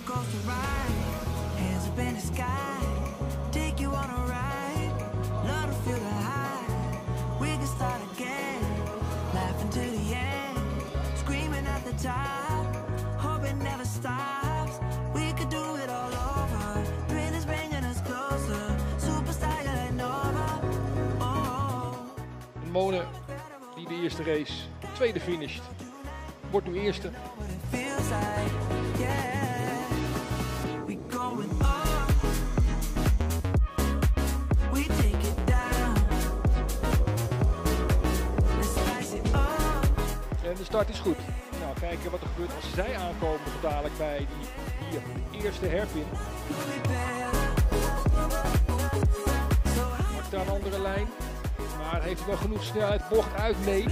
coaster ride, hands up in the sky, take you on a ride, love to feel the high, we can start again, laughing to the end, screaming at the top, hope it never stops, we could do it all over, dream is bringing us closer, superstar like Nova, oh. Mone, die de eerste race, tweede finished, wordt nu eerste. En de start is goed. Nou, kijken wat er gebeurt als zij aankomen zo dadelijk bij die hier, de eerste hairpin. Maakt daar een andere lijn. Maar heeft hij wel genoeg snelheid? Bocht uit? Nee.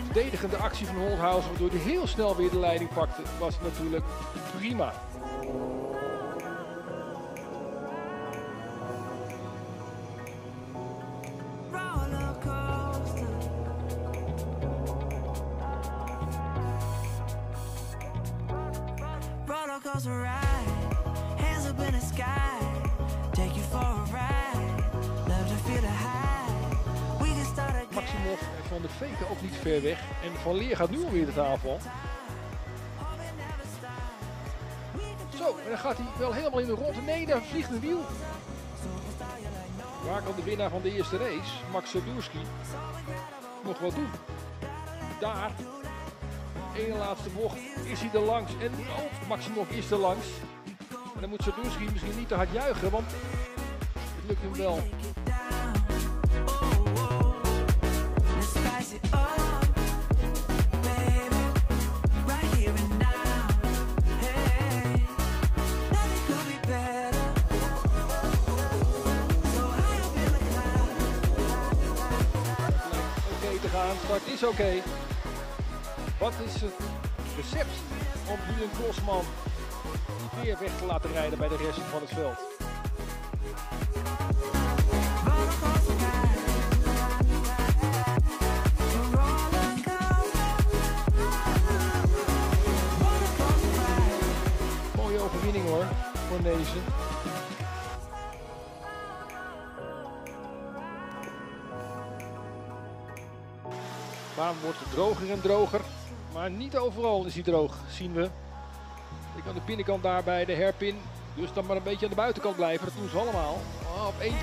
Verdedigende actie van Holthausen, waardoor hij heel snel weer de leiding pakte, was natuurlijk prima. Maximov en Van der Veken ook niet ver weg. En Van Leer gaat nu alweer de aanval. Zo, en dan gaat hij wel helemaal in de ronde. Nee, daar vliegt een wiel. Waar kan de winnaar van de eerste race, Max Sadurski, nog wat doen? Daar, ene laatste bocht, is hij er langs. En oh, Maximov is er langs. En dan moet Sadurski misschien niet te hard juichen, want het lukt hem wel. Start is oké. Wat is het recept om Julian Crossman weer weg te laten rijden bij de rest van het veld? Mooie overwinning hoor, voor deze. De baan wordt droger en droger, maar niet overal is hij droog, zien we. Ik aan de binnenkant daar bij de hairpin, dus dan maar een beetje aan de buitenkant blijven, dat doen ze allemaal. Oh, op 1.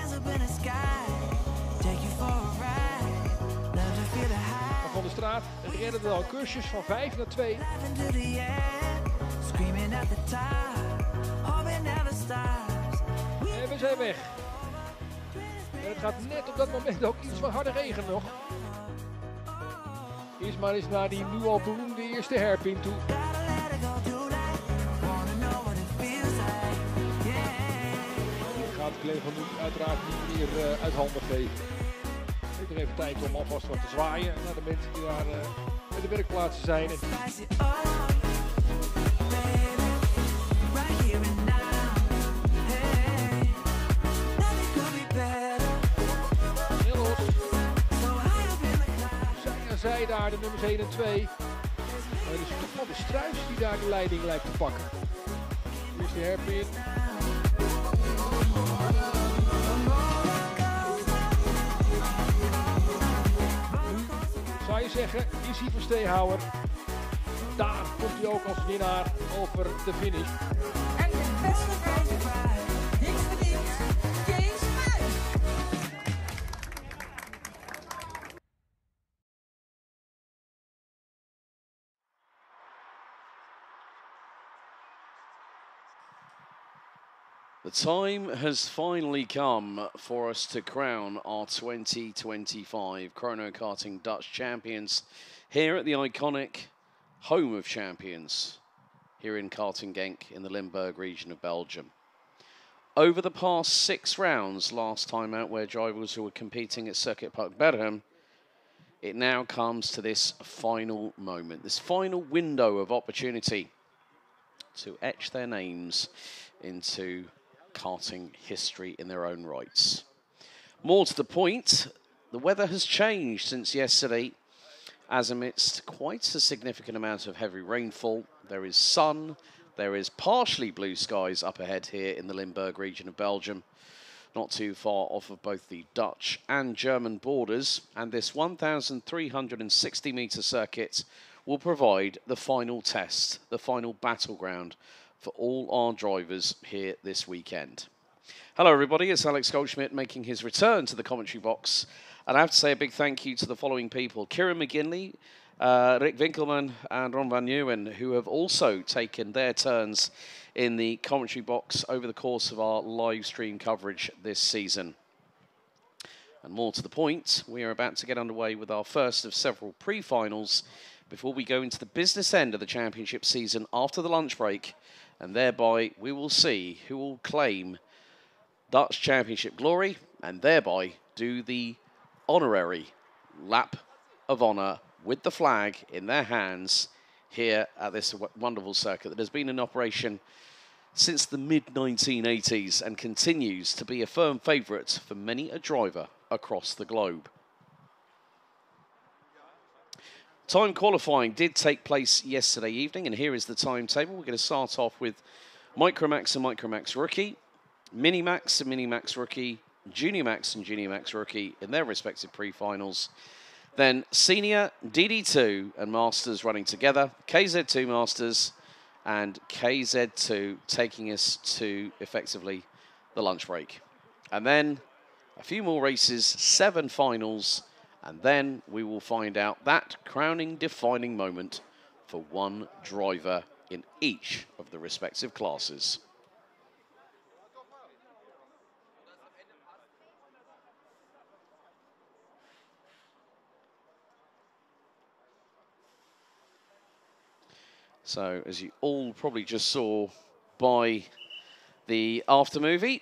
Van de Straat redden we al kursjes van 5 naar 2. En we zijn weg. En het gaat net op dat moment ook iets van harde regen nog. Eerst maar eens naar die nu al beroemde eerste hairpin toe. Die gaat Glenn van nu uiteraard niet meer uit handen geven. Ik heb er even tijd om alvast wat te zwaaien naar de mensen die daar bij de werkplaatsen zijn. Zij daar de nummers 1 en 2. Maar het is toch wel de Struis die daar de leiding lijkt te pakken. Hier is de hairpin. Nu zou je zeggen, is hij versteehouwer. Daar komt hij ook als winnaar over de finish. En de beste prijs, niks verdiend, Kees Huis. The time has finally come for us to crown our 2025 Chrono Karting Dutch champions here at the iconic home of champions here in Karting Genk in the Limburg region of Belgium. Over the past 6 rounds, last time out where drivers who were competing at Circuit Park Bergen, it now comes to this final moment, this final window of opportunity to etch their names into karting history in their own rights. More to the point, the weather has changed since yesterday, as amidst quite a significant amount of heavy rainfall, there is sun, there is partially blue skies up ahead here in the Limburg region of Belgium, not too far off of both the Dutch and German borders, and this 1,360-metre circuit will provide the final test, the final battleground for all our drivers here this weekend. Hello everybody, it's Alex Goldschmidt making his return to the commentary box, and I have to say a big thank you to the following people: Kieran McGinley, Rick Winkelman and Ron Van Nieuwen, who have also taken their turns in the commentary box over the course of our live stream coverage this season. And more to the point, we are about to get underway with our first of several pre-finals before we go into the business end of the championship season after the lunch break, and thereby we will see who will claim Dutch Championship glory and thereby do the honorary lap of honour with the flag in their hands here at this wonderful circuit that has been in operation since the mid-1980s and continues to be a firm favourite for many a driver across the globe. Time qualifying did take place yesterday evening, and here is the timetable. We're going to start off with Micromax and Micromax Rookie, Minimax and Minimax Rookie, Junior Max and Junior Max Rookie in their respective pre-finals. Then Senior, DD2 and Masters running together, KZ2 Masters and KZ2 taking us to effectively the lunch break. And then a few more races, 7 finals, and then we will find out that crowning defining moment for one driver in each of the respective classes. So, as you all probably just saw by the aftermovie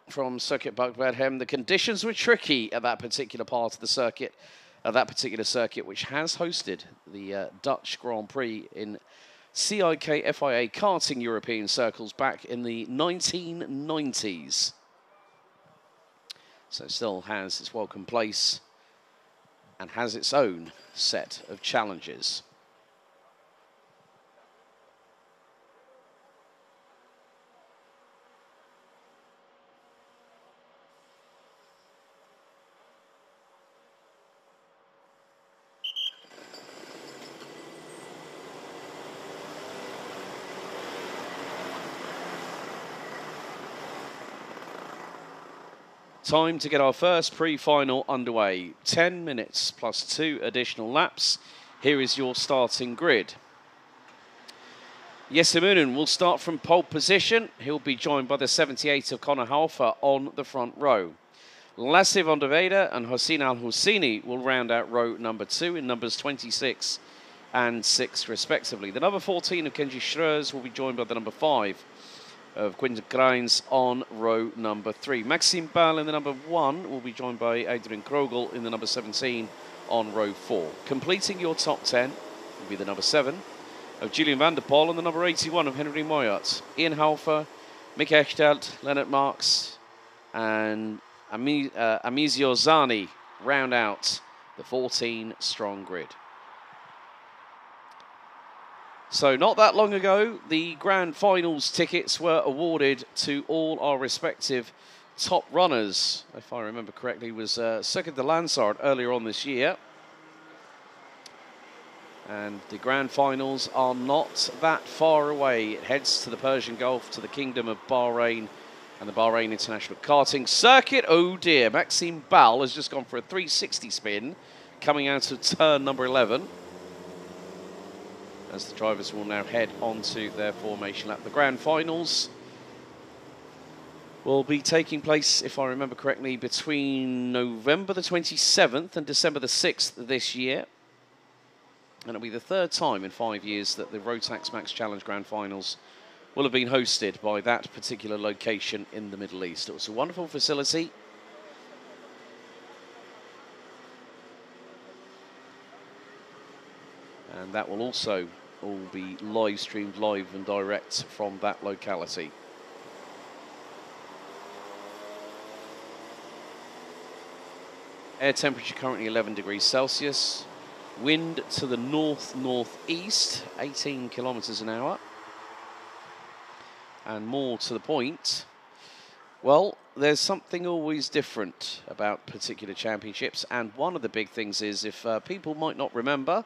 from Circuit Park Bedhem, the conditions were tricky at that particular part of the circuit, which has hosted the Dutch Grand Prix in CIK FIA karting European circles back in the 1990s. So still has its welcome place and has its own set of challenges. Time to get our first pre-final underway. 10 minutes plus 2 additional laps. Here is your starting grid. Jesse Moonen will start from pole position. He'll be joined by the 78 of Conor Halfer on the front row. Lasse van der Weyde and Hossein Al-Husseini will round out row number 2 in numbers 26 and 6 respectively. The number 14 of Kenji Schreurs will be joined by the number 5 of Quinten Grijns on row number 3. Maxime Ball in the number 1 will be joined by Adrian Krogel in the number 17 on row 4. Completing your top 10 will be the number 7 of Julian van der Poel and the number 81 of Henry Moyart. Ian Halfer, Mick Echtelt, Leonard Marks and Amisio Zani round out the 14-strong grid. So not that long ago, the Grand Finals tickets were awarded to all our respective top runners. If I remember correctly, it was Circuit de Lansard earlier on this year. And the Grand Finals are not that far away. It heads to the Persian Gulf, to the Kingdom of Bahrain and the Bahrain International Karting Circuit. Oh dear, Maxime Ball has just gone for a 360 spin, coming out of turn number 11. As the drivers will now head onto their formation lap. The Grand Finals will be taking place, if I remember correctly, between November the 27th and December the 6th this year. And it'll be the 3rd time in 5 years that the Rotax Max Challenge Grand Finals will have been hosted by that particular location in the Middle East. It was a wonderful facility. And that will also all be live streamed live and direct from that locality. Air temperature currently 11 degrees Celsius. Wind to the north-northeast, 18 kilometers an hour. And more to the point, well, there's something always different about particular championships. And one of the big things is, if people might not remember,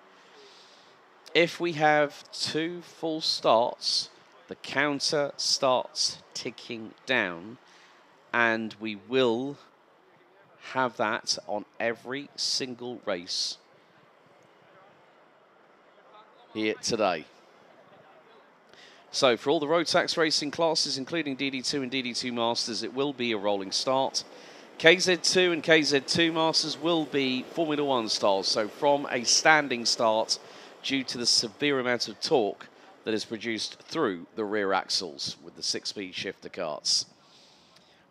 if we have 2 full starts, the counter starts ticking down, and we will have that on every single race here today. So for all the Rotax racing classes, including DD2 and DD2 Masters, it will be a rolling start. KZ2 and KZ2 Masters will be Formula 1 styles, so from a standing start due to the severe amount of torque that is produced through the rear axles with the 6-speed shifter karts.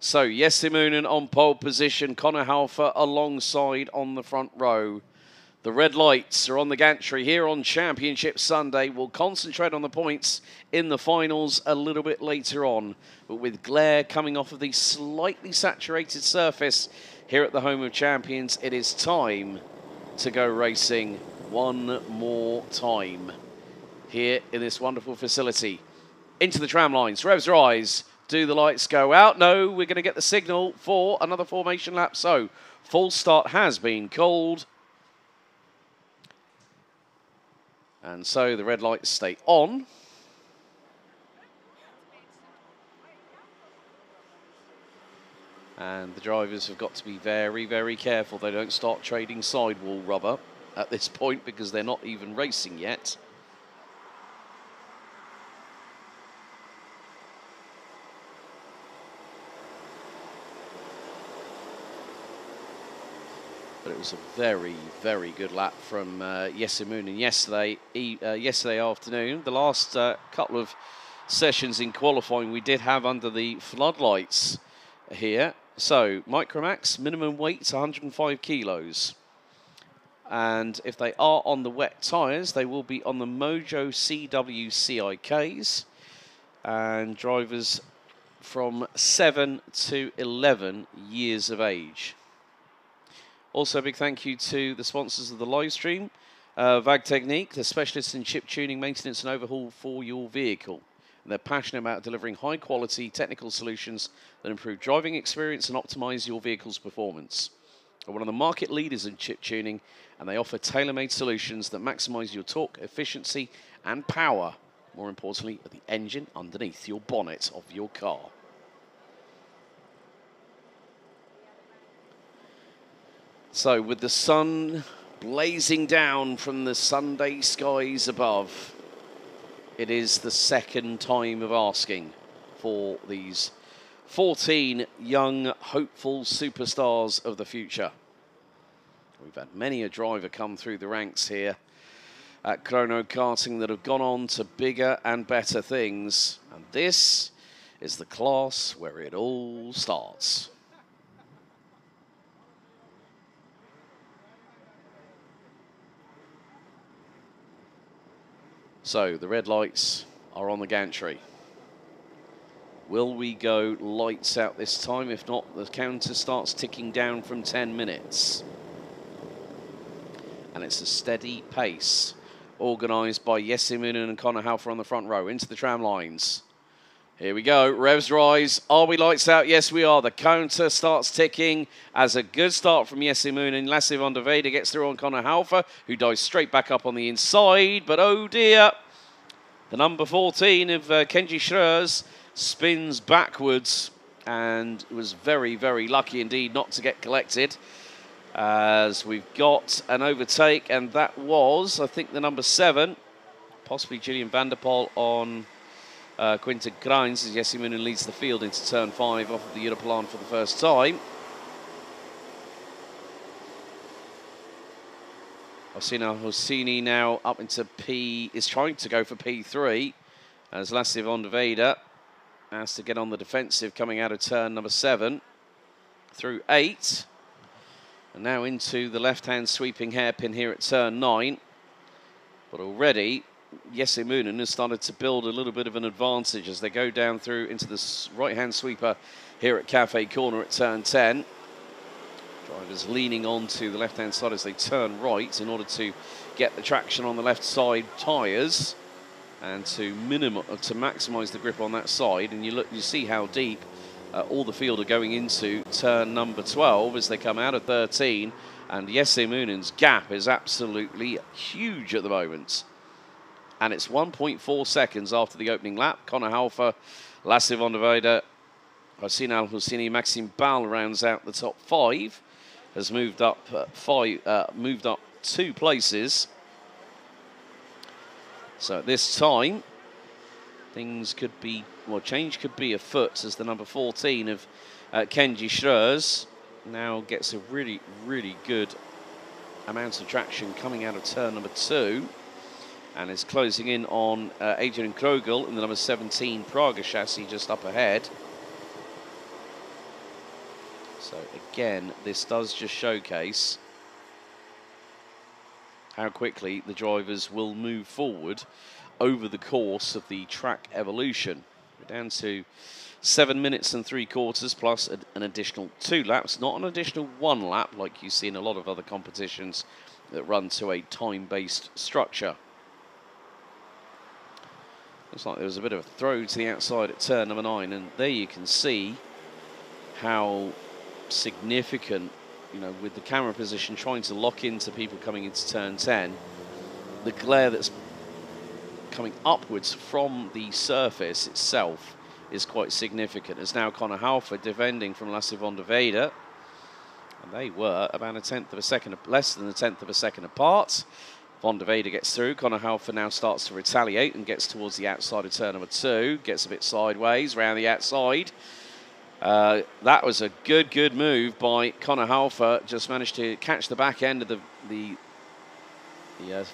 So Jesse Moonen on pole position, Connor Halfer alongside on the front row. The red lights are on the gantry here on Championship Sunday. We'll concentrate on the points in the finals a little bit later on. But with glare coming off of the slightly saturated surface here at the home of champions, it is time to go racing one more time here in this wonderful facility. Into the tram lines, revs rise. Do the lights go out? No, we're going to get the signal for another formation lap. So full start has been called. And so the red lights stay on. And the drivers have got to be very, very careful they don't start trading sidewall rubber at this point, because they're not even racing yet. But it was a very, very good lap from Jesse Moonen yesterday afternoon. The last couple of sessions in qualifying we did have under the floodlights here. So Micromax, minimum weight 105 kilos. And if they are on the wet tyres, they will be on the Mojo CW CIKs. And drivers from 7 to 11 years of age. Also, a big thank you to the sponsors of the live stream, VAG Technique, the specialists in chip tuning, maintenance and overhaul for your vehicle. And they're passionate about delivering high-quality technical solutions that improve driving experience and optimize your vehicle's performance. They're one of the market leaders in chip tuning, and they offer tailor-made solutions that maximize your torque, efficiency, and power, more importantly, at the engine underneath your bonnet of your car. So with the sun blazing down from the Sunday skies above, it is the second time of asking for these 14 young, hopeful superstars of the future. We've had many a driver come through the ranks here at Chrono Karting that have gone on to bigger and better things. And this is the class where it all starts. So the red lights are on the gantry. Will we go lights out this time? If not, the counter starts ticking down from 10 minutes. And it's a steady pace, organised by Jesse Moonen and Connor Halfer on the front row. Into the tram lines. Here we go, revs rise. Are we lights out? Yes, we are. The counter starts ticking as a good start from Jesse Moonen. Lasse van der Velde gets through on Connor Halfer, who dives straight back up on the inside. But oh dear, the number 14 of Kenji Schreurs spins backwards and was very, very lucky indeed not to get collected. As we've got an overtake, and that was, I think, the number 7, possibly Julian van der Poel on Quinten Kreins, as Jesse Moonen leads the field into turn 5 off of the Europlan for the first time. Orsina Hosseini now up into P, is trying to go for P3, as Lasse van der Velde has to get on the defensive coming out of turn number 7 through 8. And now into the left-hand sweeping hairpin here at turn 9. But already Jesse Moonen has started to build a little bit of an advantage as they go down through into this right-hand sweeper here at Cafe Corner at turn 10. Drivers leaning on to the left-hand side as they turn right in order to get the traction on the left side tyres and to maximise the grip on that side. And you see how deep all the field are going into turn number 12 as they come out of 13. And Jesse Moonen's gap is absolutely huge at the moment. And it's 1.4 seconds after the opening lap. Conor Haufer, Lasse van der Weide, Hossein Al Hosseini, Maxime Bal rounds out the top 5. Has moved up 2 places. So at this time, things could be, well, change could be afoot as the number 14 of Kenji Schreurs now gets a really, really good amount of traction coming out of turn number 2 and is closing in on Adrian Krogel in the number 17 Praga chassis just up ahead. So again, this does just showcase how quickly the drivers will move forward over the course of the track evolution. We're down to 7 minutes and 3/4 plus an additional 2 laps, not an additional 1 lap like you see in a lot of other competitions that run to a time-based structure. Looks like there was a bit of a throw to the outside at turn number 9, and there you can see how significant, you know, with the camera position trying to lock into people coming into turn 10, the glare that's coming upwards from the surface itself is quite significant. As now Conor Haufer defending from Lasse van der Weide, and they were about a tenth of a second, less than a tenth of a second apart. Van der Weide gets through. Conor Haufer now starts to retaliate and gets towards the outside of turn number 2, gets a bit sideways round the outside. That was a good move by Conor Haufer. Just managed to catch the back end of the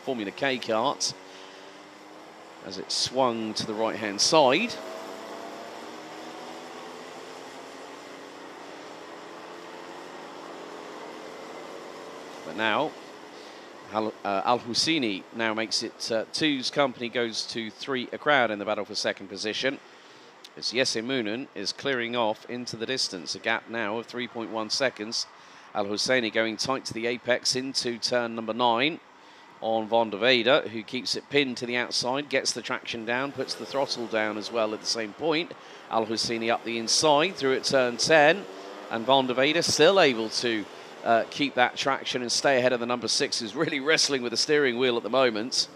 Formula K kart as it swung to the right-hand side. But now, Al Hosseini now makes it 2's company goes to 3 a crowd in the battle for second position. As Jesse Moonen is clearing off into the distance, a gap now of 3.1 seconds. Al Hosseini going tight to the apex into turn number 9 on Van der Weide, who keeps it pinned to the outside, gets the traction down, puts the throttle down as well at the same point. Al Hosseini up the inside through at turn 10, and Van der Weide still able to keep that traction and stay ahead of the number 6, who's really wrestling with the steering wheel at the moment.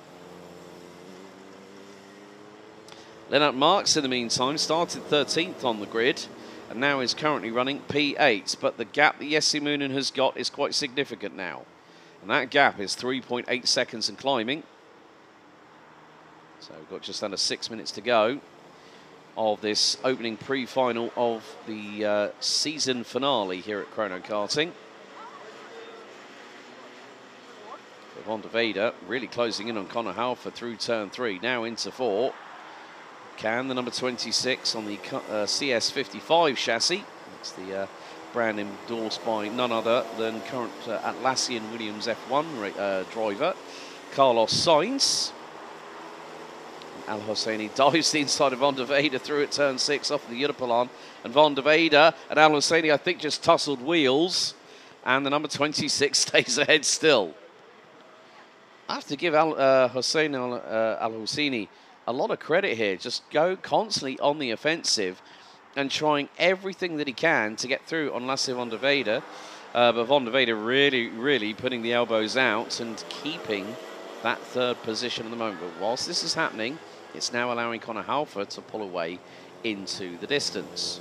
Lennart Marx, in the meantime, started 13th on the grid and now is currently running P8. But the gap that Jesse Moonen has got is quite significant now. And that gap is 3.8 seconds and climbing. So we've got just under 6 minutes to go of this opening pre-final of the season finale here at Chrono Karting. Van der Weide really closing in on Conor Haufer through turn 3, now into 4. Can the number 26 on the CS55 chassis. It's the brand endorsed by none other than current Atlassian Williams F1 driver Carlos Sainz. Al Hosseini dives the inside of Van der Weide through at turn 6 off the Europelan, and Van der Weide and Al Hosseini, I think, just tussled wheels, and the number 26 stays ahead still. I have to give Al Hosseini a lot of credit here. Just go constantly on the offensive and trying everything that he can to get through on Lasse van der Weide. But Van der Weide really putting the elbows out and keeping that 3rd position at the moment. But whilst this is happening, it's now allowing Conor Haufer to pull away into the distance.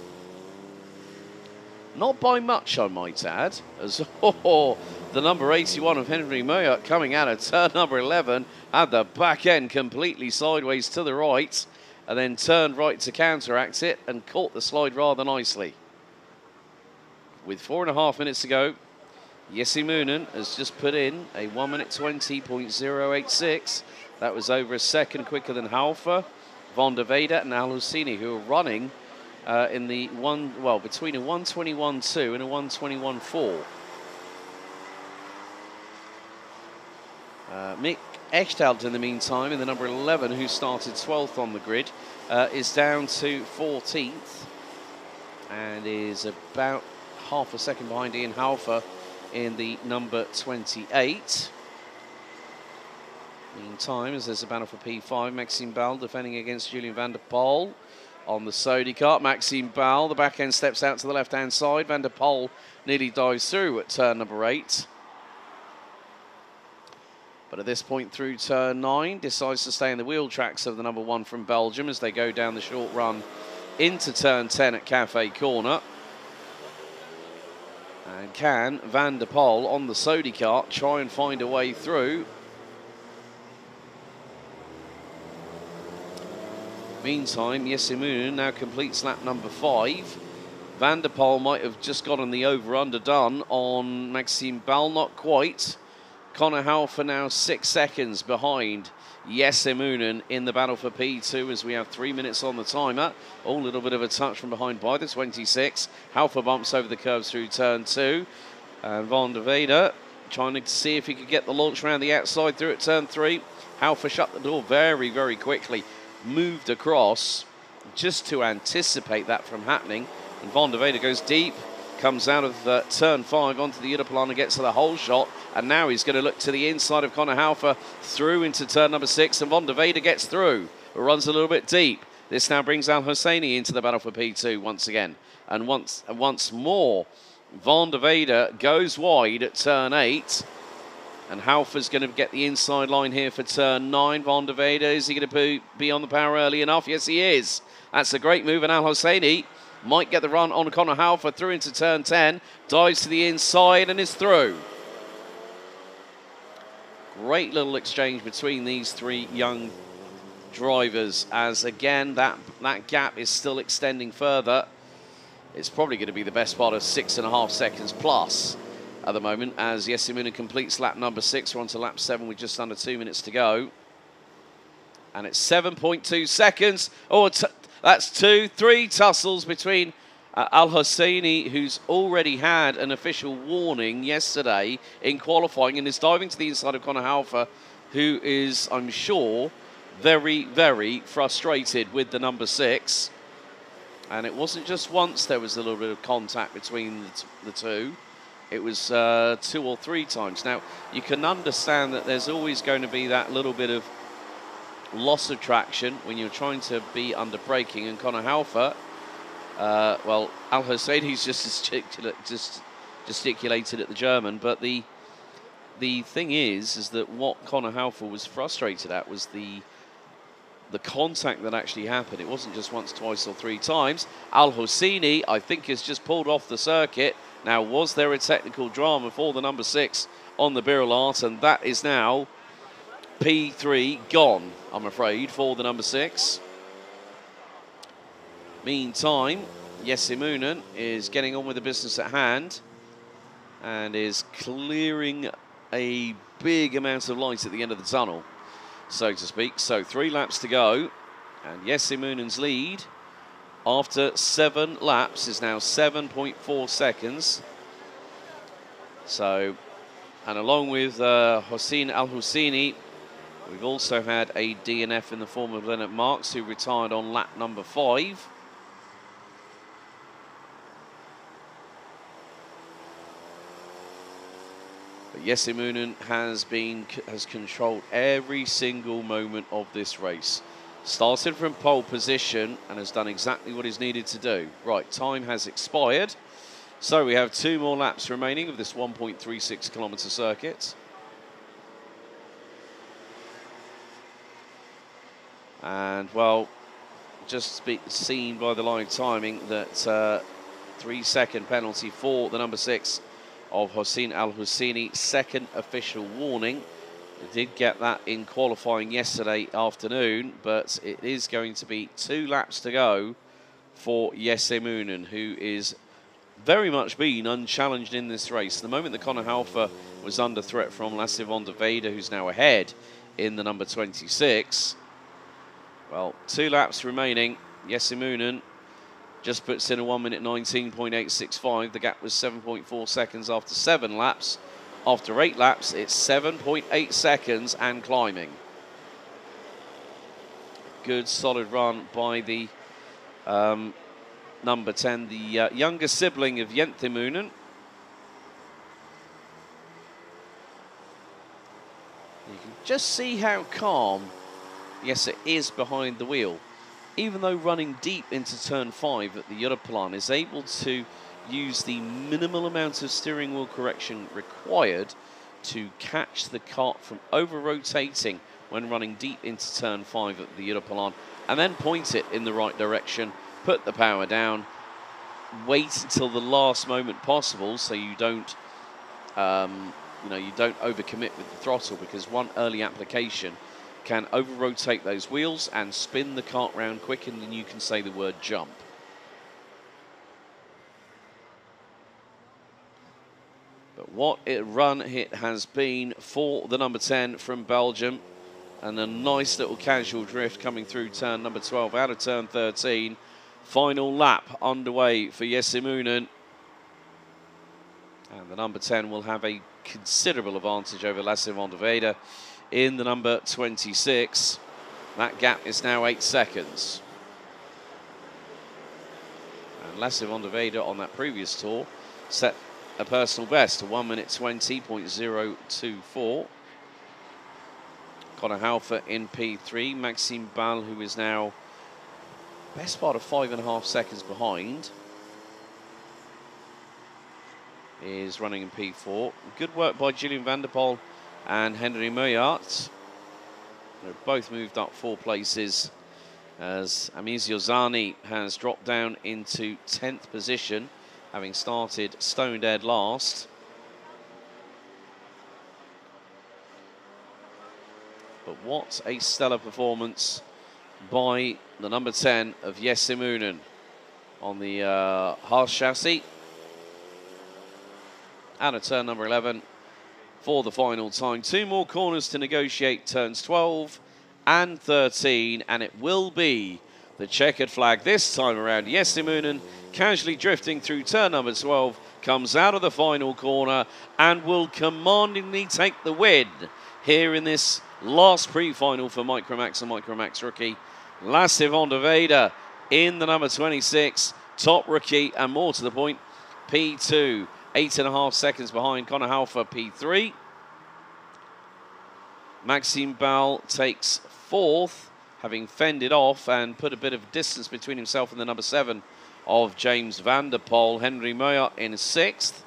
Not by much, I might add, as the number 81 of Henry Meyer coming out of turn number 11 had the back end completely sideways to the right and then turned right to counteract it and caught the slide rather nicely. With 4.5 minutes to go, Jesse Moonen has just put in a 1 minute 20.086. That was over a second quicker than Haufer, Van der Weide and Al Hosseini, who are running in the between a 121.2 and a 121.4. Mick Echtelt, in the meantime, in the number 11, who started 12th on the grid, is down to 14th and is about half a second behind Ian Haufer in the number 28. Meantime, as there's a battle for P5, Maxime Ball defending against Julian van der Poel on the Sodi kart. Maxime Ball, the back end steps out to the left-hand side. Van der Poel nearly dives through at turn number 8. But at this point through turn 9, decides to stay in the wheel tracks of the number 1 from Belgium as they go down the short run into turn 10 at Cafe Corner. And can Van der Poel on the Sodi kart try and find a way through? Meantime, Yesimunu now completes lap number 5. Van der Poel might have just gotten the over-under done on Maxime Ball, not quite. Conor Halfer now 6 seconds behind Yesimunu in the battle for P2 as we have 3 minutes on the timer. Oh, a little bit of a touch from behind by the 26. Halfer bumps over the curves through turn 2. And Van der Velde trying to see if he could get the launch around the outside through at turn 3. Halfer shut the door very, very quickly. Moved across just to anticipate that from happening. And Van der Velde goes deep, comes out of turn 5 onto the European and gets to the whole shot. And now he's going to look to the inside of Conor Halfer through into turn number 6. And Van der Velde gets through, but runs a little bit deep. This now brings Al Hosseini into the battle for P2 once again. And once more, Van der Velde goes wide at turn 8. And Halfer's going to get the inside line here for turn 9. Van der Velde, is he going to be on the power early enough? Yes, he is. That's a great move, and Al Hosseini might get the run on Conor Halfer through into turn 10. Dives to the inside and is through. Great little exchange between these 3 young drivers as, again, that gap is still extending further. It's probably going to be the best part of 6.5 seconds plus at the moment as Yesimunu completes lap number 6. We're on to lap 7 with just under 2 minutes to go. And it's 7.2 seconds. Oh, that's 3 tussles between Al Hosseini, who's already had an official warning yesterday in qualifying and is diving to the inside of Conor Halfer, who is, I'm sure, very, very frustrated with the number 6. And it wasn't just once there was a little bit of contact between the two. It was 2 or 3 times. Now, you can understand that there's always going to be that little bit of loss of traction when you're trying to be under braking. And Conor Halfer, well, Al Hosseini's just gesticulated at the German. But the thing is that what Conor Halfer was frustrated at was the contact that actually happened. It wasn't just once, twice, or 3 times. Al Hosseini, I think, has just pulled off the circuit. Now, was there a technical drama for the number 6 on the Birolart? And that is now P3 gone, I'm afraid, for the number 6. Meantime, Yesimunu is getting on with the business at hand and is clearing a big amount of light at the end of the tunnel, so to speak. So 3 laps to go, and Yesimunun's lead after 7 laps is now 7.4 seconds. So, and along with Hossein Al Hosseini, we've also had a DNF in the form of Leonard Marks, who retired on lap number 5. But Yesimunu has controlled every single moment of this race. Started from pole position and has done exactly what is needed to do. Right, time has expired. So we have 2 more laps remaining of this 1.36 kilometre circuit. And, well, just seen by the live timing that 3-second penalty for the number 6 of Hossein Al Hosseini, second official warning. We did get that in qualifying yesterday afternoon, but it is going to be 2 laps to go for Yesimunu, who is very much been unchallenged in this race. The moment that Conor Halfer was under threat from Lasse Van der Velde, who's now ahead in the number 26. Well, 2 laps remaining. Yesimunu just puts in a 1 minute 19.865. The gap was 7.4 seconds after 7 laps. After 8 laps, it's 7.8 seconds and climbing. Good solid run by the number 10, the younger sibling of Yesimunu. You can just see how calm, yes, it is behind the wheel. Even though running deep into turn 5 at the Europlan is able to use the minimal amount of steering wheel correction required to catch the kart from over-rotating when running deep into turn 5 at the Europlan, and then point it in the right direction, put the power down, wait until the last moment possible so you don't you don't overcommit with the throttle, because one early application can over-rotate those wheels and spin the kart round quicker than you can say the word jump. But what a run it has been for the number 10 from Belgium, and a nice little casual drift coming through turn number 12 out of turn 13. Final lap underway for Jesse Moonen. And the number 10 will have a considerable advantage over Lasse van der Weyde in the number 26. That gap is now 8 seconds. And Lasse van der Weyde on that previous tour set a personal best, 1 minute 20.024. Connor Halfer in P3. Maxime Ball, who is now best part of 5.5 seconds behind, is running in P4. Good work by Julian van der Poel and Henry Meujert. They've both moved up 4 places as Amisio Zani has dropped down into 10th position, having started stone dead last. But what a stellar performance by the number 10 of Jesse Moonen on the Haas chassis. Out of turn number 11 for the final time. 2 more corners to negotiate, turns 12 and 13, and it will be the checkered flag this time around. Jesse Moonen casually drifting through turn number 12, comes out of the final corner and will commandingly take the win here in this last pre-final for Micromax and Micromax rookie Lasse van der Weyde in the number 26, top rookie, and more to the point, P2, 8.5 seconds behind Connor Halfer, P3. Maxime Ball takes 4th, having fended off and put a bit of distance between himself and the number 7 of James van der Poel. Henry Meujert in 6th.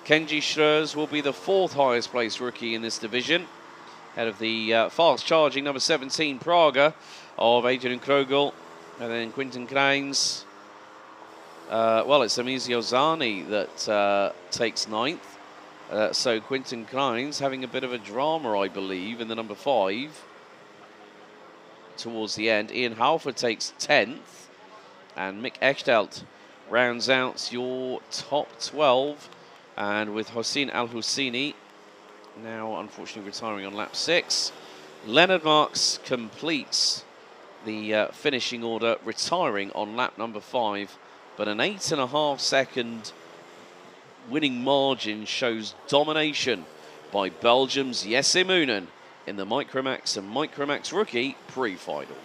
Kenji Schreers will be the 4th highest placed rookie in this division, ahead of the fast-charging number 17 Praga of Adrian Krogel, and then Quinten Krains. Well, it's Amisio Zani that takes 9th. So Quinten Krains having a bit of a drama, I believe, in the number 5 towards the end. Ian Halford takes 10th, and Mick Echtelt rounds out your top 12, and with Hossein Al-Husseini now unfortunately retiring on lap 6. Leonard Marks completes the finishing order, retiring on lap number 5, but an 8.5 second winning margin shows domination by Belgium's Jesse Moonen in the Micromax and Micromax rookie pre-final.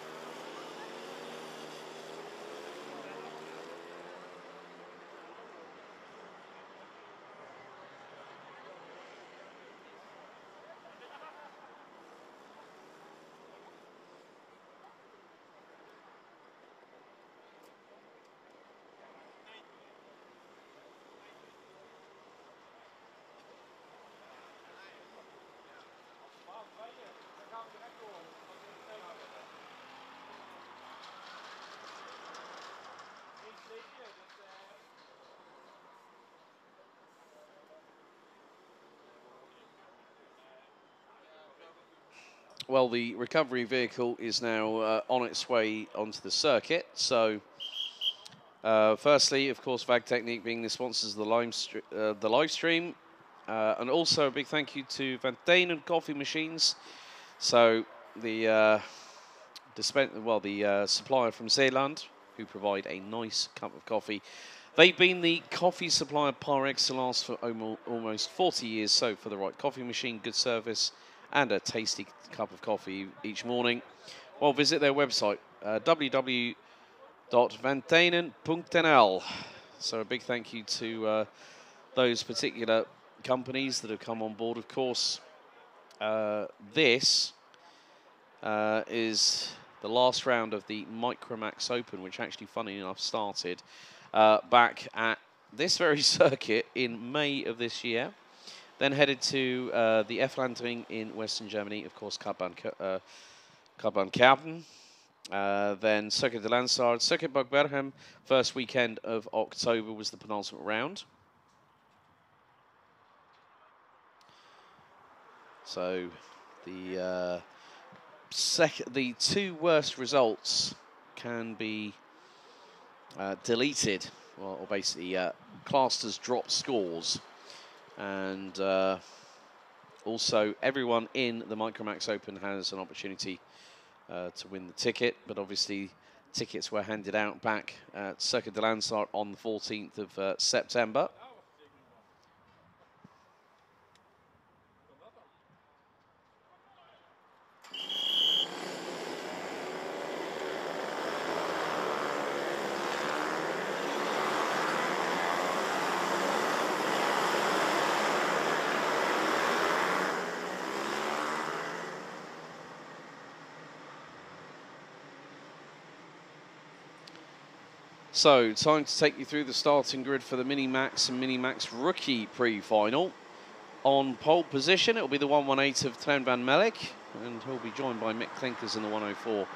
Well, the recovery vehicle is now on its way onto the circuit. So, firstly, of course, VAG Technique being the sponsors of the live stream. And also a big thank you to Van Denen Coffee Machines. So, the supplier from Zeeland, who provide a nice cup of coffee. They've been the coffee supplier par excellence for almost 40 years. So, for the right coffee machine, good service, and a tasty cup of coffee each morning, well, visit their website, www.vantenen.nl. So a big thank you to those particular companies that have come on board. Of course, this is the last round of the Micromax Open, which actually, funny enough, started back at this very circuit in May of this year. Then headed to the F-Landring in Western Germany, of course, Karting. Then Circuit de Lansard, Circuit Berghem, first weekend of October was the penultimate round. So the two worst results can be deleted, or basically classed as drop scores. And also everyone in the Micromax Open has an opportunity to win the ticket, but obviously tickets were handed out back at Circuit de Lansart on the 14th of September. So, time to take you through the starting grid for the Mini-Max and Mini-Max Rookie Pre-Final. On pole position, it will be the 118 of Tran van Melk, and he'll be joined by Mick Klinkers in the 104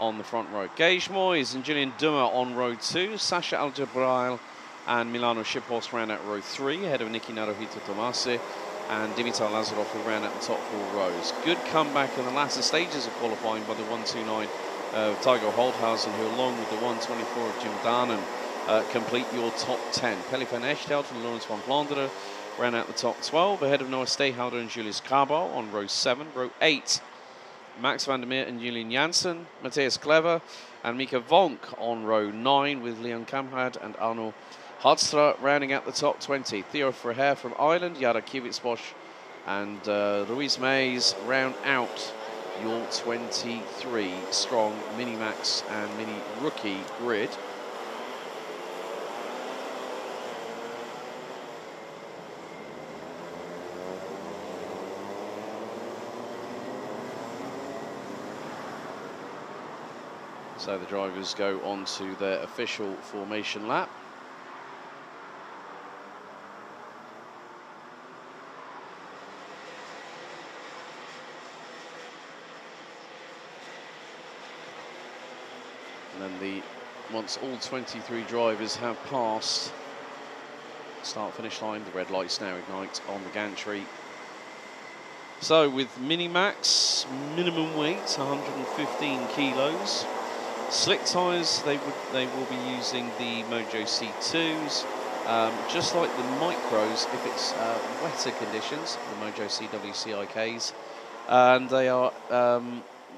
on the front row. Gage Moyes and Julian Dummer on row 2, Sasha Algebrail and Milano Shiphorst ran at row 3, ahead of Niki Naruhito Tomase and Dimitar Lazarov, who ran at the top 4 rows. Good comeback in the latter stages of qualifying by the 129 of Tiger Holthausen, who along with the 124 of Jim Darnan complete your top 10. Pelle van Echtelt and Lawrence van Vlaanderen ran out the top 12, ahead of Noah Steyhouder and Julius Cabal on row 7. Row 8, Max van der Meer and Julian Janssen, Matthias Clever and Mika Vonk on row 9, with Leon Kamrad and Arno Hardstra rounding out the top 20. Theo Freher from Ireland, Yara Kivitsbosch and Ruiz Mays round out your 23 strong Mini-Max and Mini-Rookie grid. So the drivers go on to their official formation lap. And then once all 23 drivers have passed start-finish line, the red lights now ignite on the gantry. So with Mini-Max, minimum weight 115 kilos. Slick tyres, they will be using the Mojo C2s, just like the Micros if it's wetter conditions, the Mojo CWCIKs, and they are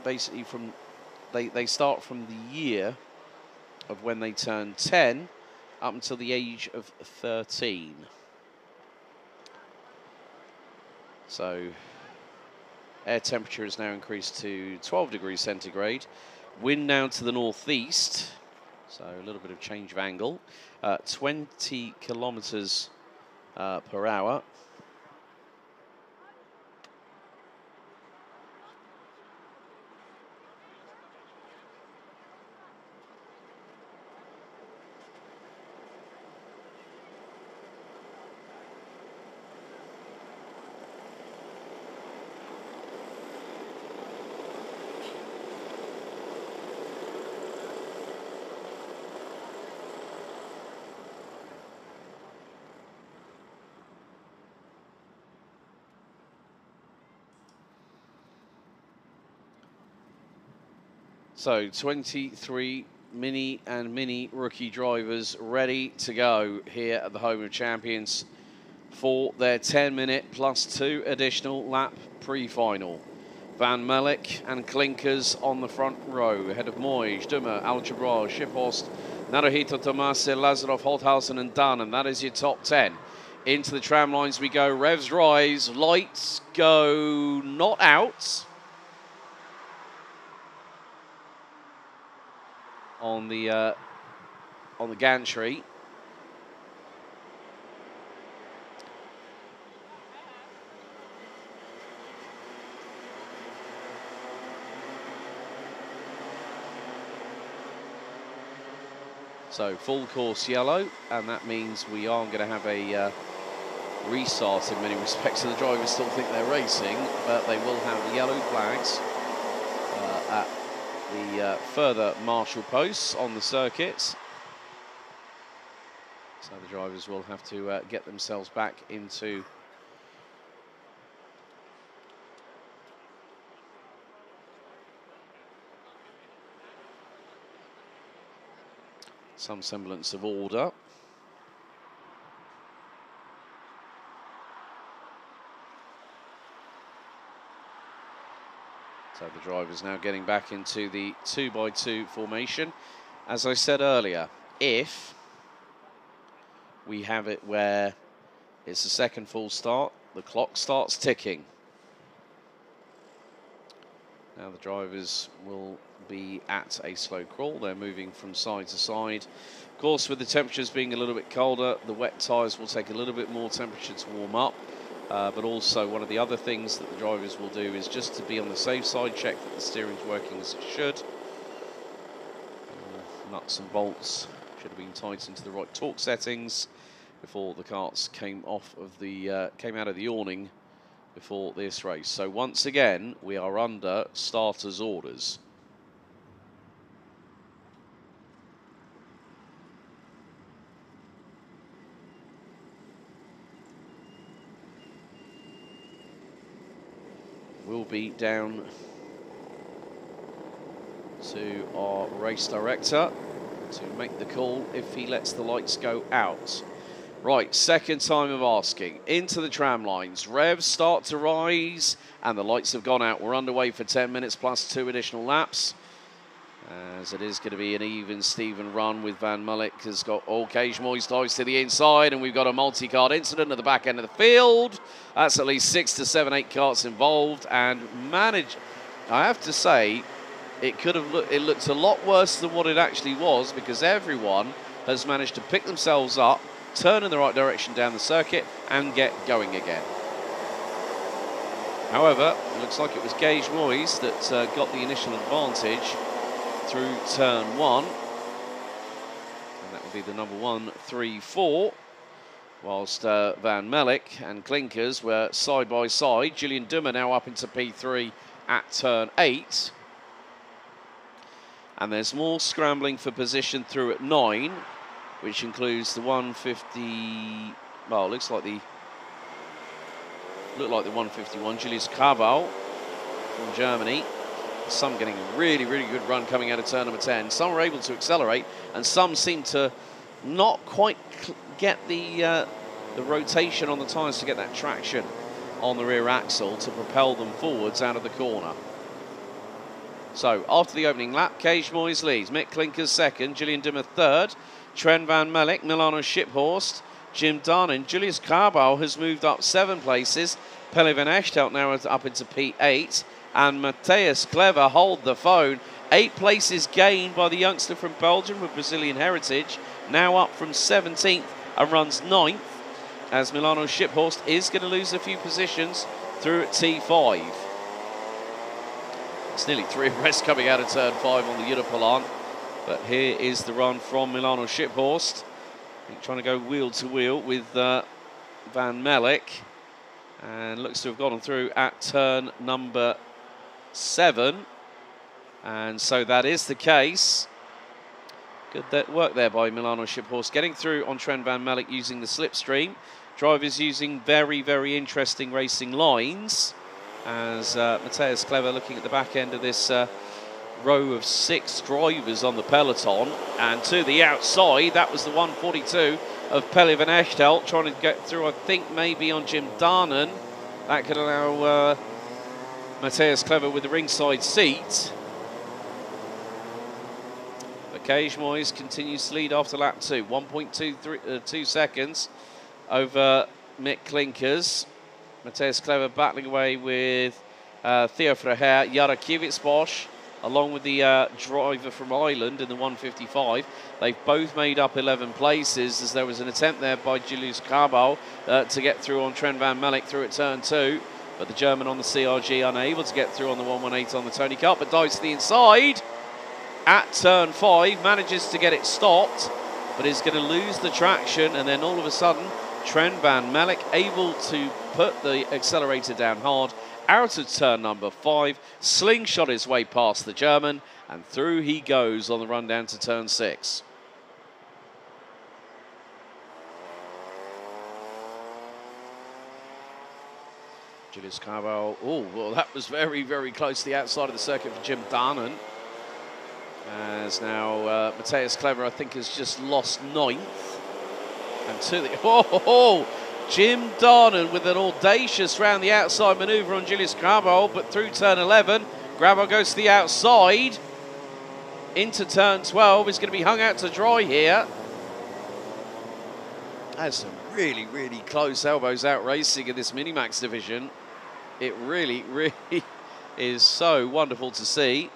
basically from. They start from the year of when they turn 10 up until the age of 13. So air temperature has now increased to 12 degrees centigrade. Wind now to the northeast, so a little bit of change of angle. 20 kilometers per hour. So 23 Mini and Mini Rookie drivers ready to go here at the home of champions for their 10-minute plus 2 additional lap pre-final. Van Melk and Klinkers on the front row, ahead of Moyes, Dummer, Algebra, Shiphorst, Naruhito Tomase, Lazarov, Holthausen and Dunn, and that is your top 10. Into the tram lines we go, revs rise, lights go not out on the gantry. So full course yellow, and that means we are going to have a restart in many respects. So the drivers still think they're racing, but they will have yellow flags at the further marshal posts on the circuit. So the drivers will have to get themselves back into some semblance of order. So the drivers now getting back into the 2x2 formation. As I said earlier, if we have it where it's the second full start, the clock starts ticking. Now the drivers will be at a slow crawl. They're moving from side to side. Of course, with the temperatures being a little bit colder, the wet tyres will take a little bit more temperature to warm up. But also one of the other things that the drivers will do is just to be on the safe side, check that the steering's working as it should. Nuts and bolts should have been tightened into the right torque settings before the carts came off of the came out of the awning before this race. So once again, we are under starters' orders. We'll be down to our race director to make the call if he lets the lights go out. Right, second time of asking. Into the tram lines. Revs start to rise and the lights have gone out. We're underway for 10 minutes plus 2 additional laps. As it is going to be an even Steven run with Van Mullick has got Goldschmidt dives to the inside, and we've got a multi-card incident at the back end of the field. That's at least 6 to 7, 8 carts involved, and I have to say, it looked a lot worse than what it actually was, because everyone has managed to pick themselves up, turn in the right direction down the circuit, and get going again. However, it looks like it was Goldschmidt that got the initial advantage through turn 1, and that will be the number 1, 3, 4, whilst Van Mullick and Klinkers were side by side. Julian Dummer now up into P3 at turn 8, and there's more scrambling for position through at 9, which includes the 150. Well, looks like the 151 Julius Kabal from Germany. Some getting a really, really good run coming out of turn number 10. Some are able to accelerate, and some seem to not quite get the rotation on the tyres to get that traction on the rear axle to propel them forwards out of the corner. So, after the opening lap, Goldschmidt leads. Mick Klinkers second, Julian Dimmer third, Trent Van Mullick, Milano Shiphorst, Jim Darnan. Julius Kabal has moved up 7 places. Pelle van Echtelt now up into P8. And Matthias Clever hold the phone. 8 places gained by the youngster from Belgium with Brazilian heritage. Now up from 17th and runs 9th, as Milano Shiphorst is going to lose a few positions through at T5. It's nearly 3 abreast coming out of turn 5 on the Unipolan. But here is the run from Milano Shiphorst. Trying to go wheel to wheel with Van Mullick. And looks to have gotten through at turn number 7, and so that is the case. Good work there by Milano Shiphorst, getting through on Trent Van Mullick using the slipstream. Drivers using very, very interesting racing lines, as Matthias Clever looking at the back end of this row of 6 drivers on the peloton, and to the outside, that was the 142 of Pelle van Echtelt, trying to get through, I think, maybe on Jim Darnan. That could allow Matthias Clever with the ringside seat. But Goldschmidt continues to lead after lap 2, 1.2 seconds over Mick Klinkers. Matthias Clever battling away with Theo Freher, Jara Kivitsbosch, along with the driver from Ireland in the 155. They've both made up 11 places, as there was an attempt there by Julius Kabal to get through on Trent Van Mullick through at turn 2. But the German on the CRG unable to get through on the 118 on the Tony Kart, but dives to the inside. at turn 5, manages to get it stopped, but is going to lose the traction, and then all of a sudden, Trent van Melk able to put the accelerator down hard out of turn number 5, slingshot his way past the German, and through he goes on the run down to turn 6. Julius Carvalho, oh, well, that was very, very close to the outside of the circuit for Jim Darnan. As now Matthias Clever, I think, has just lost 9th. And to the, Jim Darnan with an audacious round the outside manoeuvre on Julius Carvalho, but through turn 11, Carvalho goes to the outside. Into turn 12, is going to be hung out to dry here. That's some really, really close elbows out racing in this Minimax division. It really, really is so wonderful to see.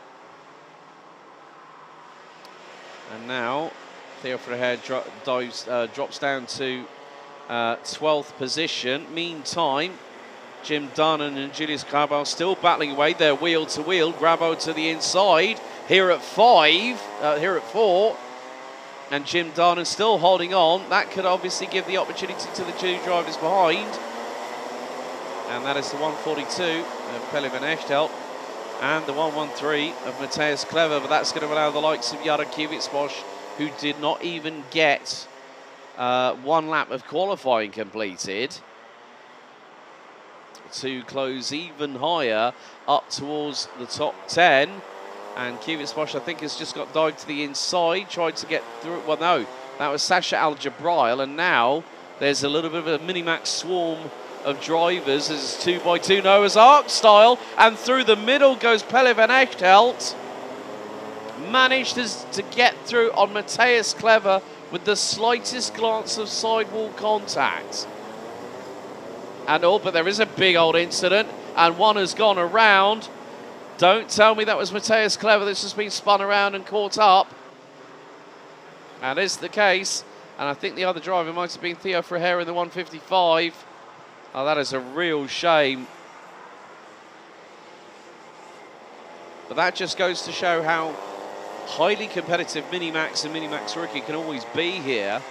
And now Theo Freire drops down to 12th position. Meantime, Jim Darnan and Julius Carvalho still battling away. They're wheel to wheel. Grabo to the inside. Here at 4. And Jim Darnan still holding on. That could obviously give the opportunity to the 2 drivers behind. And that is the 142 of Pelle van Echtelt and the 113 of Matthias Clever. But that's going to allow the likes of Jara Kivitsbosch, who did not even get 1 lap of qualifying completed, to close even higher up towards the top 10. And Kivitsbosch, I think, has just got dived to the inside, tried to get through it. Well, no, that was Sasha Al-Jabrail, and now there's a little bit of a Minimax swarm of drivers as 2x2 Noah's Ark style, and through the middle goes Pelle van Echtelt. Managed to get through on Matthias Clever with the slightest glance of sidewall contact. And but there is a big old incident, and one has gone around. Don't tell me that was Matthias Clever that's just been spun around and caught up. That is the case, and I think the other driver might have been Theo Freire in the 155. Oh, that is a real shame. But that just goes to show how highly competitive Minimax and Minimax Rookie can always be here.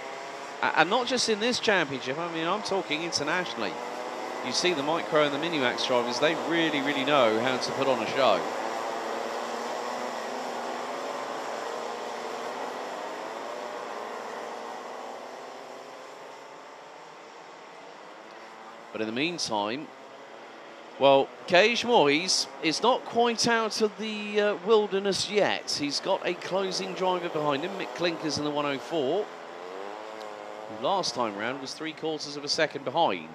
And not just in this championship, I mean, I'm talking internationally. You see the Micro and the Minimax drivers, they really, really know how to put on a show. But in the meantime, well, Kees Moyes is not quite out of the wilderness yet. He's got a closing driver behind him, Mick Klinkers in the 104, who last time round was 3/4 of a second behind.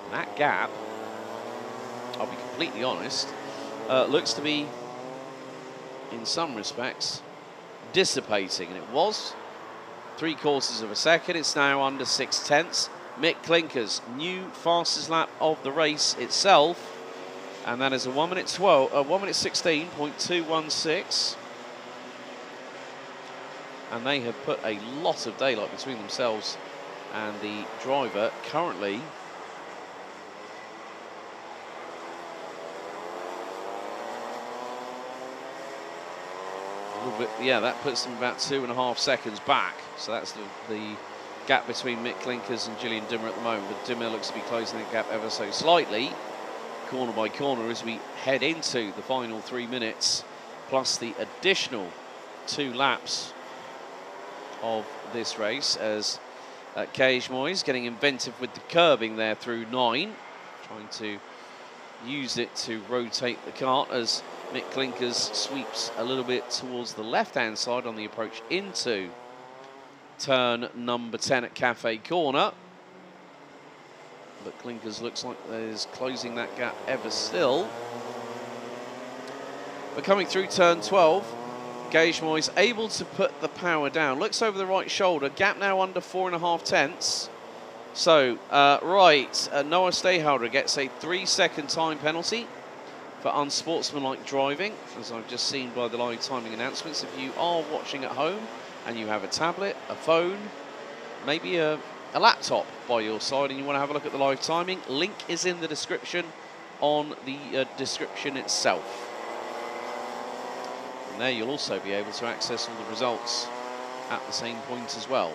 And that gap, I'll be completely honest, looks to be, in some respects, dissipating. And it was 3/4 of a second. It's now under 6/10. Mick Klinkers, new fastest lap of the race itself, and that is a 1 minute 16.216. And they have put a lot of daylight between themselves and the driver currently. Bit, yeah, that puts them about 2.5 seconds back. So that's the gap between Mick Klinkers and Gillian Dimmer at the moment. But Dimmer looks to be closing the gap ever so slightly, corner by corner, as we head into the final 3 minutes, plus the additional 2 laps of this race, as Kees Moyes getting inventive with the curbing there through 9, trying to use it to rotate the kart as Mick Klinkers sweeps a little bit towards the left-hand side on the approach into turn number 10 at Cafe Corner. But Klinkers looks like there's closing that gap ever still. But coming through turn 12, Kees Moyes able to put the power down. Looks over the right shoulder, gap now under 4.5 tenths. So, Noah Stayholder gets a 3-second time penalty for unsportsmanlike driving, as I've just seen by the live timing announcements. If you are watching at home and you have a tablet, a phone, maybe a laptop by your side and you want to have a look at the live timing, link is in the description on the description itself. And there you'll also be able to access all the results at the same point as well.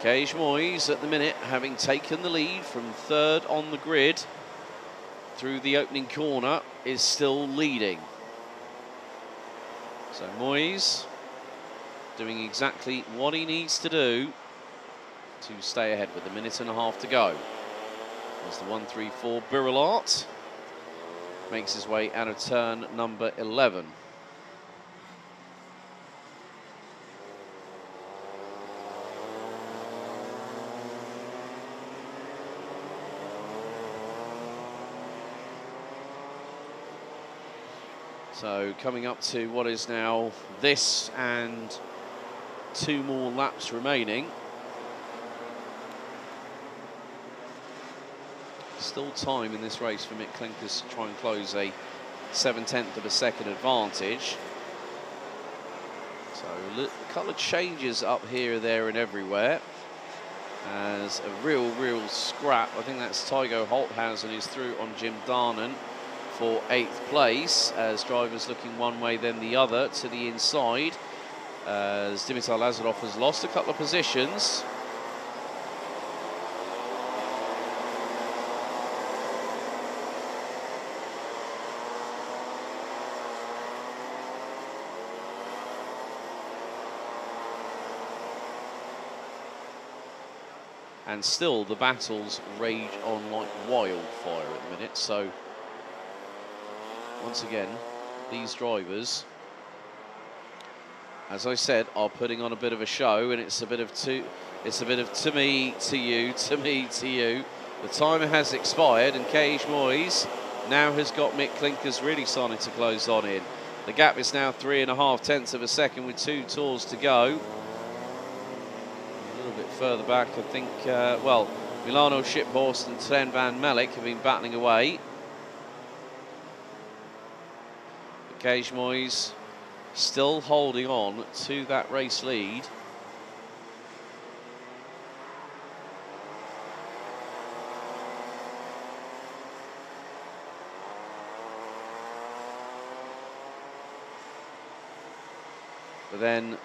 Gage Moyes at the minute having taken the lead from third on the grid through the opening corner is still leading. So Moyes doing exactly what he needs to do to stay ahead with a minute and a half to go. As the 134 Birillart makes his way out of turn number 11. So coming up to what is now this and 2 more laps remaining. Still time in this race for Mick Klinkers to try and close a 7/10 of a second advantage. So a couple of changes up here, there and everywhere. As a real scrap. I think that's Tygo Holthausen who's through on Jim Darnan for 8th place, as drivers looking one way then the other to the inside, as Dimitar Lazarov has lost a couple of positions. And still the battles rage on like wildfire at the minute, so once again, these drivers, as I said, are putting on a bit of a show, and it's a bit of to me, to you, to me, to you. The timer has expired, and Gage Moyes now has got Mick Klinkers really starting to close on in. The gap is now 3.5 tenths of a second with 2 tours to go. A little bit further back, I think, well, Milano Shiphorst and Sven van Malik have been battling away. Gage Moyes still holding on to that race lead. But then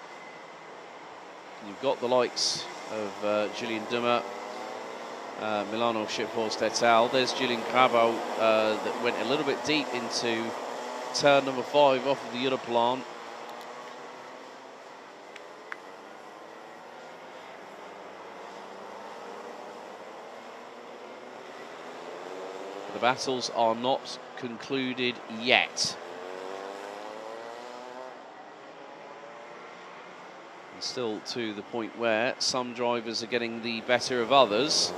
you've got the likes of Julian Dummer, Milano Shiphorst et al. There's Julian Grabo that went a little bit deep into turn number 5 off of the Europlan. The battles are not concluded yet. And still to the point where some drivers are getting the better of others.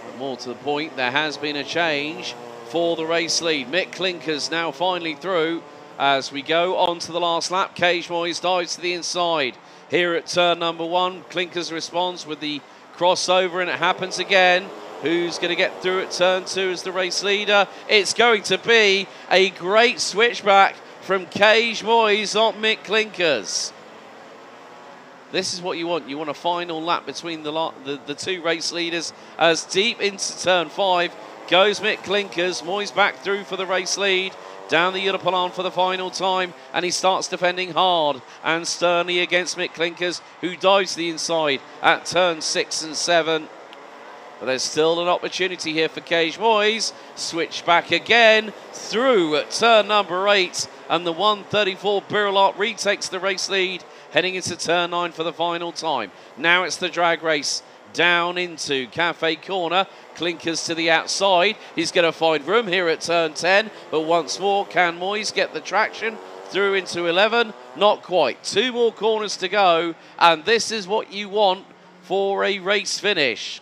But more to the point, there has been a change for the race lead. Mick Klinkers now finally through as we go on to the last lap. Gage Moyes dives to the inside. Here at turn number 1, Klinkers responds with the crossover, and it happens again. Who's going to get through at turn 2 as the race leader? It's going to be a great switchback from Gage Moyes on Mick Klinkers. This is what you want. You want a final lap between the 2 race leaders, as deep into turn 5 goes Mick Klinkers. Moyes back through for the race lead. Down the Europlan for the final time, and he starts defending hard and sternly against Mick Klinkers, who dives to the inside at turn 6 and 7. But there's still an opportunity here for Gage Moyes. Switch back again through at turn number 8, and the 134 Birillart retakes the race lead, heading into turn 9 for the final time. Now it's the drag race down into Cafe Corner. Klinkers to the outside. He's going to find room here at turn 10, but once more, can Moyes get the traction through into 11? Not quite. 2 more corners to go, and this is what you want for a race finish.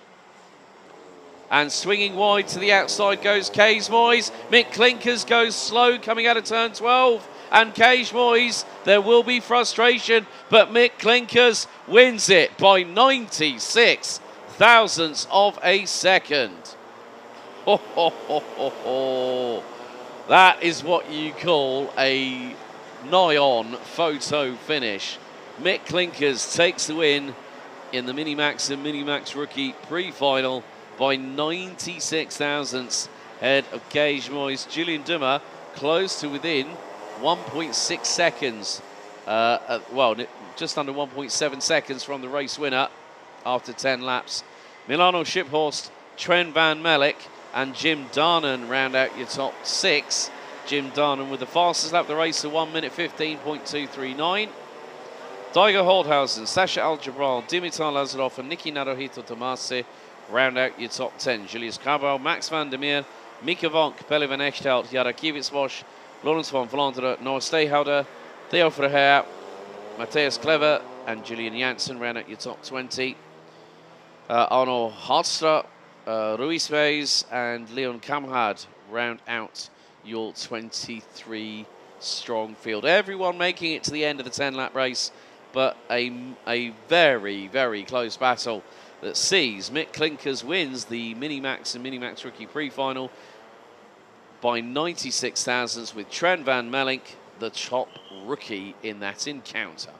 And swinging wide to the outside goes Gage Moyes. Mick Klinkers goes slow coming out of turn 12, and Gage Moyes, there will be frustration, but Mick Klinkers wins it by 96 thousandths of a second. Ho, ho, ho, ho, ho. That is what you call a nigh-on photo finish. Mick Clinkers takes the win in the Minimax and Minimax Rookie Pre-Final by 96 thousandths ahead of Gage Moyes. Julian Dummer close to within 1.6 seconds. Well, just under 1.7 seconds from the race winner after 10 laps. Milano Shiphorst, Trent Van Melk and Jim Darnan round out your top 6. Jim Darnan with the fastest lap of the race at 1 minute 15.239. Daigo Holdhausen, Sasha Aljabral, Dimitar Lazarov and Niki Naruhito Tomase round out your top 10. Julius Cabral, Max van der Meer, Mika Vonk, Pelle van Echthout, Jara Kiewicz-Bosch, Laurens van Vlaanderen, Noah Steyhouder, Theo Verheer, Matthias Clever and Julian Janssen round out your top 20. Arno Hardstra, Ruiz Reis and Leon Kamhad round out your 23 strong field. Everyone making it to the end of the 10-lap race, but a very, very close battle that sees Mick Clinkers wins the Minimax and Minimax Rookie Pre-Final by 96 thousandths with Trent Van Melk, the top rookie in that encounter.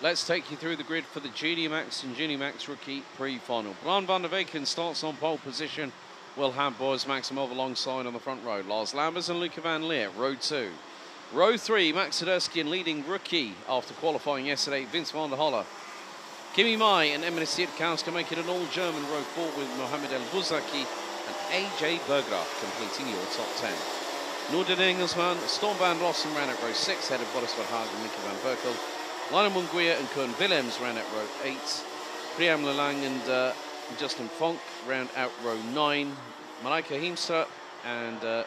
Let's take you through the grid for the GD-Max and GD-Max Rookie Pre-Final. Bran van der Weyken starts on pole position. We'll have Boris Maximov alongside on the front row. Lars Lambers and Luca van Leer, row 2. Row 3, Max Sadurski and leading rookie after qualifying yesterday, Vince van der Holle. Kimi Mai and Emily Sietkowska make it an all-German row 4 with Mohamed El Bouzaki and AJ Bergraf completing your top 10. Norden Engelsman, Storm van Rossum ran at row 6, head of Boris Verhagen and Mickey van Berkel. Lionel Munguia and Koen Willems ran out row 8. Priam Lelang and Justin Fonk round out row 9. Malaika Heemstra and I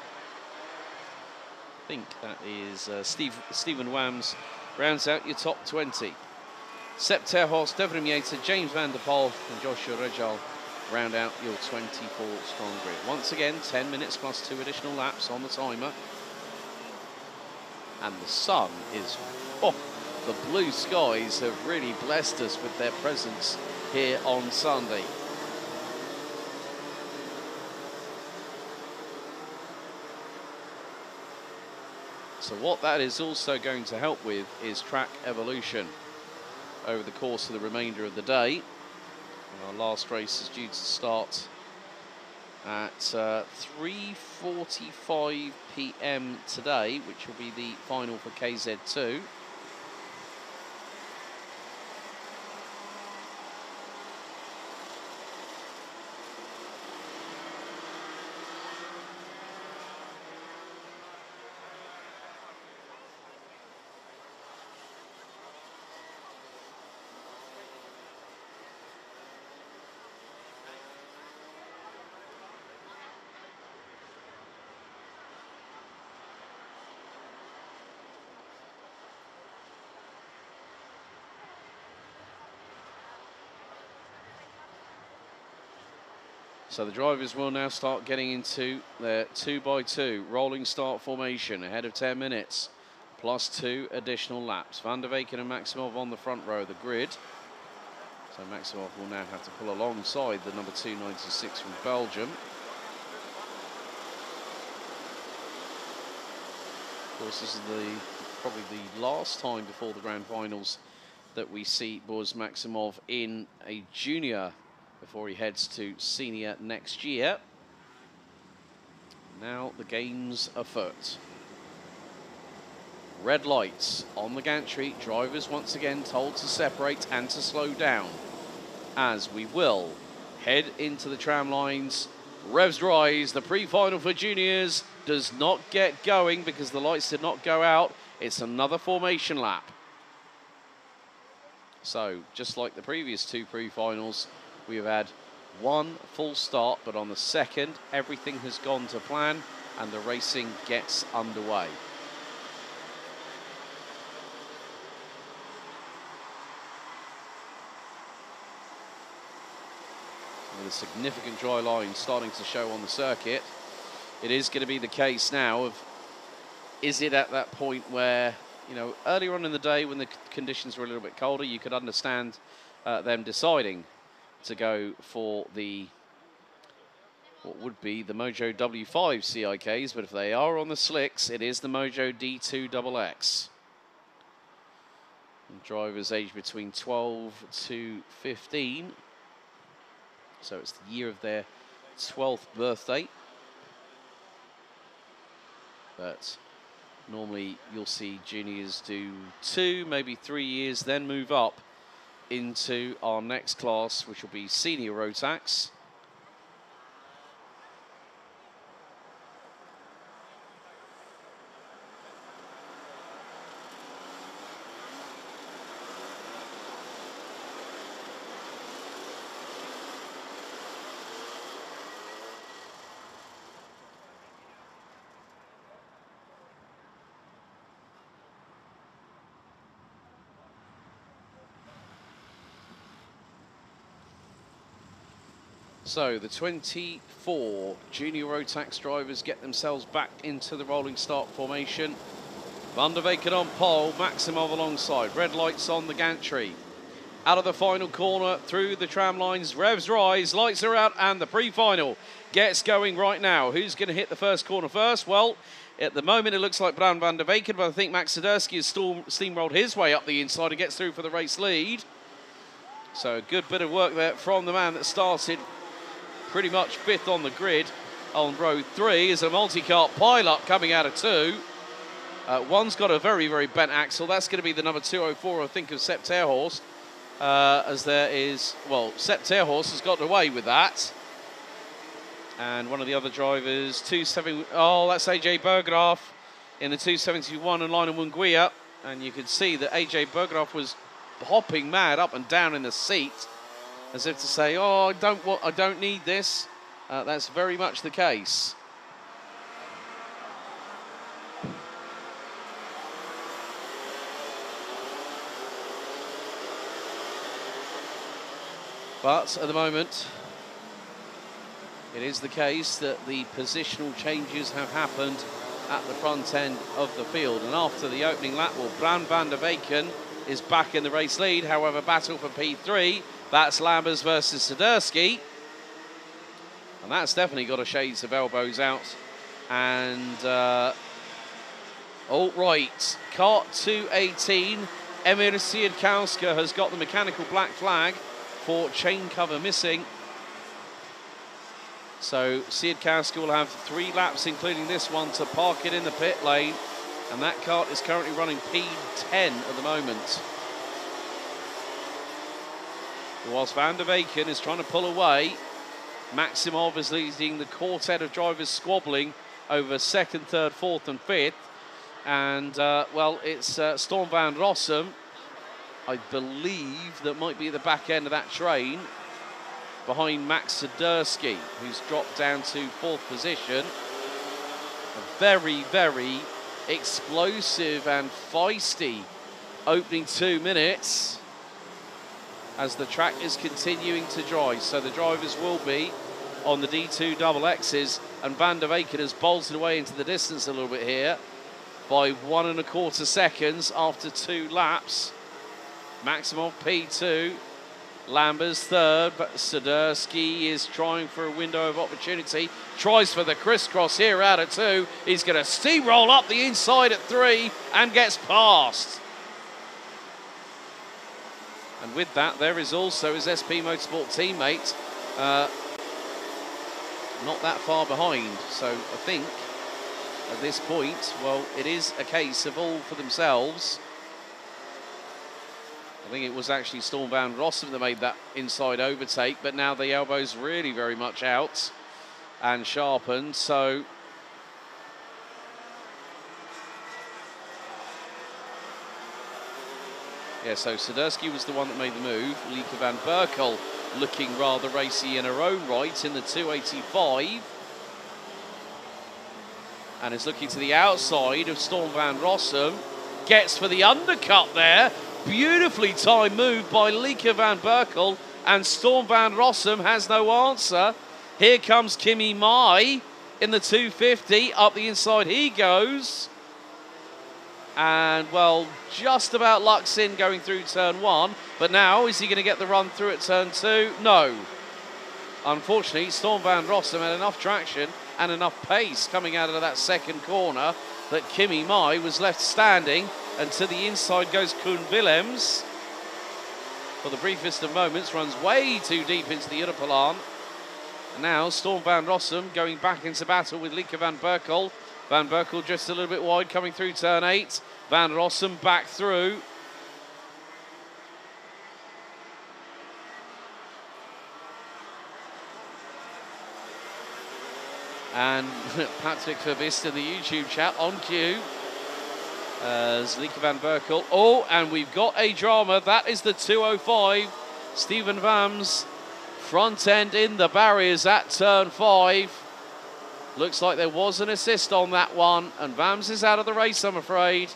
think that is Stephen Wams rounds out your top 20. Sepp Terhorst, Devrim Yater, James van der Poel and Joshua Rejal round out your 24 strong grid. Once again, 10 minutes plus 2 additional laps on the timer. And the sun is... the blue skies have really blessed us with their presence here on Sunday. So what that is also going to help with is track evolution over the course of the remainder of the day. And our last race is due to start at 3:45 p.m. today, which will be the final for KZ2. So the drivers will now start getting into their 2x2 rolling start formation ahead of 10 minutes, plus 2 additional laps. Van der Weyken and Maximov on the front row of the grid. So Maximov will now have to pull alongside the number 296 from Belgium. Of course, this is probably the last time before the Grand Finals that we see Boris Maximov in a junior before he heads to senior next year. Now the game's afoot. Red lights on the gantry. Drivers once again told to separate and to slow down, as we will head into the tram lines. Revs rise. The pre-final for juniors does not get going because the lights did not go out. It's another formation lap. So just like the previous two pre-finals, we have had one full start, but on the second, everything has gone to plan and the racing gets underway. With a significant dry line starting to show on the circuit, it is going to be the case now of, is it at that point where, you know, earlier on in the day when the conditions were a little bit colder, you could understand them deciding to go for the, what would be the Mojo W5 CIKs, but if they are on the slicks, it is the Mojo D2 XX. And drivers aged between 12 to 15. So it's the year of their 12th birthday. But normally you'll see juniors do 2, maybe 3 years, then move up into our next class, which will be senior Rotax. So the 24 junior Rotax drivers get themselves back into the rolling start formation. Van der Weyken on pole, Maximov alongside. Red lights on the gantry. Out of the final corner, through the tram lines, revs rise, lights are out, and the pre-final gets going right now. Who's going to hit the first corner first? Well, at the moment it looks like Bram van der Weyken, but I think Max Siderski has steamrolled his way up the inside and gets through for the race lead. So a good bit of work there from the man that started pretty much 5th on the grid. On row 3 is a multi-cart pile-up coming out of 2. One's got a very, very bent axle. That's going to be the number 204, I think, of Sepp Terhorst. As there is, well, Sepp Terhorst has got away with that. And one of the other drivers, 270, oh, that's AJ Berggraaf in the 271 and Lionel Munguia. And you can see that AJ Berggraaf was hopping mad up and down in the seat, as if to say, oh, I don't need this. That's very much the case. But at the moment, it is the case that the positional changes have happened at the front end of the field. And after the opening lap, well, Bram van der Weyken is back in the race lead. However, battle for P3. That's Lambers versus Siderski. And that's definitely got a shades of elbows out. And, all right, kart 218. Emir Siedkowska has got the mechanical black flag for chain cover missing. So Siedkowska will have 3 laps, including this one, to park it in the pit lane. And that kart is currently running P10 at the moment. Whilst Van der Weyken is trying to pull away, Maximov is leading the quartet of drivers squabbling over 2nd, 3rd, 4th and 5th. And, well, it's Storm van Rossum, I believe, that might be at the back end of that train, behind Max Siderski, who's dropped down to 4th position. A very, very explosive and feisty opening 2 minutes, as the track is continuing to dry. So the drivers will be on the D2 XXs, and Van der Weyken has bolted away into the distance a little bit here by 1 1/4 seconds after 2 laps. Maximov P2, Lambers 3rd, but Siderski is trying for a window of opportunity. Tries for the crisscross here out of 2. He's going to steamroll up the inside at 3 and gets past. And with that, there is also his SP Motorsport teammate, not that far behind. So I think at this point, well, it is a case of all for themselves. I think it was actually Stormbound Rossum that made that inside overtake, but now the elbow's really very much out and sharpened. So yeah, so Swiderski was the one that made the move. Lieke van Berkel looking rather racy in her own right in the 285. And is looking to the outside of Storm van Rossum. Gets for the undercut there. Beautifully timed move by Lieke van Berkel. And Storm van Rossum has no answer. Here comes Kimi Mai in the 250. Up the inside he goes. And, well, just about lucks in going through turn 1. But now, is he going to get the run through at turn 2? No. Unfortunately, Storm van Rossum had enough traction and enough pace coming out of that second corner that Kimi Mai was left standing. And to the inside goes Koen Willems. For the briefest of moments, runs way too deep into the Europalaan. And now, Storm van Rossum going back into battle with Lieke van Berkel. Van Berkel just a little bit wide coming through turn 8. Van Rossum back through. And Patrick Verbist in the YouTube chat on cue. As Lieke van Berkel. Oh, and we've got a drama. That is the 205. Steven Vams front end in the barriers at turn 5. Looks like there was an assist on that one, and Vams is out of the race, I'm afraid.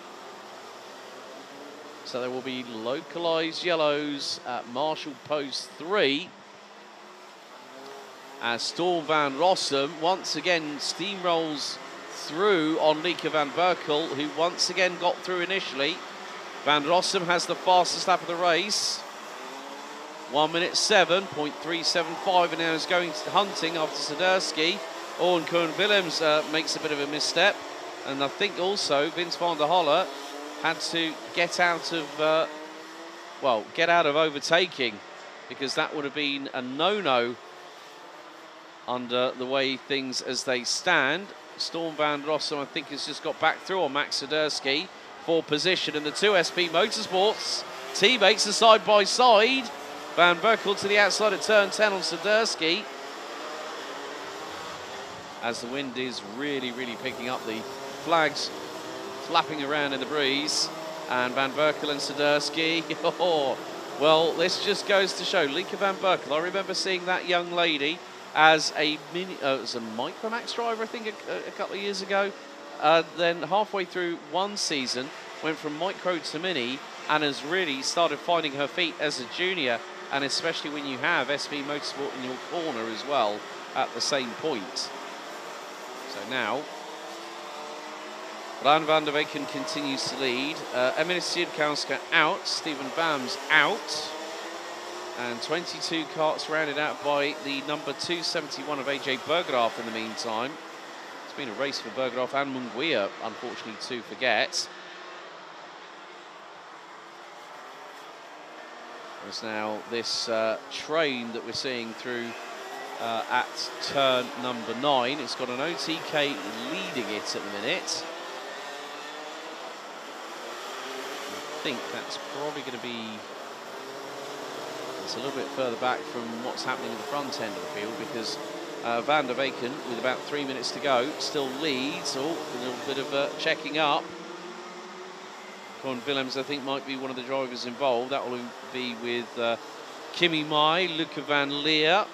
So there will be localised yellows at Marshall Post 3. As Storm van Rossum once again steamrolls through on Lieke van Berkel, who once again got through initially. Van Rossum has the fastest lap of the race. 1 minute 7.375, and now is going to hunting after Swiderski. Oh, and Koen Willems makes a bit of a misstep. And I think also Vince van der Holle had to get out of, get out of overtaking, because that would have been a no-no under the way things as they stand. Storm van Rossum, I think, has just got back through on Max Swiderski for position. And the 2SP Motorsports teammates are side by side. Van Berkel to the outside of turn 10 on Swiderski. As the wind is really, really picking up, the flags flapping around in the breeze. And Van Berkel and Swiderski. Oh, well, this just goes to show. Lieke van Berkel, I remember seeing that young lady as a as a Micromax driver, I think, a couple of years ago. Then halfway through one season, went from Micro to Mini, and has really started finding her feet as a junior, and especially when you have SV Motorsport in your corner as well at the same point. So now, Ryan van der Weken continues to lead. Emily Siedkowska out, Steven Vams out. And 22 karts rounded out by the number 271 of AJ Bergeraff in the meantime. It's been a race for Bergeraff and Munguia, unfortunately, to forget. There's now this train that we're seeing through at turn number 9. It's got an OTK leading it at the minute. I think that's probably going to be... It's a little bit further back from what's happening at the front end of the field, because Van der Weken, with about 3 minutes to go, still leads. Oh, a little bit of checking up. Koen Willems, I think, might be one of the drivers involved. That will be with Kimi Mai, Luca van Leer,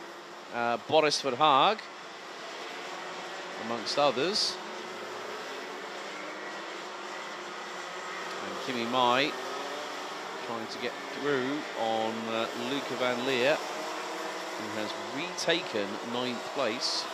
Boris Verhaag, amongst others. And Kimi Mai trying to get through on Luca van Leer, who has retaken 9th place.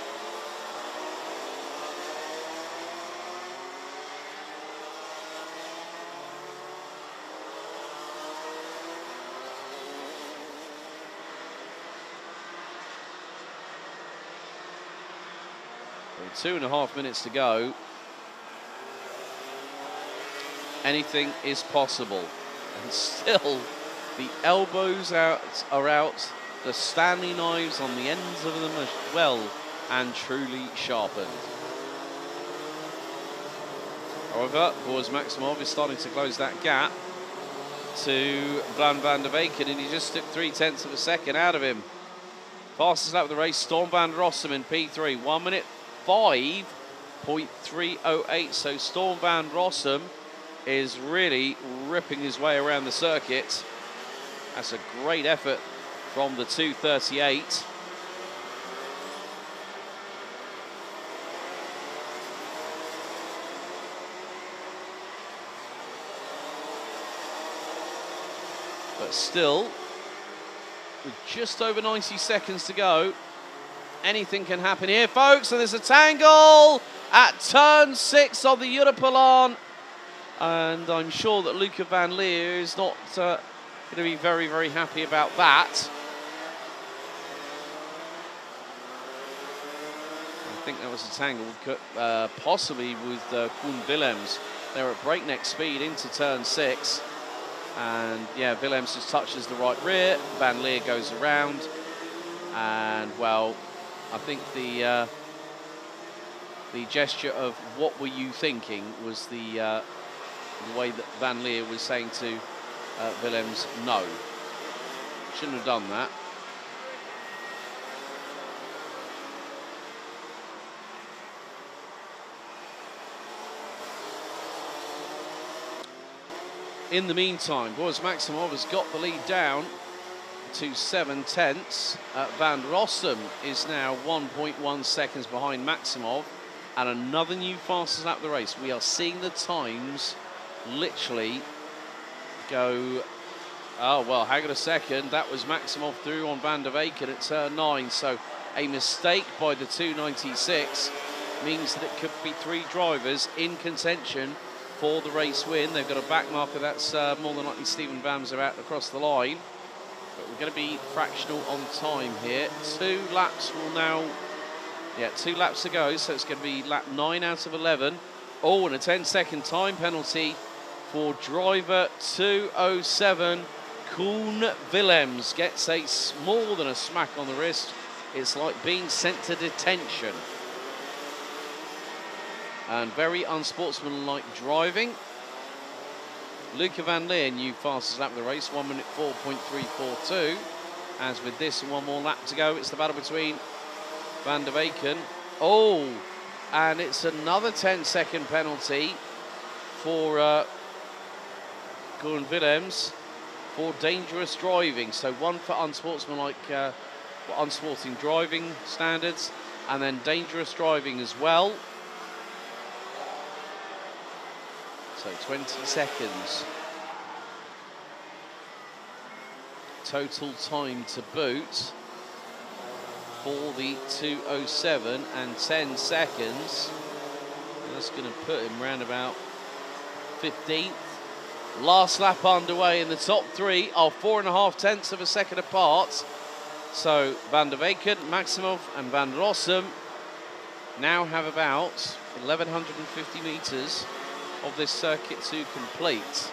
So 2.5 minutes to go. Anything is possible. And still, the elbows are out the Stanley knives on the ends of them are well and truly sharpened. However, Boris Maximov is starting to close that gap to Van der Weyken, and he just took 0.3 of a second out of him. Fastest lap of the race, Storm van Rossum in P3, 1 minute 5.308. So Storm van Rossum is really ripping his way around the circuit. That's a great effort from the 238. But still, with just over 90 seconds to go, anything can happen here, folks. And there's a tangle at turn 6 of the Europelan. And I'm sure that Luca van Leer is not going to be very, very happy about that. I think that was a tangle, possibly with Koen Willems. They're at breakneck speed into turn 6. And yeah, Willems just touches the right rear. Van Leer goes around. And well, I think the gesture of "what were you thinking" was the way that Van Leer was saying to Willems, no, shouldn't have done that. In the meantime, Boris Maximov has got the lead down to 0.7. Van Rossum is now 1.1 seconds behind Maximov, and another new fastest lap of the race. We are seeing the times literally go, oh, well, hang on a second. That was Maximov through on Van der Weyken at turn 9. So a mistake by the 296 means that it could be 3 drivers in contention for the race win. They've got a back marker. That's more than likely Steven Vamser out across the line. But we're going to be fractional on time here. 2 laps will now, 2 laps to go. So it's going to be lap 9 out of 11. Oh, and a 10-second time penalty for driver 207. Koen Willems gets a more than a smack on the wrist. It's like being sent to detention. And very unsportsmanlike driving. Luca van Leer, new fastest lap of the race, 1 minute 4.342. As with this, 1 more lap to go, it's the battle between Van der Weyken. Oh, and it's another 10-second penalty for Koen Willems for dangerous driving. So 1 for unsportsmanlike, unsporting driving standards, and then dangerous driving as well. So 20 seconds. Total time to boot for the 207 and 10 seconds. That's going to put him round about 15th. Last lap underway, and the top 3 are 4.5 of a second apart. So Van der Weyken, Maximov and Van Rossum now have about 1,150 metres of this circuit to complete.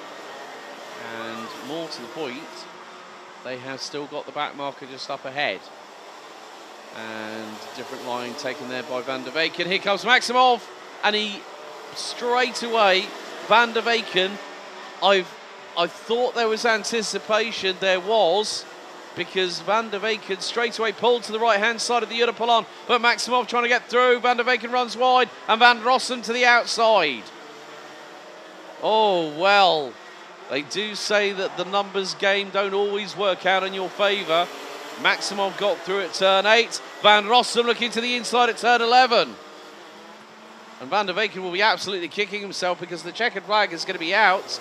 And more to the point, they have still got the back marker just up ahead. And different line taken there by Van der Weyken. Here comes Maximov, and he straight away, Van der Weyken, I thought there was anticipation, there was, because Van der Weyken straight away pulled to the right-hand side of the Europelan, but Maximov trying to get through. Van der Weyken runs wide, and Van Rossum to the outside. Oh, well, they do say that the numbers game don't always work out in your favour. Maximov got through at turn 8. Van Rossum looking to the inside at turn 11. And Van der Weyken will be absolutely kicking himself because the checkered flag is going to be out.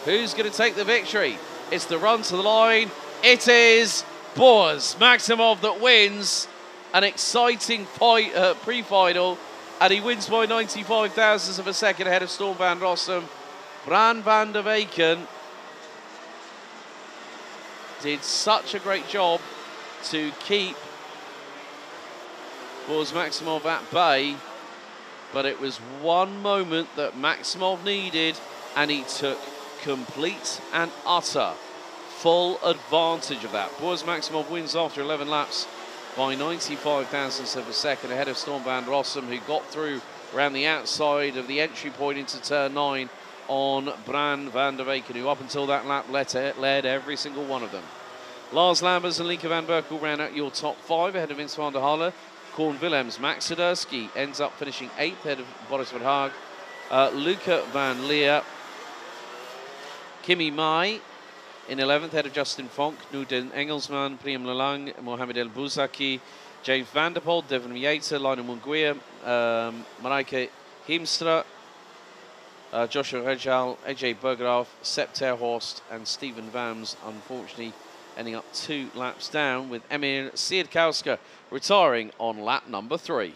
Who's going to take the victory? It's the run to the line. It is Boris Maximov that wins an exciting pre-final, and he wins by 95 thousandths of a second ahead of Storm van Rossum. Van der Weyken did such a great job to keep Boris Maximov at bay, but it was one moment that Maximov needed, and he took complete and utter full advantage of that. Boaz Maximov wins after 11 laps by 95 thousandths of a second ahead of Storm van Rossum, who got through around the outside of the entry point into turn 9 on Bran van der Weyken, who up until that lap led every single one of them. Lars Lambers and Lieke van Berkel ran out your top 5 ahead of Vince van der Halle. Korn Willems, Max Swiderski ends up finishing 8th ahead of Boris van Haag. Luca van Leer, Kimi Mai in 11th ahead of Justin Fonk, Nuden Engelsman, Priem Lelang, Mohamed El Bouzaki, James van der Poel, Devon Vieta, Lionel Munguia, Marijke Hiemstra, Joshua Rejal, AJ Bergeraaf, Sepp Terhorst and Steven Vams, unfortunately ending up 2 laps down, with Emir Siedkowska retiring on lap number 3.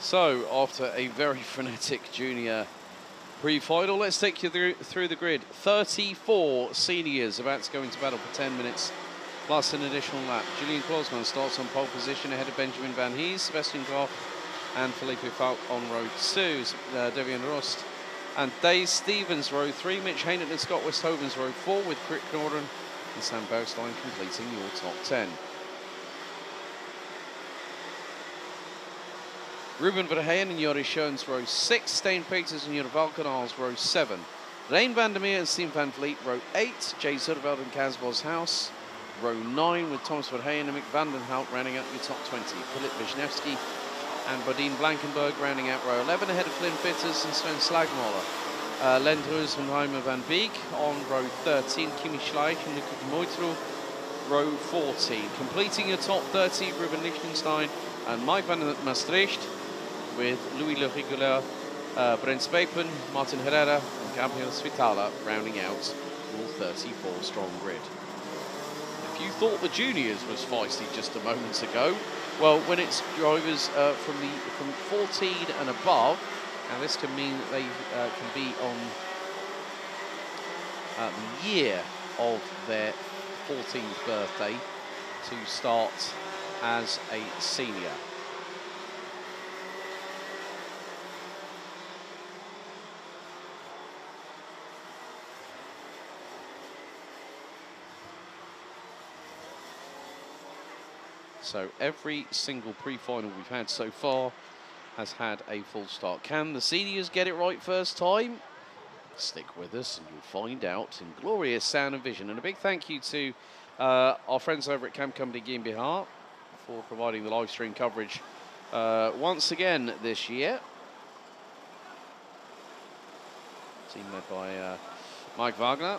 So, after a very frenetic junior pre-final, let's take you through the grid. 34 seniors about to go into battle for 10 minutes, plus an additional lap. Julian Klosman starts on pole position ahead of Benjamin Van Hees, Sebastian Graf and Felipe Falk on row 2. Devian Rost and Dave Stevens row 3. Mitch Haynett and Scott Westhoven's row 4, with Crick Norden and Sam Bergstein completing your top 10. Ruben Verheyen and Joris Schoens row 6, Steen Peters and Jure Valkenhals row 7, Rein van der Meer and Steve Van Vliet row 8, Jay Zutterveld and Kaz Boshuis row 9, with Thomas Verheyen and Mick van den Hout rounding out your top 20. Philip Wisniewski and Bodine Blankenberg rounding out row 11 ahead of Flynn Fitters and Sven Slagmoller. Lendrus and Reimer van Beek on row 13, Kimi Schleich and Luca Moitru row 14. Completing your top 30, Ruben Lichtenstein and Mike van Maastricht, with Louis Le Regular, Brent Spapen, Martin Herrera and Gabriel Svitala rounding out your 34-strong grid. If you thought the juniors was feisty just a moment ago, well, when it's drivers from 14 and above, and this can mean that they can be on the year of their 14th birthday to start as a senior. So every single pre-final we've had so far has had a full start. Can the seniors get it right first time? Stick with us and you'll find out in glorious sound and vision. And a big thank you to our friends over at Company GmbH for providing the live stream coverage once again this year. Team led by Mike Wagner.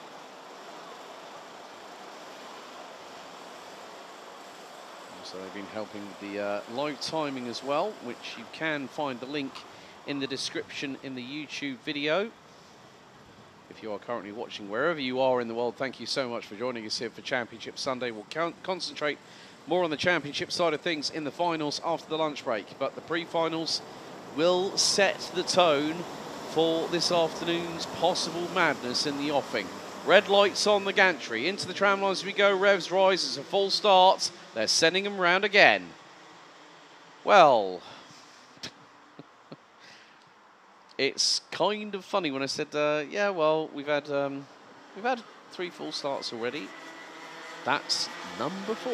So they've been helping with the live timing as well, which you can find the link in the description in the YouTube video. If you are currently watching wherever you are in the world, thank you so much for joining us here for Championship Sunday. We'll concentrate more on the championship side of things in the finals after the lunch break, but the pre-finals will set the tone for this afternoon's possible madness in the offing. Red lights on the gantry. Into the tram lines we go. Revs rise. It's a full start. They're sending them round again. Well, it's kind of funny when I said, yeah, well, we've had 3 full starts already. That's number 4.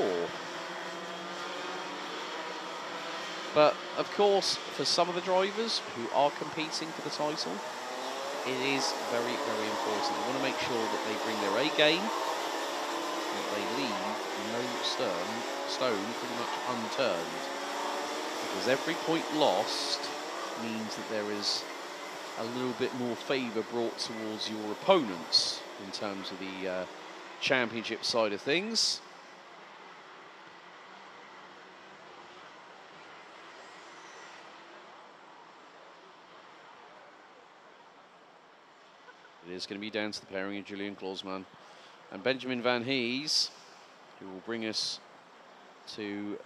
But of course, for some of the drivers who are competing for the title, it is very, very important. They want to make sure that they bring their A game, that they leave no stone pretty much unturned. Because every point lost means that there is a little bit more favour brought towards your opponents in terms of the championship side of things. It is going to be down to the pairing of Julian Kloosman and Benjamin Van Hees, who will bring us to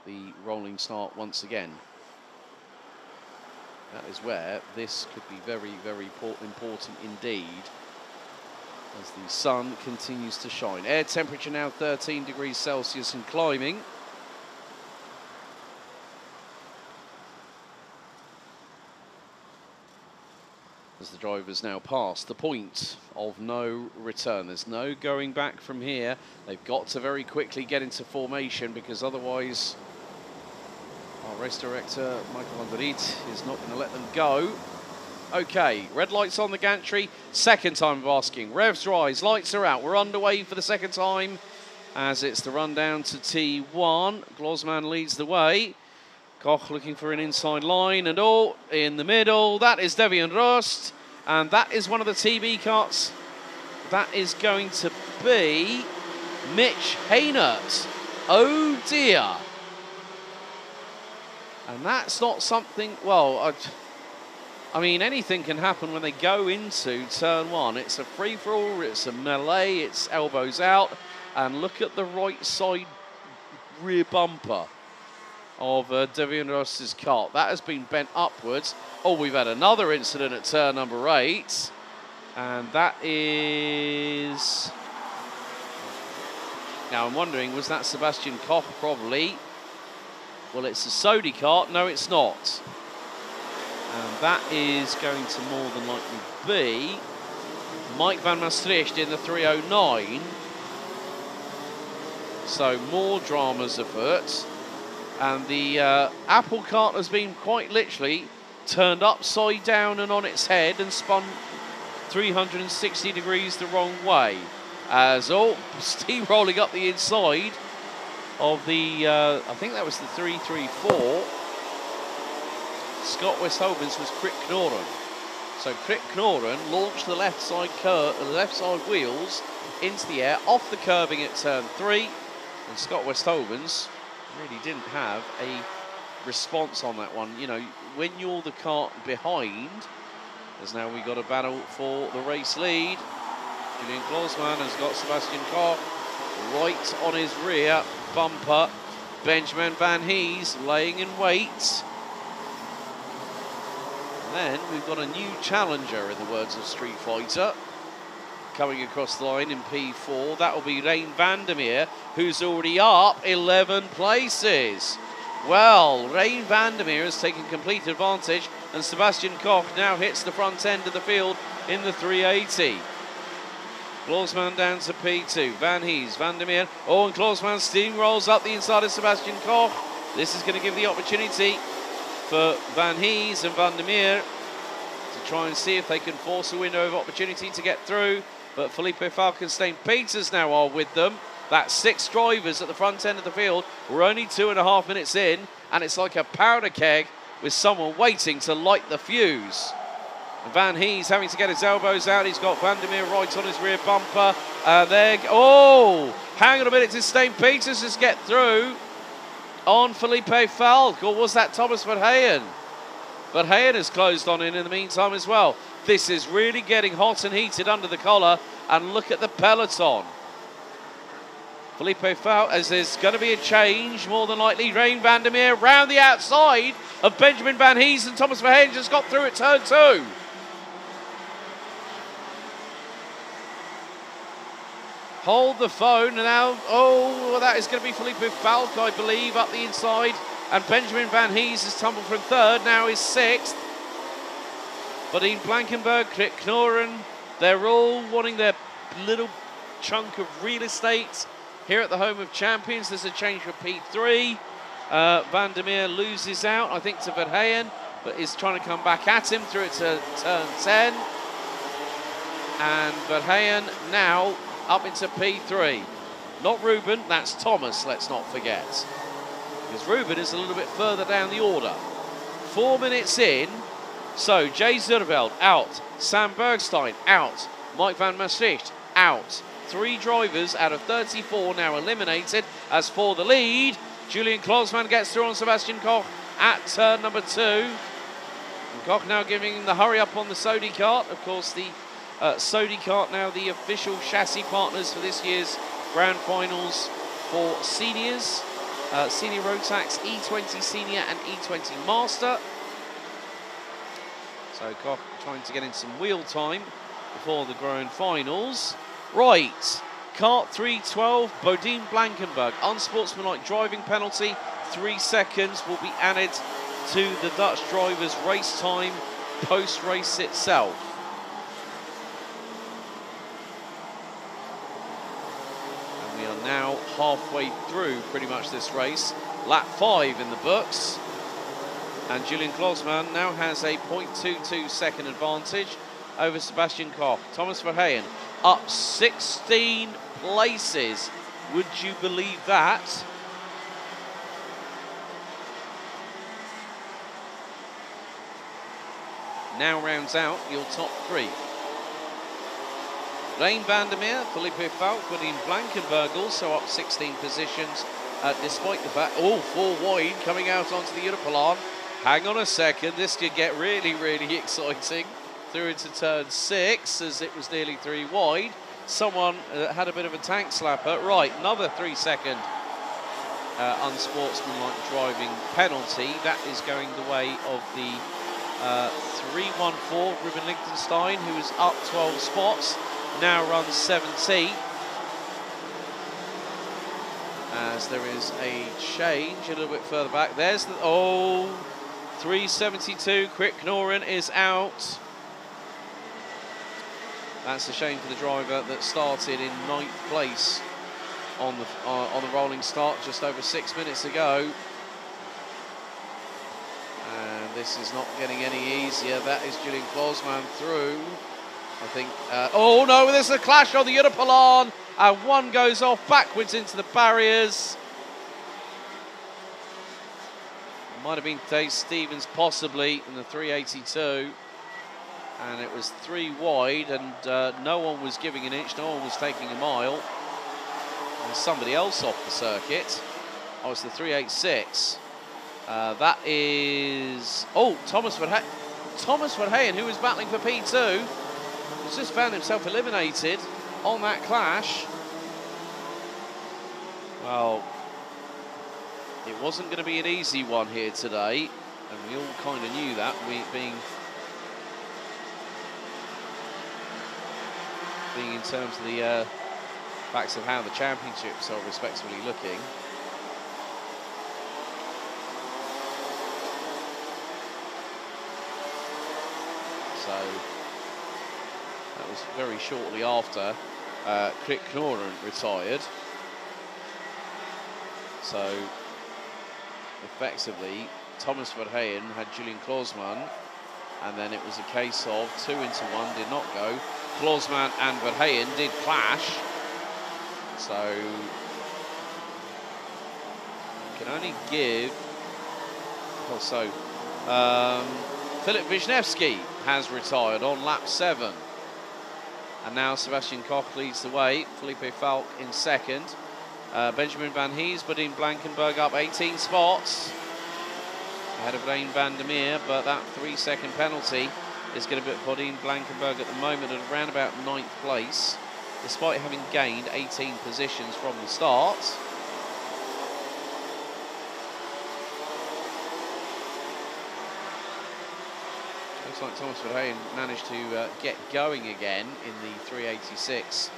the rolling start once again. That is where this could be very, very important indeed, as the sun continues to shine. Air temperature now 13 degrees Celsius and climbing. As the drivers now pass the point of no return. There's no going back from here. They've got to very quickly get into formation, because otherwise our race director, Michael Andrit, is not going to let them go. Okay, red lights on the gantry. Second time of asking. Revs rise, lights are out. We're underway for the second time, as it's the run down to T1. Kloosman leads the way. Koch looking for an inside line, and oh, in the middle, that is Devian Rost, and that is one of the TB carts. That is going to be Mitch Haynert. Oh dear. And that's not something, well, I mean, anything can happen when they go into turn 1. It's a free-for-all, it's a melee, it's elbows out, and look at the right side rear bumper of Devian Rost's cart. That has been bent upwards. Oh, we've had another incident at turn number 8. And that is... Now, I'm wondering, was that Sebastian Koch? Probably. Well, it's a Sodi cart. No, it's not. And that is going to more than likely be Mike van Maastricht in the 309. So, more dramas afoot. And the apple cart has been quite literally turned upside down and on its head and spun 360 degrees the wrong way. As steam rolling up the inside of the, I think that was the 334. Scott Westhoven's was Krit Knoren. So Krit Knoren launched the left side wheels into the air off the curbing at turn 3. And Scott Westhovens really didn't have a response on that one. You know, when you're the kart behind, as now we got a battle for the race lead. Julian Klausmann has got Sebastian Koch right on his rear bumper. Benjamin Van Hees laying in wait. And then we've got a new challenger, in the words of Street Fighter, coming across the line in P4. That will be Rein Vandermeer, who's already up 11 places. Well, Rein Vandermeer has taken complete advantage, and Sebastian Koch now hits the front end of the field in the 380. Klausmann down to P2. Van Hees, Vandermeer. Oh, and Klausmann steamrolls up the inside of Sebastian Koch. This is going to give the opportunity for Van Hees and Vandermeer to try and see if they can force a window of opportunity to get through. But Felipe Falkenstein-Peters now are with them. That's 6 drivers at the front end of the field. We're only 2.5 minutes in, and it's like a powder keg with someone waiting to light the fuse. And Van Hees having to get his elbows out. He's got Vandermeer right on his rear bumper. Oh, hang on a minute. Did Stein-Peters just get through on Felipe Falk, or was that Thomas Verheyen? Verheyen has closed on in the meantime as well. This is really getting hot and heated under the collar, and look at the peloton. Felipe Falk, as there's going to be a change, more than likely. Rein Vandermeer round the outside of Benjamin Van Hees, and Thomas Verheyen just got through at turn 2. Hold the phone now. Oh, well, that is going to be Felipe Falk, I believe, up the inside. And Benjamin Van Hees has tumbled from 3rd, now is 6th. Badine Blankenberg, Krit Knoren, they're all wanting their little chunk of real estate here at the home of champions. There's a change for P3. Vandermeer loses out, I think, to Verheyen, but is trying to come back at him through it to turn 10. And Verheyen now up into P3. Not Ruben, that's Thomas, let's not forget. Because Ruben is a little bit further down the order. 4 minutes in, so Jay Zurveld out, Sam Bergstein out, Mike van Maastricht out. 3 drivers out of 34 now eliminated. As for the lead, Julian Klausmann gets through on Sebastian Koch at turn number 2. And Koch now giving him the hurry up on the Sodi kart. Of course, the Sodi kart now the official chassis partners for this year's Grand Finals for seniors. Senior Rotax E20 Senior and E20 Master. So Koch trying to get in some wheel time before the Grand Finals. Right, kart 312, Bodine Blankenberg. Unsportsmanlike driving penalty, 3 seconds will be added to the Dutch driver's race time post-race itself. And we are now halfway through pretty much this race. Lap 5 in the books. And Julian Klausmann now has a 0.22 second advantage over Sebastian Koch. Thomas Verheyen up 16 places. Would you believe that? Now rounds out your top 3. Rein Vandermeer, Felipe Falk, Badine Blankenberg also up 16 positions, despite the fact, 4 wide coming out onto the Europelan. Hang on a second, this could get really, really exciting. Through into turn 6 as it was nearly 3 wide. Someone had a bit of a tank slapper. Right, another 3 second unsportsmanlike driving penalty. That is going the way of the 314 Ruben Lichtenstein, who is up 12 spots, now runs 17th. As there is a change a little bit further back. There's the 372. Krit Knoren is out. That's a shame for the driver that started in 9th place on the rolling start just over 6 minutes ago. And this is not getting any easier. That is Julian Klausmann through. I think. Oh no! There's a clash on the Europelan, and one goes off backwards into the barriers. Might have been Dave Stevens possibly in the 382. And it was 3 wide, and no one was giving an inch, no one was taking a mile. There's somebody else off the circuit. Oh, it's the 386. That is... Oh, Thomas Verheyen, who was battling for P2, has just found himself eliminated on that clash. Well, it wasn't going to be an easy one here today, and we all kind of knew that, being in terms of the facts of how the championships are respectively looking. So that was very shortly after Chrono retired. So effectively, Thomas Verheyen had Julian Klausmann, and then it was a case of 2 into 1 did not go. Klausmann and Verheyen did clash. So you can only give. Also, Philip Wisniewski has retired on lap 7. And now Sebastian Koch leads the way. Felipe Falk in second. Benjamin Van Hees, Bodine Blankenburg up 18 spots. Ahead of Lane van der Meer, but that 3-second penalty is going to put Bodine Blankenburg at the moment at around about 9th place, despite having gained 18 positions from the start. Looks like Thomas Verheyen managed to get going again in the 386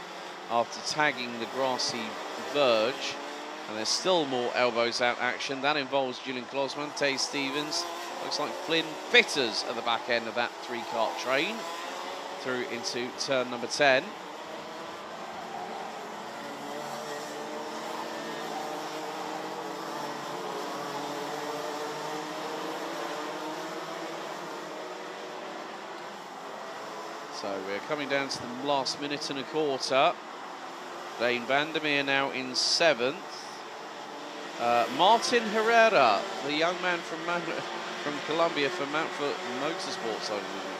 after tagging the grassy verge, and there's still more elbows out action. That involves Julian Klausmann, Tay Stevens, looks like Flynn Fitters at the back end of that 3-kart train through into turn number 10. So we're coming down to the last minute and a quarter. Lane van der Meer now in 7th. Martin Herrera, the young man from Colombia for Mountfort Motorsports, I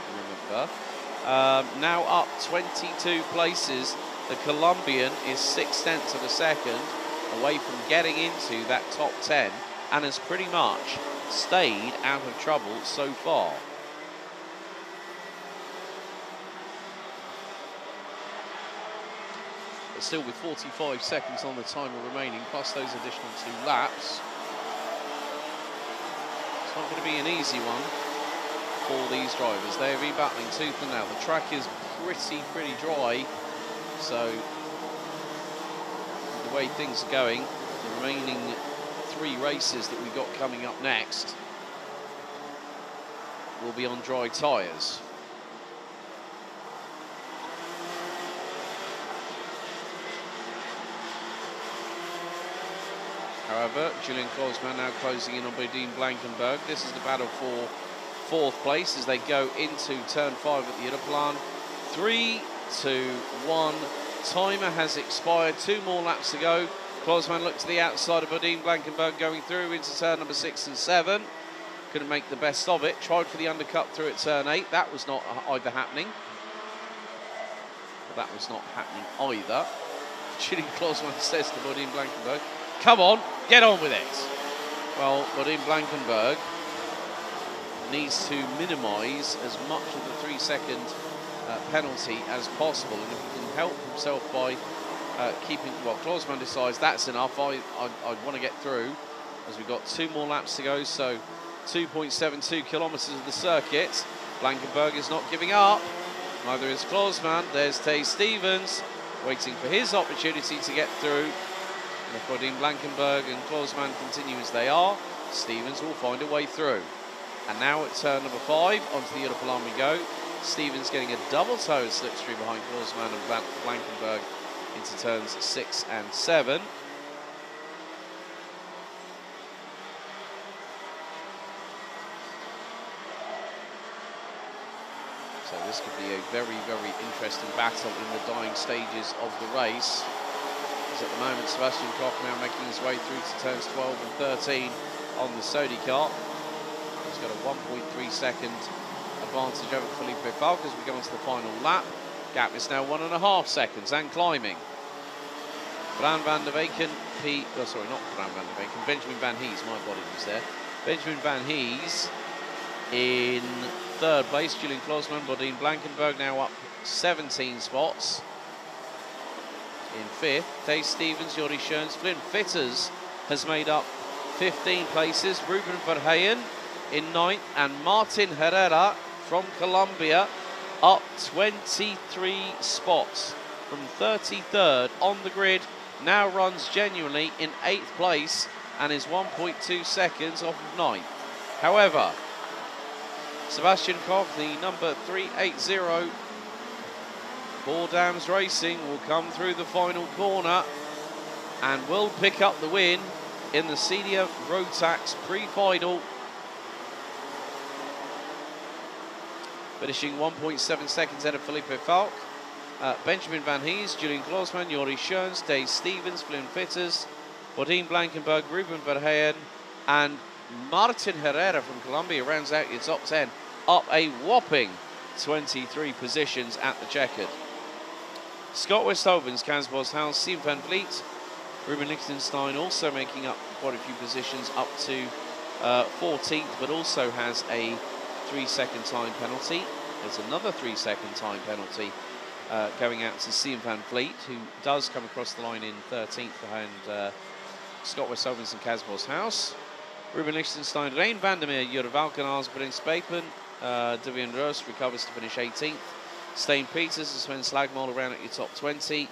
remember, now up 22 places. The Colombian is 0.6 of a second away from getting into that top 10 and has pretty much stayed out of trouble so far. But still with 45 seconds on the timer remaining, plus those additional 2 laps. It's not going to be an easy one for these drivers. They'll be battling tooth and nail. The track is pretty dry, so the way things are going, the remaining 3 races that we've got coming up next will be on dry tyres. However, Julian Klausmann now closing in on Bodine Blankenburg. This is the battle for 4th place as they go into turn 5 at the Idaplan. 3, 2, 1. Timer has expired. 2 more laps to go. Klausmann looked to the outside of Bodine Blankenburg going through into turn number 6 and 7. Couldn't make the best of it. Tried for the undercut through at turn 8. That was not either happening. That was not happening either. Julian Klausmann says to Bodine Blankenburg, "Come on, get on with it." Well, Bodine Blankenburg needs to minimise as much of the 3-second penalty as possible, and if he can help himself by keeping, well, Klausmann decides that's enough, I want to get through, as we've got 2 more laps to go, so 2.72 kilometres of the circuit. Blankenburg is not giving up, neither is Klausmann. There's Tay Stevens waiting for his opportunity to get through. And if Bodine Blankenburg and Klausmann continue as they are, Stevens will find a way through. And now at turn number 5, onto the Idaplan we go. Stevens getting a double-toed slipstream behind Klausmann and Blankenburg into turns 6 and 7. So this could be a very interesting battle in the dying stages of the race. At the moment, Sebastian Koch now making his way through to turns 12 and 13 on the Sodi kart. He's got a 1.3 second advantage over Felipe Falk as we go on to the final lap. Gap is now 1.5 seconds and climbing. Bran van der Weken, not Bran van der Weken, Benjamin Van Hees, my apologies there. Benjamin Van Hees in third place. Julian Klosman, Bodine Blankenberg now up 17 spots. In fifth, Dave Stevens, Jordi Schoens, Flynn Fitters has made up 15 places. Ruben Verheyen in ninth, and Martin Herrera from Colombia up 23 spots from 33rd on the grid. Now runs genuinely in 8th place and is 1.2 seconds off of 9th. However, Sebastian Koch, the number 380 for Dams Racing, will come through the final corner and will pick up the win in the Senior Rotax Pre-Final, finishing 1.7 seconds ahead of Felipe Falk. Benjamin Van Hees, Julian Klosman, Jori Schoens, Dave Stevens, Flynn Fitters, Bodine Blankenberg, Ruben Verheyen, and Martin Herrera from Colombia rounds out your top 10, up a whopping 23 positions at the checkered. Scott Westhoven's Kaz Boshouse, Siim van Vliet, Ruben Lichtenstein also making up quite a few positions up to 14th, but also has a 3-second time penalty. There's another 3-second time penalty going out to Siim van Vliet, who does come across the line in 13th behind Scott Westhovens and Kaz Boshouse. Ruben Lichtenstein, Rein Vandermeer, Jure Valkenaars, Brent Spapen, Devian Roos recovers to finish 18th. Steen Peters and Sven Slagmol around at your top 20.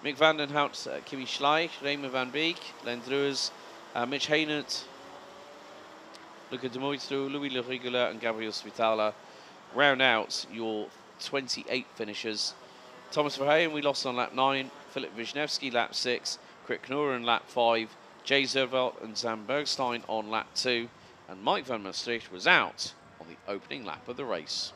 Mick van den Hout, Kimi Schleich, Raymer van Beek, Len Druers, Mitch Haynert, Luca de Moitru, Louis Le Regular and Gabriel Svitala round out your 28 finishers. Thomas Verheyen we lost on lap 9, Philip Wisniewski lap 6, Krit Knorr on lap 5, Jay Zervelt and Sam Bergstein on lap 2, and Mike van Maastricht was out on the opening lap of the race.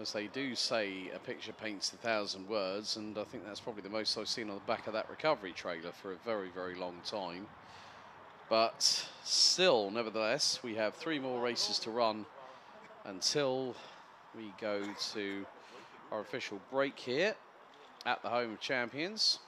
As they do say, a picture paints 1,000 words, and I think that's probably the most I've seen on the back of that recovery trailer for a very, very long time. But still, nevertheless, we have 3 more races to run until we go to our official break here at the Home of Champions.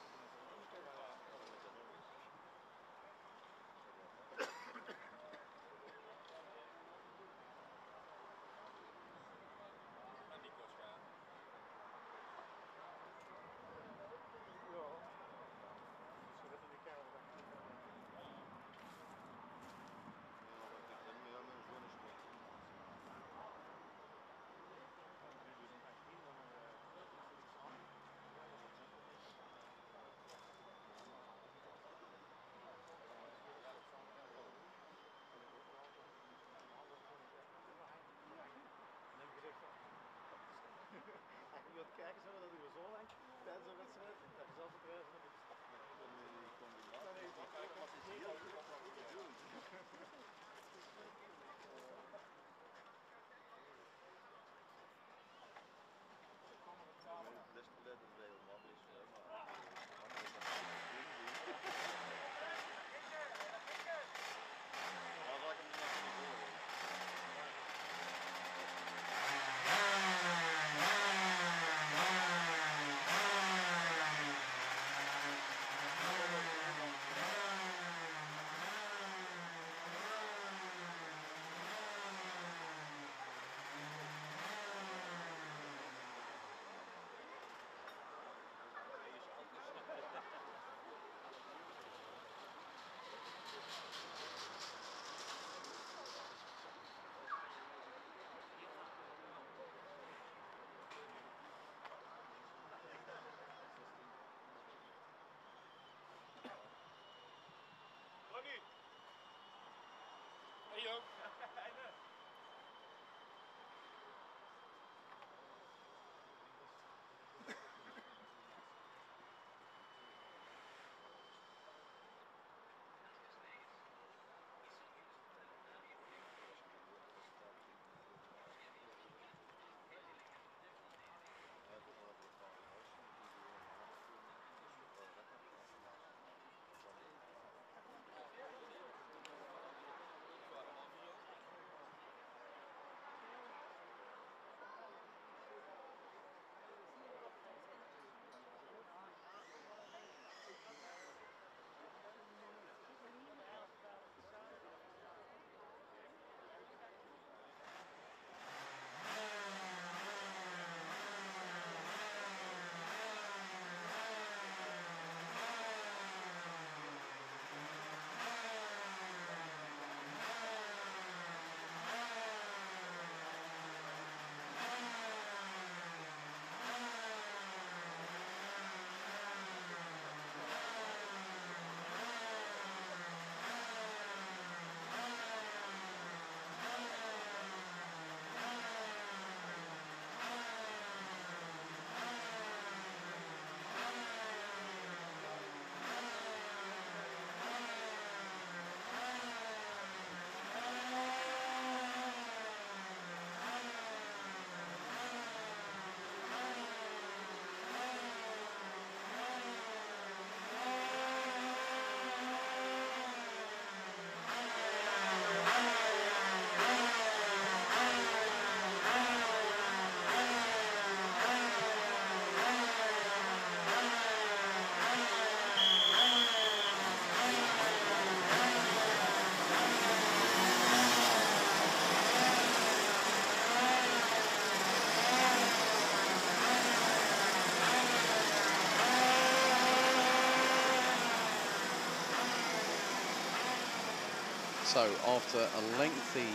So after a lengthy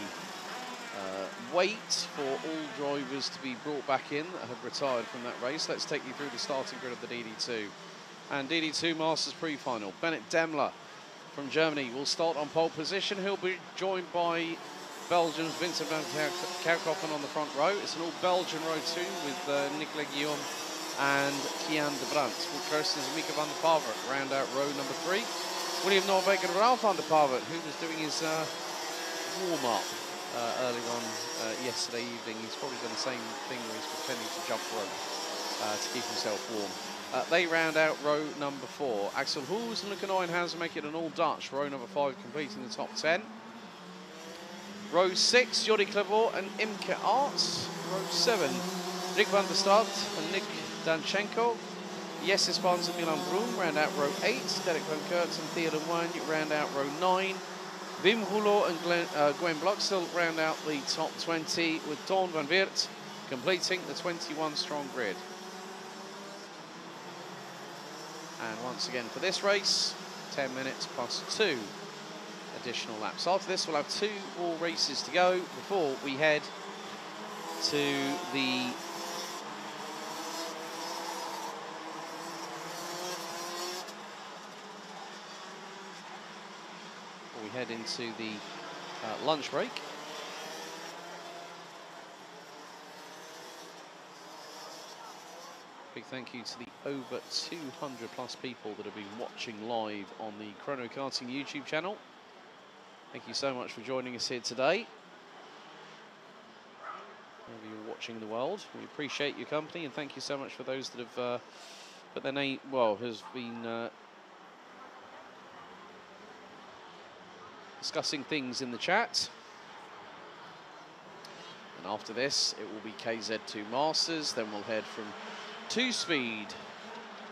wait for all drivers to be brought back in that have retired from that race, let's take you through the starting grid of the DD2 and DD2 Masters Pre-Final. Bennett Demler from Germany will start on pole position. He'll be joined by Belgium's Vincent van Kerkhoffen on the front row. It's an all-Belgian row 2 with Nicolas Guillaume and Kian de Brandt. Will Kirstens and Mika van der Pavert round out row number 3. William Norweg and Ralph van der Pavert, who was doing his warm-up early on yesterday evening. He's probably done the same thing where he's pretending to jump rope to keep himself warm. They round out row number 4. Axel Hoos and Luca Neuenhausen make it an all-Dutch. Row number 5 completing the top 10. Row 6, Jordi Clavor and Imke Arts. Row 7, Rick van der Stad and Nick Danchenko. Jesse Spans and Milan Broom round out row 8. Derek van Kurt and Theo de Wijn round out row 9. Wim Rouleau and Gwen Bloxel round out the top 20, with Dawn van Weert completing the 21-strong grid. And once again for this race, 10 minutes plus 2 additional laps. After this, we'll have 2 more races to go before we head to the into the lunch break. Big thank you to the over 200 plus people that have been watching live on the Chrono Karting YouTube channel. Thank you so much for joining us here today. Wherever you're watching the world, we appreciate your company, and thank you so much for those that have put their name, has been discussing things in the chat. And after this, it will be KZ2 Masters. Then we'll head from 2-speed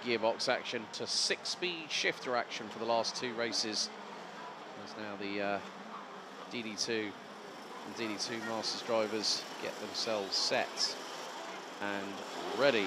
gearbox action to 6-speed shifter action for the last 2 races. As now the DD2 and DD2 Masters drivers get themselves set and ready.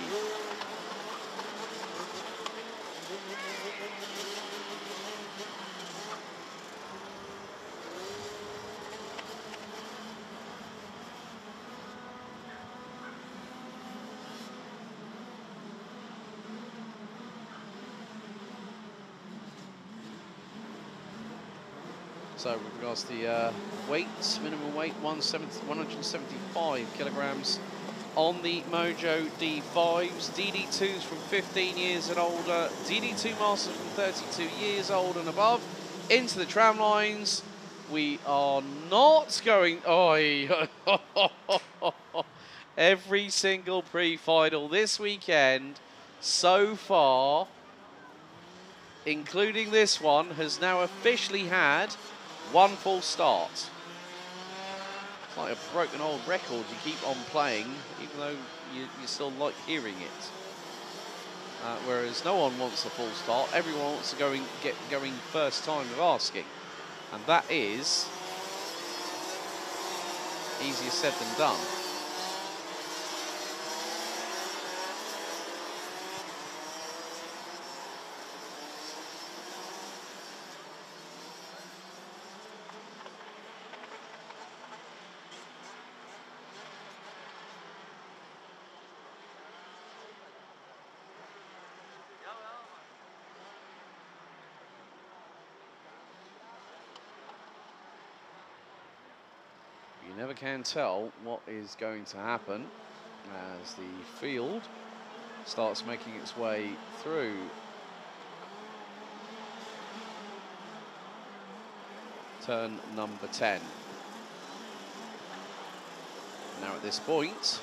So with regards to the weight, minimum weight, 175 kilograms on the Mojo D5s. DD2s from 15 years and older, DD2 Masters from 32 years old and above. Into the tram lines. We are not going... Every single pre-final this weekend so far, including this one, has now officially had 1 full start. It's like a broken old record you keep on playing, even though you still like hearing it. Whereas no one wants a full start, everyone wants to get going first time of asking. And that is easier said than done. You never can tell what is going to happen as the field starts making its way through turn number 10. Now at this point,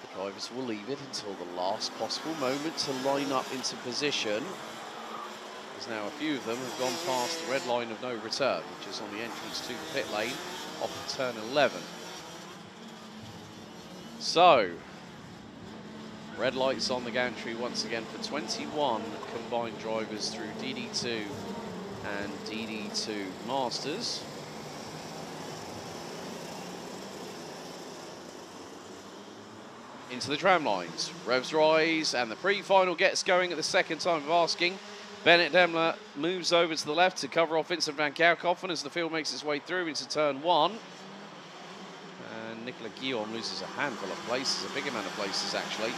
the drivers will leave it until the last possible moment to line up into position. As now a few of them have gone past the red line of no return, which is on the entrance to the pit lane off of turn 11. So, red lights on the gantry once again for 21 combined drivers through DD2 and DD2 Masters. Into the tram lines, revs rise, and the pre-final gets going at the second time of asking. Bennett Demler moves over to the left to cover off Vincent van Kerkhoffen as the field makes its way through into turn 1. And Nicolas Guillaume loses a handful of places, a big amount of places actually.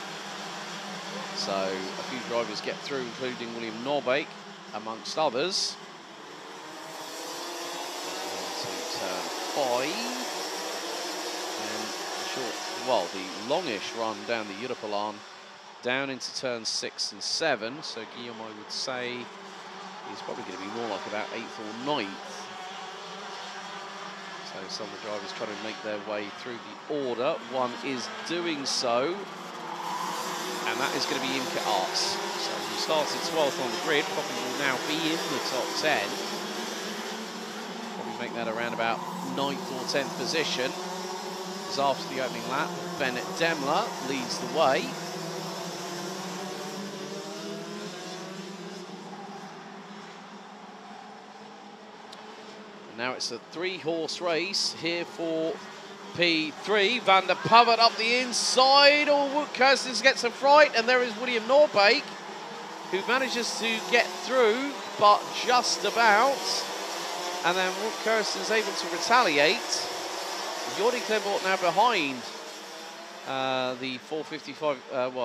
So a few drivers get through, including William Norbeek, amongst others. Into turn 5. And the longish run down the Europalan down into turns 6 and 7. So Guillaume, I would say, is probably going to be more like about 8th or 9th. So some of the drivers trying to make their way through the order. One is doing so, and that is going to be Imke Arts. So he started 12th on the grid, probably will now be in the top 10. Probably make that around about 9th or 10th position. As after the opening lap, Bennett Demler leads the way. Now it's a 3-horse race here for P3. Van der Pavert up the inside. Oh, Wout Kerstens gets a fright, and there is William Norbeek, who manages to get through, but just about. And then Wout Kerstens able to retaliate. Jordi Kleibort now behind the 455,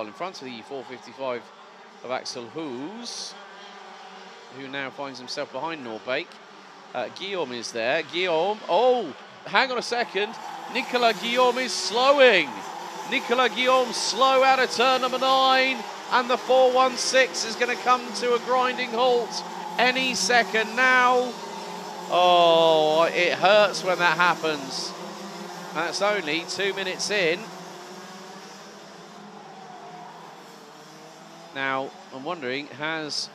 in front of the 455 of Axel Hoos, who now finds himself behind Norbeek. Guillaume is there. Guillaume, oh, hang on a second. Nicolas Guillaume is slowing. Nicolas Guillaume slow out of turn number 9, and the 416 is going to come to a grinding halt any second now. Oh, it hurts when that happens. That's only 2 minutes in. Now, I'm wondering, has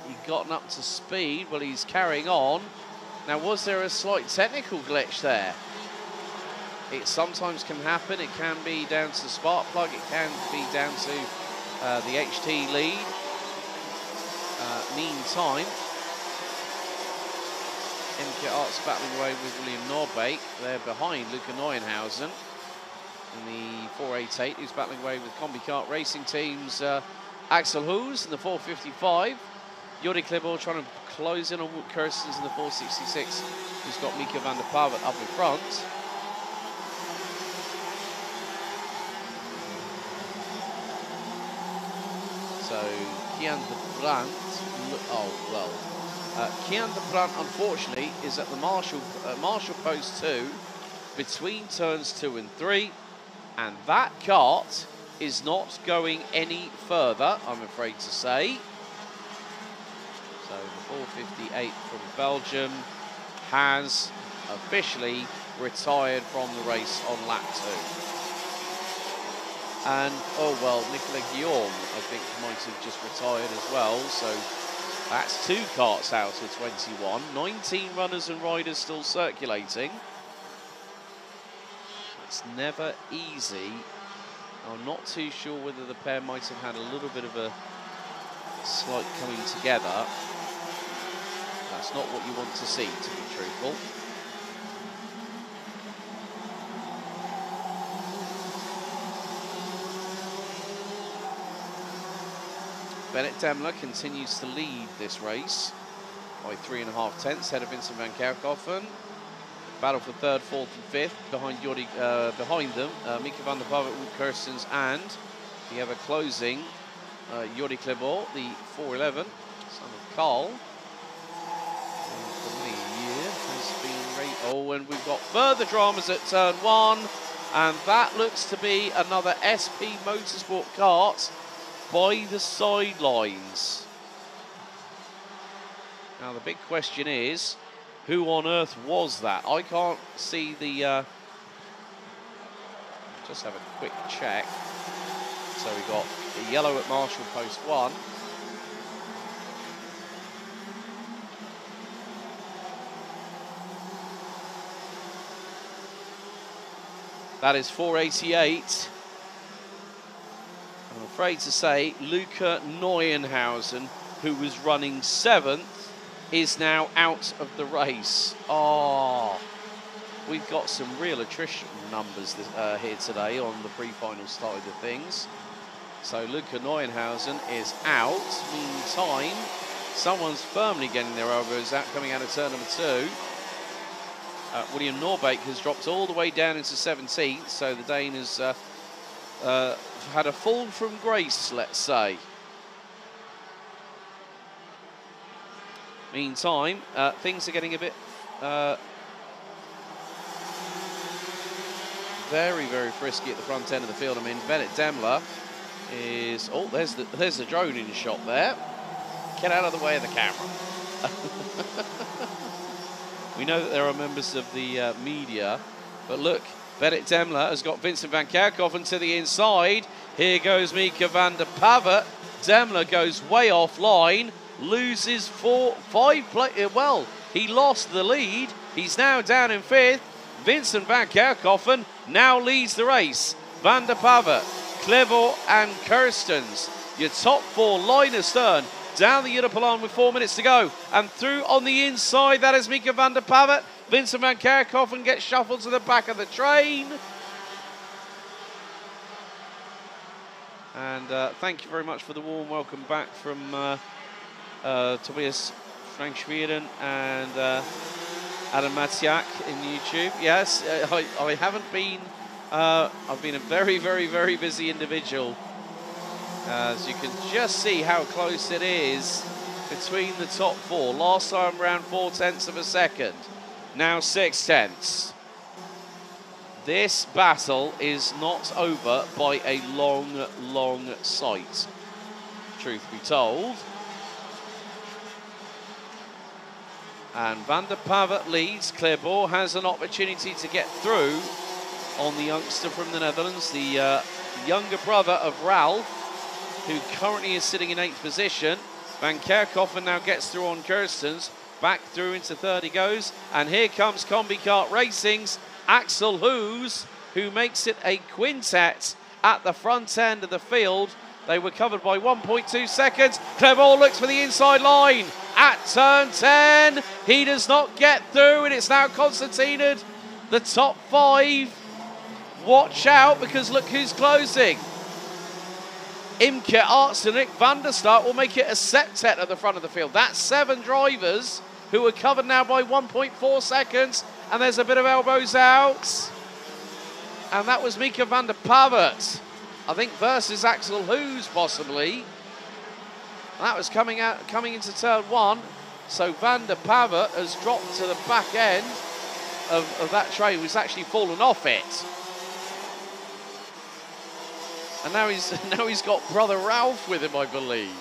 he gotten up to speed? Well, he's carrying on. Now, was there a slight technical glitch there? It sometimes can happen. It can be down to the spark plug. It can be down to the HT lead. Meantime, Imke Arts battling away with William Norbeek. They're behind Luca Neuenhausen in the 488, who's battling away with Combi Kart Racing Team's Axel Hoos in the 455. Jordi Kleibort trying to close in on Wout Kerstens in the 466, who's got Mika van der Pavert up in front. So Kian de Brandt, Kian de Brandt unfortunately is at the Marshall post 2 between turns 2 and 3, and that kart is not going any further, I'm afraid to say. So the 458 from Belgium has officially retired from the race on lap 2. And, oh well, Nicolas Guillaume, I think, might have just retired as well. So that's 2 karts out of 21. 19 runners and riders still circulating. It's never easy. I'm not too sure whether the pair might have had a little bit of a slight coming together. That's not what you want to see, to be truthful. Bennett Demler continues to lead this race by 3.5 tenths ahead of Vincent van Kerkhoffen. Battle for 3rd, 4th and 5th behind behind them, Mika van der Pavert, Wout Kerstens, and the ever closing Jordi Kleibort, the 411, son of Carl. For many a year has been oh, and we've got further dramas at turn 1, and that looks to be another SP Motorsport kart by the sidelines. Now the big question is, who on earth was that? I can't see the... just have a quick check. So we got the yellow at Marshall post 1. That is 488. I'm afraid to say Luca Neuenhausen, who was running 7th, is now out of the race. Oh, we've got some real attrition numbers here today on the pre-final side of things. So Luca Neuenhausen is out. Meantime, Someone's firmly getting their elbows out, coming out of turn number 2. William Norbeek has dropped all the way down into 17th, so the Dane has had a fall from grace, let's say. Meantime, things are getting a bit very, very frisky at the front end of the field. I mean, Bennett Demler is... Oh, there's the drone in shot there. Get out of the way of the camera. We know that there are members of the media, but look, Bennett Demler has got Vincent van Kerkhoven to the inside. Here goes Mika van der Pavet. Demler goes way offline, loses 5 well, he lost the lead. He's now down in 5th. Vincent van Kerkhoven now leads the race. Van der Pavet, Clevo and Kirstens. Your top 4 line astern. Down the Europelan with 4 minutes to go. And through on the inside, that is Mika van der Pavet. Vincent van Kerkhoven gets shuffled to the back of the train. And thank you very much for the warm welcome back from Tobias Frank Schwieren and Adam Matiak in YouTube. Yes, I haven't been... I've been a very, very, very busy individual. As you can just see how close it is between the top 4. Last time around 4/10 of a second. Now 6/10. This battle is not over by a long, long sight. Truth be told. And Van der Pavet leads. Clearbourg has an opportunity to get through on the youngster from the Netherlands, the younger brother of Ralph, who currently is sitting in 8th position. Van Kerkhoven now gets through on Kirstens. Back through into 3rd he goes. And here comes Combi Kart Racing's Axel Hoos, who makes it a quintet at the front end of the field. They were covered by 1.2 seconds. Clearbourg looks for the inside line at turn 10. He does not get through, and it's now Constantine, the top 5. Watch out, because look who's closing. Imke Arts and Rick van der Start will make it a septet at the front of the field. That's 7 drivers who are covered now by 1.4 seconds. And there's a bit of elbows out. And that was Mika van der Pavet, I think, versus Axel Hoos, possibly. That was coming into turn 1. So Van der Pavet has dropped to the back end of that train. He's actually fallen off it. And now he's got brother Ralph with him, I believe.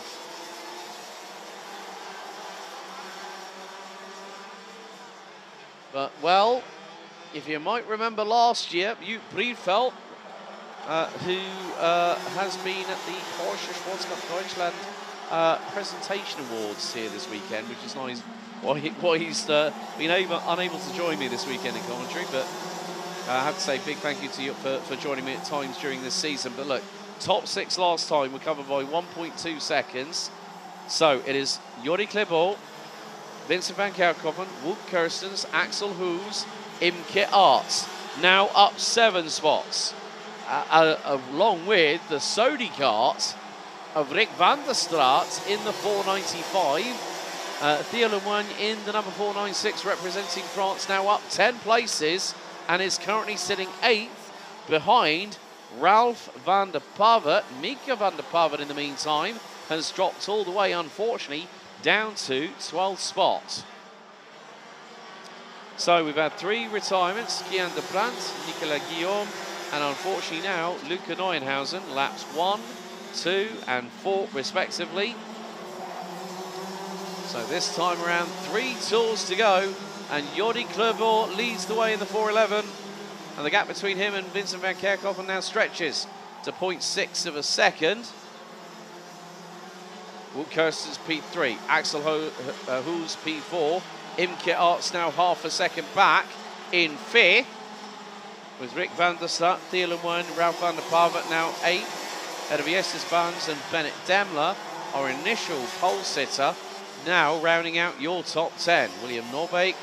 But, well, if you might remember last year, Joop Briefeld, who has been at the Porsche Sportscup Deutschland presentation awards here this weekend, which is nice. Why he's been unable to join me this weekend in commentary, but I have to say big thank you to you for joining me at times during this season. But look, top 6 last time were covered by 1.2 seconds. So it is Jordi Clearbourg, Vincent van Kerkhoven, Wout Kirstens, Axel Hoos, Imke Arts, now up 7 spots. Along with the Sodi kart of Rick van der Straat in the 495. Theo Lemoine in the number 496 representing France, now up 10 places and is currently sitting 8th behind Ralph van der Pavet. Mika van der Pavet, in the meantime, has dropped all the way, unfortunately, down to 12th spot. So we've had 3 retirements, Guillain de Brandt, Nicolas Guillaume, and unfortunately now Luca Neuenhausen, laps 1, 2 and 4 respectively. So this time around 3 tours to go, and Jordi Clearbourg leads the way in the 411, and the gap between him and Vincent van Kerkhoven now stretches to 0.6 of a second. Wout Kirstens P3, Axel Hoos P4, Imke Arts now half a second back in 5th, with Rick van der Start, Theo Lemoine, Ralph van der Pavet now 8th, ahead of Jessis Barnes and Bennett Demler, our initial pole sitter, now rounding out your top 10. William Norbeek,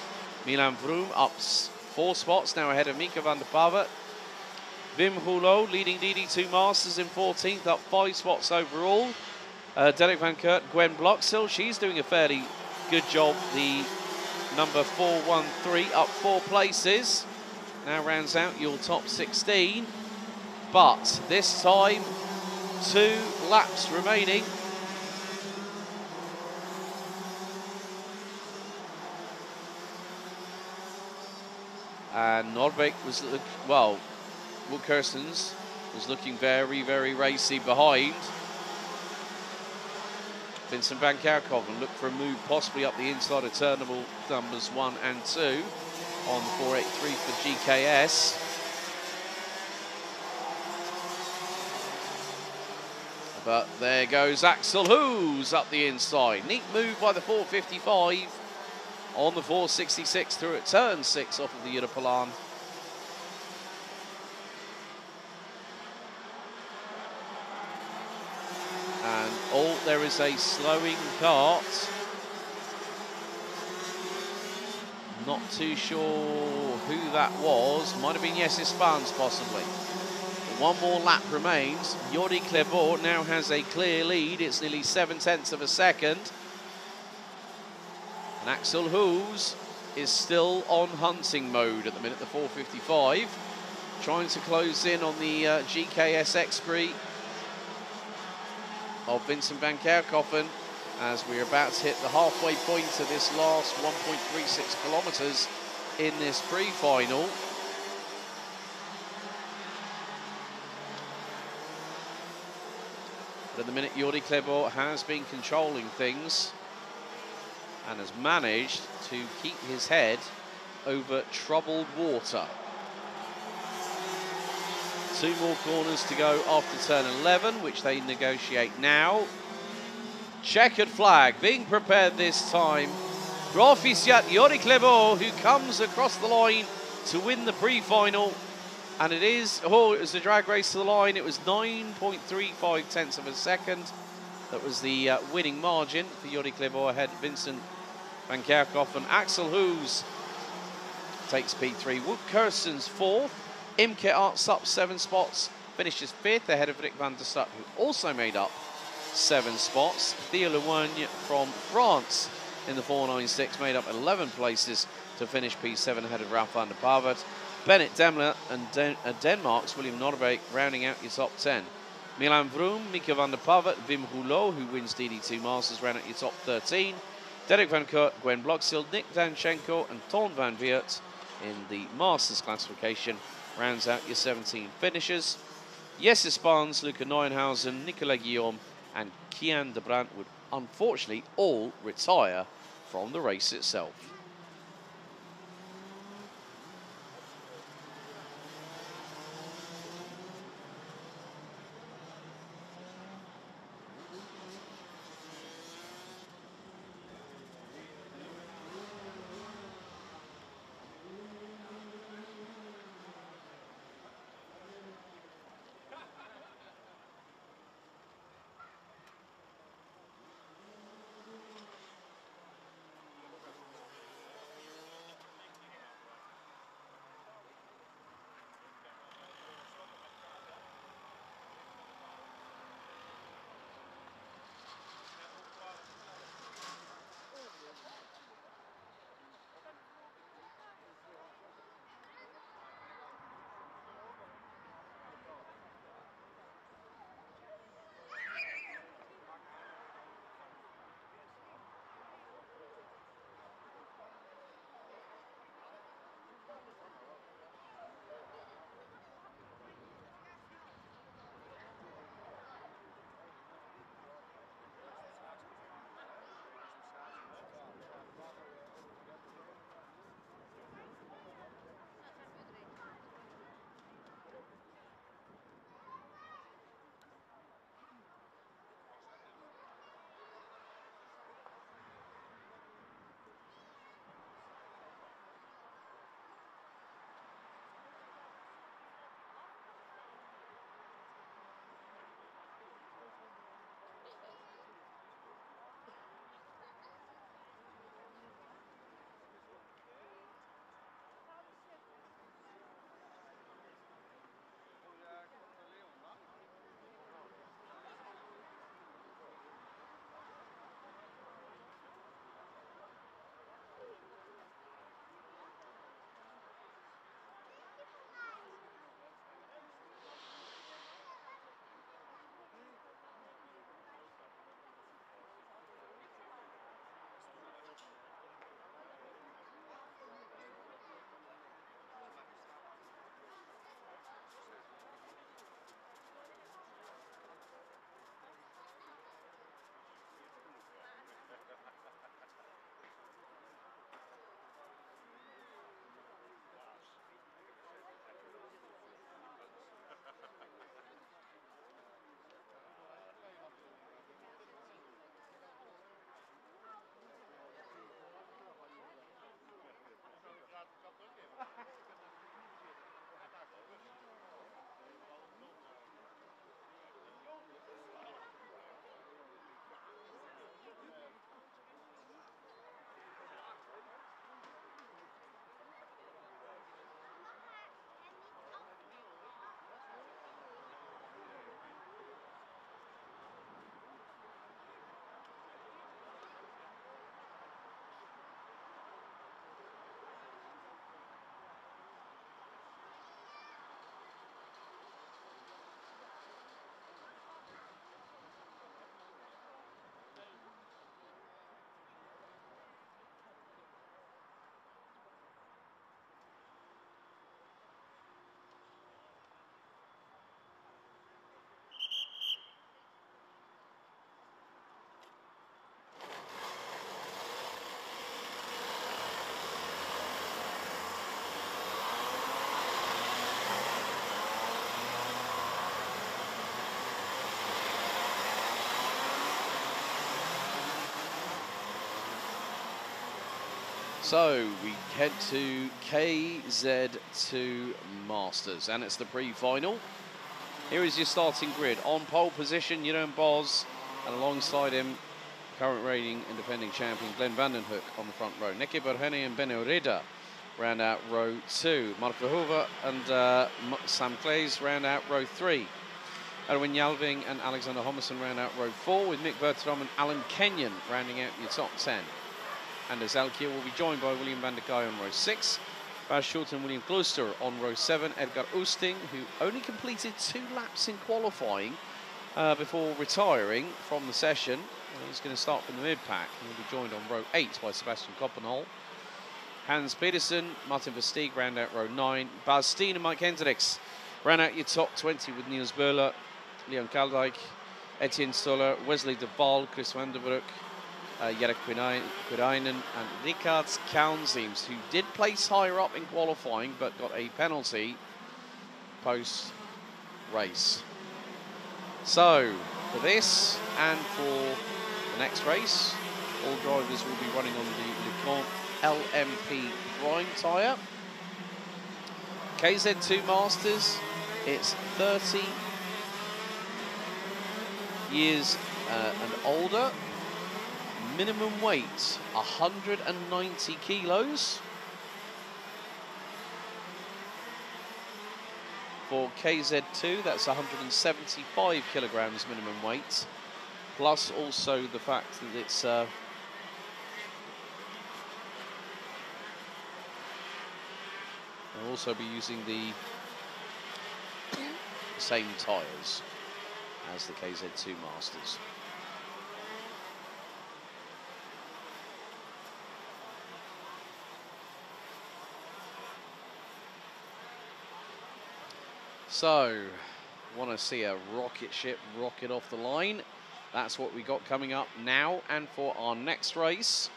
Milan Vroom up 4 spots, now ahead of Mika van der Pavet. Wim Rouleau leading DD2 Masters in 14th, up 5 spots overall. Derek Van Kurt, Gwen Bloxhill, she's doing a fairly good job. The number 413 up 4 places. Now rounds out your top 16. But this time, 2 laps remaining. And Nordbeck was, well, Wout Kirstens was looking very, very racy behind. Vincent van Kerkhoven looked for a move possibly up the inside of turn numbers 1 and 2 on 483 for GKS. But there goes Axel Hoos up the inside. Neat move by the 455 on the 466 through at turn 6 off of the Europalan. And there is a slowing kart. Not too sure who that was. Might have been Jessis Spans possibly. But 1 more lap remains. Jordi Clebot now has a clear lead. It's nearly 7/10 of a second. And Axel Hoos is still on hunting mode at the minute, the 455. Trying to close in on the GKS X-Spree of Vincent van Kerkhoven as we're about to hit the halfway point of this last 1.36 kilometres in this pre-final. But at the minute, Jordi Clebot has been controlling things and has managed to keep his head over troubled water. 2 more corners to go after turn 11, which they negotiate now. Checkered flag being prepared this time. Profisiat Jordi Clebot, who comes across the line to win the pre-final. And it was a drag race to the line. It was 9.35 tenths of a second. That was the winning margin for Jordi Clebot ahead of Vincent van Kerkhoven. Axel Hoos takes P3. Wout Kirstens 4th. Imke Arts up 7 spots. Finishes 5th ahead of Rick van der Stat, who also made up 7 spots. Theo Lewogne from France in the 496 made up 11 places to finish P7 ahead of Ralph van der Pavert. Bennett Demler and Denmark's William Nordbeek rounding out your top 10. Milan Vroom, Mika van der Pavert, Wim Rouleau, who wins DD2 Masters, round out your top 13. Derek Van Kurt, Gwen Bloxhill, Nick Danchenko and Ton van Weert in the Masters classification rounds out your 17 finishers. Jessis Spans, Luca Neuenhausen, Nicolas Guillaume and Kian de Brandt would unfortunately all retire from the race itself. So we head to KZ2 Masters, and it's the pre-final. Here is your starting grid. On pole position, Jeroen Bos, and alongside him, current reigning and defending champion Glenn Vandenhoek on the front row. Nicky Berhene and Benno Ridder round out row 2. Mark Verhoeven and Sam Claes round out row 3. Erwin Jalving and Alexander Homerson round out row 4, with Mick Bertram and Alan Kenyon rounding out your top 10. Anders Elkier will be joined by William van der Kaaij on row 6, Bas Schultz and William Klooster on row 7, Edgar Oosting, who only completed 2 laps in qualifying before retiring from the session. He's going to start from the mid-pack. He'll be joined on row 8 by Sebastian Koppenhol. Hans Pedersen, Martin Versteeg round out row 9, Bas Steen and Mike Hendricks round out your top 20 with Niels Böhler, Leon Kaldijk, Etienne Stoller, Wesley de Waal, Chris van der Broek, Jarek Quirainen and Rickard Kaunzims, who did place higher up in qualifying but got a penalty post-race. So, for this and for the next race, all drivers will be running on the LeConte LMP Prime tyre. KZ2 Masters, it's 30 years and older. Minimum weight 190 kilos. For KZ2, that's 175 kilograms minimum weight, plus also the fact that it's they'll also be using the same tyres as the KZ2 Masters. So, want to see a rocket ship rocket off the line. That's what we got coming up now and for our next race.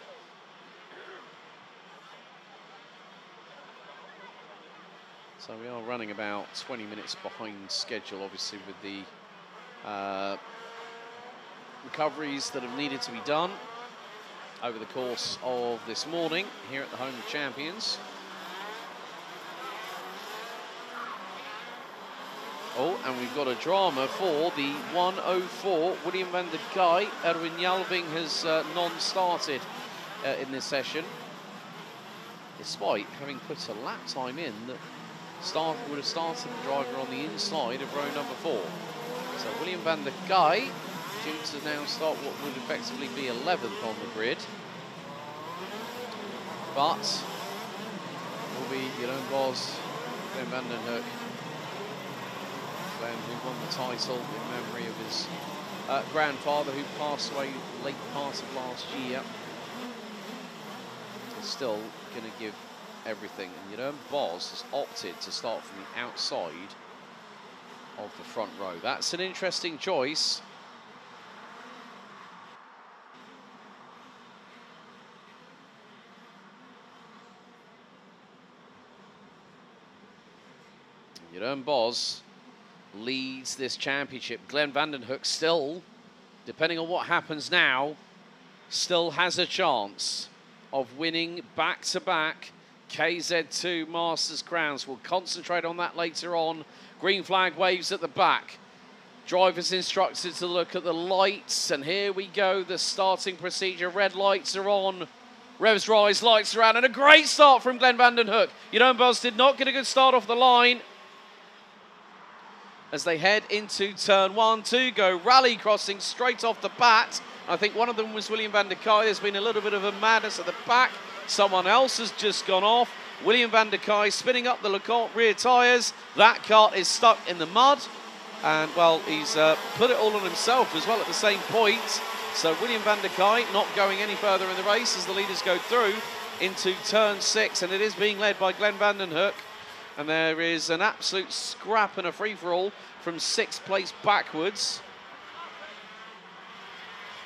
So we are running about 20 minutes behind schedule, obviously, with the recoveries that have needed to be done over the course of this morning here at the home of champions. Oh, and we've got a drama for the 104. William van der Kaaij. Erwin Jalving has non-started in this session, despite having put a lap time in that would have started the driver on the inside of row number 4. So William van der Kaaij due to now start what would effectively be 11th on the grid. But will be Jeroen Bos, Glenn Vandenhoek, who won the title in memory of his grandfather, who passed away late part of last year. Is still going to give everything. And Jeroen Bos has opted to start from the outside of the front row. That's an interesting choice. Jeroen Bos leads this championship. Glenn Vandenhoek still, depending on what happens now, still has a chance of winning back-to-back KZ2 Masters crowns. We'll concentrate on that later on. Green flag waves at the back. Drivers instructed to look at the lights, and here we go, the starting procedure. Red lights are on. Revs rise, lights are out, and a great start from Glenn Vandenhoek. Jeroen Bos did not get a good start off the line as they head into turn 1, 2, go rally crossing straight off the bat. I think one of them was William van der Kaaij. There's been a little bit of a madness at the back. Someone else has just gone off. William van der Kaaij spinning up the LeConte rear tyres. That kart is stuck in the mud. And, well, he's put it all on himself as well at the same point. So William van der Kaaij not going any further in the race as the leaders go through into turn 6. And it is being led by Glenn Vandenhoek. And there is an absolute scrap and a free-for-all from 6th place backwards.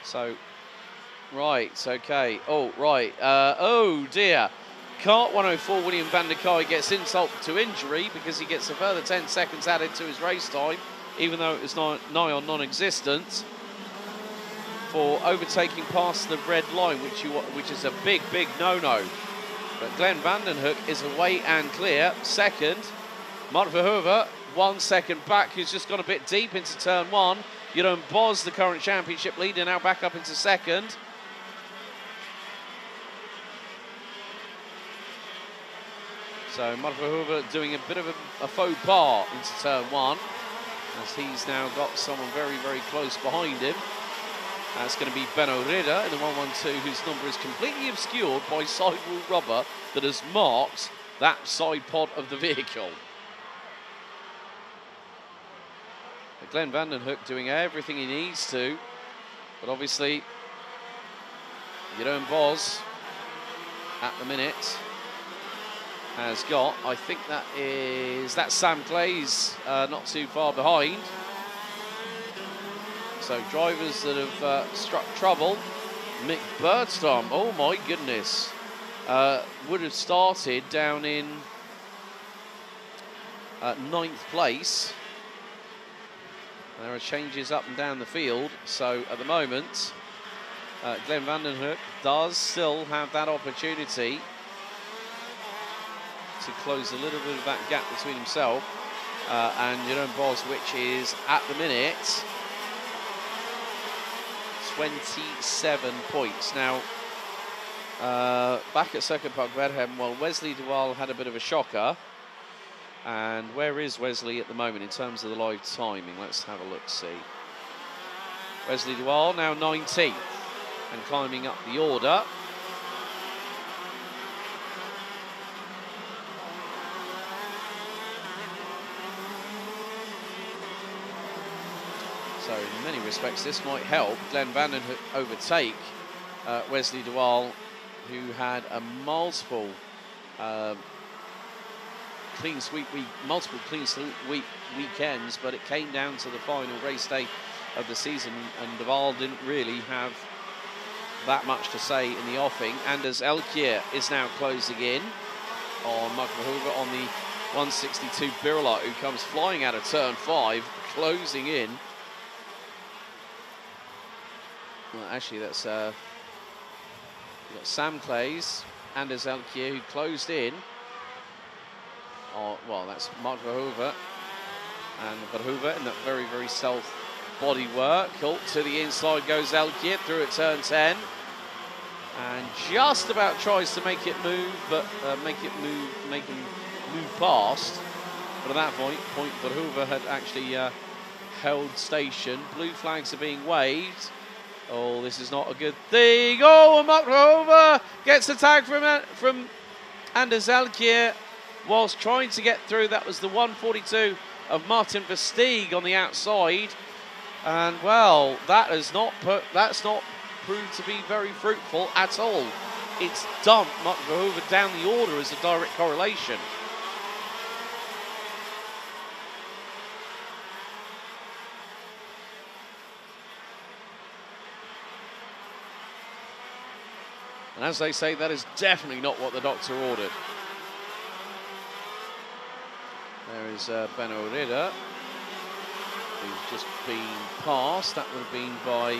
So, right, okay. Oh, right. Oh, dear. Kart 104, William van der Kaaij gets insult to injury because he gets a further 10 seconds added to his race time, even though it was nigh on non-existent, for overtaking past the red line, which is a big, big no-no. But Glenn Vandenhoek is away and clear. Second, Mark Verhoeven 1 second back, who's just gone a bit deep into turn one. Jeroen Bos, the current championship leader, now back up into second. So Mark Verhoeven doing a bit of a faux pas into turn one, as he's now got someone very, very close behind him. That's going to be Benno Ridder in the 112, whose number is completely obscured by sidewall rubber that has marked that side pod of the vehicle. But Glenn Vandenhoek doing everything he needs to, but obviously Jeroen Bos at the minute has got, I think that's Sam Clay's not too far behind. So drivers that have struck trouble. Mick Bergstrom, oh my goodness, would have started down in 9th place. There are changes up and down the field. So at the moment, Glenn Vandenhoek does still have that opportunity to close a little bit of that gap between himself and Jeroen Bos, which is at the minute 27 points. Now, back at Circuit Park Werhem, well, Wesley de Waal had a bit of a shocker. And where is Wesley at the moment in terms of the live timing? Let's have a look, see. Wesley de Waal now 19th and climbing up the order. So in many respects, this might help Glenn Vandenhoek overtake Wesley de Waal, who had a multiple clean sweep weekends, but it came down to the final race day of the season, and de Waal didn't really have that much to say in the offing. Anders Elkier is now closing in on Mark Verhoeven on the 162 Birla, who comes flying out of turn 5, closing in. Well, actually, that's you've got Sam Clays, Anders Elkier, who closed in. Oh, well, that's Mark Verhoeven. And Verhoeven in that very, very stealth body work. Cool. To the inside goes Elkier through at turn 10. And just about tries to make it move, but make him move past. But at that point Verhoeven had actually held station. Blue flags are being waved. Oh, this is not a good thing. Oh, and Mark Verhoeven gets the tag from Anders Elkier whilst trying to get through. That was the 142 of Martin Versteeg on the outside. And, well, that's not proved to be very fruitful at all. It's dumped Mark Verhoeven down the order as a direct correlation. And as they say, that is definitely not what the doctor ordered. There is Benno Ridder, who's just been passed. That would have been by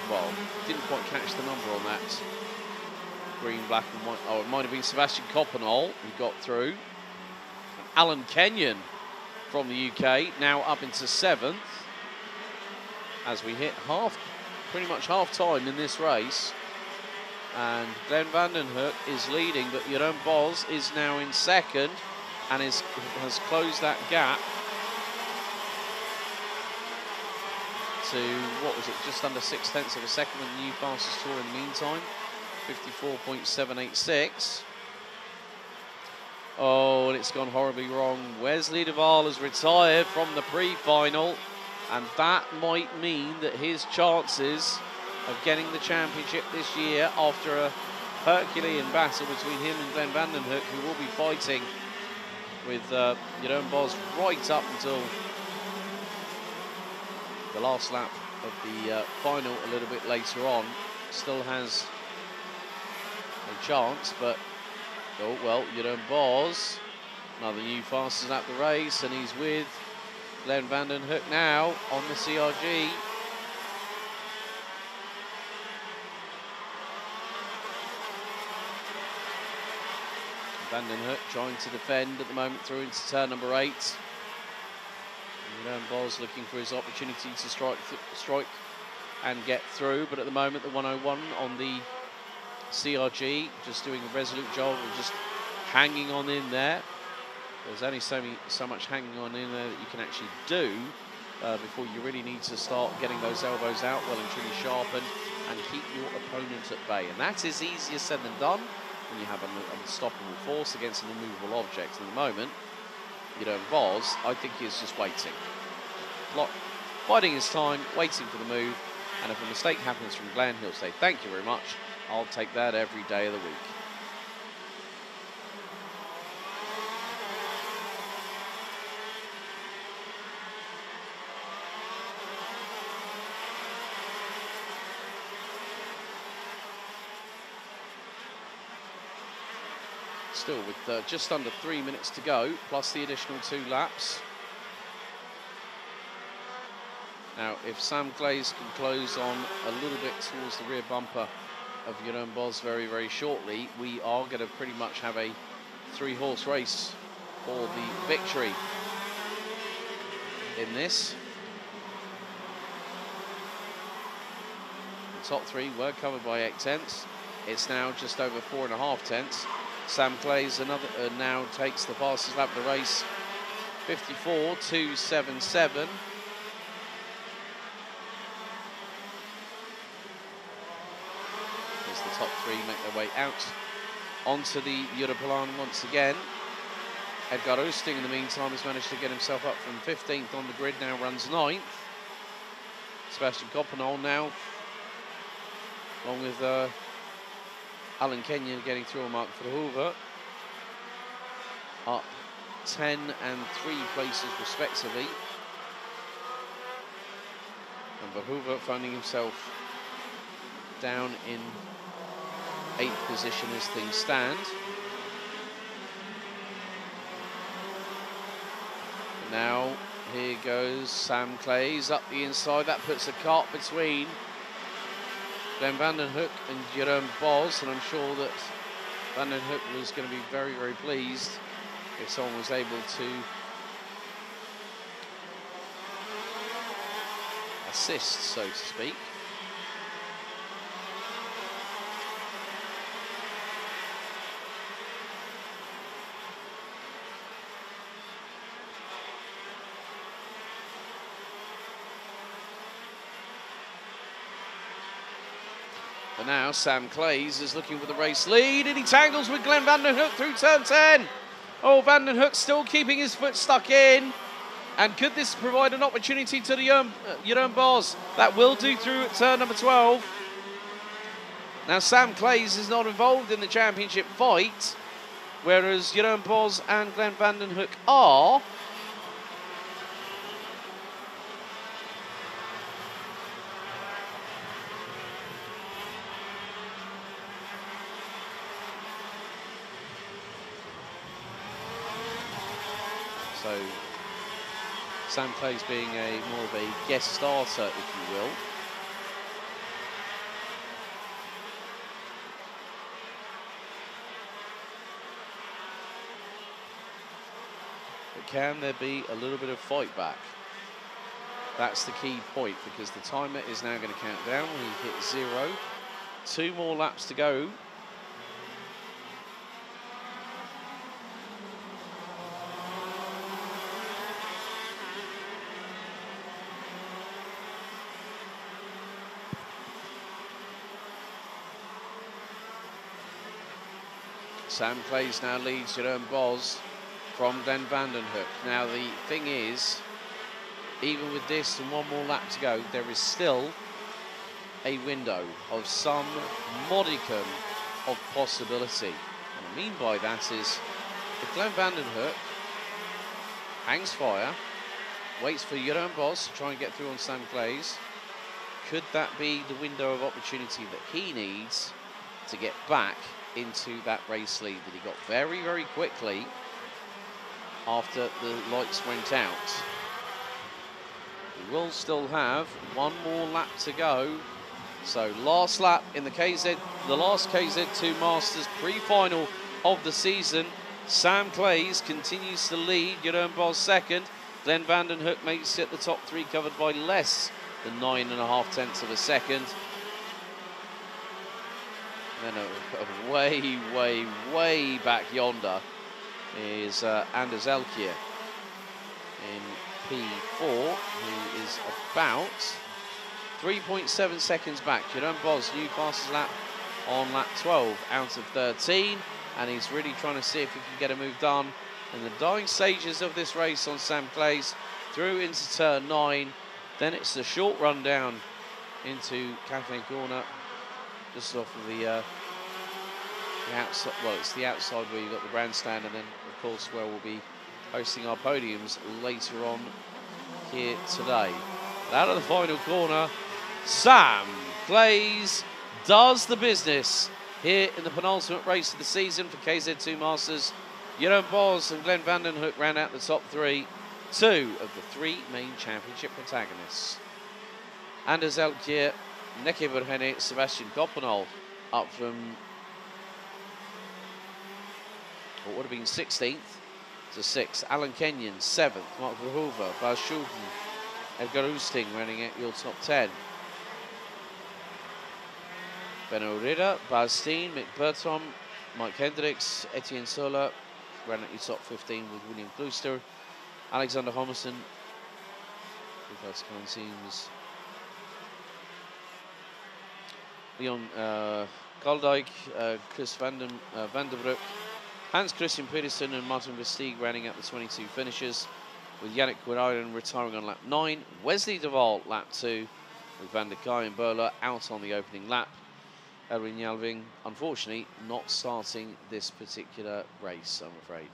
well, didn't quite catch the number on that. Green, black and white. Oh, it might have been Sebastian Coppenol who got through. And Alan Kenyon from the UK, now up into 7th. As we hit pretty much half time in this race. And Glenn Vandenhoek is leading, but Jeroen Bos is now in 2nd and has closed that gap to, what was it, just under 0.6 of a second with the new fastest tour in the meantime, 54.786. Oh, and it's gone horribly wrong. Wesley de Waal has retired from the pre-final, and that might mean that his chances of getting the championship this year, after a Herculean battle between him and Glenn Vandenhoek, who will be fighting with Jeroen Bos right up until the last lap of the final a little bit later on, still has a chance. But oh well, Jeroen Bos, another new fastest at the race, and he's with Glenn Vandenhoek now on the CRG. Van den Hoek trying to defend at the moment through into turn number 8. Jeroen Bos looking for his opportunity to strike and get through, but at the moment the 101 on the CRG just doing a resolute job of just hanging on in there. There's only so much hanging on in there that you can actually do before you really need to start getting those elbows out well and truly sharpened and keep your opponent at bay. And that is easier said than done when you have an unstoppable force against an immovable object. At the moment, Jeroen Bos, I think he's just waiting. Biding his time, waiting for the move, and if a mistake happens from Glenn, he'll say, thank you very much, I'll take that every day of the week. Still with just under 3 minutes to go, plus the additional 2 laps. Now, if Sam Glaze can close on a little bit towards the rear bumper of Jeroen Bos very, very shortly, we are going to pretty much have a 3-horse race for the victory in this. The top 3 were covered by 8 tenths. It's now just over 4.5 tenths. Sam Glaze now takes the fastest lap of the race, 54.277. As the top 3 make their way out onto the Europlan once again. Edgar Oosting, in the meantime, has managed to get himself up from 15th on the grid, now runs 9th. Sebastian Coppenol now, along with Alan Kenyon getting through on Mark Verhoeven, up 10 and 3 places respectively. And Verhoeven finding himself down in 8th position as things stand. And now here goes Sam Glaze up the inside. That puts a cart between Glenn Van den Hoek and Jeroen Bos, and I'm sure that Van den Hoek was going to be very, very pleased if someone was able to assist, so to speak. But now Sam Glaze is looking for the race lead, and he tangles with Glenn Van den Hoek through turn 10. Oh, Van den Hoek still keeping his foot stuck in. And could this provide an opportunity to the Jeroen Bos? That will do through at turn number 12. Now Sam Glaze is not involved in the championship fight, whereas Jeroen Bos and Glenn Van den Hoek are. So Sam Glaze being more of a guest starter, if you will. But can there be a little bit of fight back? That's the key point, because the timer is now going to count down. We hit 0. 2 more laps to go. Sam Glaze now leads Jeroen Bos from Glenn Van den Hoek. Now the thing is, even with this and 1 more lap to go, there is still a window of some modicum of possibility. What I mean by that is, if Glenn Van den Hoek hangs fire, waits for Jeroen Bos to try and get through on Sam Glaze, could that be the window of opportunity that he needs to get back into that race lead that he got very, very quickly after the lights went out? We will still have 1 more lap to go. So last lap in the last KZ2 Masters Pre-Final of the season. Sam Clays continues to lead. Jeroen Bos second. Glenn Vandenhoek makes it the top three, covered by less than 9.5 tenths of a second. Then way back yonder is Anders Elkier in P4, who is about 3.7 seconds back. Jeroen Bos, new fastest lap on lap 12 out of 13, and he's really trying to see if he can get a move done in the dying stages of this race on Sam Clays through into turn 9. Then it's the short run down into Cafe Corner, just off of the outside. Well, it's the outside where you've got the grandstand, and then of course where we'll be hosting our podiums later on here today. But out of the final corner, Sam Clays does the business here in the penultimate race of the season for KZ2 Masters. Jeroen Bos and Glenn Vandenhoek round out the top three, two of the three main championship protagonists. Anders Elkier, Neke Verhenne, Sebastian Coppenol up from what would have been 16th to 6th. Alan Kenyon 7th. Mark Verhoeven, Bas Schulten, Edgar Oosting running at your top 10. Benno Ridder, Bas Steen, Mick Bertram, Mike Hendricks, Etienne Sola ran at your top 15 with William Klooster. Alexander Homerson, first kind seems Leon Kaldijk, Chris van der Broek, Hans Christian Pedersen and Martin Versteeg rounding out the 22 finishers, with Yannick Guerin retiring on lap 9. Wesley de Waal lap 2, with Van der Kaaij and Böhler out on the opening lap. Erwin Jalving, unfortunately, not starting this particular race, I'm afraid.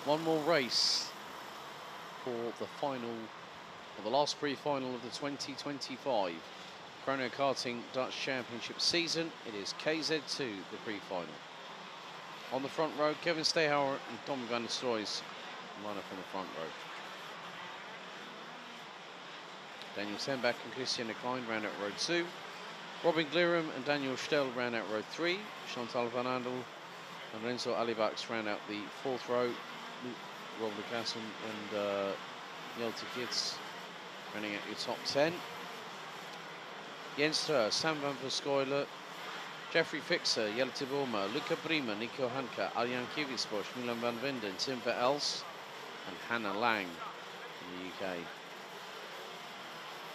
One more race for the final, or the last pre-final of the 2025 Chrono Karting Dutch Championship season. It is KZ2, the pre-final. On the front row, Kevin Steyhauer and Tom van der Stroys line up on the front row. Daniel Senbach and Christian Klein round out row 2. Robin Glirum and Daniel Stell round out row 3. Chantal van Andel and Renzo Alibax round out the 4th row. Rob Lucassen and Jelte Gids running out your top 10. Jens Streur, Sam van Verschoyle, Jeffrey Fixer, Jelte Boma, Luca Prima, Nico Hanka, Arjan Kivitsbosch, Milan van Winden, Tim Verels and Hannah Lang in the UK.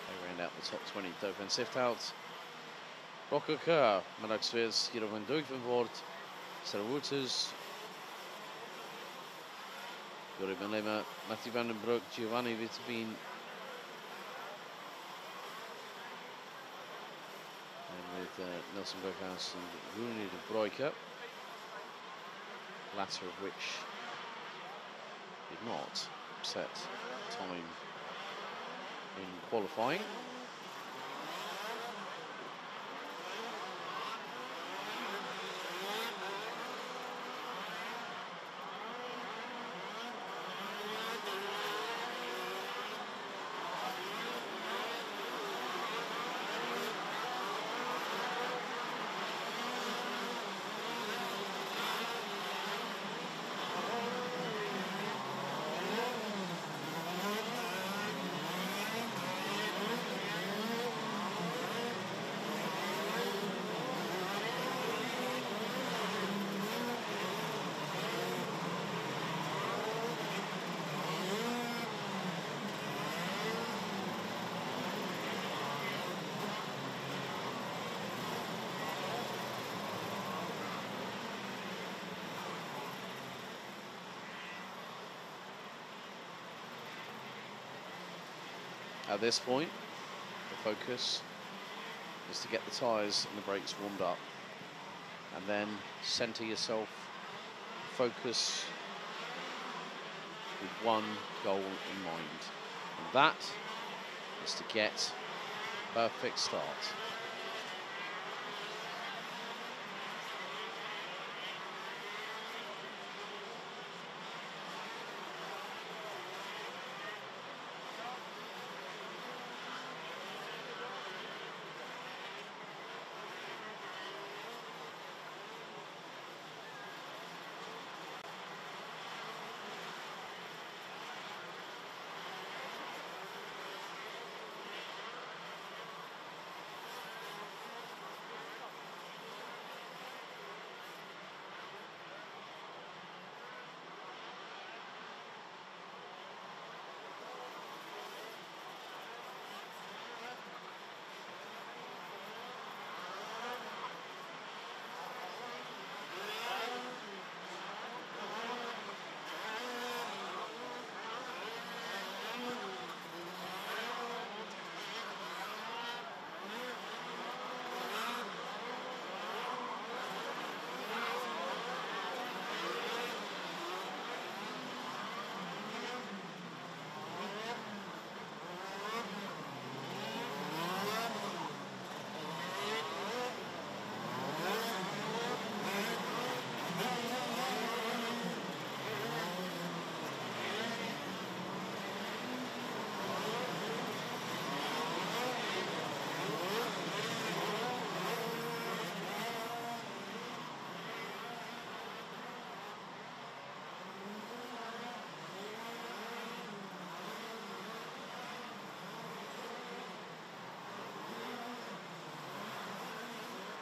They round out the top 20. Doven Sifthout, Rocco Kerr, Madak Svers, Jeroen Duivenvoort, Sarah Wouters, Jorrit Belema, Matthew van den Broek, Giovanni Witteveen, and with Nelson Berghaus and Rooney de Broeke, latter of which did not set time in qualifying. At this point, the focus is to get the tyres and the brakes warmed up, and then centre yourself, focus with one goal in mind, and that is to get a perfect start.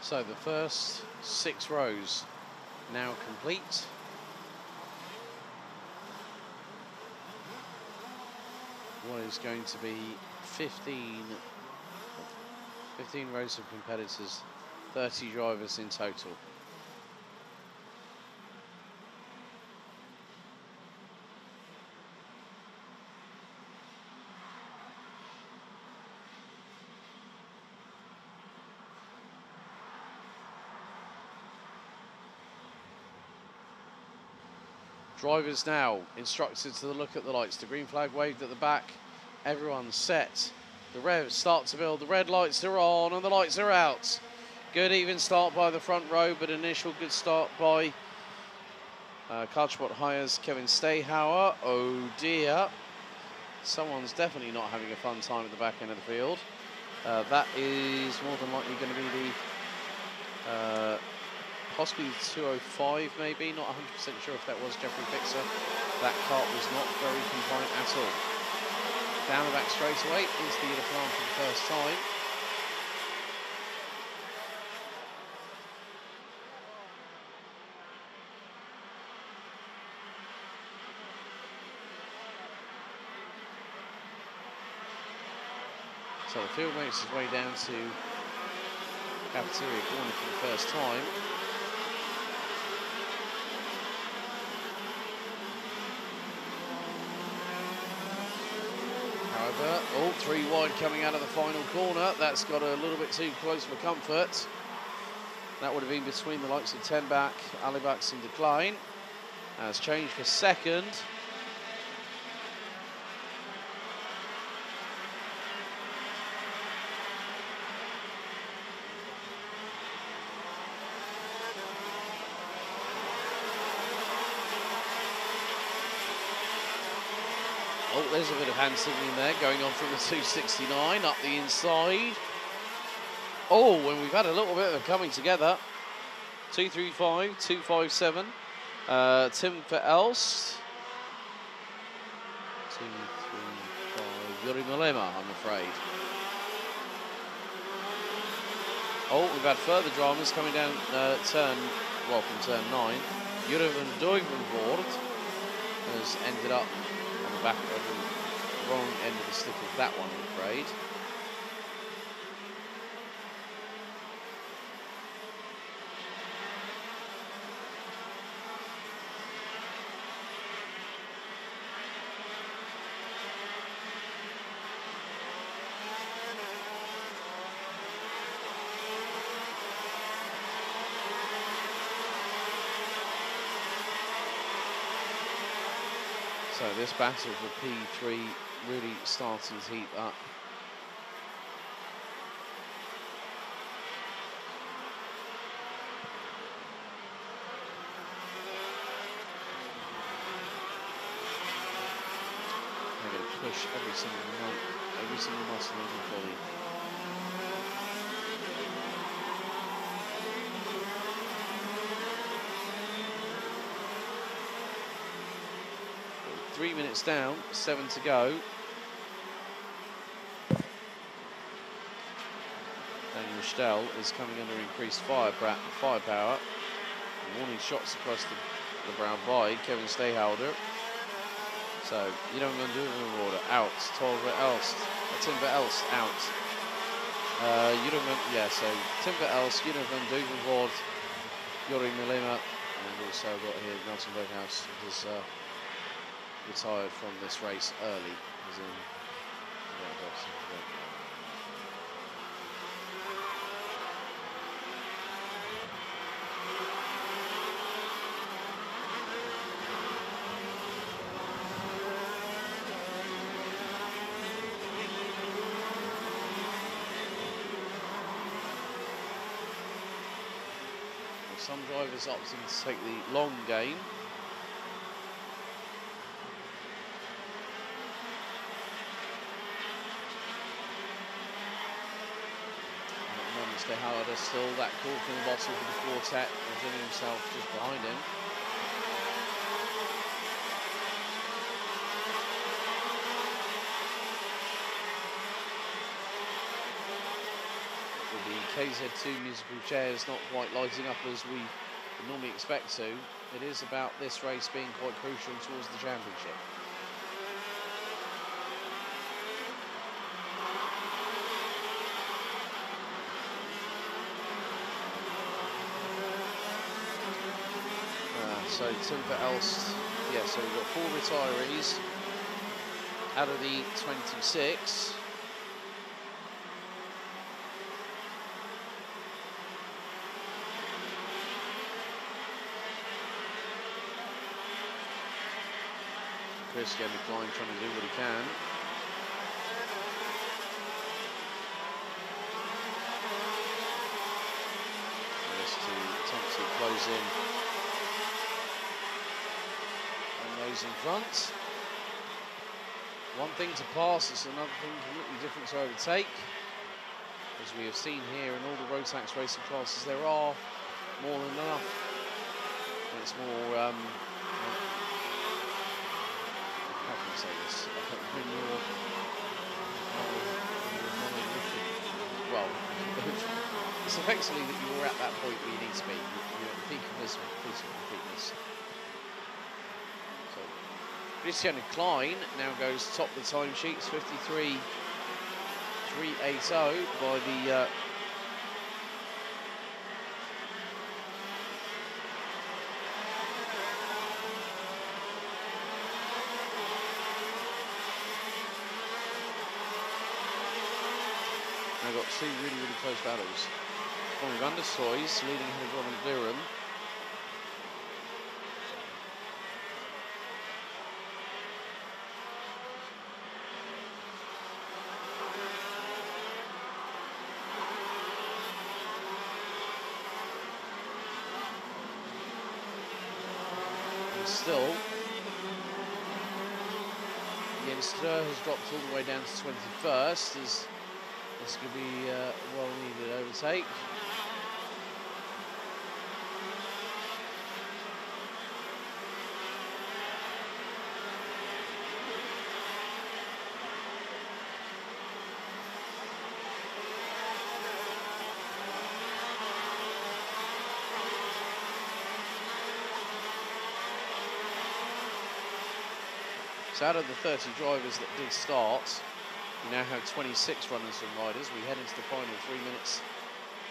So the first 6 rows now complete. What is going to be 15 rows of competitors, 30 drivers in total. Drivers now instructed to look at the lights. The green flag waved at the back. Everyone's set. The revs start to build. The red lights are on and the lights are out. Good even start by the front row, but initial good start by Kartsport hires Kevin Stayhauer. Oh dear. Someone's definitely not having a fun time at the back end of the field. That is more than likely going to be the possibly 205 maybe, not 100% sure if that was Jeffrey Fixer. That kart was not very compliant at all. Down the back straightaway into the uniform for the first time. So the field makes his way down to cafeteria corner for the first time. However, all 3 wide coming out of the final corner. That's got a little bit too close for comfort. That would have been between the likes of Tenbach, Alibax and Decline. Has changed for second. Oh, there's a bit of hand signalling there, going on from the 269 up the inside. Oh, and we've had a little bit of a coming together. 235, 257. Tim for Elst. 235. Yuri Malema, I'm afraid. Oh, we've had further dramas coming down from turn 9. Yuri van Duivenvoort has ended up on the back of the wrong end of the stick of that one, I'm afraid. So this battle for P3 really starting to heat up. They're going to push every single muscle in the body. Three minutes down, 7 to go. Daniel Stell is coming under increased firepower. Warning shots across the brown by Kevin Stayhauer. So, you don't want to do it in order. Out. Tolver Elst. Timber Elst out. So Timber Elst, Univan Duvenvoort, Yuri Milima, and also got here Nelson Berghaus is retired from this race early. As in, some drivers opting to take the long game. Stayhauer still that call from the bottom for the quartet, revealing himself just behind him. With the KZ2 musical chairs not quite lighting up as we normally expect to, it is about this race being quite crucial towards the championship. So Tim for Elst, yeah, so we've got 4 retirees out of the 26. Christian Klein trying to do what he can. Just to attempt to close in on those in front. One thing to pass is another thing completely different to overtake. As we have seen here in all the Rotax racing classes, there are more than enough. And it's more, how can I say this? When you're well, it's effectively that you're at that point where you need to be. You're at the peak of this completeness. So, Christian Klein now goes top of the timesheets, 53.380 by the Now got two really close battles. Tommy van der Sloijs leading ahead of Robin Glirum. And still, Jens Streur has dropped all the way down to 21st. As this could be a well-needed overtake. So out of the 30 drivers that did start, we now have 26 runners and riders. We head into the final 3 minutes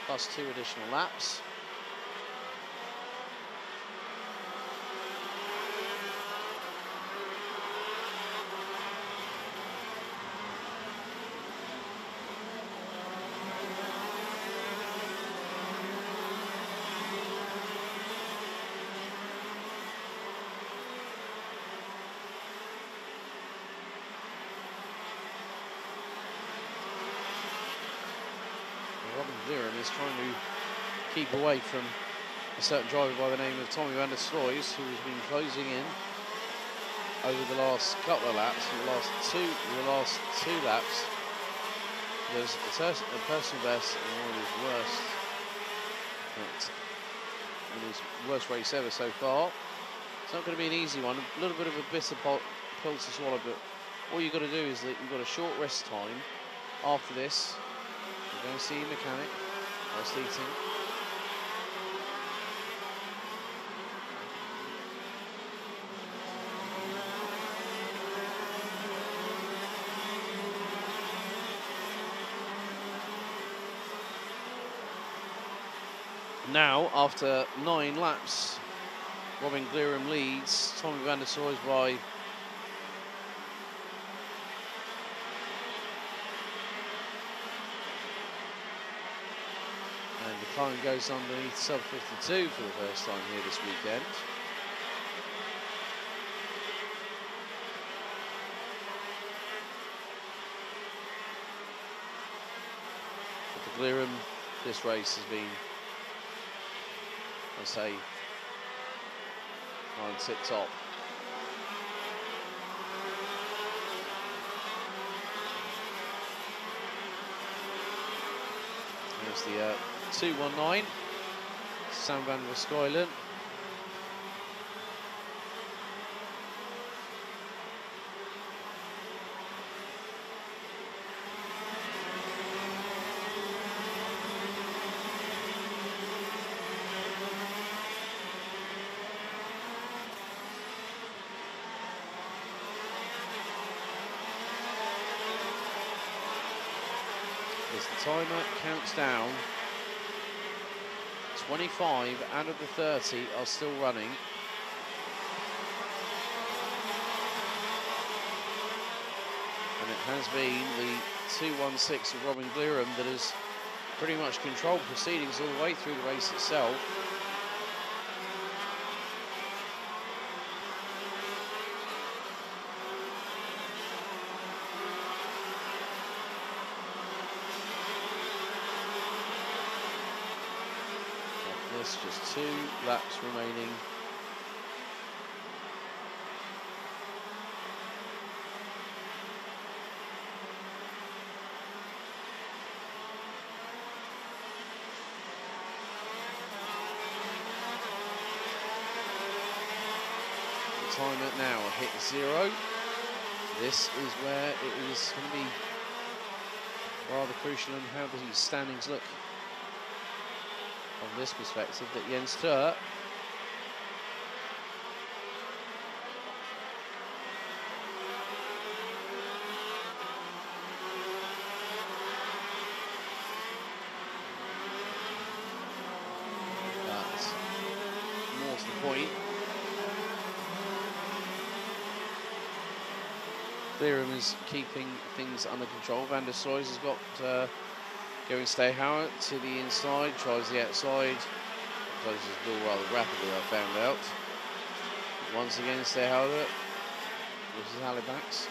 plus 2 additional laps. Is trying to keep away from a certain driver by the name of Tommy van der Sloijs, who has been closing in over the last couple of laps. In the last two laps, there's a personal best and one of his worst race ever so far. It's not going to be an easy one. A little bit of a bitter pill to swallow, but all you've got to do is that you've got a short rest time. After this, you're going to see a mechanic. Whilst eating. Now, after 9 laps, Robin Glirum leads Tommy van der Sloijs by Klein goes underneath sub 52 for the first time here this weekend. But for Glirum, this race has been, I say, 9-6 top. There's the 219, Sam van der Skylen. As the timer counts down, 25 out of the 30 are still running. And it has been the 216 of Robin Glirum that has pretty much controlled proceedings all the way through the race itself. is just 2 laps remaining. The timer now hit 0. This is where it is going to be rather crucial in how the standings look from this perspective, that Jens Stroh but more to the point, Clearum is keeping things under control. Van der Sloys has got going Stayhauer to the inside, tries the outside, closes the door rather rapidly, I found out. Once again, Stayhauer versus Halifax.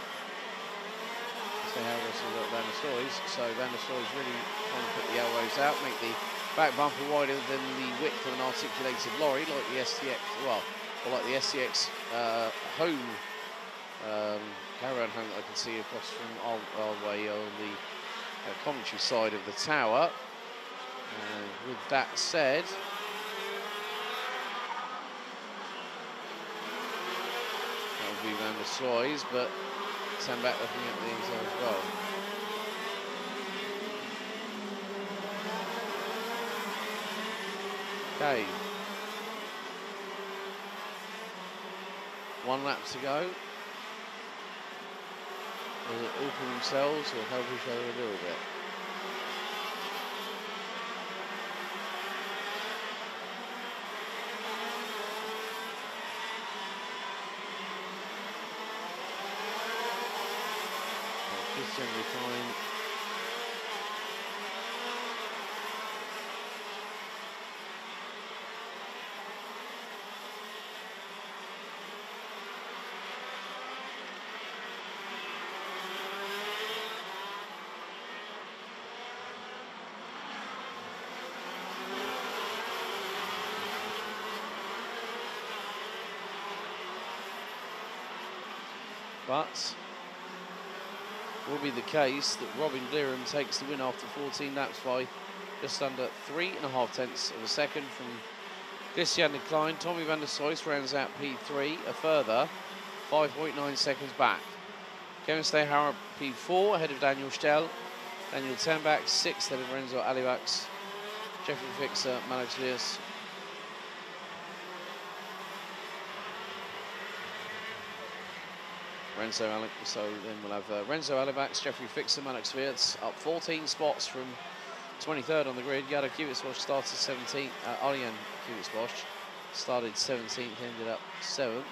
Stayhauer versus Van der Sloys. So Van der Sloys really trying to put the elbows out, make the back bumper wider than the width of an articulated lorry, like the STX, well, or like the STX home. Caravan home that I can see across from our way on the commentary side of the tower. And with that said, that would be Van der Sloys, but stand back looking at the inside as well. Okay. 1 lap to go. Will it all for themselves or help each other a little bit? Well, this generally fine. But will be the case that Robin Clearum takes the win after 14 laps by just under 3.5 tenths of a second from Christian de Klein. Tommy van der Sloys rounds out P3, a further 5.9 seconds back. Kevin Stayhauer P4 ahead of Daniel Stell. Daniel Turnback 6th ahead of Renzo Halifax. Jeffrey Fixer, Malik Lias. So then we'll have Renzo Halifax, Jeffrey Fixer, Manox Wirtz up 14 spots from 23rd on the grid. Yada Kivitsbosch started 17th. Arjen Kivitsbosch started 17th, ended up 7th.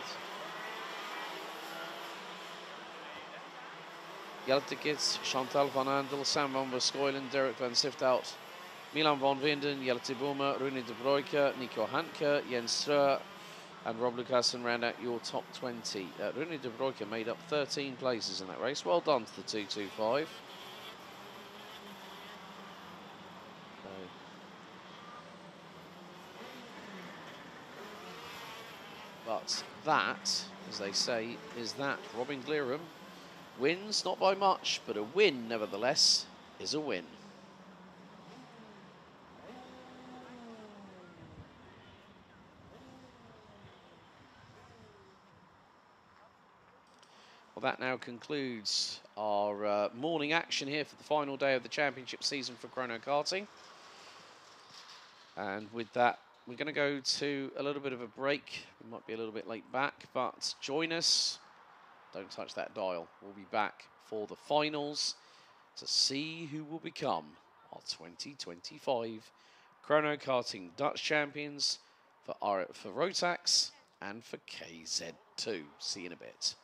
Jelte Kits, Chantal van Andel, Sam van Verskoylen, Derek van Siftout, Milan van Winden, Jelte Boemer, Rune de Broeke, Nico Handke, Jens Stroh, and Rob Lucassen round out your top 20. Rune de Broeke made up 13 places in that race. Well done to the 225. But that, as they say, is that. Robin Clearum wins, not by much, but a win, nevertheless, is a win. Well, that now concludes our morning action here for the final day of the championship season for Chrono Karting. And with that, we're going to go to a little bit of a break. We might be a little bit late back, but join us. Don't touch that dial. We'll be back for the finals to see who will become our 2025 Chrono Karting Dutch champions for Rotax and for KZ2. See you in a bit.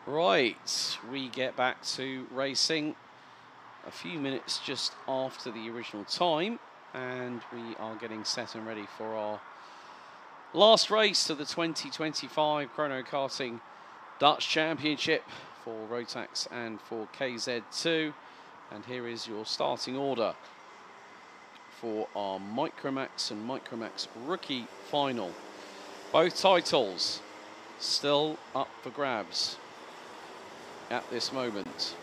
Right, we get back to racing a few minutes just after the original time, and we are getting set and ready for our last race of the 2025 Chrono Karting Dutch Championship for Rotax and for KZ2. And here is your starting order for our Micromax and Micromax Rookie Final. Both titles still up for grabs at this moment.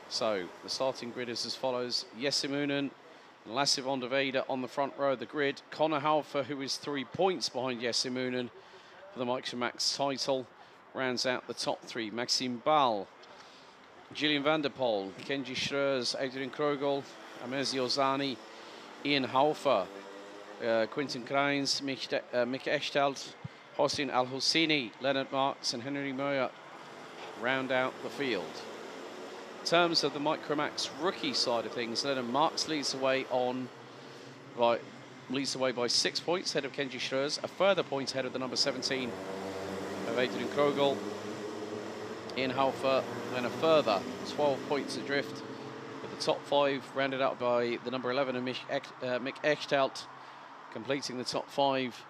So the starting grid is as follows: Jesse Moonen and Lasse van der Weide on the front row of the grid. Connor Halfer, who is 3 points behind Jesse Moonen for the Micromax title, rounds out the top three. Maxime Bal, Julian van der Poel, Kenji Schreers, Adrian Krogel, Amazio Zani, Ian Halfer, Quinten Kreins, Mick Echtelt, Hossein Al-Husseini, Leonard Marks and Henry Moya round out the field. In terms of the Micromax rookie side of things, Leonard Marks leads away by 6 points ahead of Kenji Schreers, a further point ahead of the number 17 of Adrian Krogel. Ian Halfer then a further 12 points adrift, with the top 5 rounded out by the number 11 of Mick Echtelt, completing the top 5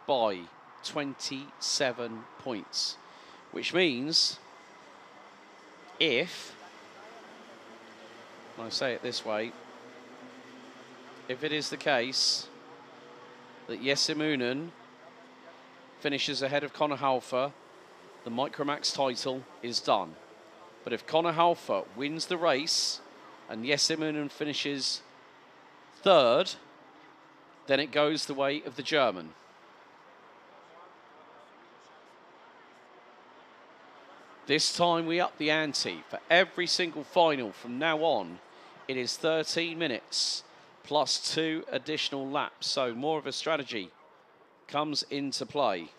by 27 points, which means if, and I say it this way, if it is the case that Jesse Moonen finishes ahead of Connor Halfer, the Micromax title is done. But if Connor Halfer wins the race and Jesse Moonen finishes third, then it goes the way of the German. This time we up the ante. For every single final from now on, it is 13 minutes plus 2 additional laps. So more of a strategy comes into play.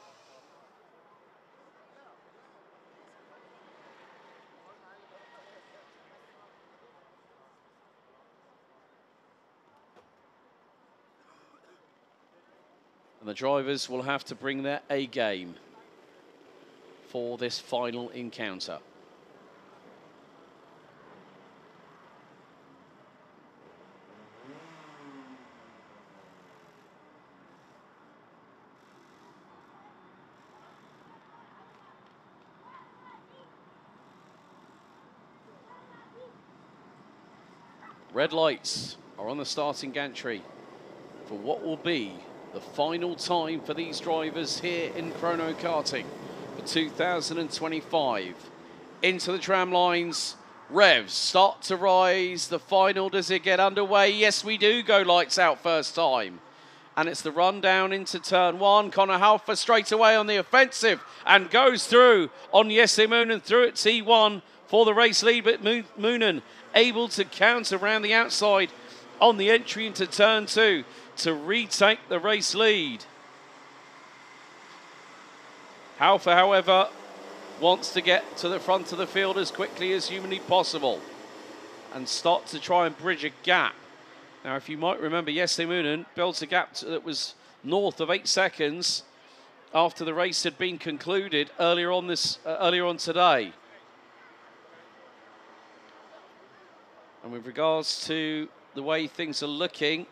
And the drivers will have to bring their A game for this final encounter. Red lights are on the starting gantry for what will be the final time for these drivers here in Chrono Karting for 2025. Into the tram lines, revs start to rise. The final, does it get underway? Yes, we do go lights out first time. And it's the run down into turn 1. Connor Halfer straight away on the offensive and goes through on Jesse Moonen through at T1 for the race lead, but Moonen able to counter around the outside on the entry into turn 2 to retake the race lead. Halfer, however, wants to get to the front of the field as quickly as humanly possible and start to try and bridge a gap. Now, if you might remember, Jesse Moonen built a gap that was north of 8 seconds after the race had been concluded earlier on today. And with regards to the way things are looking,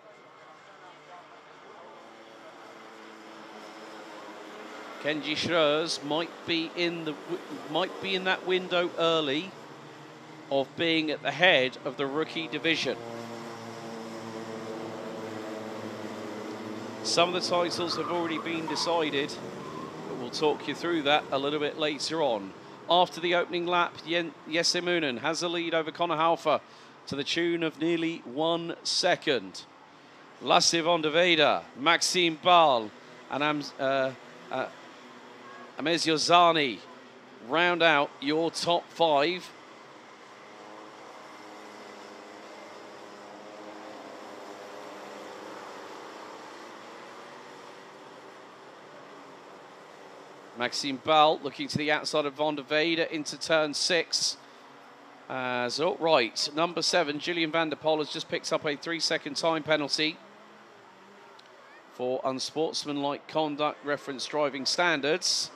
Kenji Schreers might be in that window early of being at the head of the rookie division. Some of the titles have already been decided, but we'll talk you through that a little bit later on. After the opening lap, Jesse Moonen has a lead over Connor Halfer to the tune of nearly 1 second. Lasse van der Weide, Maxime Bal and Amazio Zani round out your top 5. Maxime Bal looking to the outside of van der Weide into turn 6. Right, number 7, Julian van der Poel, has just picked up a 3-second time penalty for unsportsmanlike conduct, reference driving standards.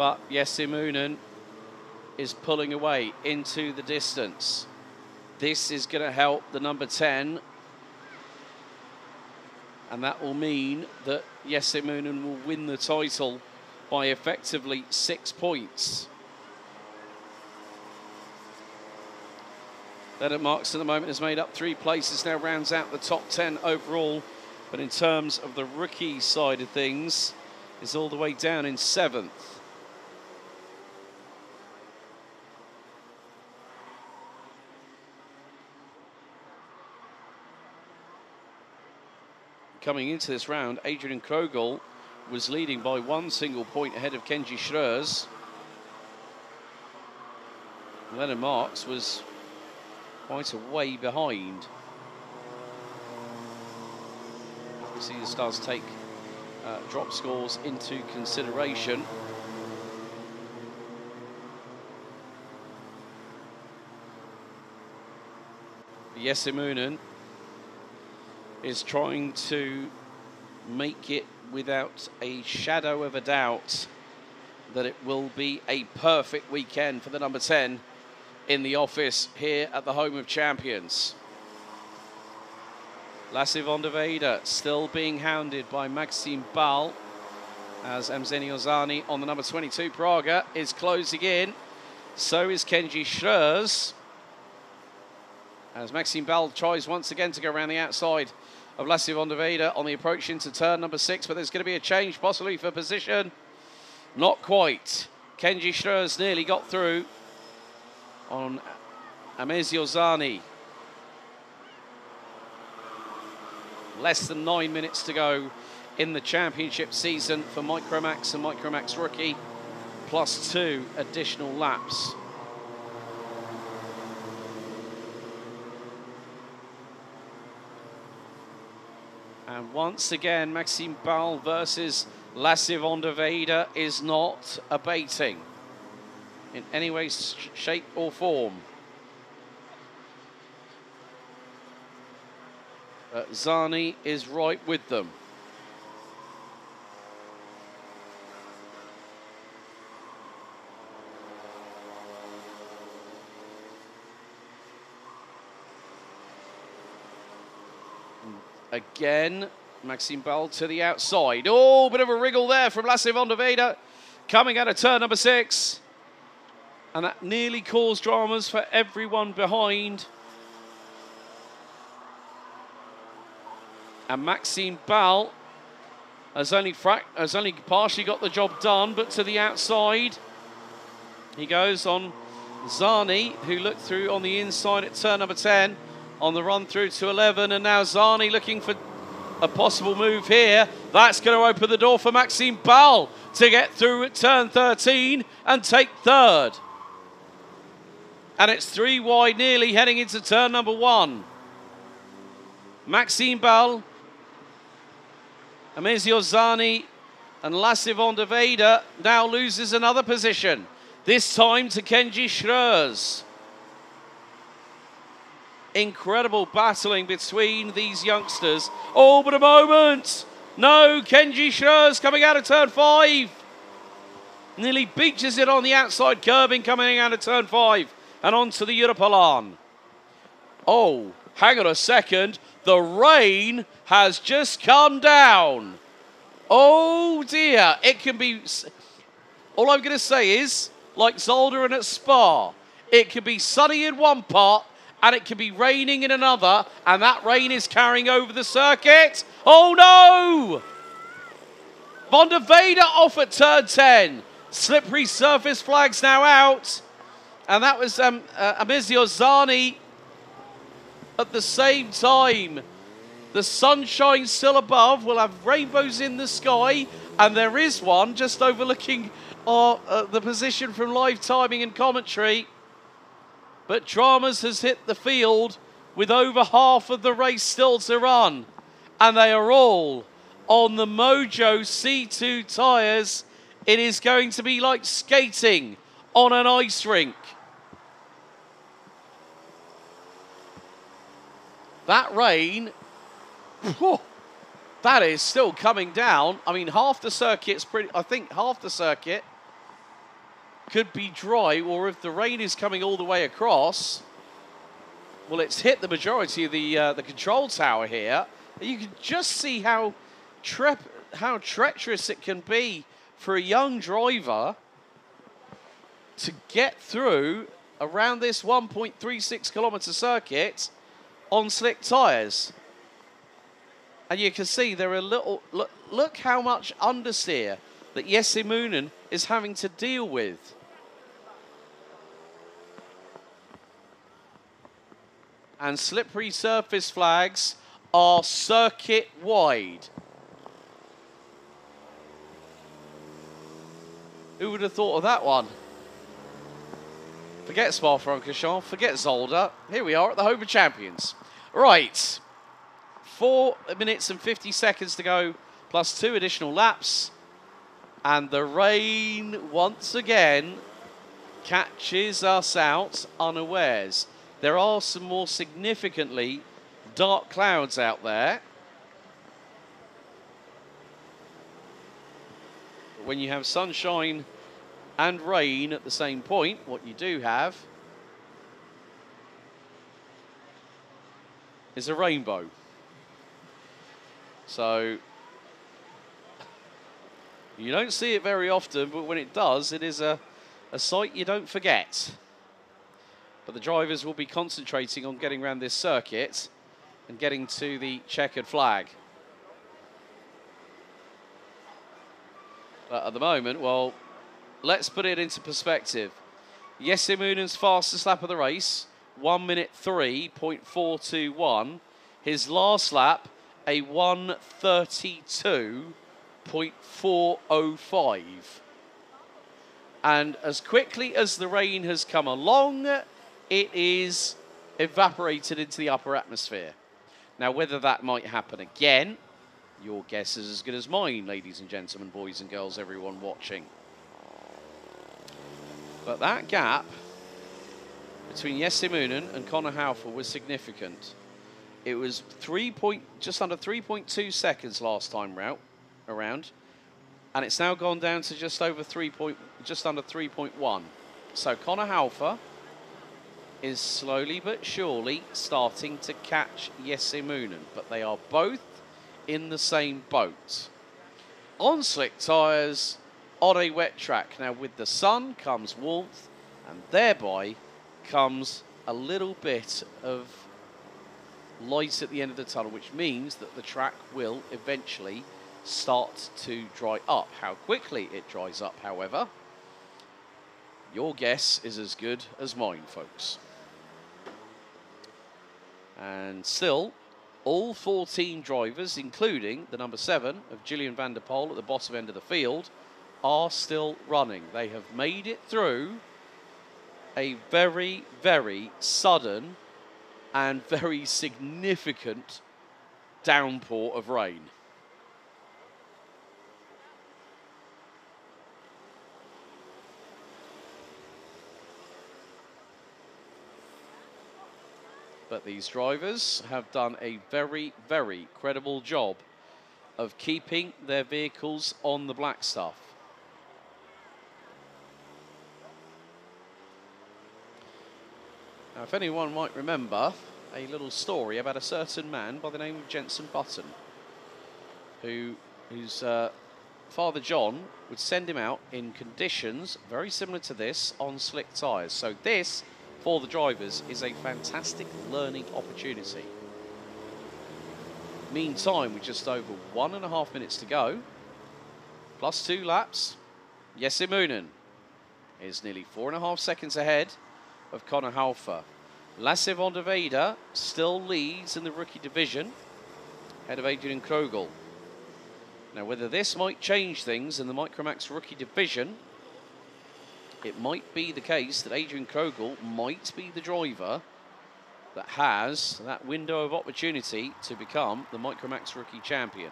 But Yesimunen is pulling away into the distance. This is going to help the number 10. And that will mean that Yesimunen will win the title by effectively 6 points. Leonard Marks at the moment has made up 3 places, now rounds out the top 10 overall. But in terms of the rookie side of things, is all the way down in 7th. Coming into this round, Adrian Krogel was leading by 1 single point ahead of Kenji Schreurs. Leonard Marks was quite a way behind. See, this does take drop scores into consideration. Yesimunen is trying to make it without a shadow of a doubt that it will be a perfect weekend for the number 10 in the office here at the home of champions. Lasse van der Weide still being hounded by Maxime Bal as Emzeni Ozani on the number 22 Praga is closing in. So is Kenji Schreurs. As Maxime Bal tries once again to go around the outside of Lasse van der Weide on the approach into turn number 6, but there's going to be a change possibly for position. Not quite. Kenji Schreurs nearly got through on Emzeni Ozani. Less than 9 minutes to go in the championship season for Micromax and Micromax Rookie, plus 2 additional laps. And once again, Maxime Bal versus Lasse van der Weide is not abating in any way, shape or form. Zani is right with them. Again, Maxime Bal to the outside. Oh, bit of a wriggle there from Lasse van der Weide coming out of turn number 6. And that nearly caused dramas for everyone behind. And Maxime Bal has only partially got the job done, but to the outside he goes on Zani, who looked through on the inside at turn number 10 on the run through to 11, and now Zani looking for a possible move here. That's going to open the door for Maxime Bal to get through at turn 13 and take 3rd. And it's 3 wide nearly heading into turn number 1. Maxime Bal, Emzeni Ozani and Lasse van der Weide now loses another position, this time to Kenji Schreurs. Incredible battling between these youngsters. Oh, but a moment! No, Kenji Schreurs coming out of turn 5. Nearly beaches it on the outside curbing coming out of turn 5 and onto the Europalan. Oh, hang on a second. The rain has just come down. Oh dear, it can be, all I'm going to say is, like Zolder and at Spa, it can be sunny in one part and it can be raining in another, and that rain is carrying over the circuit. Oh no! Van der Weide off at turn 10. Slippery surface flags now out. And that was Emzeni Ozani at the same time. The sunshine still above. We'll have rainbows in the sky. And there is one just overlooking the position from live timing and commentary. But dramas has hit the field with over half of the race still to run. And they are all on the Mojo C2 tyres. It is going to be like skating on an ice rink. That rain, whew, that is still coming down. I mean, half the circuit's pretty, I think half the circuit could be dry, or if the rain is coming all the way across, well, it's hit the majority of the control tower here. You can just see how treacherous it can be for a young driver to get through around this 1.36 kilometer circuit on slick tyres. And you can see there are a little, look how much understeer that Jesse Moonen is having to deal with. And slippery surface flags are circuit wide. Who would have thought of that one? Forget Spa-Francorchamps, forget Zolder. Here we are at the home of champions. Right, 4 minutes and 50 seconds to go, plus 2 additional laps. And the rain, once again, catches us out unawares. There are some more significantly dark clouds out there. But when you have sunshine and rain at the same point, what you do have is a rainbow. So you don't see it very often, but when it does, it is a sight you don't forget. But the drivers will be concentrating on getting around this circuit and getting to the checkered flag. But at the moment, well, let's put it into perspective. Jesse Moonen's fastest lap of the race, 1 minute 3.421. His last lap, a 1:32.405. And as quickly as the rain has come along, it is evaporated into the upper atmosphere. Now, whether that might happen again, your guess is as good as mine, ladies and gentlemen, boys and girls, everyone watching. But that gap between Jesse Moonen and Conor Haufer was significant. It was just under 3.2 seconds last time around, and it's now gone down to just under 3.1. So Conor Haufer is slowly but surely starting to catch Jesse Moonen, but they are both in the same boat. On slick tyres, on a wet track. Now with the sun comes warmth, and thereby comes a little bit of light at the end of the tunnel, which means that the track will eventually start to dry up. How quickly it dries up, however, your guess is as good as mine, folks. And still, all 14 drivers, including the number 7 of Gillian van der Poel at the bottom end of the field, are still running. They have made it through a very, very sudden and very significant downpour of rain. But these drivers have done a very, very credible job of keeping their vehicles on the black stuff. Now, if anyone might remember a little story about a certain man by the name of Jenson Button, whose father John would send him out in conditions very similar to this on slick tyres. So this, for the drivers, is a fantastic learning opportunity. Meantime, with just over 1.5 minutes to go, plus 2 laps, Jesse Moonen is nearly 4.5 seconds ahead of Conor Haufer. Lasse van der Weyde still leads in the rookie division, ahead of Adrian Krogel. Now, whether this might change things in the Micromax rookie division, it might be the case that Adrian Krogel might be the driver that has that window of opportunity to become the Micromax rookie champion.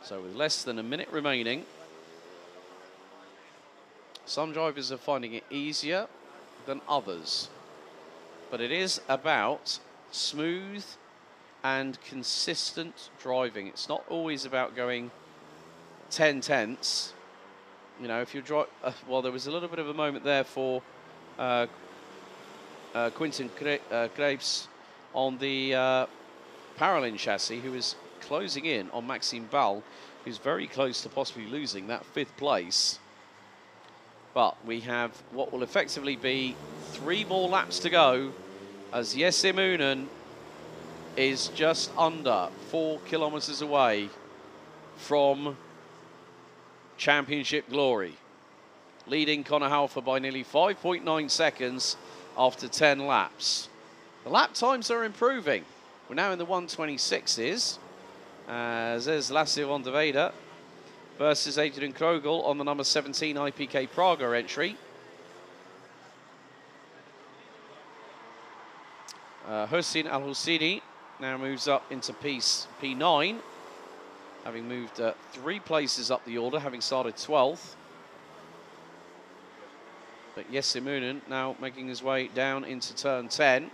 So with less than a minute remaining, Some drivers are finding it easier than others. But it is about smooth and consistent driving. It's not always about going 10 tenths. You know, if you drive, well, there was a little bit of a moment there for Quinten Krebs on the Paralin chassis, who is closing in on Maxime Ball, who's very close to possibly losing that 5th place. But we have what will effectively be 3 more laps to go, as Jesse Moonen is just under 4 kilometers away from championship glory, leading Conor Halfer by nearly 5.9 seconds after 10 laps. The lap times are improving. We're now in the 126s. There's Lasse van der Weide versus Adrian Krogel on the number 17 IPK Praga entry. Hossein Al-Husseini now moves up into P9, having moved 3 places up the order, having started 12th. But Jesse Moonen now making his way down into turn 10.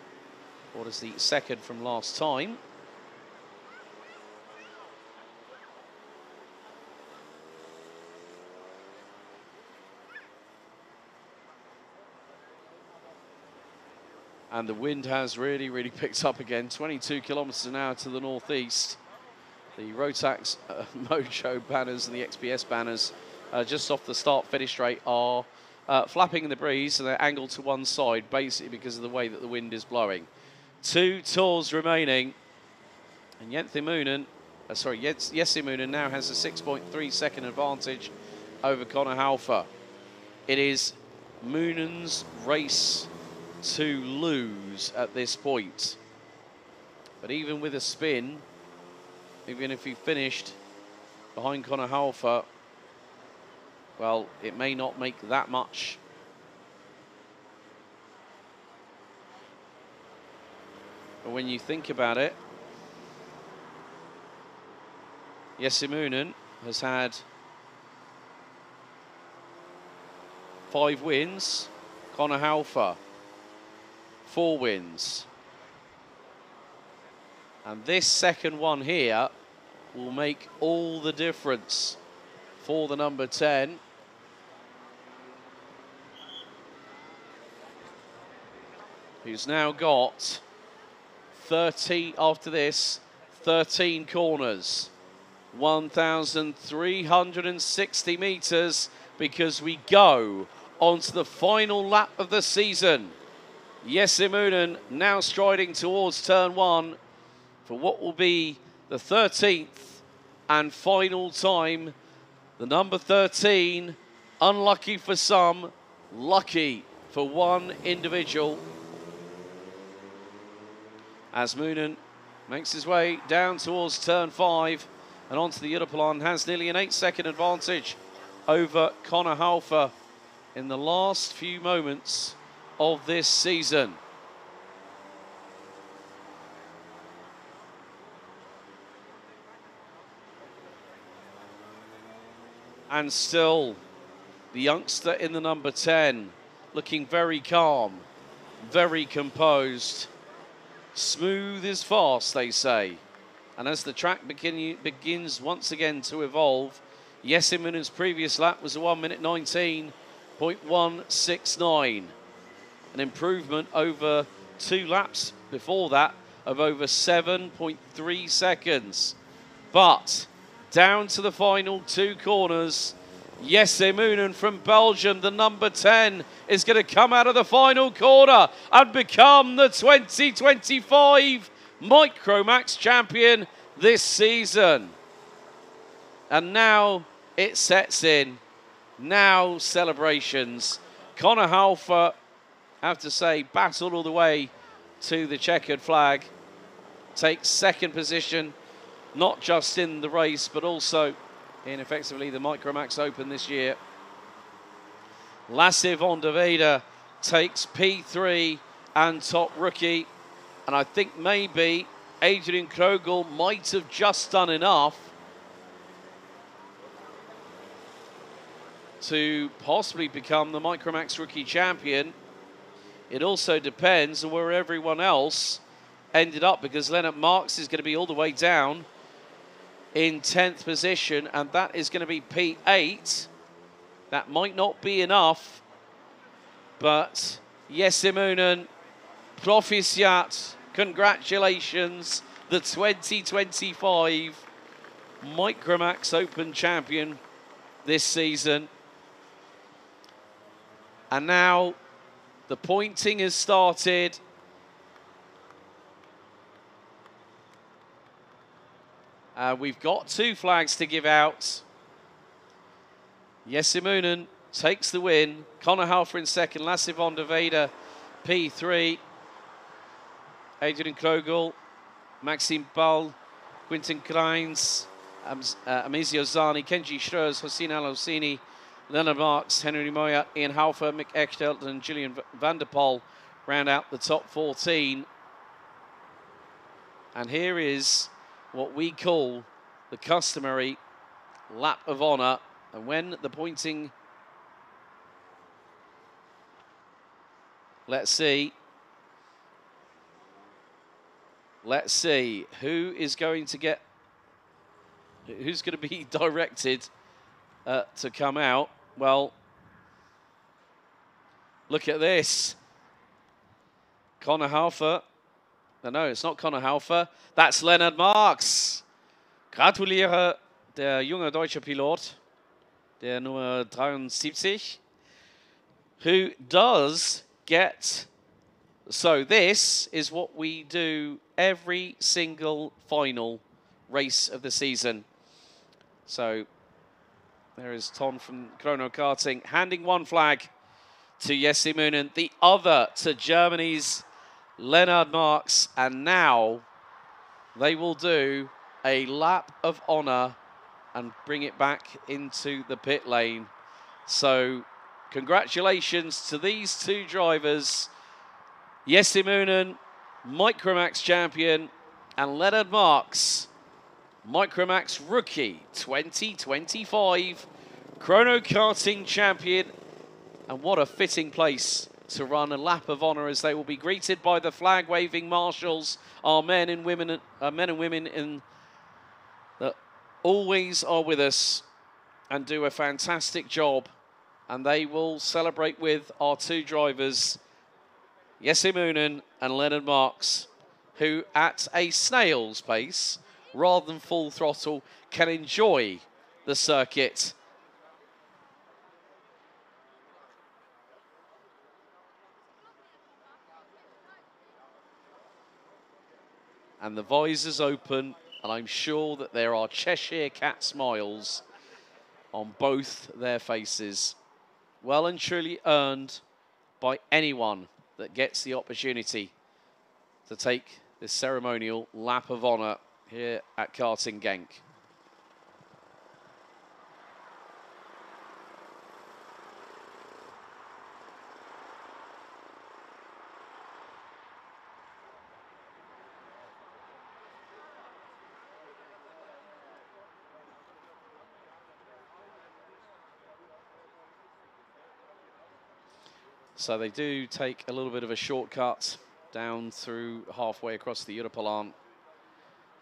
What is the 2nd from last time? And the wind has really picked up again. 22 kilometers an hour to the northeast. The Rotax Mojo banners and the XPS banners just off the start-finish straight are flapping in the breeze, and they're angled to one side, basically because of the way that the wind is blowing. 2 tours remaining. And Jesse Moonen now has a 6.3 second advantage over Conor Halfer. It is Moonen's race to lose at this point. But even with a spin, even if he finished behind Conor Halfer, well, it may not make that much. But when you think about it, Jesse Moonen has had 5 wins. Conor Halfer, 4 wins. And this second one here will make all the difference for the number 10. Who's now got 30, after this, 13 corners. 1,360 meters, because we go onto the final lap of the season. Jesse Moonen now striding towards turn 1 for what will be the 13th and final time. The number 13, unlucky for some, lucky for one individual. As Moonen makes his way down towards turn 5 and onto the Europelon, has nearly an 8-second advantage over Conor Halfer in the last few moments of this season. And still, the youngster in the number 10 looking very calm, very composed. Smooth is fast, they say. And as the track begins once again to evolve, Jesse Moonen's previous lap was a 1 minute 19.169. An improvement over 2 laps before that of over 7.3 seconds. But down to the final 2 corners, Jesse Moonen from Belgium, the number 10, is going to come out of the final corner and become the 2025 Micromax champion this season. And now it sets in. Now celebrations. Conor Halfer, I have to say, battled all the way to the checkered flag. Takes 2nd position, not just in the race, but also in effectively the Micromax Open this year. Lasse van der Weide takes P3 and top rookie. And I think maybe Adrian Krogel might have just done enough to possibly become the Micromax Rookie Champion. It also depends on where everyone else ended up, because Leonard Marks is going to be all the way down in 10th position, and that is going to be P8. That might not be enough, but Yesemunen, Proficiat, congratulations, the 2025 Micromax Open champion this season. And now the pointing has started. We've got 2 flags to give out. Yesemunen takes the win. Conor Halfer in second. Lasse van der Weide, P3. Adrian Krogel, Maxime Ball, Quinten Kleins, Amizio Zani, Kenji Schreurs, Hossein Al-Hosseini, Leonard Marks, Henry Moya, Ian Halfer, Mick Echtelt and Julian van der Poel round out the top 14. And here is what we call the customary lap of honour. And when the pointing, let's see who is going to get, who's going to be directed to come out. Well, look at this. Conor Halfer. No, it's not Conor Halfer. That's Leonard Marks. Gratuliere der junge deutsche Pilot, der Nummer 73, who does get... So this is what we do every single final race of the season. So there is Ton from Chrono Karting handing 1 flag to Yesemunen, the other to Germany's Leonard Marks, and now they will do a lap of honour and bring it back into the pit lane. So congratulations to these 2 drivers, Yesemunen, Micromax champion, and Leonard Marks, Micromax Rookie 2025 Chrono Karting champion. And what a fitting place to run a lap of honour, as they will be greeted by the flag-waving marshals, our men and women in that always are with us and do a fantastic job. And they will celebrate with our 2 drivers, Yesemunen and Leonard Marks, who at a snail's pace, rather than full throttle, can enjoy the circuit. And the visors open, and I'm sure that there are Cheshire Cat smiles on both their faces. Well and truly earned by anyone that gets the opportunity to take this ceremonial lap of honour here at Karting Genk. So they do take a little bit of a shortcut down through halfway across the Europalan.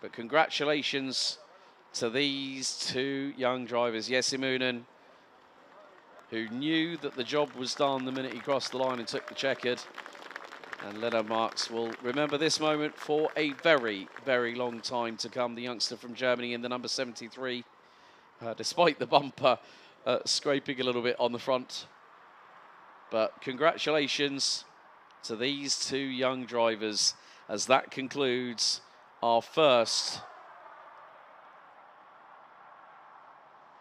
But congratulations to these 2 young drivers. Yesemunen, who knew that the job was done the minute he crossed the line and took the checkered. And Leonard Marks will remember this moment for a very, very long time to come. The youngster from Germany in the number 73, despite the bumper scraping a little bit on the front. But congratulations to these 2 young drivers, as that concludes our first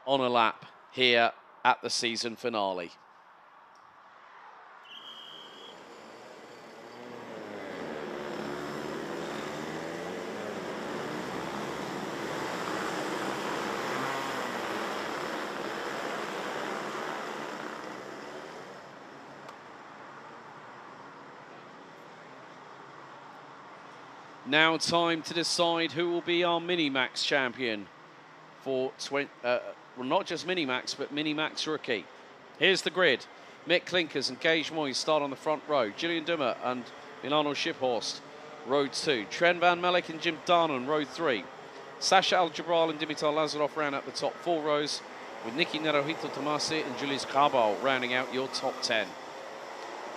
honour lap here at the season finale. Now time to decide who will be our Minimax champion for well, not just Minimax, but Minimax Rookie. Here's the grid. Mick Klinkers and Gage Moyes start on the front row. Gillian Dummer and Milano Shiphorst, row 2. Tren van Melk and Jim Darnan, row 3. Sasha Al-Jabral and Dimitar Lazarov round out the top 4 rows, with Niki Naruhito Tomasi and Julius Grabau rounding out your top 10.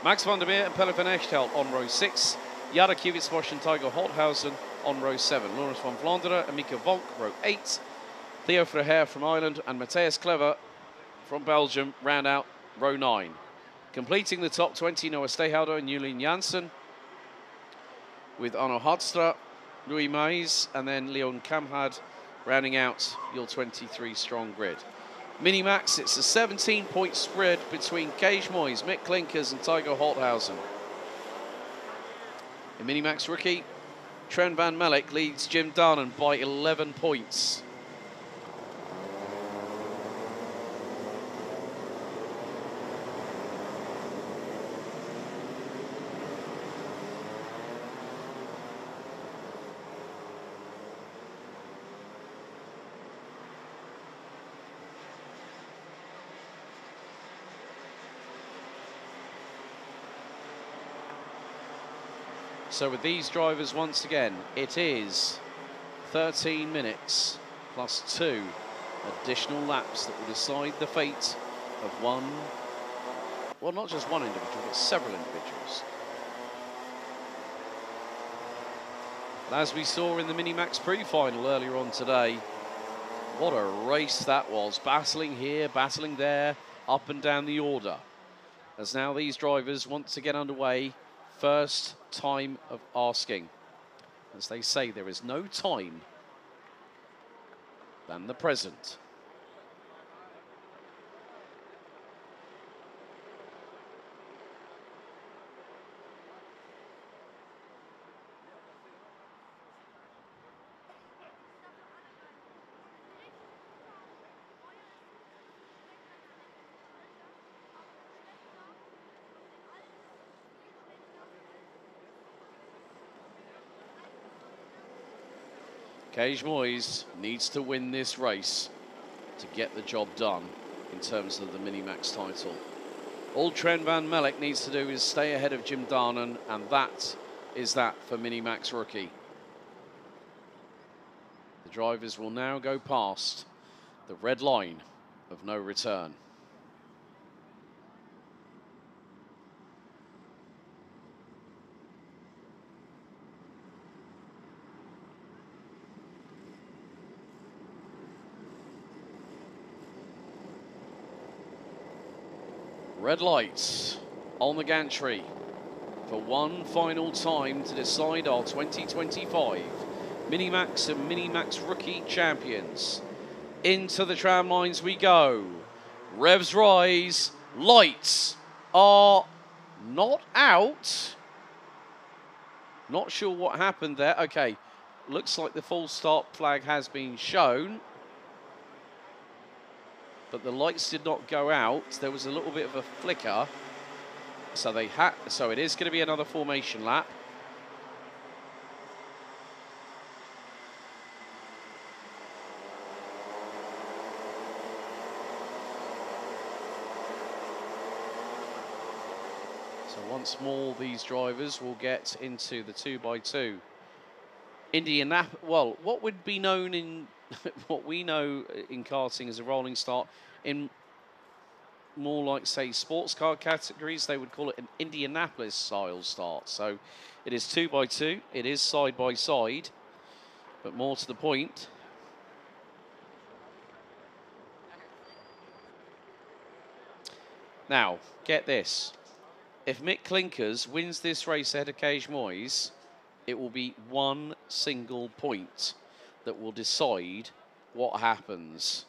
Max van der Meer and Pelle van Echtelt on row 6. Jara Kiewitzbosch and Tiger Holthausen on row 7. Lawrence van Vlaanderen and Mika Vonk, row 8. Theo Verheer from Ireland and Matthias Clever from Belgium round out row 9. Completing the top 20, Noah Stehouder and Julien Janssen, with Arno Hardstra, Louis Maes, and then Leon Kamhad rounding out your 23-strong grid. Minimax, it's a 17-point spread between Gage Moyes, Mick Klinkers and Tiger Holthausen. In Minimax rookie, Tren van Melk leads Jim Darnan by 11 points. So with these drivers, once again, it is 13 minutes plus 2 additional laps that will decide the fate of one, well, not just one individual, but several individuals. And as we saw in the Minimax Pre-Final earlier on today, what a race that was. Battling here, battling there, up and down the order. As now these drivers want to get underway, first time of asking. As they say, there is no time than the present. Gage Moyes needs to win this race to get the job done in terms of the Minimax title. All Tren van Melk needs to do is stay ahead of Jim Darnan, and that is that for Minimax rookie. The drivers will now go past the red line of no return. Red lights on the gantry for one final time to decide our 2025 Minimax and Minimax Rookie Champions. Into the tram lines we go. Revs rise. Lights are not out. Not sure what happened there. Okay, looks like the full start flag has been shown, but the lights did not go out. There was a little bit of a flicker. So it is going to be another formation lap. So once more, these drivers will get into the 2x2. Indianapolis, well, what would be known in what we know in karting as a rolling start, in more like, say, sports car categories, they would call it an Indianapolis style start. So it is 2x2, it is side by side, but more to the point, now get this, if Mick Klinkers wins this race ahead of Gage Moyes, it will be one single point that will decide what happens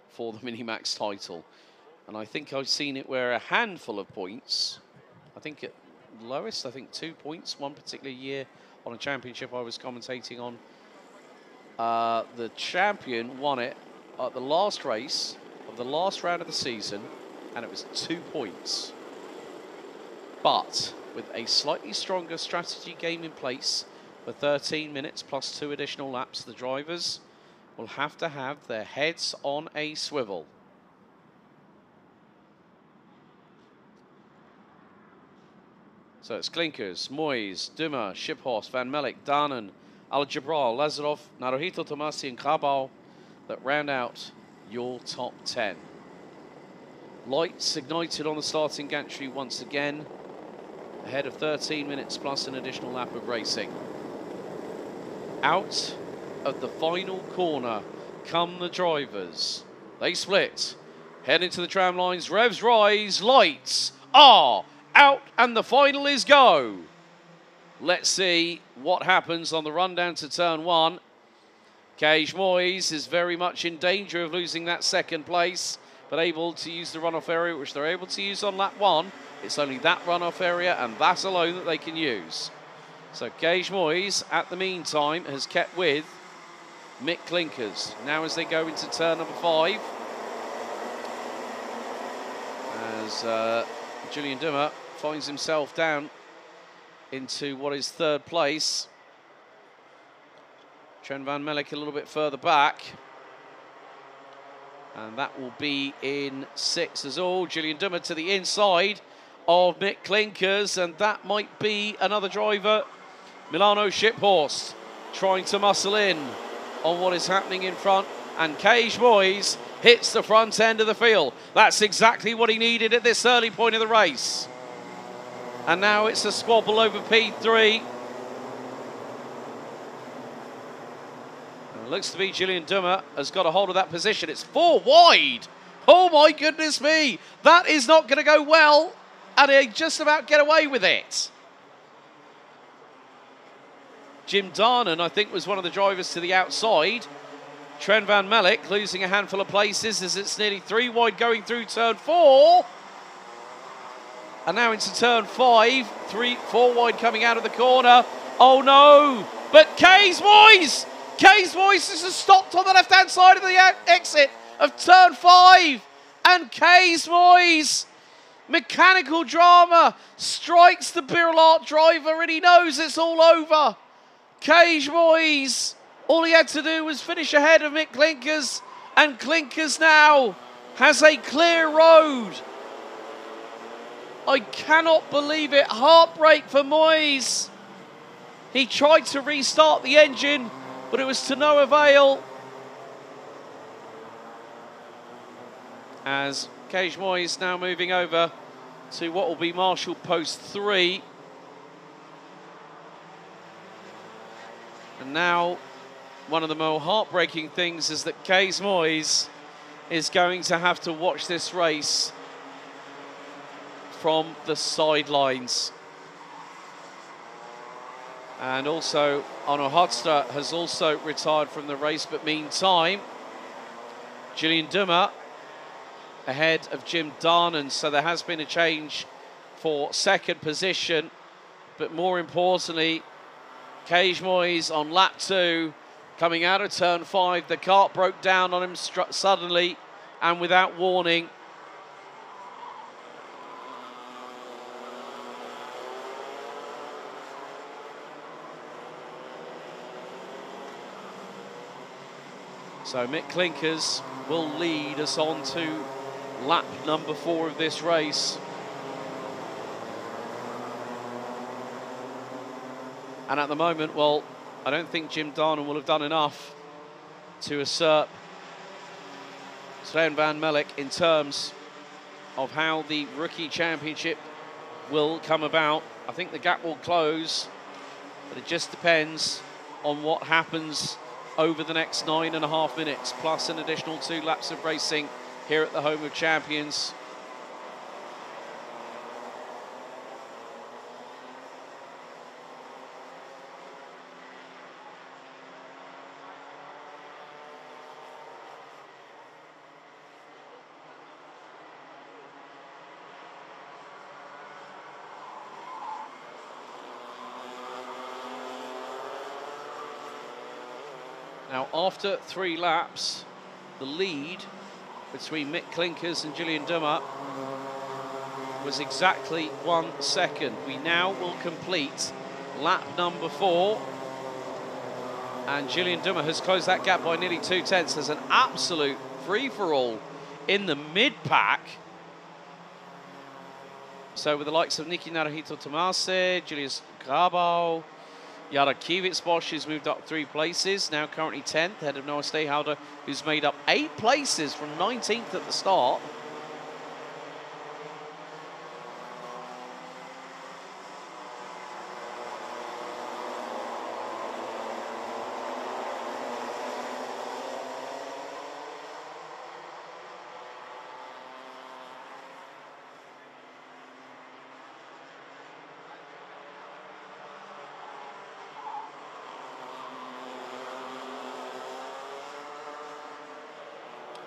for the Minimax title. And I think I've seen it where a handful of points, I think at lowest, I think 2 points, one particular year on a championship I was commentating on. The champion won it at the last race of the last round of the season, and it was 2 points. But with a slightly stronger strategy game in place for 13 minutes plus 2 additional laps, the drivers will have to have their heads on a swivel. So it's Klinkers, Moyes, Duma, Shiphorst, Van Melk, Darnen, Al-Jabral, Lazarov, Naruhito Tomasi and Kabal that round out your top 10. Lights ignited on the starting gantry once again, ahead of 13 minutes plus an additional lap of racing. Out of the final corner come the drivers. They split, head into the tram lines, revs rise, lights are out, and the final is go. Let's see what happens on the run down to turn 1. Cage Moyes is very much in danger of losing that second place, but able to use the runoff area, which they're able to use on lap 1. It's only that runoff area and that alone that they can use. So Cage Moyes, at the meantime, has kept with Mick Klinkers. Now as they go into turn number 5, as Julian Duma finds himself down into what is third place. Trent Van Melk a little bit further back. And that will be in 6 as all. Julian Duma to the inside of Mick Klinkers, and that might be another driver. Milano Shiphorst trying to muscle in on what is happening in front, and Cage Moyes hits the front end of the field. That's exactly what he needed at this early point of the race. And now it's a squabble over P3. And it looks to be Julian Duma has got a hold of that position. It's 4 wide. Oh my goodness me. That is not going to go well. And they just about get away with it. Jim Darnan, I think, was one of the drivers to the outside. Trent Van Melk losing a handful of places as it's nearly 3 wide going through turn 4. And now into turn 5, 4 wide coming out of the corner. Oh no, but Cage Moyes is stopped on the left-hand side of the exit of turn 5. And Cage Moyes, mechanical drama, strikes the Birlart driver and he knows it's all over. Cage Moyes, all he had to do was finish ahead of Mick Klinkers, and Klinkers now has a clear road. I cannot believe it. Heartbreak for Moyes. He tried to restart the engine, but it was to no avail. As Cage Moyes now moving over to what will be Marshall Post 3. And now one of the more heartbreaking things is that Cage Moyes is going to have to watch this race from the sidelines. And also, Arno Hodster has also retired from the race, but meantime, Julian Duma ahead of Jim Darnan, so there has been a change for second position, but more importantly, Cage Moyes on lap 2, coming out of turn 5, the cart broke down on him suddenly and without warning. So Mick Klinkers will lead us on to lap number 4 of this race. And at the moment, well, I don't think Jim Darnan will have done enough to usurp Sven Van Melk in terms of how the rookie championship will come about. I think the gap will close, but it just depends on what happens over the next 9.5 minutes, plus an additional 2 laps of racing here at the home of champions. Now, after 3 laps, the lead between Mick Klinkers and Julian Duma was exactly 1 second. We now will complete lap number 4. And Julian Duma has closed that gap by nearly 2 tenths. There's an absolute free-for-all in the mid-pack. So with the likes of Niki Naruhito Tomase, Julius Grabau, Yara Kivitsbosch has moved up 3 places, now currently 10th, ahead of Noah Stehauder, who's made up 8 places from 19th at the start.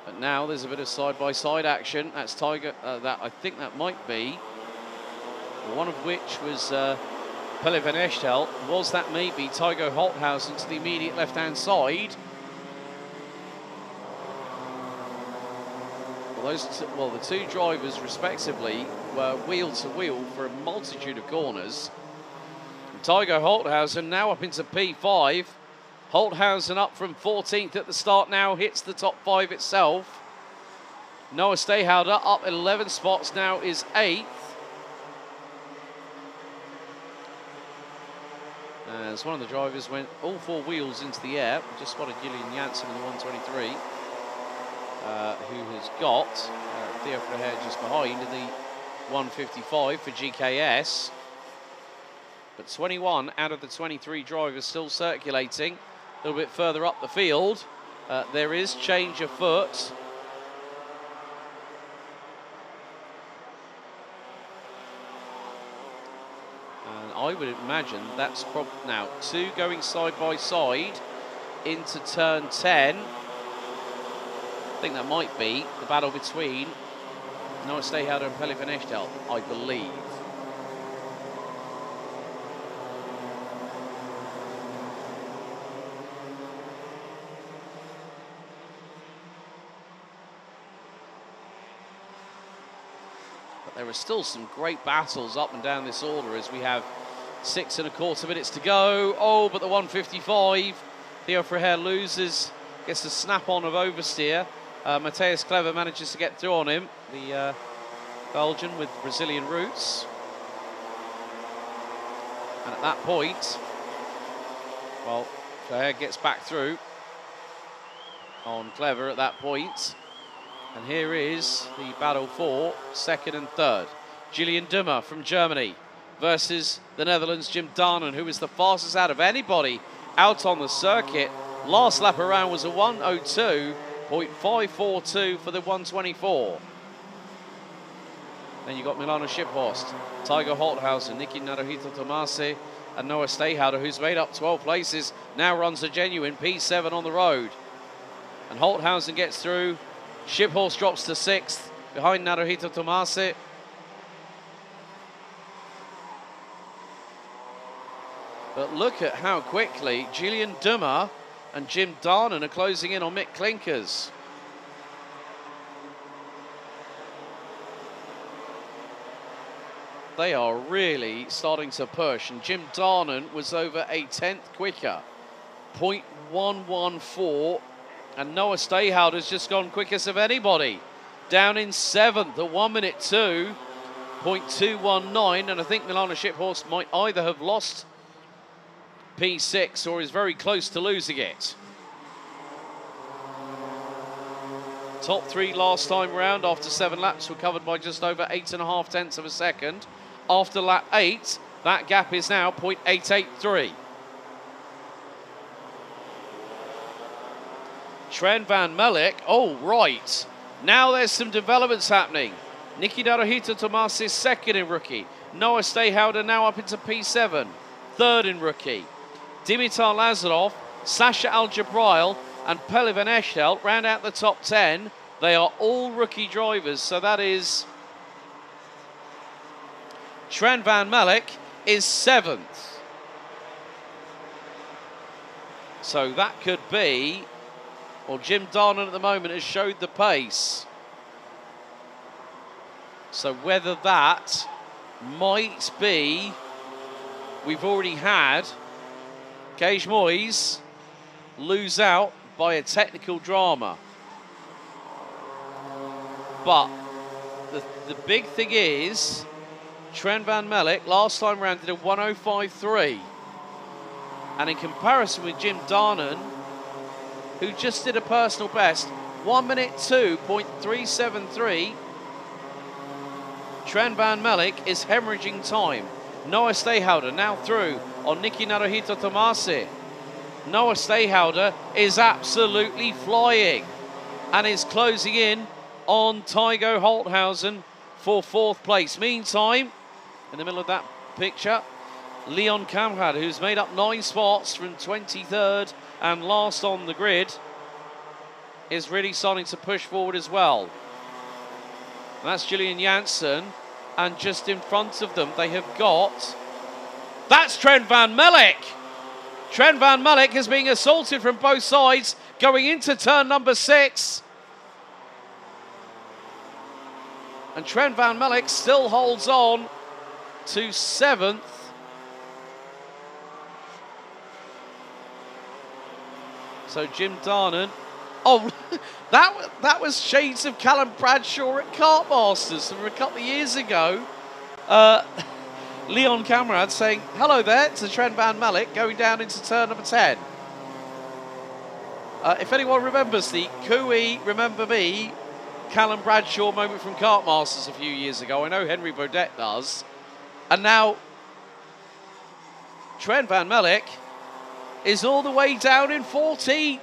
But now there's a bit of side-by-side action. That's Tiger. I think that might be one of which was Pelle van Echtel. Was that maybe Tygo Holthausen to the immediate left-hand side? Well, the 2 drivers respectively were wheel to wheel for a multitude of corners. And Tygo Holthausen now up into P5. Holthausen up from 14th at the start, now hits the top 5 itself. Noah Stehauder up 11 spots, now is 8th. As one of the drivers went all 4 wheels into the air. We just spotted Julian Janssen in the 123, who has got Theo Freher just behind in the 155 for GKS. But 21 out of the 23 drivers still circulating. A little bit further up the field, there is change of foot. And I would imagine that's now 2 going side by side into turn 10. I think that might be the battle between Noah Stehauder and Pelle van Echtel, I believe. There are still some great battles up and down this order as we have 6 1/4 minutes to go. Oh, but the 155, Theo Freher loses, gets a snap-on of oversteer. Matthias Clever manages to get through on him, the Belgian with Brazilian roots. And at that point, well, Freher gets back through on Clever at that point. And here is the battle for 2nd and 3rd. Julian Dummer from Germany versus the Netherlands' Jim Darnan, who was the fastest out of anybody out on the circuit. Last lap around was a 1:02.542 for the 124. Then you got Milano Schipphorst, Tygo Holthausen, Niki Naruhito Tomase, and Noah Stehauder, who's made up 12 places, now runs a genuine P7 on the road. And Holthausen gets through. Schipphorst drops to 6th, behind Naruhito Tomase. But look at how quickly Julian Dummer and Jim Darnan are closing in on Mick Klinkers. They are really starting to push, and Jim Darnan was over a 10th quicker, 0.114. And Noah Stehauder's just gone quickest of anybody. Down in 7th at 1:02.219. And I think Milano Schipphorst might either have lost P6 or is very close to losing it. Top 3 last time round after 7 laps were covered by just over 8.5 tenths of a second. After lap 8, that gap is now 0.883. Sven van Melk, oh right, now there's some developments happening. Niki Naruhito Tomase is 2nd in rookie. Noah Stehauder now up into P7, 3rd in rookie. Dimitar Lazarov, Sasha Al-Jabrail and Pelle van Echtel round out the top 10. They are all rookie drivers, so that is Sven van Melk is 7th. So that could be, well, Jim Darnan at the moment has showed the pace. So whether that might be, we've already had Gage Moyes lose out by a technical drama. But the big thing is, Trent van Melk last time round did a 1:05.3. And in comparison with Jim Darnan, who just did a personal best, 1:02.373, Trent van Melk is hemorrhaging time. Noah Stayhouder now through on Nicky Naruhito Tomasi. Noah Stayhouder is absolutely flying and is closing in on Tygo Holthausen for 4th place. Meantime, in the middle of that picture, Leon Kamrad, who's made up 9 spots from 23rd and last on the grid, is really starting to push forward as well. And that's Julian Janssen, and just in front of them they have got... That's Trent van Melk! Trent van Melk is being assaulted from both sides going into turn number 6. And Trent van Melk still holds on to 7th. So Jim Darnan. Oh, that was shades of Callum Bradshaw at Kart Masters from a couple of years ago. Leon Kamrad saying, hello there to Trent van Melk going down into turn number 10. If anyone remembers the Cooey Remember Me Callum Bradshaw moment from Kart Masters a few years ago, I know Henry Baudet does. And now Trent van Melk is all the way down in 14th.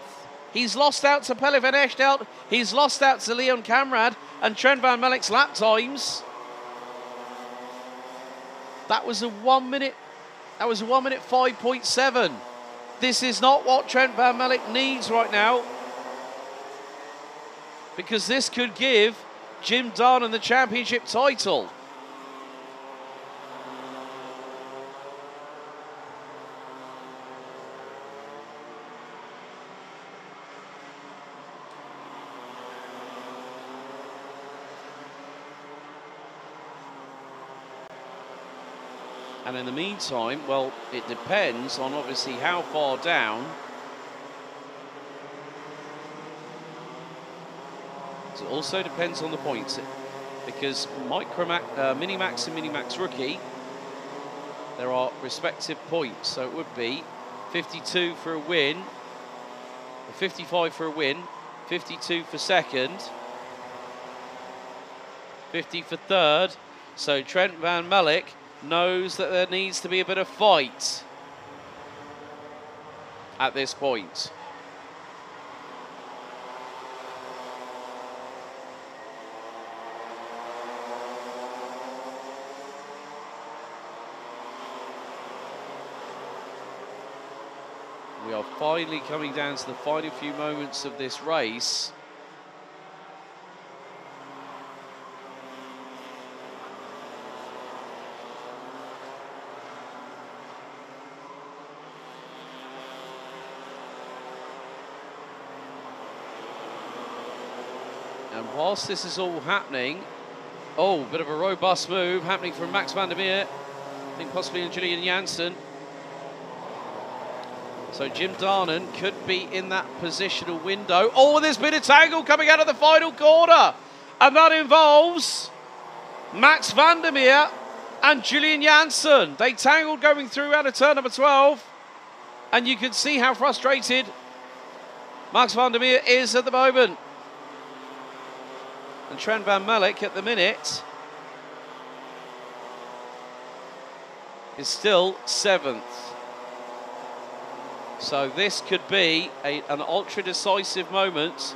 He's lost out to Pelle van Echtelt. He's lost out to Leon Kamrad and Trent van Melk's lap times. That was a 1 minute. That was a 1 minute 5.7. This is not what Trent van Melk needs right now, because this could give Jim Darnan the championship title. And in the meantime, well, it depends on obviously how far down. It also depends on the points, because Minimax and Minimax Rookie, there are respective points. So it would be 52 for a win, 55 for a win, 52 for second, 50 for third. So Trent van Melk knows that there needs to be a bit of fight at this point. We are finally coming down to the final few moments of this race. And whilst this is all happening, oh, bit of a robust move happening from Max van der Meer. I think possibly in Julian Janssen. So Jim Darnan could be in that positional window. Oh, there's been a tangle coming out of the final corner. And that involves Max van der Meer and Julian Janssen. They tangled going through out of turn number 12. And you can see how frustrated Max van der Meer is at the moment. And Trent van Melk at the minute is still 7th. So this could be an ultra decisive moment.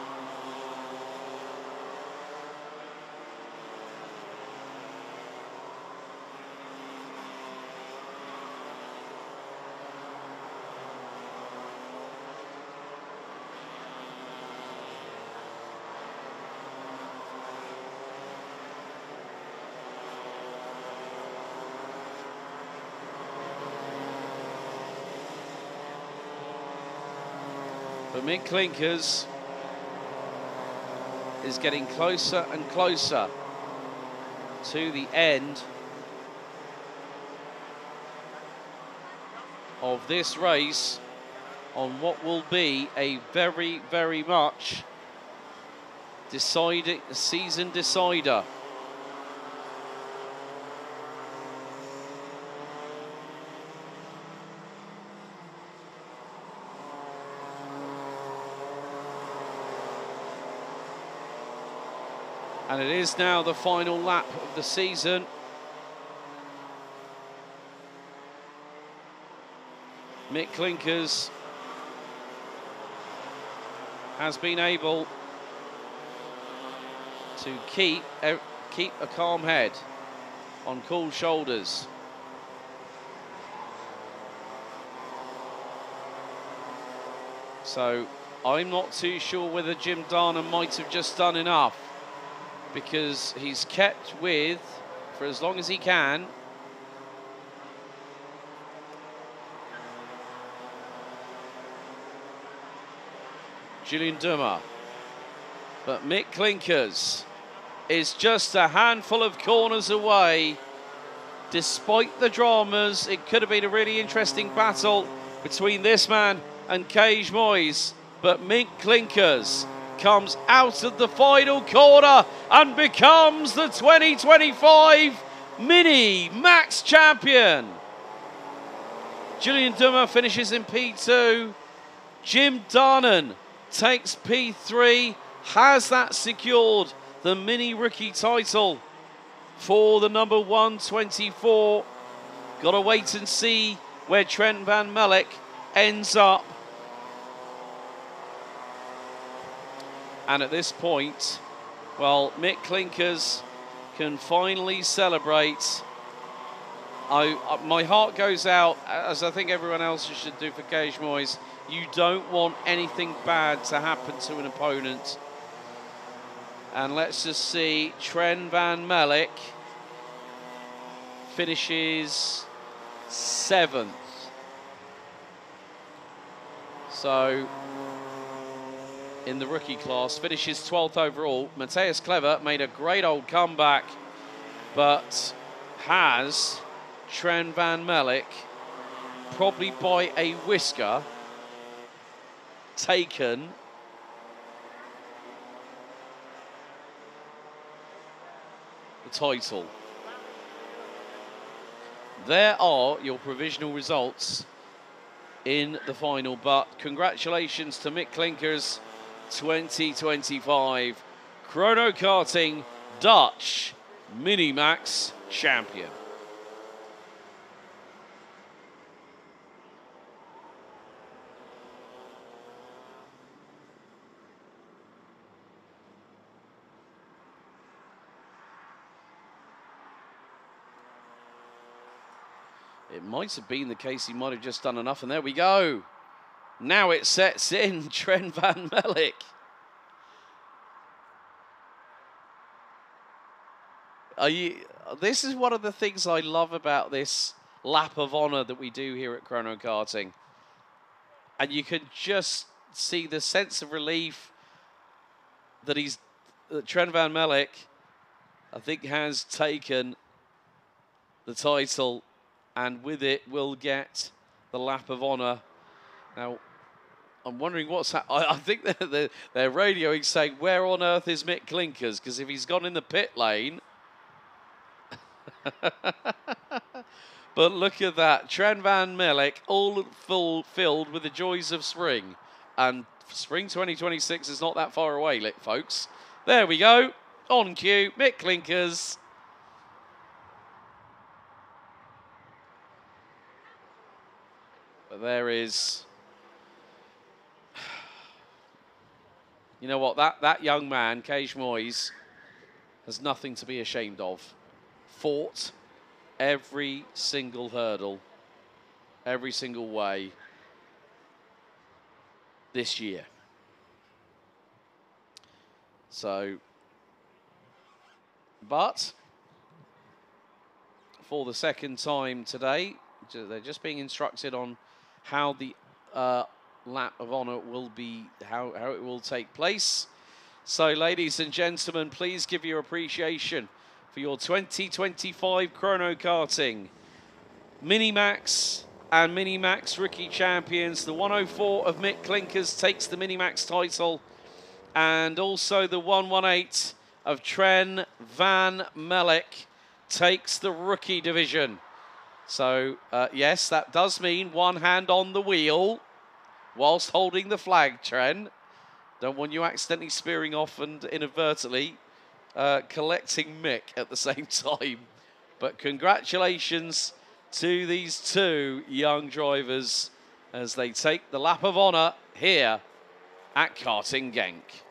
But Mick Klinkers is getting closer and closer to the end of this race on what will be a very, very much season decider. And it is now the final lap of the season. Mick Clinkers has been able to keep a calm head on cool shoulders. So I'm not too sure whether Jim Darner might have just done enough, because he's kept with, for as long as he can, Julian Dummer. But Mick Clinkers is just a handful of corners away. Despite the dramas, it could have been a really interesting battle between this man and Cage Moyes. But Mick Clinkers comes out of the final corner and becomes the 2025 Mini Max Champion. Julian Dummer finishes in P2. Jim Darnan takes P3, has that secured the Mini Rookie title for the number 124. Got to wait and see where Trent Van Melk ends up. And at this point, well, Mick Clinkers can finally celebrate. My heart goes out, as I think everyone else should do, for Cage Moyes. You don't want anything bad to happen to an opponent. And let's just see, Trent Van Melk finishes 7th. So, in the rookie class, finishes 12th overall. Matthias Clever made a great old comeback, but has Trent Van Melk, probably by a whisker, taken the title. There are your provisional results in the final, but congratulations to Mick Clinkers, 2025 Chrono Karting Dutch Mini Max Champion. It might have been the case he might have just done enough, and there we go. Now it sets in, Trent Van Melk. This is one of the things I love about this lap of honour that we do here at Chrono Karting. And you can just see the sense of relief that Trent Van Melk, I think, has taken the title, and with it will get the lap of honour. Now, I'm wondering what's happening. I think they're radioing saying, where on earth is Mick Clinkers? Because if he's gone in the pit lane... But look at that. Trent Van Melk, all filled with the joys of spring. And spring 2026 is not that far away, folks. There we go. On cue, Mick Clinkers. But there is... You know what? That young man, Cage Moyes, has nothing to be ashamed of. Fought every single hurdle, every single way this year. So, but for the second time today, they're just being instructed on how the lap of honour will be, how it will take place. So, ladies and gentlemen, please give your appreciation for your 2025 Chrono Karting Mini-Max and Mini-Max Rookie Champions. The 104 of Mick Clinkers takes the Mini-Max title, and also the 118 of Trent Van Melk takes the Rookie division. So, yes, that does mean one hand on the wheel whilst holding the flag, Trent. Don't want you accidentally spearing off and inadvertently collecting Mick at the same time. But congratulations to these two young drivers as they take the lap of honour here at Karting Genk.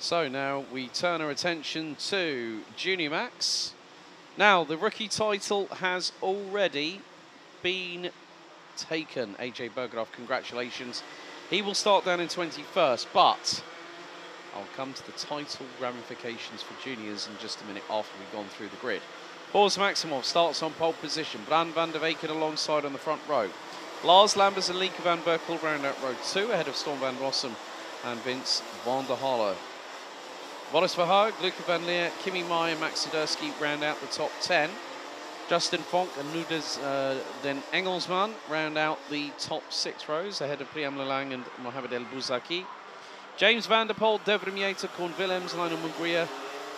So now we turn our attention to Junior Max. Now, the rookie title has already been taken. AJ Bergeraff, congratulations. He will start down in 21st, but I'll come to the title ramifications for juniors in just a minute after we've gone through the grid. Boris Maximov starts on pole position. Bran van der Weken alongside on the front row. Lars Lambers and Lieke van Berkel round out row 2 ahead of Storm van Rossum and Vince van der Halle. Boris Verhaag, Luca van Leer, Kimi Mai and Max Sidursky round out the top 10. Justin Fonk and Nudes den Engelsman round out the top 6 rows ahead of Priam Lelang and Mohamed El Bouzaki. James van der Poel, Devremieta, Korn Willems, Lionel Mugria,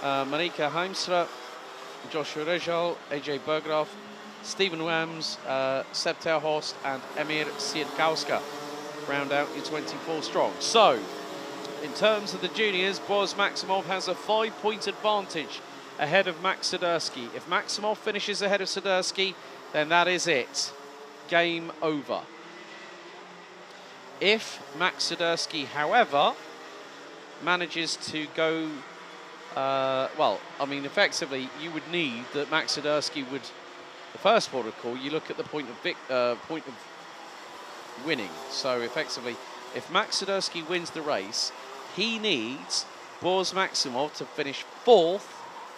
Marika Heimstra, Joshua Rejal, AJ Bergeraff, Stephen Wams, Seb Terhorst and Emir Siedkowska round out your 24 strong. So, in terms of the juniors, Boris Maximov has a 5-point advantage ahead of Max Sidursky. If Maximov finishes ahead of Sidursky, then that is it. Game over. If Max Sidursky, however, manages to go, well, I mean, effectively, you would need that Max Sidursky would, the first port of call, you look at the point of winning. So, effectively, if Max Sidursky wins the race, he needs Boris Maximov to finish 4th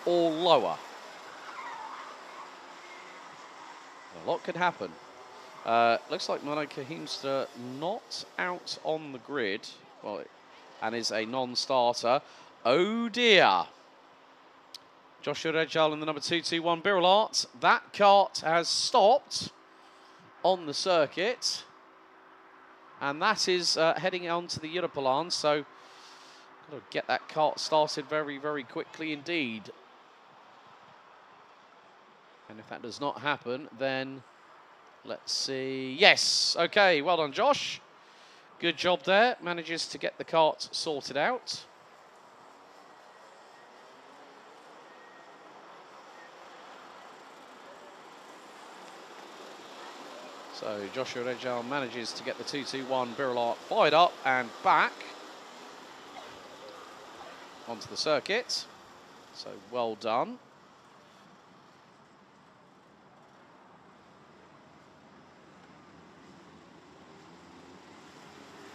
or lower. A lot could happen. Looks like Monica Heemster not out on the grid, well, and is a non-starter. Oh dear. Joshua Rejal in the number 221 Birillart. That kart has stopped on the circuit, and that is heading on to the Europolan, so got to get that kart started very, very quickly indeed. And if that does not happen, then let's see. Yes, okay, well done, Josh. Good job there. Manages to get the kart sorted out. So Joshua Rejal manages to get the 221 Birillart fired up and back onto the circuit. So well done.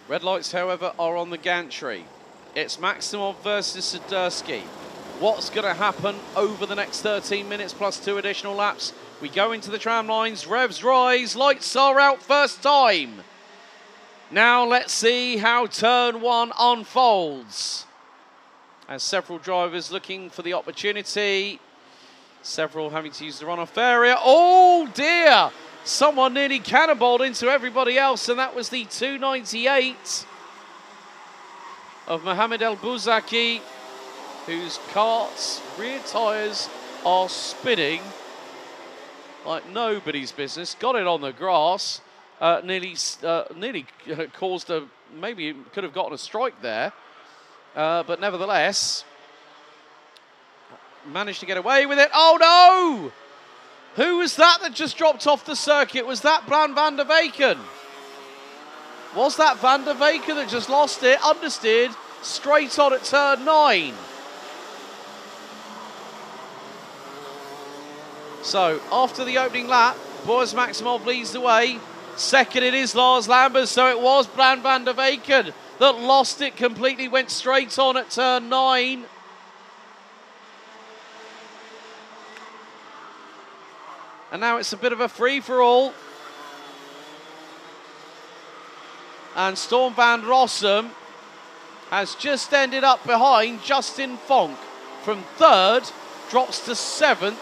Red lights, however, are on the gantry. It's Maximov versus Sidursky. What's going to happen over the next 13 minutes plus 2 additional laps? We go into the tram lines, revs rise, lights are out first time. Now let's see how turn 1 unfolds. As several drivers looking for the opportunity, several having to use the runoff area. Oh dear! Someone nearly cannonballed into everybody else, and that was the 298 of Mohamed El Bouzaki, whose kart's rear tyres are spinning like nobody's business. Got it on the grass, nearly caused a, maybe could have gotten a strike there, but nevertheless managed to get away with it. Oh no! Who was that just dropped off the circuit? Was that Bran van der Weyken? Was that Van der Weyken that just lost it? Understeered straight on at turn 9. So, after the opening lap, Boris Maximov leads the way. Second it is Lars Lambers, so it was Bran van der Weyken that lost it completely, went straight on at turn 9. And now it's a bit of a free-for-all. And Storm van Rossum has just ended up behind Justin Fonk. From 3rd, drops to 7th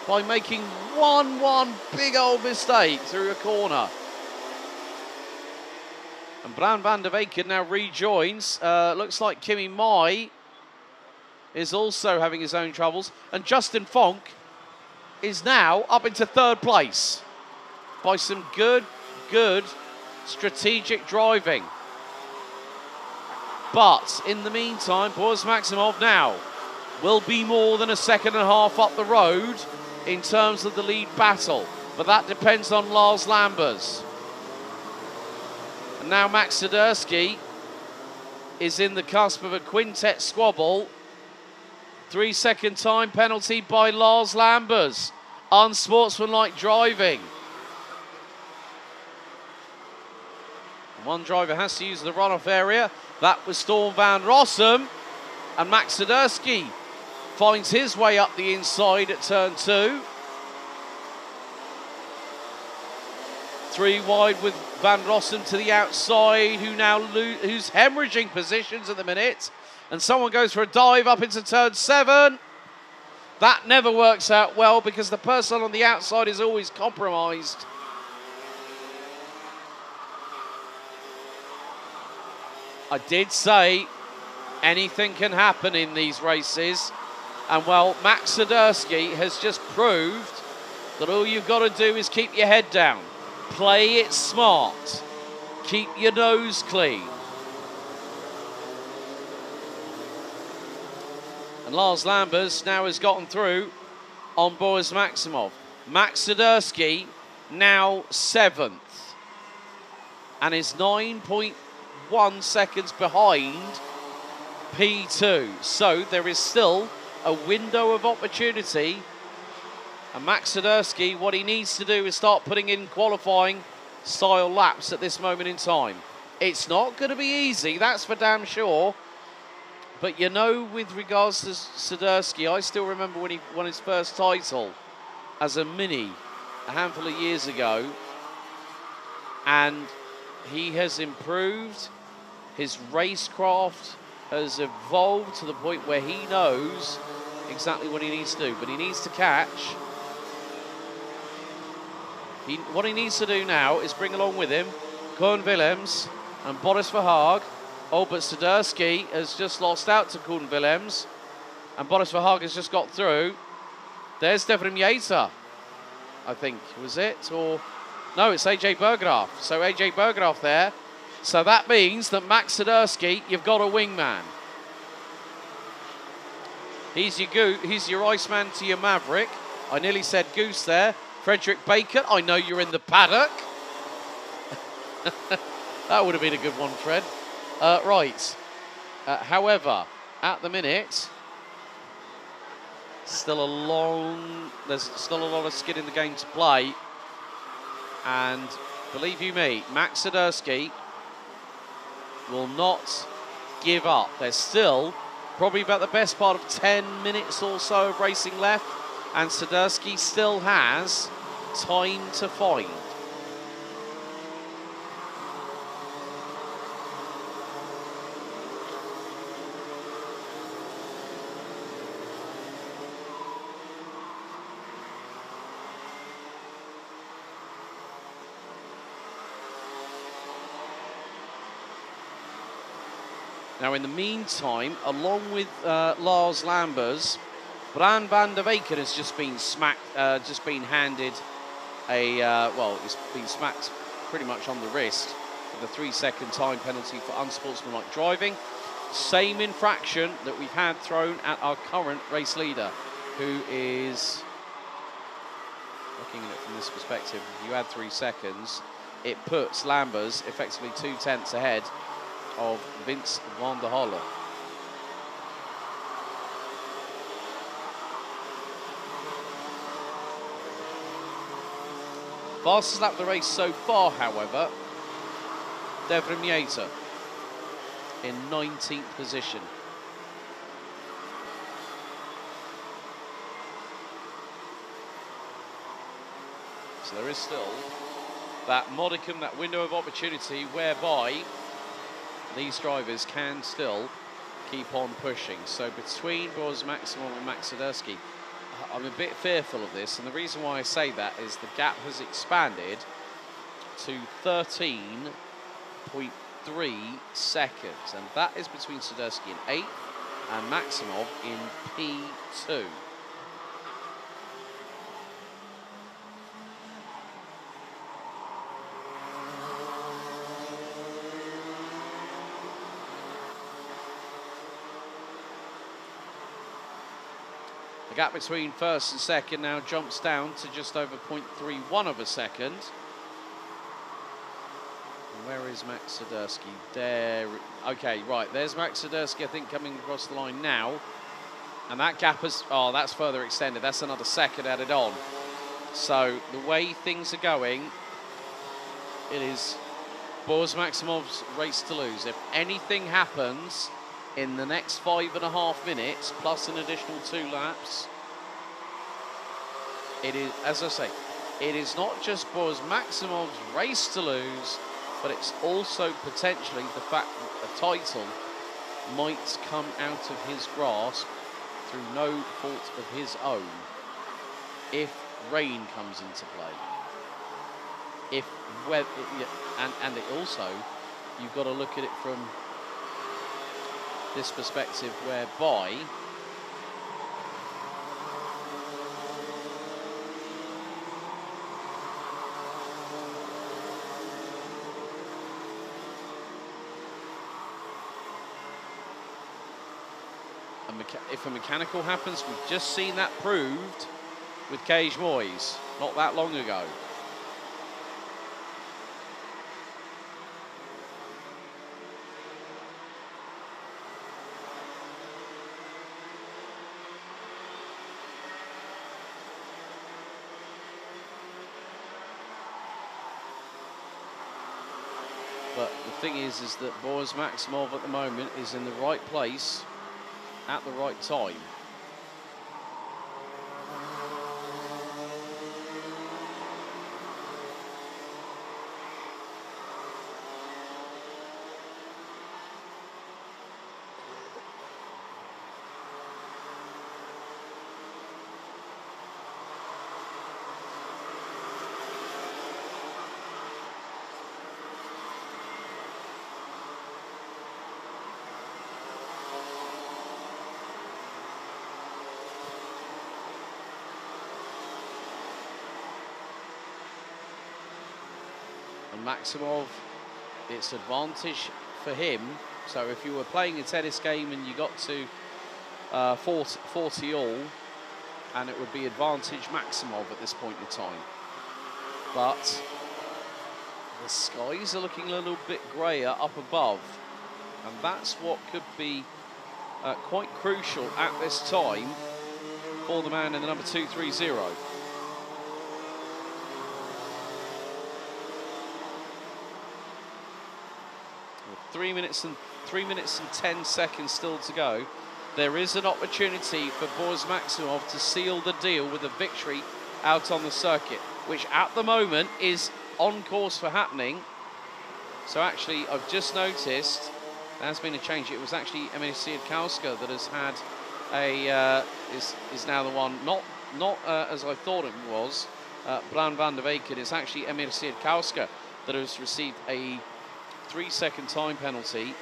by making one big old mistake through a corner. And Bran van der Weyken now rejoins. Looks like Kimi Mai is also having his own troubles. And Justin Fonk is now up into 3rd place by some good strategic driving. But in the meantime, Boris Maximov now will be more than a second and a half up the road in terms of the lead battle. But that depends on Lars Lambers. And now Max Sidursky is in the cusp of a quintet squabble. 3-second time penalty by Lars Lambers. Unsportsmanlike driving. One driver has to use the runoff area. That was Storm van Rossum. And Max Sidursky finds his way up the inside at turn 2. 3 wide with Van Rossum to the outside, who's hemorrhaging positions at the minute. And someone goes for a dive up into turn 7. That never works out well because the person on the outside is always compromised. I did say anything can happen in these races. And well, Max Sidursky has just proved that all you've got to do is keep your head down, play it smart, keep your nose clean. And Lars Lambers now has gotten through on Boris Maximov. Max Sidursky now 7th and is 9.1 seconds behind P2. So there is still a window of opportunity. And Max Sidursky, what he needs to do is start putting in qualifying style laps at this moment in time. It's not going to be easy, that's for damn sure. But you know, with regards to Sidursky, I still remember when he won his first title as a mini a handful of years ago. And he has improved. His racecraft has evolved to the point where he knows exactly what he needs to do. But he needs to catch. What he needs to do now is bring along with him Koen Willems and Boris Verhaag. Oh, but Sidursky has just lost out to Koen Willems. And Boris Verhaag has just got through. There's Stefan Yater, I think, was it? Or no, it's AJ Berggraaf. So AJ Berggraaf there. So that means that Max Sidursky, you've got a wingman. He's your Iceman to your Maverick. I nearly said Goose there. Frederick Bacon, I know you're in the paddock. That would have been a good one, Fred. Right. However, at the minute, there's still a lot of skin in the game to play. And believe you me, Max Sidursky will not give up. There's still probably about the best part of 10 minutes or so of racing left. And Sidursky still has time to find. Now, in the meantime, along with Lars Lambers, Bran van der Weken has just been handed a, well, it's been smacked pretty much on the wrist with a 3-second time penalty for unsportsmanlike driving. Same infraction that we've had thrown at our current race leader, who is, looking at it from this perspective, if you add 3 seconds, it puts Lambers effectively 2 tenths ahead of Vince van der Holle. Fastest lap of the race so far, however, Devrim Yater in 19th position. So there is still that modicum, that window of opportunity whereby these drivers can still keep on pushing. So between Boris Maximov and Max Sidursky, I'm a bit fearful of this, and the reason why I say that is the gap has expanded to 13.3 seconds, and that is between Sidursky in 8th and Maximov in P2. The gap between first and second now jumps down to just over 0.31 of a second. And where is Max Sidursky? There. Okay, right. There's Max Sidursky, I think, coming across the line now. And that gap has, oh, that's further extended. That's another second added on. So the way things are going, it is Boris Maximov's race to lose. If anything happens in the next 5.5 minutes, plus an additional 2 laps, it is, as I say, it is not just Boris Maximov's race to lose, but it's also potentially the fact that a title might come out of his grasp through no fault of his own if rain comes into play. If weather, and it also, you've got to look at it from this perspective if a mechanical happens, we've just seen that proved with Cage Moyes not that long ago. But the thing is that Boris Maximov at the moment is in the right place at the right time. Maximov, it's advantage for him. So if you were playing a tennis game and you got to 40 all, and it would be advantage Maximov at this point in time. But the skies are looking a little bit greyer up above, and that's what could be quite crucial at this time for the man in the number 230. 3 minutes and 10 seconds still to go. There is an opportunity for Boris Maximov to seal the deal with a victory out on the circuit, which at the moment is on course for happening. So actually, I've just noticed there has been a change. It was actually Emil Siedkowska that has had a is now the one, not as I thought it was, Bran van der Weyken. It's actually Emil Siedkowska that has received a 3-second time penalty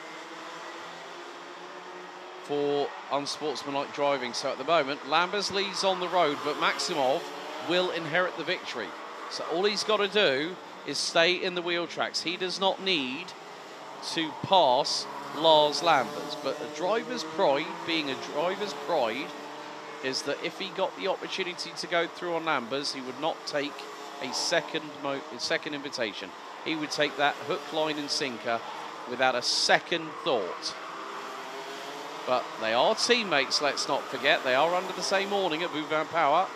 for unsportsmanlike driving. So at the moment, Lambers leads on the road, but Maximov will inherit the victory. So all he's got to do is stay in the wheel tracks. He does not need to pass Lars Lambers. But a driver's pride, being a driver's pride, is that if he got the opportunity to go through on Lambers, he would not take a second invitation. He would take that hook, line and sinker without a second thought. But they are teammates, let's not forget. They are under the same awning at Bouvin Power.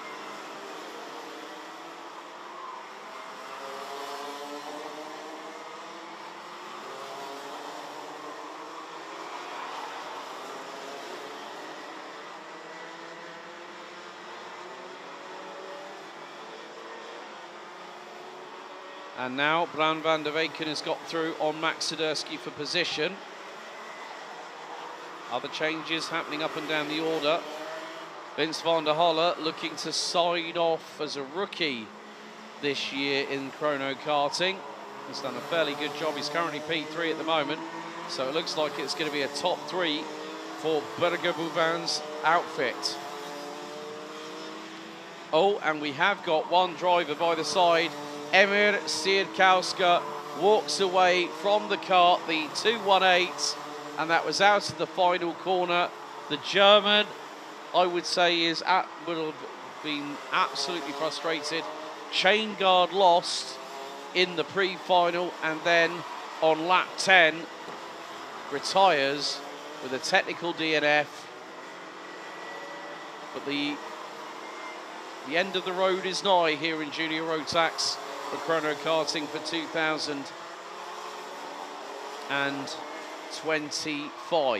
And now Bran van der Weyken has got through on Max Sidursky for position. Other changes happening up and down the order. Vince van der Holle looking to side off as a rookie this year in chrono karting. He's done a fairly good job. He's currently P3 at the moment. So it looks like it's going to be a top 3 for Berger Bouvin's outfit. Oh, and we have got one driver by the side. Emir Siedkowska walks away from the kart, the 218, and that was out of the final corner. The German, I would say, would have been absolutely frustrated. Chain guard lost in the pre-final, and then on lap 10, retires with a technical DNF. But the end of the road is nigh here in Junior Rotax for chrono karting for 2025.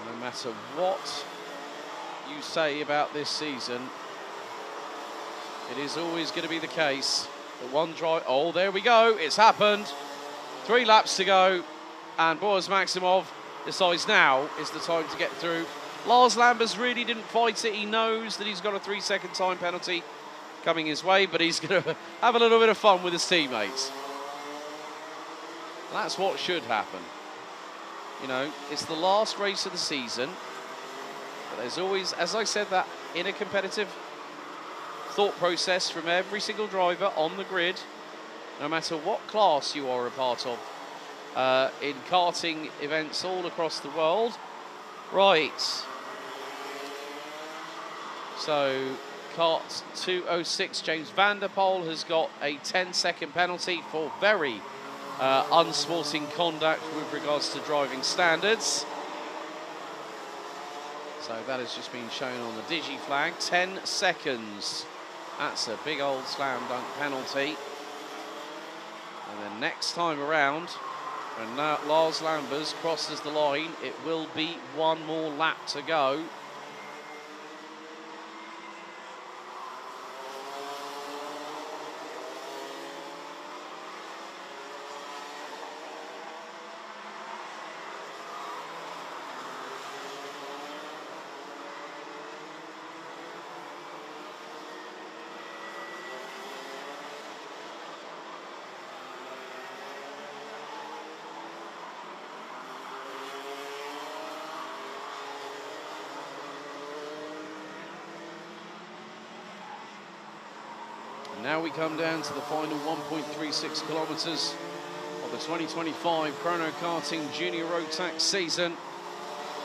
No matter what you say about this season, it is always going to be the case that one drive. Oh, there we go. It's happened. 3 laps to go, and Boris Maximov decides now is the time to get through. Lars Lambers really didn't fight it. He knows that he's got a 3-second time penalty coming his way, but he's going to have a little bit of fun with his teammates. That's what should happen. You know, it's the last race of the season, but there's always, as I said, that inner competitive thought process from every single driver on the grid no matter what class you are a part of in karting events all across the world. Right. So, kart 206, James van der Poel has got a 10-second penalty for very unsporting conduct with regards to driving standards. So that has just been shown on the digi flag. 10 seconds. That's a big old slam dunk penalty. And then next time around, when Lars Lambers crosses the line, it will be one more lap to go. Now we come down to the final 1.36 kilometres of the 2025 Chrono Karting Junior Rotax season.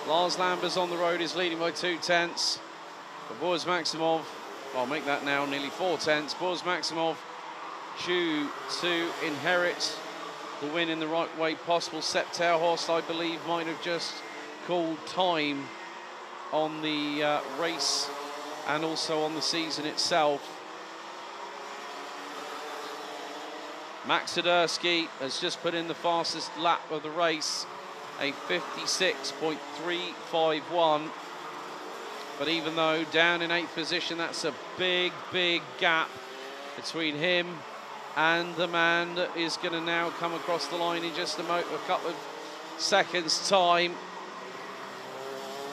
Lars Lambers on the road is leading by 2 tenths. But Boris Maximov, I'll make that now nearly 4 tenths. Boris Maximov due to inherit the win in the right way possible. Sepp Terhorst, I believe, might have just called time on the race and also on the season itself. Max Sadursky has just put in the fastest lap of the race, a 56.351. But even though down in 8th position, that's a big, big gap between him and the man that is going to now come across the line in just a couple of seconds' time.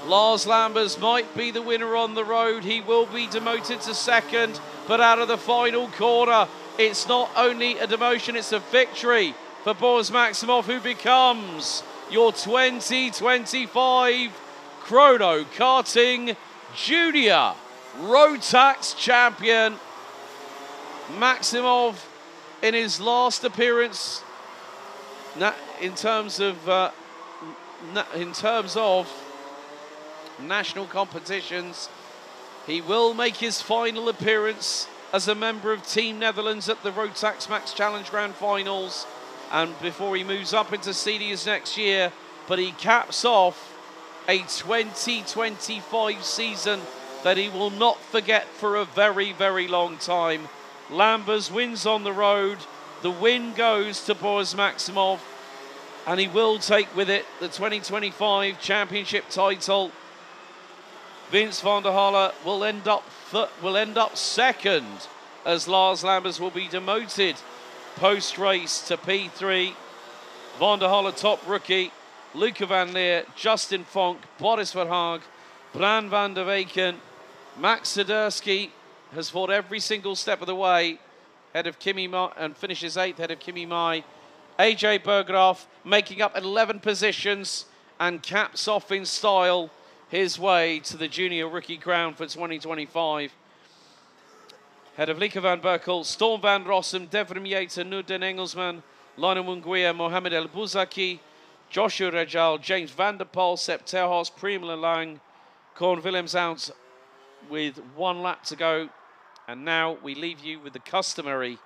Lars Lambers might be the winner on the road. He will be demoted to second, but out of the final corner, it's not only a demotion, it's a victory for Boris Maximov, who becomes your 2025 Chrono Karting Junior Rotax champion. Maximov, in his last appearance, in terms of national competitions, he will make his final appearance as a member of Team Netherlands at the Rotax Max Challenge Grand Finals, and before he moves up into seniors next year. But he caps off a 2025 season that he will not forget for a very, very long time. Lambers wins on the road. The win goes to Boris Maximov, and he will take with it the 2025 championship title. Vince van der Halle will end up second, as Lars Lambers will be demoted post-race to P3. Van der Halle top rookie, Luca van Leer, Justin Fonk, Boris Verhaag, Bran van der Weken. Max Sadursky has fought every single step of the way, head of Kimi Mai, and finishes 8th, head of Kimi Mai. AJ Berggraaf making up 11 positions and caps off in style his way to the junior rookie crown for 2025. Head of Lieke van Berkel, Storm van Rossum, Devrim Yater, Nuden Engelsman, Lionel Munguia, Mohamed El Bouzaki, Joshua Rajal, James van der Poel, Sepp Terhorst, Prima Lang, Korn Willems out with 1 lap to go. And now we leave you with the customary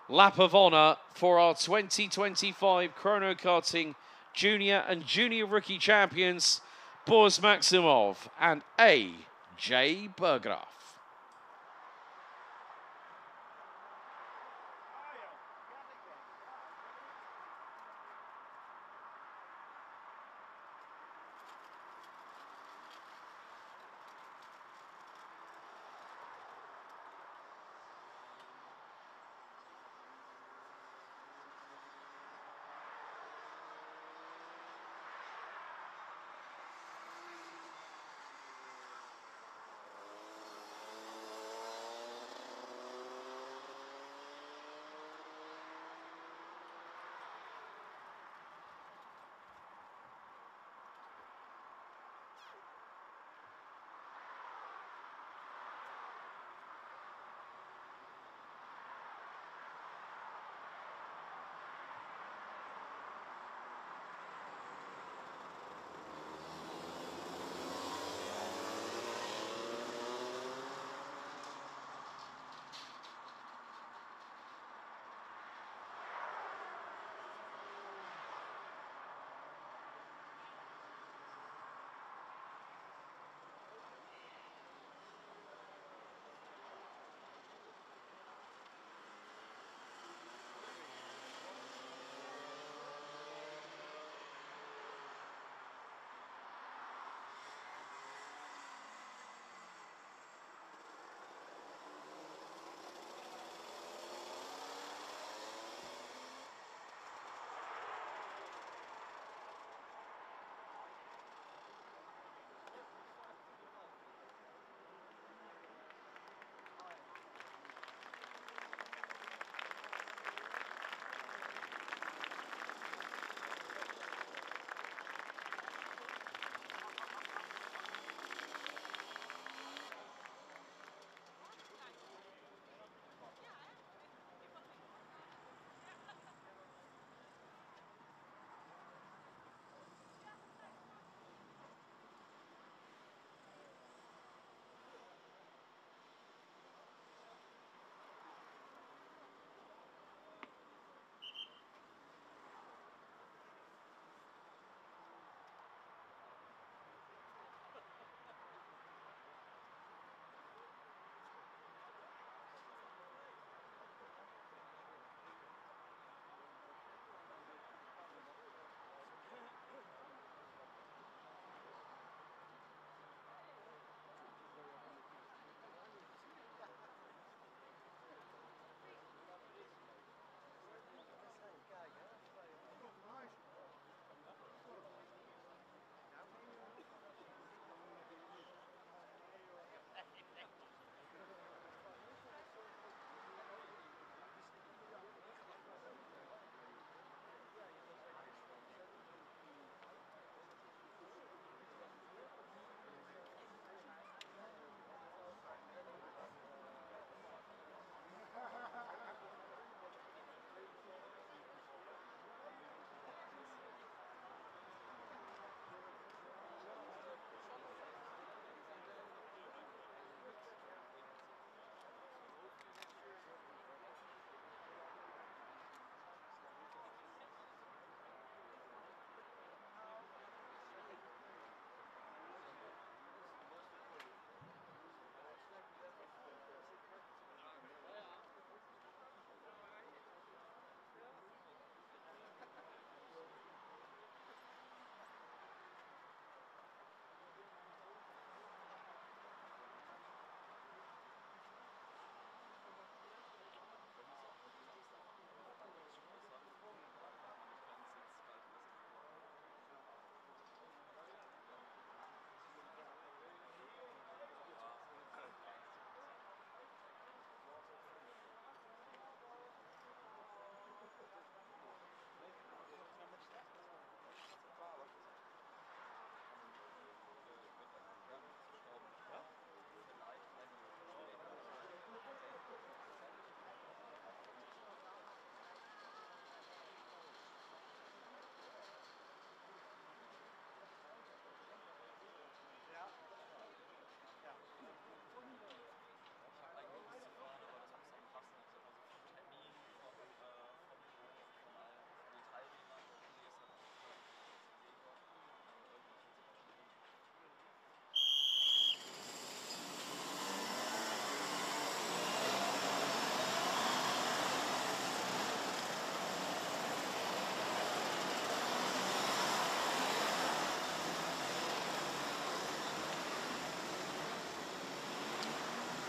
lap of honour for our 2025 Chrono Karting Junior and Junior Rookie Champions, Boris Maximov and AJ Berggraaf.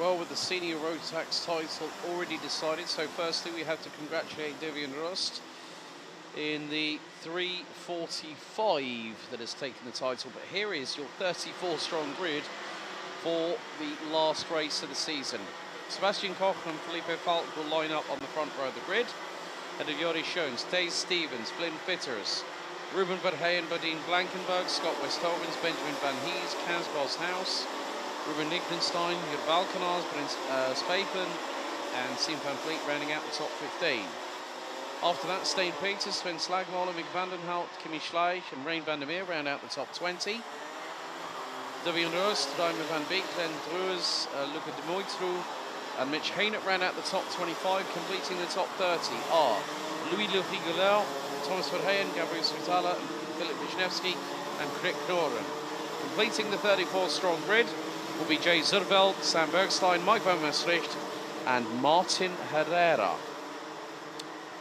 Well, with the senior Rotax title already decided, so firstly we have to congratulate Devian Rust in the 3:45 that has taken the title. But here is your 34-strong grid for the last race of the season. Sebastian Koch and Felipe Falk will line up on the front row of the grid. And of Jori Schoens, Taze Stevens, Flynn Fitters, Ruben Verheyen, Bodine Blankenberg, Scott Westhovens, Benjamin Van Hees, Kaz Boshouse, Ruben Lichtenstein, Jur Valkenars, Prins Spapen, and Siem van Vliet rounding out the top 15. After that, Steen Peters, Sven Slagmolen, Mick Vandenhout, Kimi Schleich, and Rein van der Meer round out the top 20. Devian Rust, Raymond van Beek, Glenn Druers, Luca de Moitru, and Mitch Hainert round out the top 25, completing the top 30 are Louis Lefigoleur, Thomas Verheyen, Gabriel Svitala, Philip Wisniewski, and Krik Knoren. Completing the 34-strong grid will be Jay Zurveld, Sam Bergstein, Mike van Maastricht, and Martin Herrera.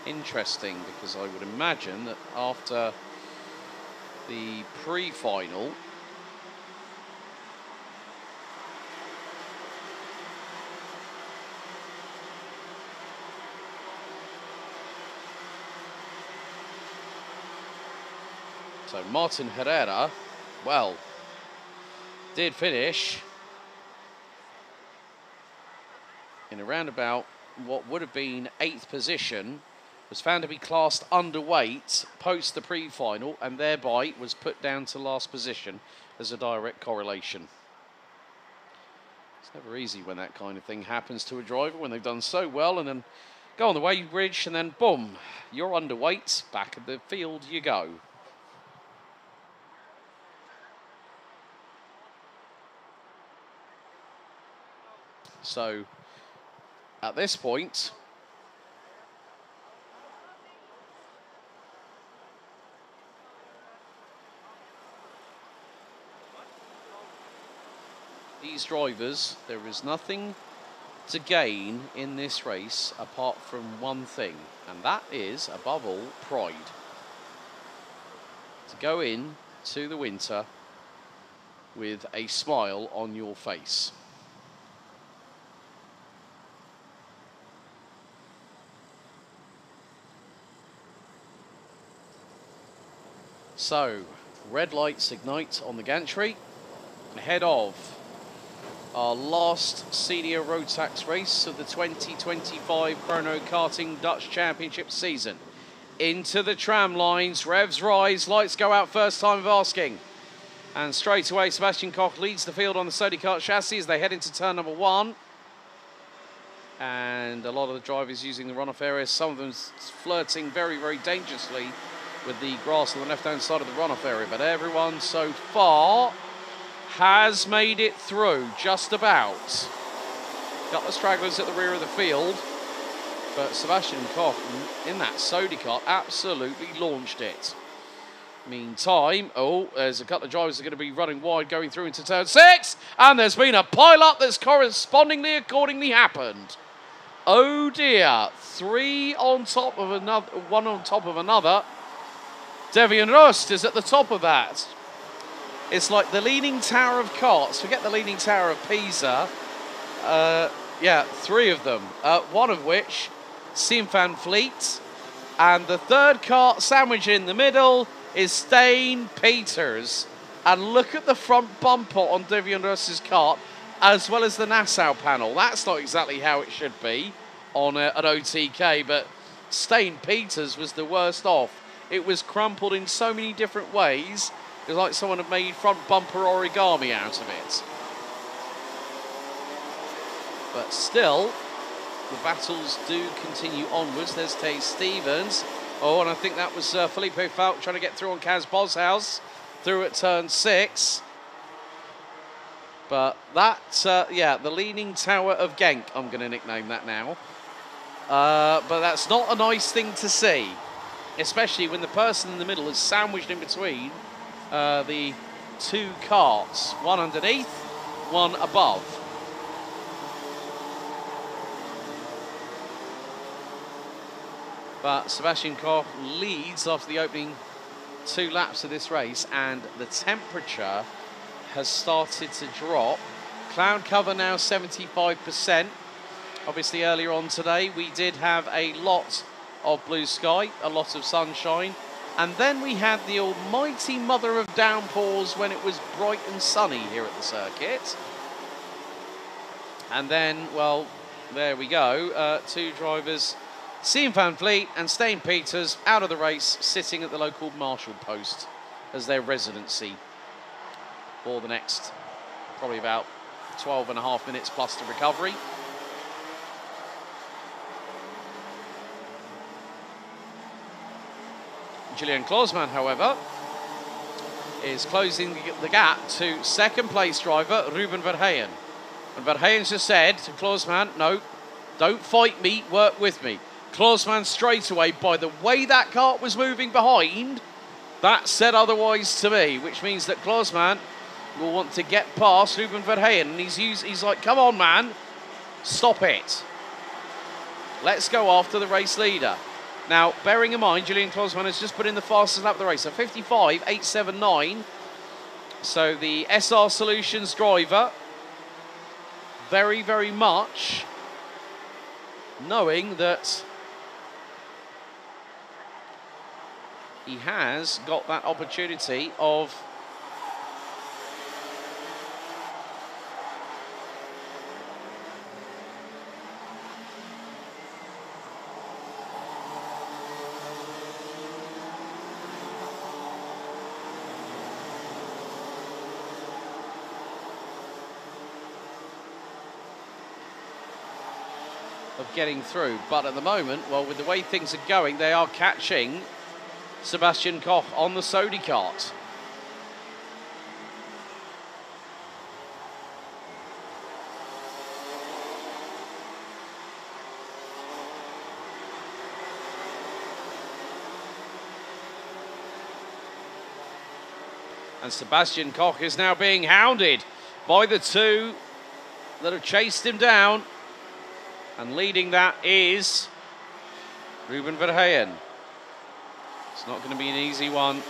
Interesting, because I would imagine that after the pre-final, so Martin Herrera, well, did finish in a roundabout what would have been 8th position, was found to be classed underweight post the pre-final, and thereby was put down to last position as a direct correlation. It's never easy when that kind of thing happens to a driver, when they've done so well and then go on the weight bridge and then boom, you're underweight, back in the field you go. So, at this point, these drivers, there is nothing to gain in this race apart from one thing, and that is, above all, pride. To go in to the winter with a smile on your face. So, red lights ignite on the gantry ahead of our last senior Rotax race of the 2025 Chrono Karting Dutch Championship season. Into the tram lines, revs rise, lights go out first time of asking. And straight away, Sebastian Koch leads the field on the Sodi Kart chassis as they head into turn number 1. And a lot of the drivers using the runoff area, some of them flirting very, very dangerously with the grass on the left-hand side of the runoff area. But everyone so far has made it through, just about. Got the stragglers at the rear of the field, but Sebastian Koch in that Sodi Kart absolutely launched it. Meantime, oh, there's a couple of drivers that are going to be running wide going through into turn 6, and there's been a pile-up that's correspondingly accordingly happened. Oh dear, 3 on top of another, 1 on top of another. Devian Rust is at the top of that. It's like the Leaning Tower of karts. Forget the Leaning Tower of Pisa. Yeah, 3 of them. One of which, Siem van Vliet. And the third kart sandwich in the middle is Steen Peters. And look at the front bumper on Devian Rust's kart, as well as the Nassau panel. That's not exactly how it should be on an OTK, but Steen Peters was the worst off. It was crumpled in so many different ways. It was like someone had made front bumper origami out of it. But still, the battles do continue onwards. There's Taze Stevens. Oh, and I think that was Felipe Falk trying to get through on Kaz Boshouse. Through at turn 6. But that, yeah, the Leaning Tower of Genk, I'm going to nickname that now. But that's not a nice thing to see. Especially when the person in the middle is sandwiched in between the 2 karts, one underneath, one above. But Sebastian Koch leads after the opening 2 laps of this race, and the temperature has started to drop Cloud cover now 75%. Obviously earlier on today we did have a lot of blue sky, a lot of sunshine, and then we had the almighty mother of downpours when it was bright and sunny here at the circuit. And then, well, there we go, two drivers, Siem Van Vliet and Steen Peters, out of the race, sitting at the local marshal post as their residency for the next probably about 12.5 minutes plus the recovery. Julian Klausmann, however, is closing the gap to second place driver Ruben Verheyen. And Verheyen just said to Klausmann, no, don't fight me, work with me. Klausmann straight away, by the way that kart was moving behind, that said otherwise to me, which means that Klausmann will want to get past Ruben Verheyen, and he's like, come on, man, stop it. Let's go after the race leader. Now, bearing in mind, Julian Klausmann has just put in the fastest lap of the race, so 55.879. So the SR Solutions driver, very, very much knowing that he has got that opportunity of getting through, but at the moment, well, with the way things are going, they are catching Sebastian Koch on the Sodi kart. And Sebastian Koch is now being hounded by the two that have chased him down. And leading that is Ruben Verheyen. It's not going to be an easy one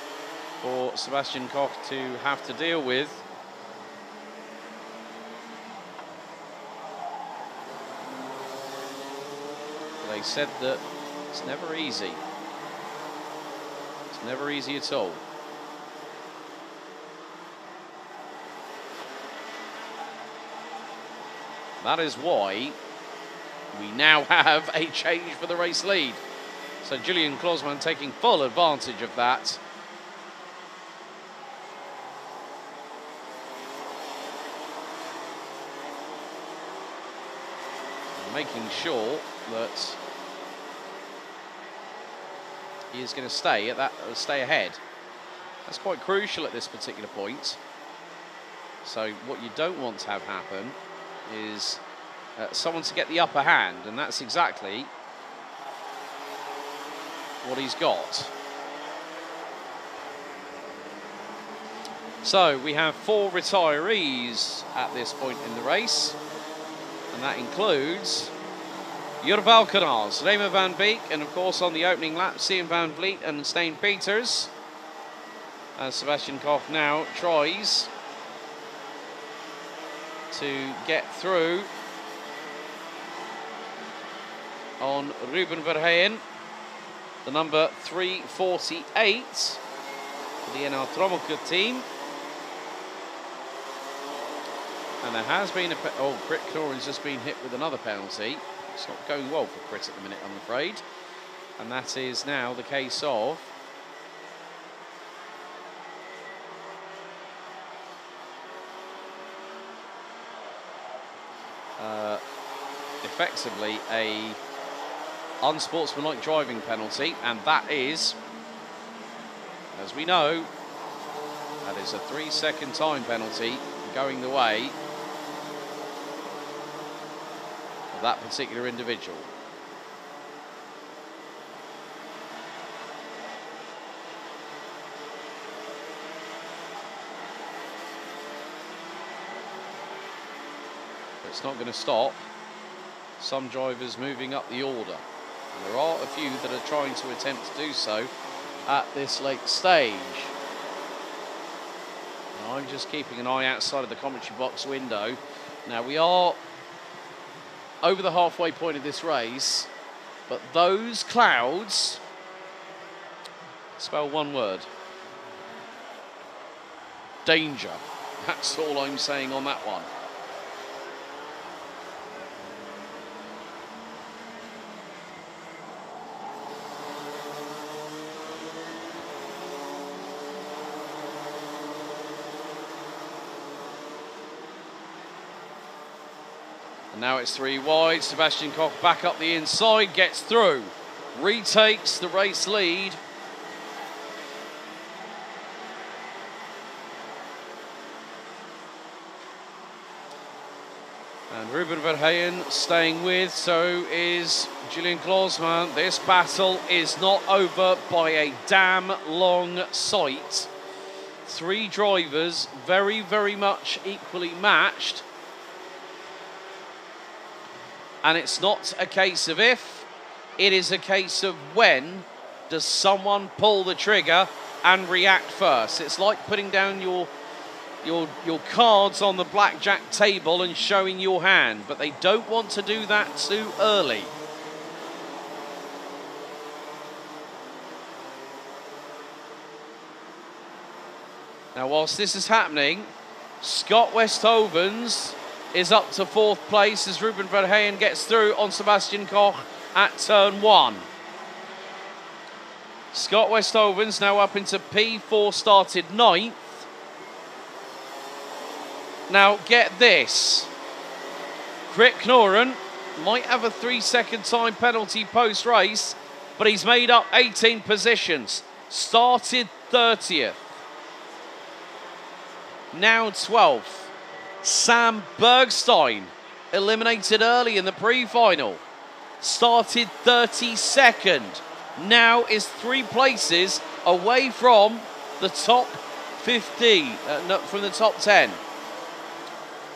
for Sebastian Koch to have to deal with. They said that it's never easy. It's never easy at all. That is why we now have a change for the race lead. So Julian Klausmann taking full advantage of that. Making sure that he is going to stay at that, stay ahead. That's quite crucial at this particular point. So what you don't want to have happen is someone to get the upper hand, and that's exactly what he's got. So we have 4 retirees at this point in the race, and that includes Jur Valkenaars, Raymer van Beek, and of course on the opening lap, Siem Van Vliet and Steen Peters. As Sebastian Koch now tries to get through on Ruben Verheyen, the number 348 for the NL Trommelke team. And there has been a... Oh, Crit Knorr has just been hit with another penalty. It's not going well for Crit at the minute, I'm afraid. And that is now the case of... effectively a unsportsmanlike driving penalty, and that is, as we know, that is a 3-second time penalty going the way of that particular individual. It's not going to stop some drivers moving up the order. And there are a few that are trying to attempt to do so at this late stage. And I'm just keeping an eye outside of the commentary box window Now we are over the halfway point of this race, but those clouds spell one word. Danger. That's all I'm saying on that one. And now it's 3 wide. Sebastian Koch back up the inside, gets through, retakes the race lead. And Ruben Verheyen staying with, so is Julian Klausmann. This battle is not over by a damn long sight. 3 drivers, very, very much equally matched. And it's not a case of if, it is a case of when does someone pull the trigger and react first. It's like putting down your cards on the blackjack table and showing your hand, but they don't want to do that too early. Now, whilst this is happening, Scott Westhovens is up to 4th place as Ruben Verheyen gets through on Sebastian Koch at turn 1. Scott Westhovens now up into P4, started 9th. Now, get this. Krit Knorren might have a 3-second time penalty post-race, but he's made up 18 positions. Started 30th. Now 12th. Sam Bergstein, eliminated early in the pre-final. Started 32nd. Now is 3 places away from the top 50, from the top 10.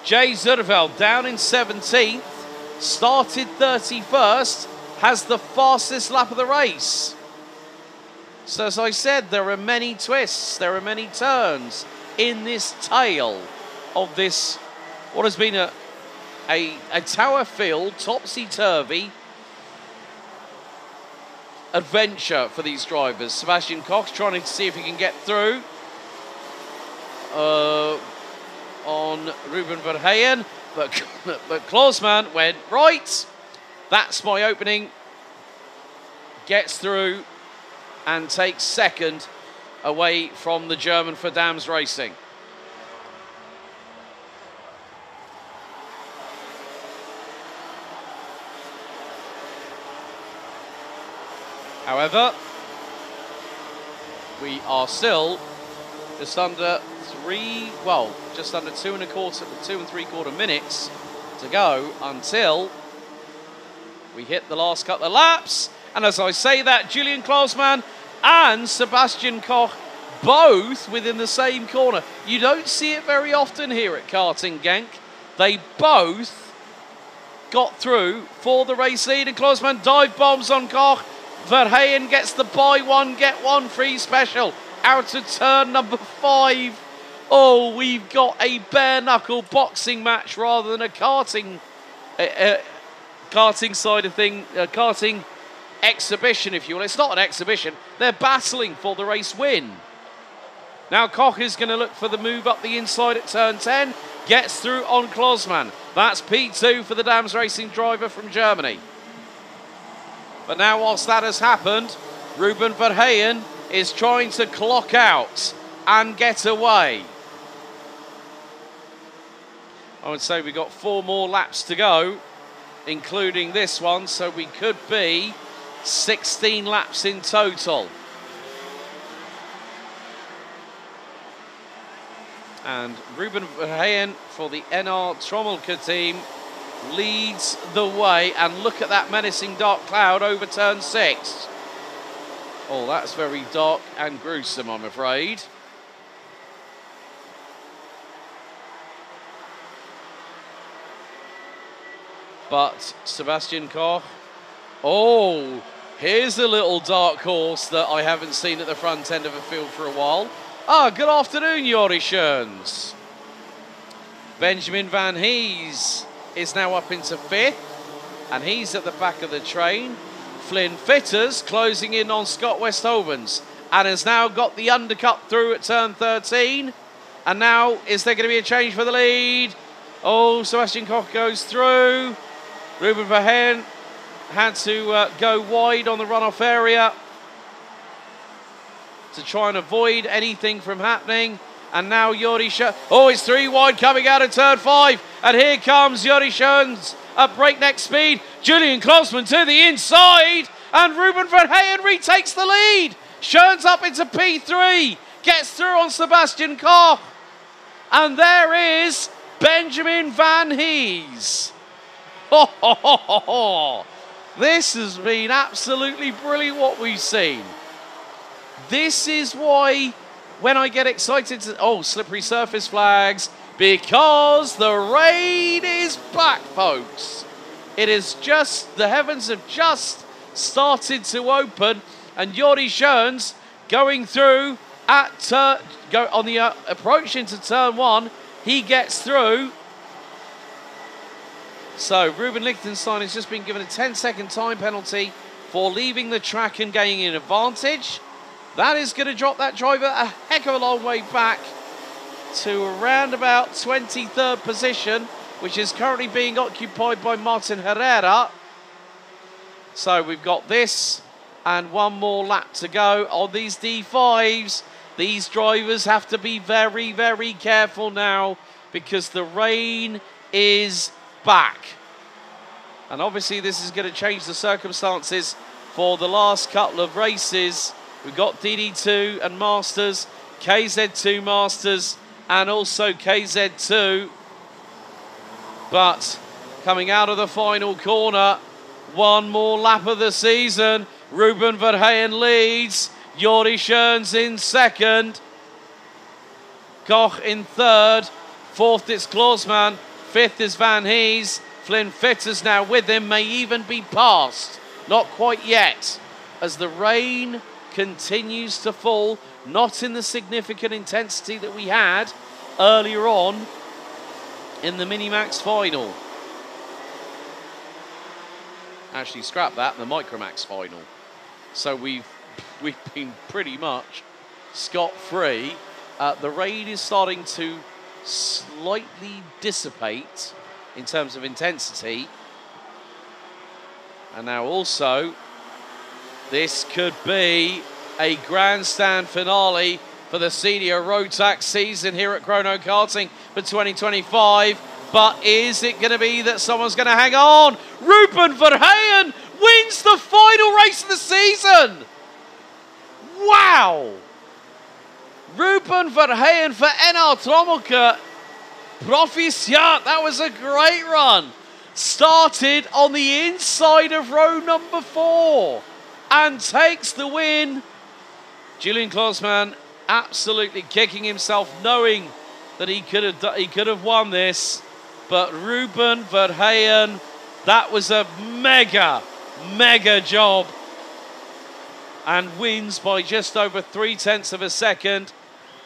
Jay Zurveld down in 17th, started 31st, has the fastest lap of the race. So as I said, there are many twists, there are many turns in this tale of this, what has been a tower-filled, topsy-turvy adventure for these drivers. Sebastian Koch trying to see if he can get through on Ruben Verheyen, but Klausmann went right. That's my opening. Gets through and takes 2nd away from the German for Dams Racing. However, we are still just under just under 2 3/4 minutes to go until we hit the last couple of laps. And as I say that, Julian Klausmann and Sebastian Koch both within the same corner. You don't see it very often here at Karting Genk. They both got through for the race lead, and Klausmann dive bombs on Koch. Verheyen gets the buy one, get one free special out of turn number 5. Oh, we've got a bare-knuckle boxing match rather than a karting side of thing, karting exhibition, if you will. It's not an exhibition. They're battling for the race win. Now Koch is going to look for the move up the inside at turn 10. Gets through on Klausmann. That's P2 for the Dams Racing driver from Germany. But now, whilst that has happened, Ruben Verheyen is trying to clock out and get away. I would say we've got 4 more laps to go, including this one, so we could be 16 laps in total. And Ruben Verheyen for the NR Trommelke team leads the way, and look at that menacing dark cloud over turn 6. Oh, that's very dark and gruesome, I'm afraid. But Sebastian Koch, oh, here's a little dark horse that I haven't seen at the front end of a field for a while. Ah, good afternoon, Jori Schoens. Benjamin Van Hees is now up into 5th, and he's at the back of the train. Flynn Fitters closing in on Scott Westhovens, and has now got the undercut through at turn 13. And now, is there going to be a change for the lead? Oh, Sebastian Koch goes through. Ruben Verheyen had to go wide on the runoff area to try and avoid anything from happening. And now Yuri Schoens. Oh, it's 3 wide coming out of turn 5. And here comes Yuri Schoens at breakneck speed. Julian Klossman to the inside. And Ruben Verheyen retakes the lead. Schoens up into P3. Gets through on Sebastian Koch. And there is Benjamin Van Hees. This has been absolutely brilliant what we've seen. This is why when I get excited to... Oh, slippery surface flags. Because the rain is back, folks. It is just... The heavens have just started to open. And Yuri Schoens going through at... on the approach into turn 1. He gets through. So Ruben Lichtenstein has just been given a 10-second time penalty for leaving the track and gaining an advantage. That is going to drop that driver a heck of a long way back to around about 23rd position, which is currently being occupied by Martin Herrera. So we've got this and one more lap to go on these D5s. These drivers have to be very, very careful now because the rain is back. And obviously this is going to change the circumstances for the last couple of races. We've got DD2 and Masters, KZ2 Masters, and also KZ2. But coming out of the final corner, one more lap of the season. Ruben Verheyen leads. Yuri Schoens in second. Koch in third. Fourth is Klossman. Fifth is Van Hees. Flynn Fitters now with him, may even be passed. Not quite yet, as the rain continues to fall, not in the significant intensity that we had earlier on in the Minimax final. Actually, scrap that, the Micromax final. So we've been pretty much scot-free. The rain is starting to slightly dissipate in terms of intensity. And now also, this could be a grandstand finale for the senior Rotax season here at Chrono Karting for 2025. But is it going to be that someone's going to hang on? Ruben Verheyen wins the final race of the season. Wow! Ruben Verheyen for NR Trommelke. Proficiat, that was a great run. Started on the inside of row number 4 and takes the win. Julian Klossman absolutely kicking himself, knowing that he could have won this. But Ruben Verheyen, that was a mega job. And wins by just over 0.3 of a second.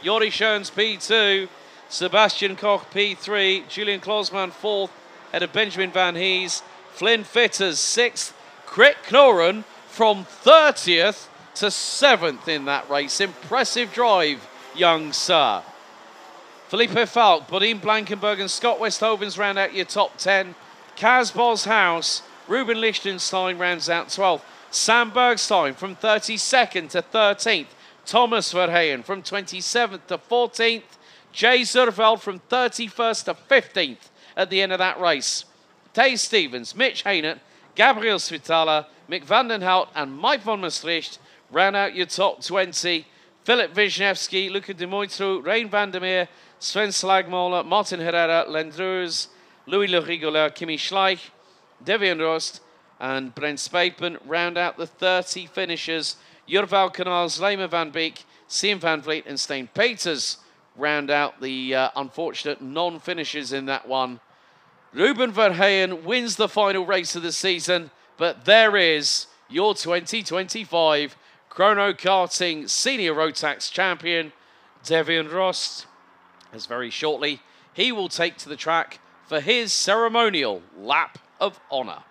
Yuri Schoens P2, Sebastian Koch P3, Julian Klossman 4th, ahead of Benjamin Van Hees, Flynn Fitters 6th, Krit Knoren from 30th to 7th in that race. Impressive drive, young sir. Felipe Falk, Bodine Blankenberg and Scott Westhovens round out your top 10. Kaz Boshouse, Ruben Lichtenstein rounds out 12th. Sam Bergstein from 32nd to 13th. Thomas Verheyen from 27th to 14th. Jay Zurveld from 31st to 15th at the end of that race. Tay Stevens, Mitch Haynett, Gabriel Svitala, Mick van den Hout and Mike van Maastricht round out your top 20. Philip Wisniewski, Luca de Moitru, Rein van der Meer, Sven Slagmolen, Martin Herrera, Lendreurs, Louis Le Rigoleur, Kimi Schleich, Devian Rost and Brent Spapen round out the 30 finishers. Jurval Canals, Lema van Beek, Siem van Vliet and Steen Peters round out the unfortunate non-finishers in that one. Ruben Verheyen wins the final race of the season, but there is your 2025 Chrono Karting Senior Rotax Champion, Devian Rost, as very shortly he will take to the track for his ceremonial lap of honour.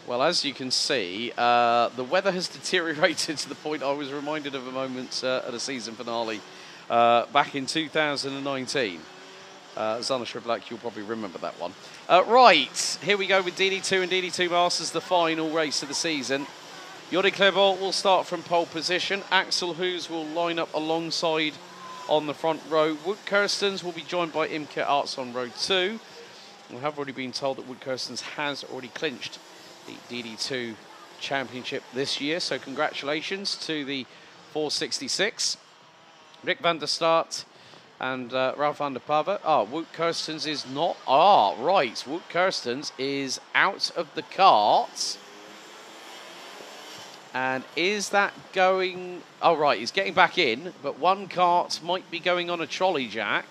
Well, as you can see, the weather has deteriorated to the point I was reminded of a moment at a season finale back in 2019. Zana Shrivlak, you'll probably remember that one. Right, here we go with DD2 and DD2 Masters, the final race of the season. Jordi Klebold will start from pole position. Axel Hoos will line up alongside on the front row. Wout Kirstens will be joined by Imke Arts on row 2. We have already been told that Wout Kirstens has already clinched the DD2 championship this year, so congratulations to the 466. Rick van der Start and Ralph van der Pave. Wout Kirstens is not. Right. Wout Kirstens is out of the kart. And is that going... Oh, right, he's getting back in, but one kart might be going on a trolley jack.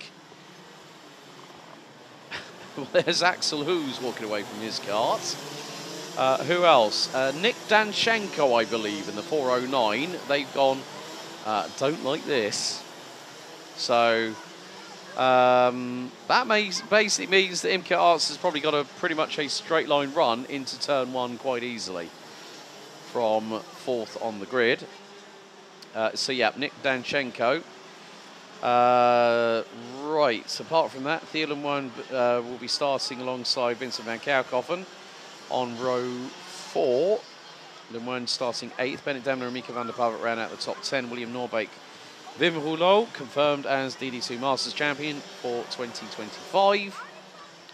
Well, there's Axel Hoos walking away from his kart. Who else? Nick Danchenko, I believe, in the 409. They've gone, don't like this. So that basically means that Imke Arts has probably got pretty much a straight line run into turn 1 quite easily from 4th on the grid. So yeah, Nick Danchenko. Right, apart from that, Thielen will be starting alongside Vincent van Kouwhoven on row 4. Lemoine starting 8th. Bennett Demler and Mika van der Pavert ran out the top 10. William Norbeek, Wim Rouleau confirmed as DD2 Masters champion for 2025.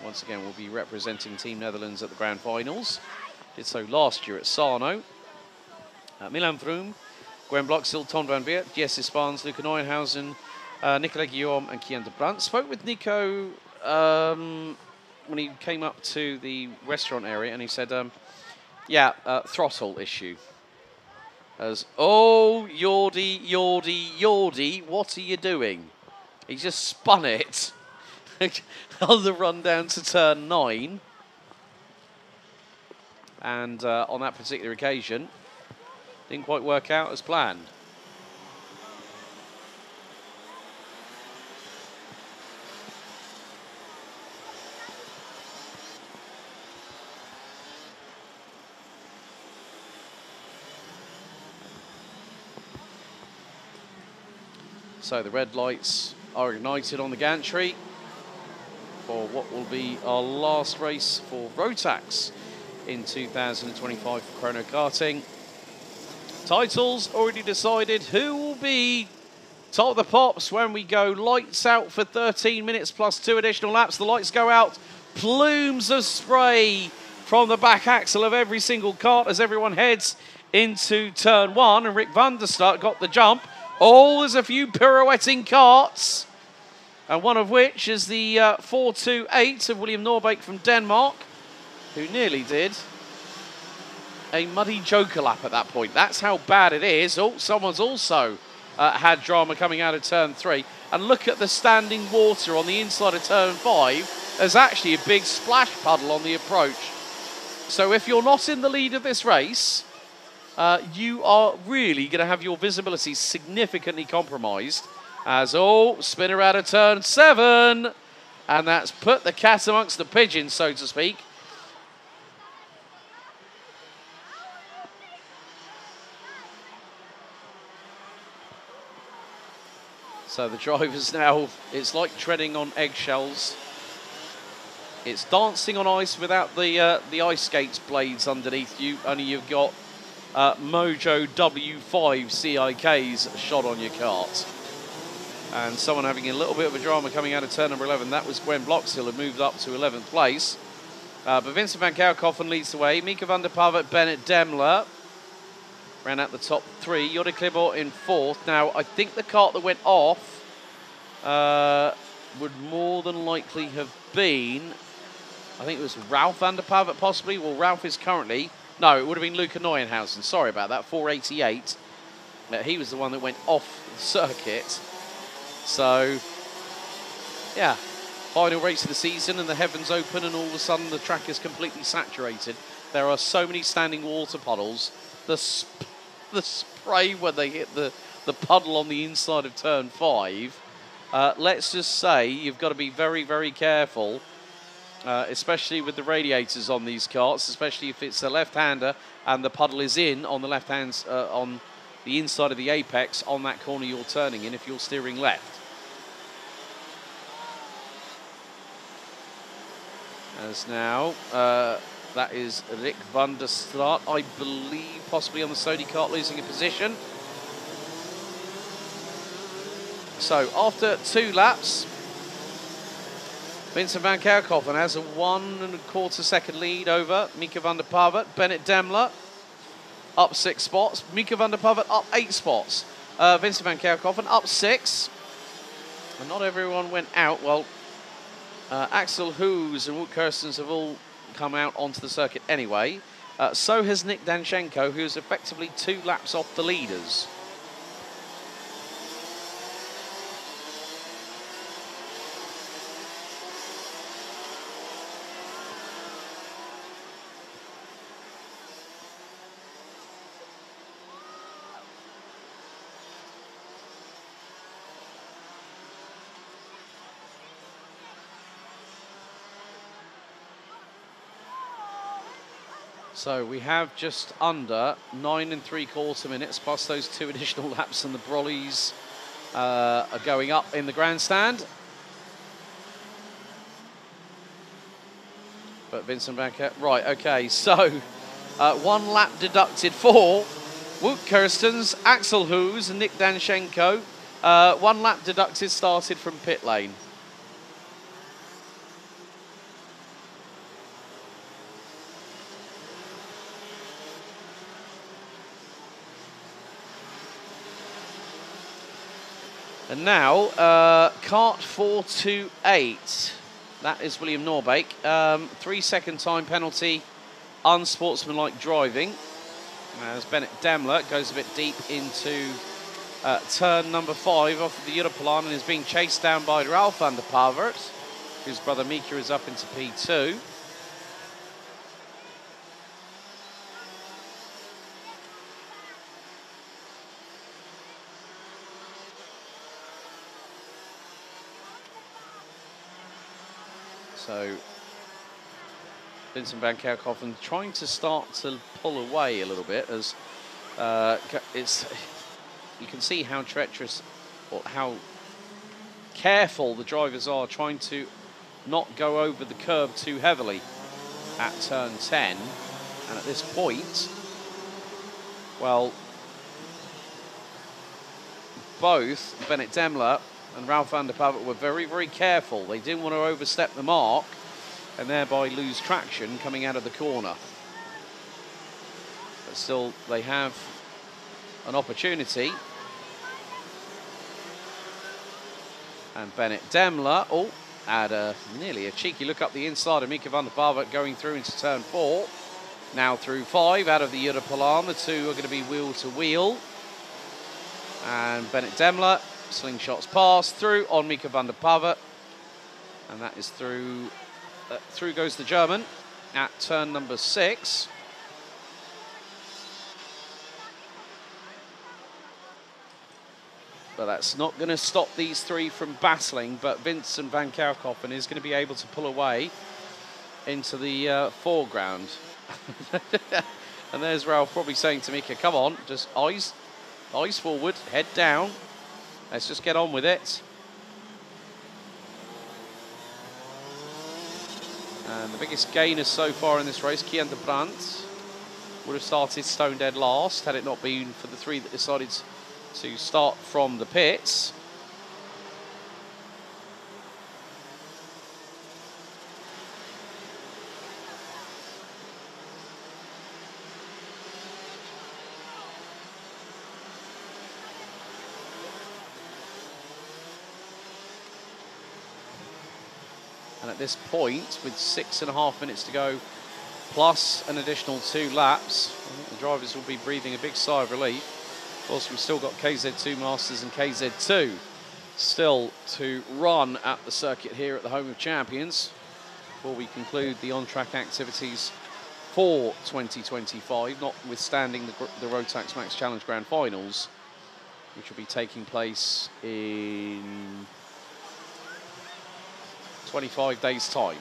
Once again, will be representing Team Netherlands at the Grand Finals. Did so last year at Sarno. Milan Vroom, Gwen Bloxhill, Ton van Weert, Jesse Spans, Luca Neuenhausen, Nicolas Guillaume and Kian de Brandt. Spoke with Nico when he came up to the restaurant area, and he said, throttle issue. As, oh, Jordi, what are you doing? He just spun it on the run down to turn 9. And on that particular occasion, didn't quite work out as planned. So the red lights are ignited on the gantry for what will be our last race for Rotax in 2025 for Chrono Karting. Titles already decided who will be top of the pops when we go lights out for 13 minutes plus 2 additional laps. The lights go out, plumes of spray from the back axle of every single kart as everyone heads into turn 1, and Rick van der Start got the jump. Oh, there's a few pirouetting karts, and one of which is the 428 of William Norbeek from Denmark, who nearly did a muddy joker lap at that point. That's how bad it is. Oh, someone's also had drama coming out of turn 3. And look at the standing water on the inside of turn 5. There's actually a big splash puddle on the approach. So if you're not in the lead of this race, you are really going to have your visibility significantly compromised. As, oh, spinner out of turn 7. And that's put the cat amongst the pigeons, so to speak. So the drivers now, it's like treading on eggshells. It's dancing on ice without the ice skates blades underneath you. Only you've got Mojo W5 CIKs shot on your kart. And someone having a little bit of a drama coming out of turn number 11. That was Gwen Bloxhill, who moved up to 11th place. But Vincent van Kouwhoven leads the way. Mika van der Pavert, Bennett Demler ran out the top 3. Jordi Klebold in 4th. Now, I think the kart that went off would more than likely have been, I think it was Ralph van der Pavert possibly. Well, Ralph is currently, no, it would have been Luca Neuenhausen. Sorry about that, 488. He was the one that went off the circuit. So, yeah, final race of the season and the heavens open and all of a sudden the track is completely saturated. There are so many standing water puddles. The spray when they hit the puddle on the inside of turn 5. Let's just say you've got to be very, very careful especially with the radiators on these karts, especially if it's a left-hander and the puddle is in on the left hand, on the inside of the apex on that corner you're turning in if you're steering left. As now, that is Rick van der Straat, I believe, possibly on the Sony kart, losing a position. So after 2 laps, Vincent van Kerkhoven has a 1 1/4 second lead over Mika van der Pavet. Bennett Demler up 6 spots. Mika van der Pavet up 8 spots. Vincent van Kerkhoven up 6. And not everyone went out. Well, Axel Hoos and Wout Kirstens have all come out onto the circuit anyway. So has Nick Danchenko, who's effectively 2 laps off the leaders. So we have just under 9 3/4 minutes, plus those 2 additional laps, and the Brollies are going up in the grandstand. But Vincent Banker, right, okay, so 1 lap deducted for Wout Kirstens, Axel Hoos and Nick Danchenko. 1 lap deducted started from pit lane. And now, kart 428, that is William Norbeek. 3-second time penalty, unsportsmanlike driving. As Bennett Demler goes a bit deep into turn number 5 off of the Europelan and is being chased down by Ralph van der Pavert, whose brother Mika is up into P2. So Vincent van Kerkhoven trying to start to pull away a little bit as you can see how treacherous or how careful the drivers are trying to not go over the curb too heavily at turn 10. And at this point, well, both Bennett Demler and Ralph van der Pavert were very, very careful. They didn't want to overstep the mark and thereby lose traction coming out of the corner. But still, they have an opportunity. And Bennett Demler, had nearly a cheeky look up the inside of Mika van der Pavert going through into turn 4. Now through 5 out of the Europelan. The 2 are going to be wheel to wheel. And Bennett Demler, slingshots pass through on Mika van der Pavert, and that is through. Through goes the German at turn number 6. But that's not going to stop these 3 from battling. But Vincent van Kerkhoven is going to be able to pull away into the foreground. And there's Ralph probably saying to Mika, "Come on, just eyes forward, head down. Let's just get on with it." And the biggest gainer so far in this race, Kian de Brandt, would have started stone dead last had it not been for the 3 that decided to start from the pits. And at this point, with 6.5 minutes to go, plus an additional 2 laps, I think the drivers will be breathing a big sigh of relief. Of course, we've still got KZ2 Masters and KZ2 still to run at the circuit here at the Home of Champions before we conclude the on-track activities for 2025, notwithstanding the Rotax Max Challenge Grand Finals, which will be taking place in 25 days' time.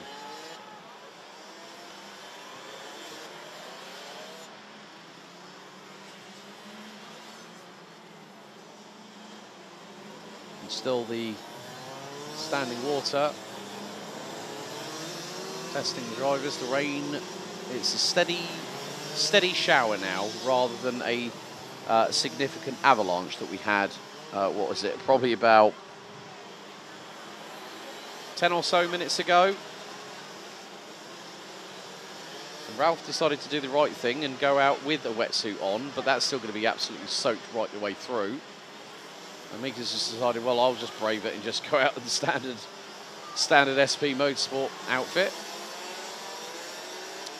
And still the standing water. Testing the drivers, the rain. It's a steady shower now, rather than a significant avalanche that we had, what was it, probably about 10 or so minutes ago. And Ralph decided to do the right thing and go out with a wetsuit on, but that's still going to be absolutely soaked right the way through. And Mika's just decided, well, I'll just brave it and just go out in the standard SP Motorsport outfit.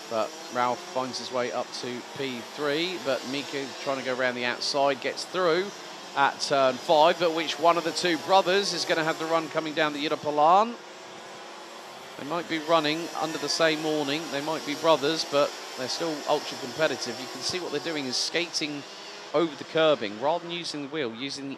But Ralph finds his way up to P3, but Mika trying to go around the outside, gets through at turn 5, but which one of the two brothers is going to have the run coming down the Yurapalan. They might be running under the same awning, they might be brothers, but they're still ultra competitive. You can see what they're doing is skating over the curbing, rather than using the wheel, using the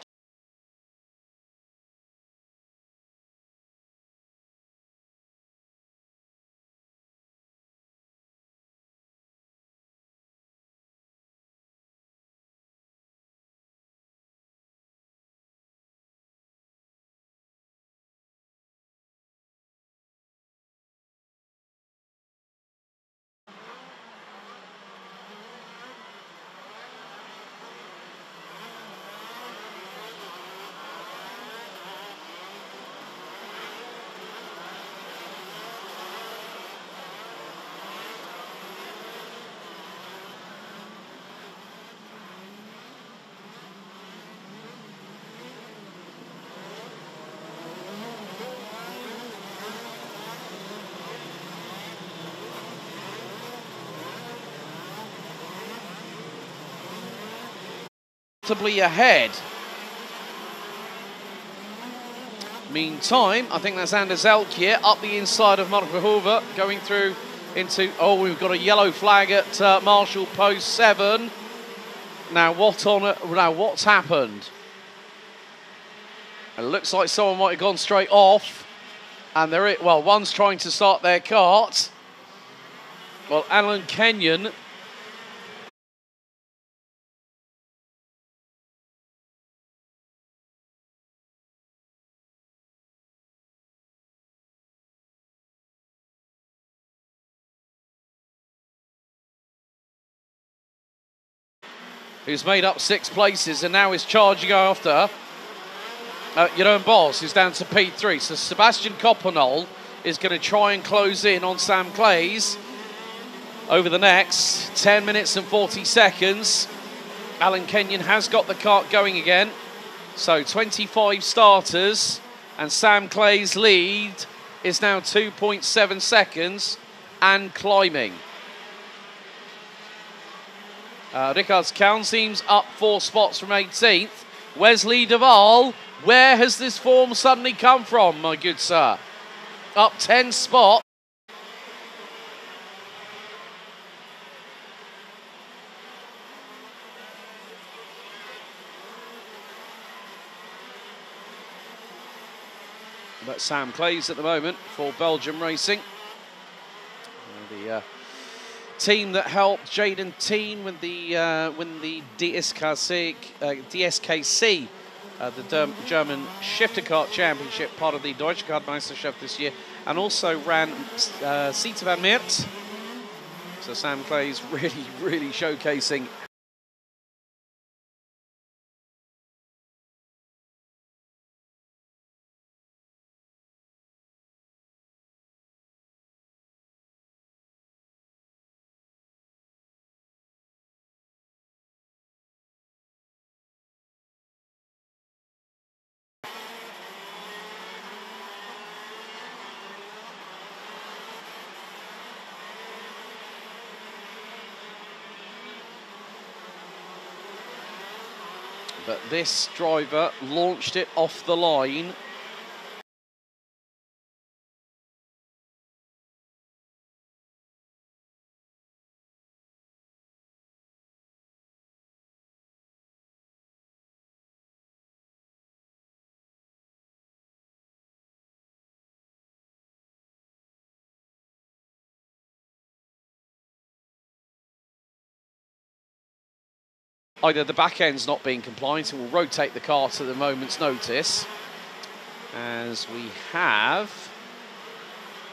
ahead. Meantime, I think that's Anders Elkje up the inside of Mark Verhoeven, going through into, oh, we've got a yellow flag at Marshall Post 7. Now what's happened? It looks like someone might have gone straight off, and well, one's trying to start their kart. Well, Alan Kenyon who's made up 6 places and now is charging after Jeroen Bos, who's down to P3. So Sebastian Coppenol is going to try and close in on Sam Clays over the next 10 minutes and 40 seconds. Alan Kenyon has got the kart going again. So 25 starters, and Sam Clay's lead is now 2.7 seconds and climbing. Rickards Count seems up 4 spots from 18th. Wesley Duval, where has this form suddenly come from, my good sir? Up 10 spots. But Sam Clays at the moment for Belgium Racing. The team that helped Jaden Teen win the DSKC, the German Shifter Kart Championship, part of the Deutsche Kartmeisterschaft this year, and also ran Siete van Meert. So Sam Clay's really showcasing. But this driver launched it off the line. Either the back end's not being compliant, and will rotate the car at the moment's notice, as we have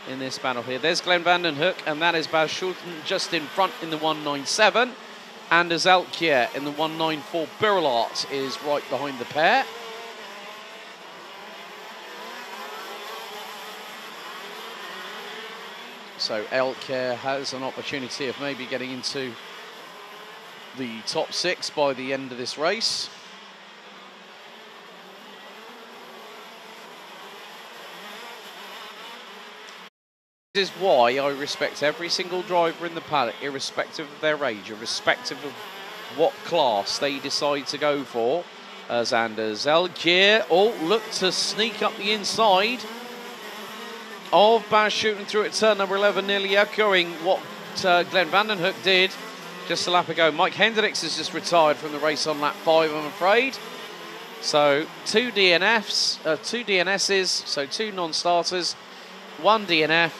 in this battle here. There's Glenn Vandenhoek, and that is Bas Schulten just in front in the 197. Anders Elkjær in the 194. Birlart is right behind the pair. So Elkjær has an opportunity of maybe getting into the top 6 by the end of this race. This is why I respect every single driver in the paddock, irrespective of their age, irrespective of what class they decide to go for. As Anders Elkjær, look to sneak up the inside of Bas Schulten through at turn number 11, nearly echoing what Glenn Vandenhoek did just a lap ago. Mike Hendricks has just retired from the race on lap 5, I'm afraid. So two DNSs, so 2 non-starters, 1 DNF.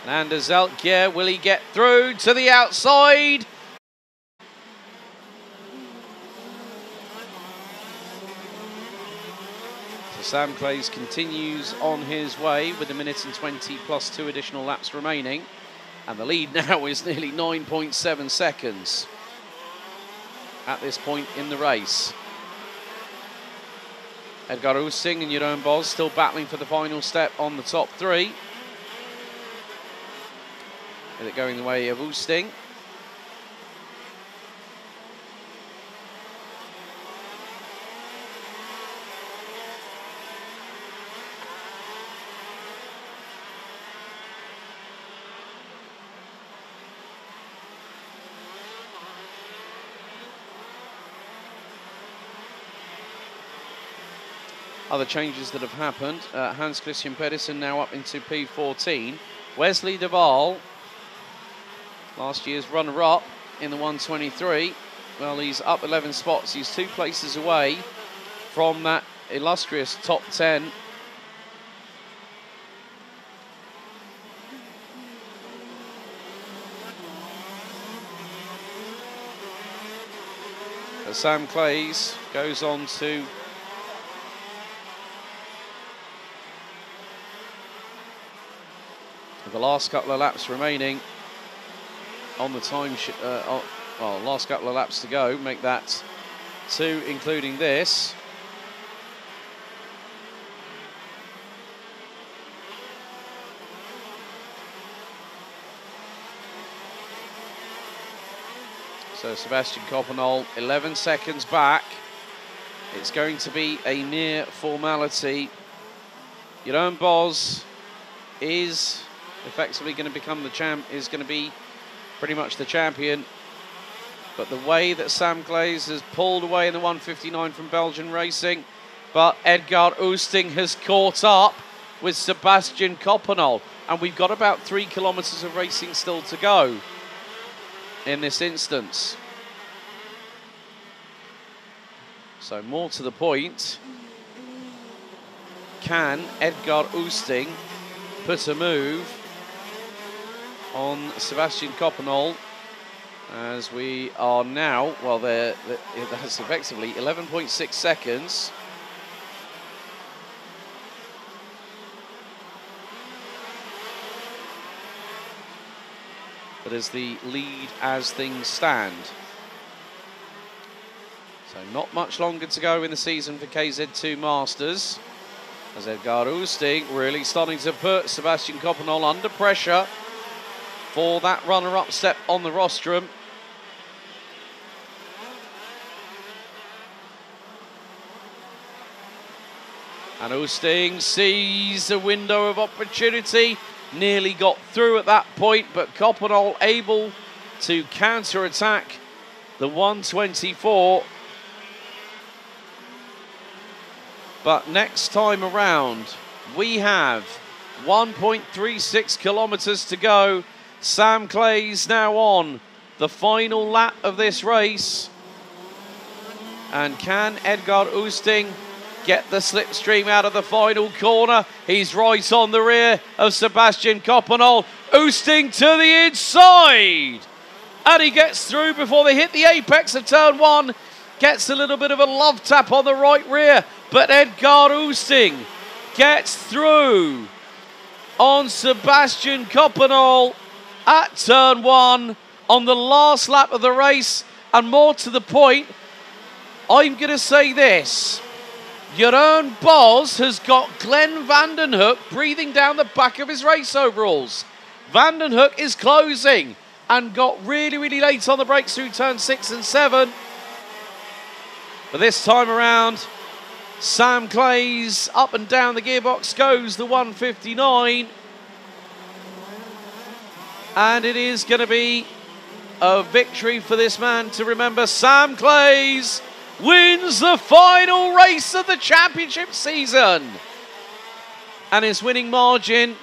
And Anders Elkjær, will he get through to the outside? So Sam Clays continues on his way with 1:20 plus 2 additional laps remaining. And the lead now is nearly 9.7 seconds at this point in the race. Edgar Oosting and Jeroen Bos still battling for the final step on the top 3. With it going the way of Oosting. Other changes that have happened. Hans Christian Pedersen now up into P14. Wesley de Waal, last year's runner-up in the 123. Well, he's up 11 spots. He's 2 places away from that illustrious top 10. But Sam Clays goes on to the last couple of laps remaining on the time, well, last couple of laps to go, make that 2, including this. So Sebastian Coppenol, 11 seconds back. It's going to be a near formality. Jeroen Bos is effectively going to become the champ, is going to be pretty much the champion. But the way that Sam Clays has pulled away in the 159 from Belgian racing, but Edgar Oosting has caught up with Sebastian Coppenol. And we've got about 3 kilometres of racing still to go in this instance. So more to the point, can Edgar Oosting put a move on Sebastian Coppenol, as we are now, well, that's effectively 11.6 seconds. But as the lead as things stand. So not much longer to go in the season for KZ2 Masters, as Edgar Oosting really starting to put Sebastian Coppenol under pressure for that runner-up step on the rostrum. And Oosting sees a window of opportunity, nearly got through at that point, but Coppenol able to counter-attack the 124. But next time around, we have 1.36 kilometres to go. Sam Clays now on the final lap of this race. And can Edgar Oosting get the slipstream out of the final corner? He's right on the rear of Sebastian Coppenol. Oosting to the inside. And he gets through before they hit the apex of turn 1. gets a little bit of a love tap on the right rear, but Edgar Oosting gets through on Sebastian Coppenol at turn 1 on the last lap of the race. And more to the point, I'm going to say this. Jeroen Bos has got Glenn Vandenhoek breathing down the back of his race overalls. Vandenhoek is closing and got really, really late on the brakes through turn 6 and 7. But this time around, Sam Clays up and down the gearbox goes the 159. And it is going to be a victory for this man to remember. Sam Clays wins the final race of the championship season. And his winning margin,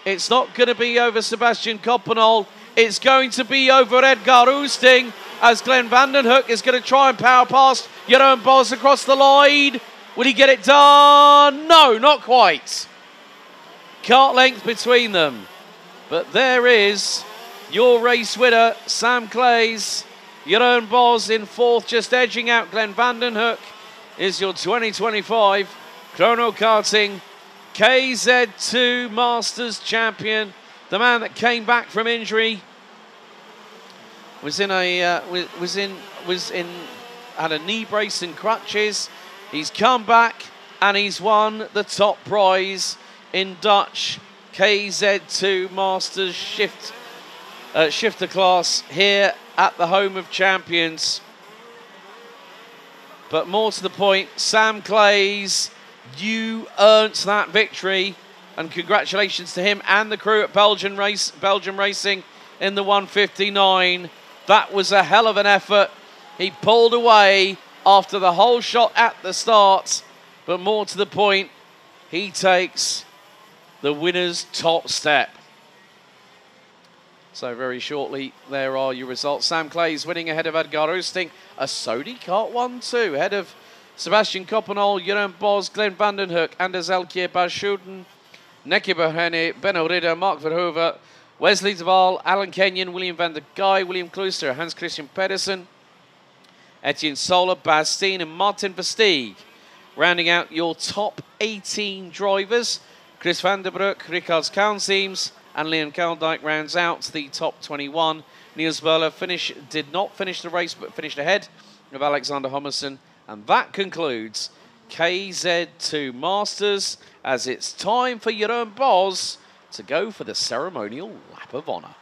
it's not going to be over Sebastian Coppenol. It's going to be over Edgar Oosting, as Glenn Vandenhoek is going to try and power past Jeroen Bos across the line. Will he get it done? No, not quite. Kart length between them. But there is your race winner, Sam Clays. Jeroen Bos in 4th, just edging out Glenn Vandenhoek, is your 2025 Chrono Karting KZ2 Masters champion. The man that came back from injury had a knee brace and crutches. He's come back and he's won the top prize in Dutch KZ2 Masters shifter class here at the home of champions. But more to the point, Sam Clays, you earned that victory, and congratulations to him and the crew at Belgium Racing in the 159. That was a hell of an effort. He pulled away after the whole shot at the start, but more to the point, he takes the winner's top step. So very shortly, there are your results. Sam Clays winning ahead of Edgar Oosting. A Sodi Kart 1-2 ahead of Sebastian Coppenol, Jeroen Bos, Glenn Vandenhoek, Anders Elkje, Bas Schulten, Neki Berhene, Benno Ridder, Mark Verhoeven, Wesley de Waal, Alan Kenyon, William van der Guy, William Klooster, Hans Christian Pedersen, Etienne Soler, Bas Steen and Martin Versteeg. Rounding out your top 18 drivers, Chris van der Broek, Ricard Kaunseems, and Leon Kaldijk rounds out the top 21. Niels Böhler did not finish the race, but finished ahead of Alexander Homerson. And that concludes KZ2 Masters, as it's time for Jeroen Bos to go for the ceremonial lap of honour.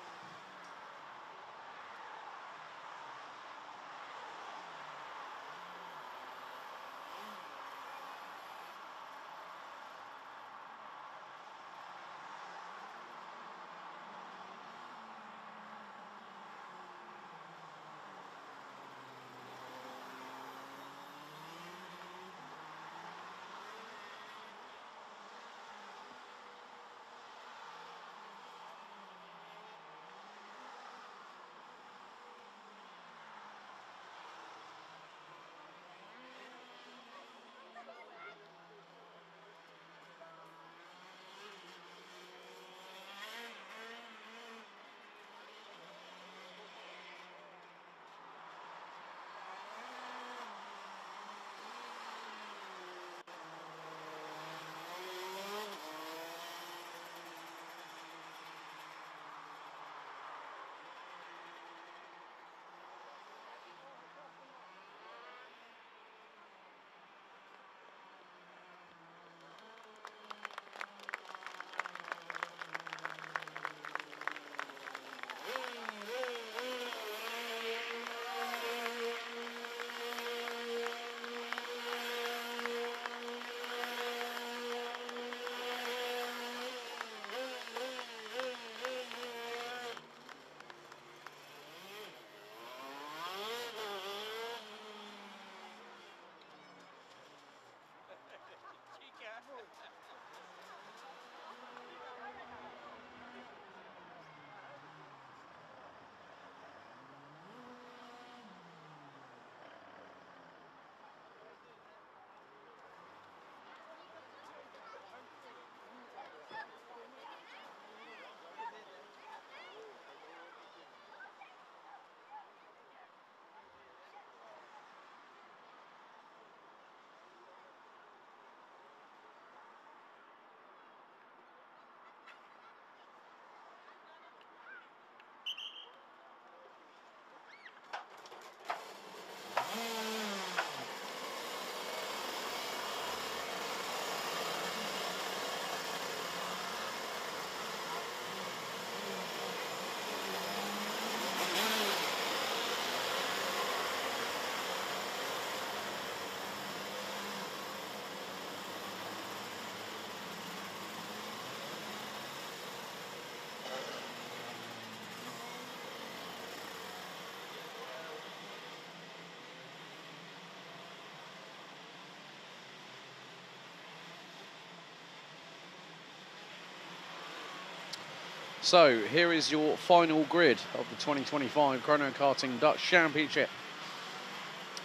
So here is your final grid of the 2025 Chrono Karting Dutch Championship.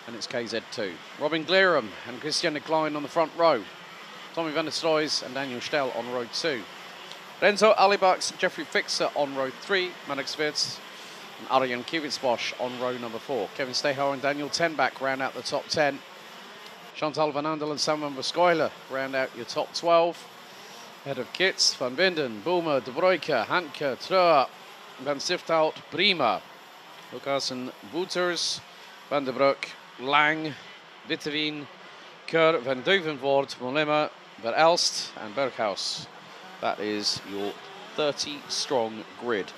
And it's KZ2. Robin Glerum and Christian de Klein on the front row. Tommy van der Stroys and Daniel Stel on row 2. Renzo Alibax and Jeffrey Fixer on row 3. Manik Svitz and Arjan Kivitsbosch on row number 4. Kevin Steho and Daniel Tenbach round out the top 10. Chantal van Andel and Samuel Vescoiler round out your top 12. Head of kits, Van Winden, Boomer, De Bruyke, Hanke, Treur, Van Siftout, Prima, Lucas and Boeters, Van der Broek, Lang, Witteveen, Keur, Van Duivenvoort, Mollema, Ver Elst and Berghaus. That is your 30-strong grid.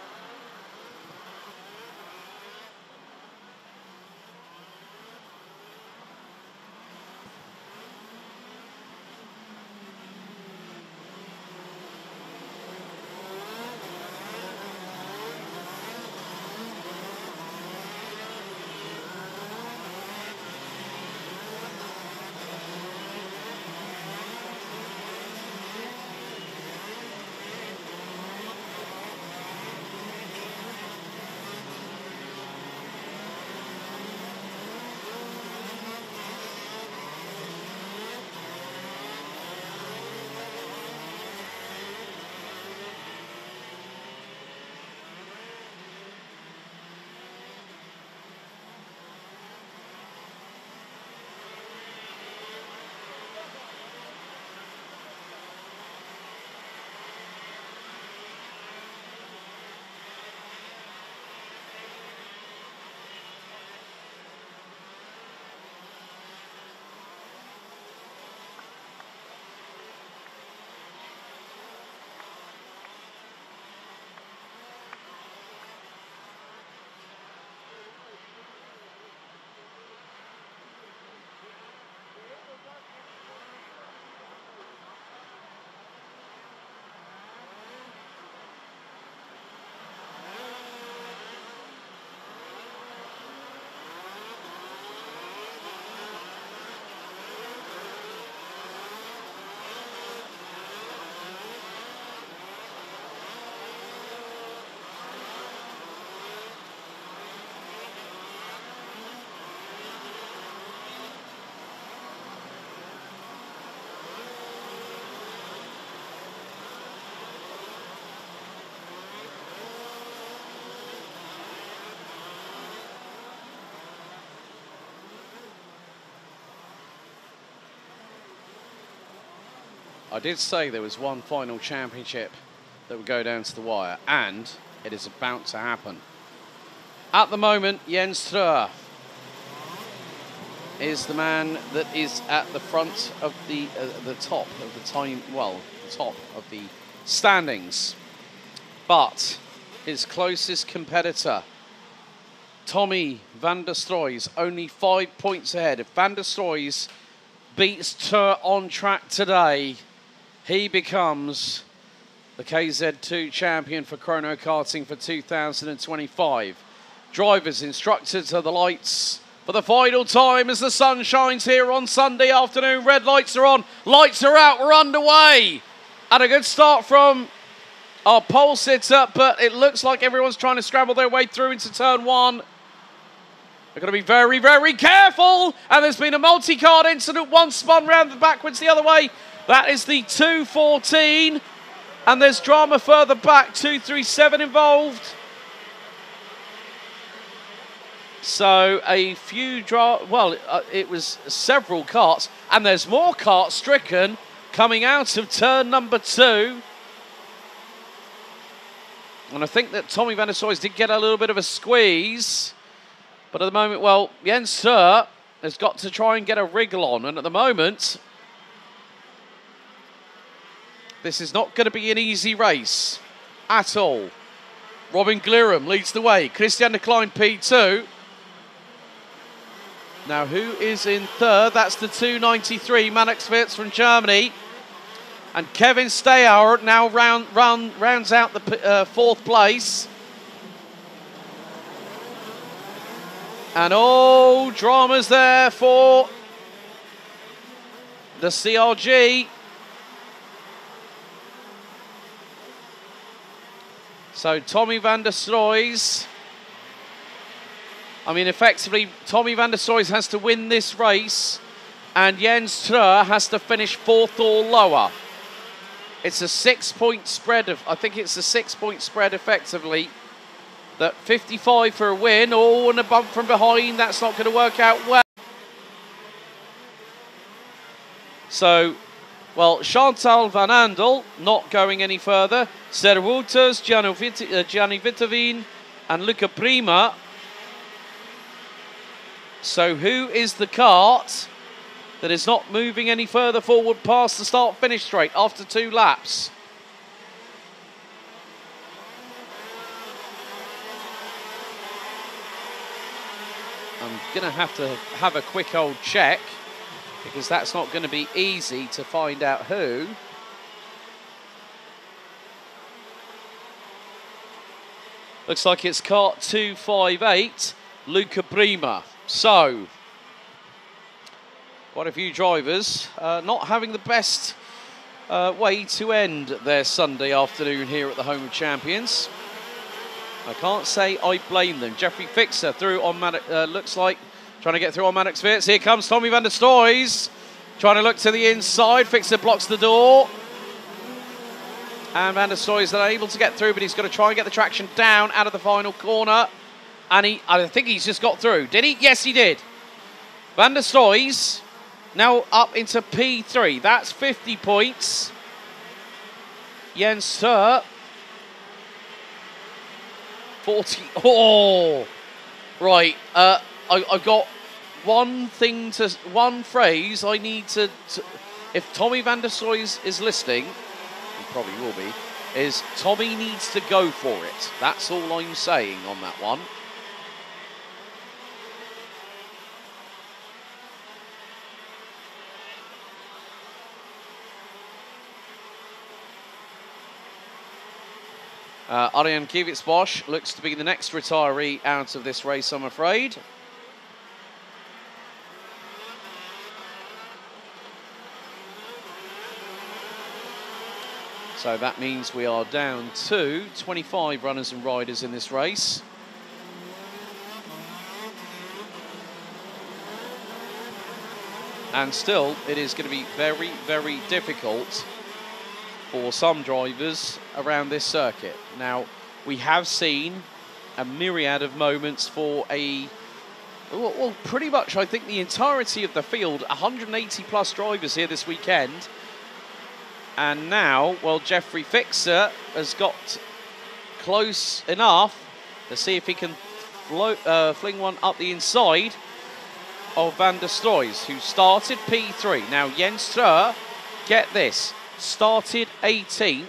I did say there was one final championship that would go down to the wire, and it is about to happen. At the moment, Jens Streur is the man that is at the front of the top of the top of the standings. But his closest competitor, Tommy van der Stroys, only 5 points ahead. If van der Stroys beats Streur on track today, he becomes the KZ2 champion for Chrono Karting for 2025. Drivers instructed to the lights for the final time as the sun shines here on Sunday afternoon. Red lights are on, lights are out, we're underway. And a good start from our pole sitter, but it looks like everyone's trying to scramble their way through into turn 1. They're going to be very, very careful. And there's been a multi-card incident. One spun round backwards the other way. That is the 214. And there's drama further back. 237 involved. So a few it was several carts. And there's more carts stricken coming out of turn number 2. And I think that Tommy van der Stroys did get a little bit of a squeeze. But at the moment, well, Jens Streur has got to try and get a wriggle on. And at the moment, this is not going to be an easy race at all. Robin Glerum leads the way. Christian de Klein P2. Now, who is in third? That's the 293, Manik Svitz from Germany. And Kevin Steauer now rounds out the fourth place. And all dramas there for the CRG. So Tommy van der Stroys, I mean, effectively, Tommy van der Stroys has to win this race, and Jens Treur has to finish 4th or lower. It's a 6-point spread of, I think it's a 6-point spread effectively. That 55 for a win. Oh, and a bump from behind. That's not going to work out well. So, well, Chantal van Andel not going any further. Ser Wouters, Gianni Vitovin, and Luca Prima. So who is the kart that is not moving any further forward past the start-finish straight after 2 laps? I'm going to have a quick old check, because that's not going to be easy to find out who. Looks like it's kart 258, Luca Prima. So, quite a few drivers not having the best way to end their Sunday afternoon here at the home of champions. I can't say I blame them. Jeffrey Fixer through on looks like trying to get through on Maddox Fitz. Here comes Tommy van der Stroys, trying to look to the inside. Fixer blocks the door. And van der Stroys are able to get through, but he's got to try and get the traction down out of the final corner. And I think he's just got through. Did he? Yes, he did. Van der Stroys now up into P3. That's 50 points. Jens Treur, 40. Oh, right. I've got one phrase I need to. If Tommy van der Stroys is listening, he probably will be, is Tommy needs to go for it. That's all I'm saying on that one. Arjan Kivits-Bosch looks to be the next retiree out of this race, I'm afraid. So that means we are down to 25 runners and riders in this race. And still, it is going to be very, very difficult for some drivers around this circuit. Now, we have seen a myriad of moments for well, pretty much, I think, the entirety of the field, 180 plus drivers here this weekend. And now, well, Jeffrey Fixer has got close enough to see if he can fling one up the inside of van der Stroys, who started P3. Now, Jens Treur, get this, started 18th,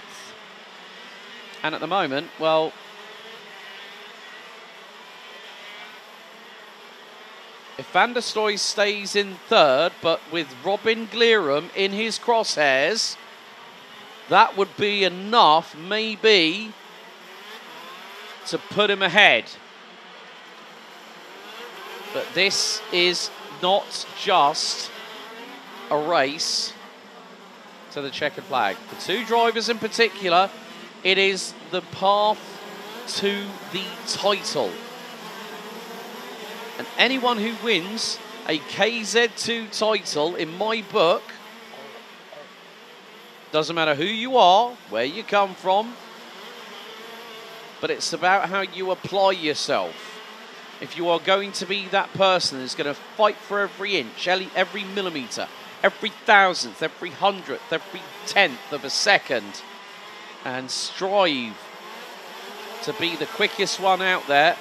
and at the moment, well, if van der Stroys stays in 3rd, but with Robin Glerum in his crosshairs, that would be enough, maybe, to put him ahead. But this is not just a race to the checkered flag. For 2 drivers in particular, it is the path to the title. And anyone who wins a KZ2 title, in my book, doesn't matter who you are, where you come from, but it's about how you apply yourself. If you are going to be that person who's going to fight for every inch, every millimetre, every thousandth, every hundredth, every tenth of a second, and strive to be the quickest one out there,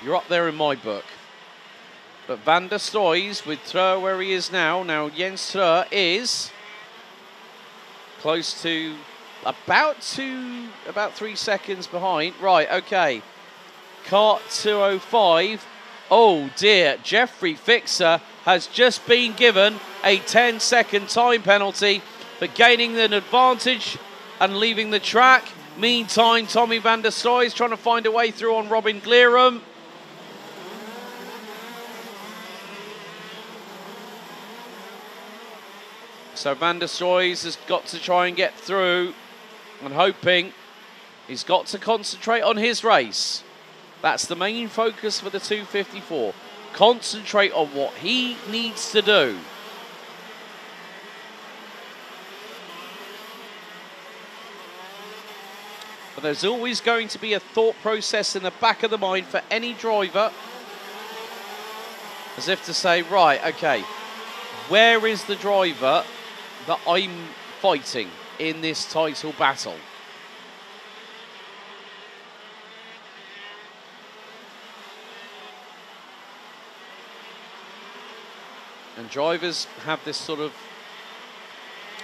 you're up there in my book. But van der Stroys with Treur where he is now. Now Jens Treur is close to about 3 seconds behind. Right, okay. Kart 205. Oh dear, Jeffrey Fixer has just been given a 10-second time penalty for gaining an advantage and leaving the track. Meantime, Tommy van der Stroys trying to find a way through on Robin Glerum. So Van der Stroys has got to try and get through, and hoping he's got to concentrate on his race. That's the main focus for the 254. Concentrate on what he needs to do. But there's always going to be a thought process in the back of the mind for any driver, as if to say, right, okay, where is the driver that I'm fighting in this title battle? And drivers have this sort of,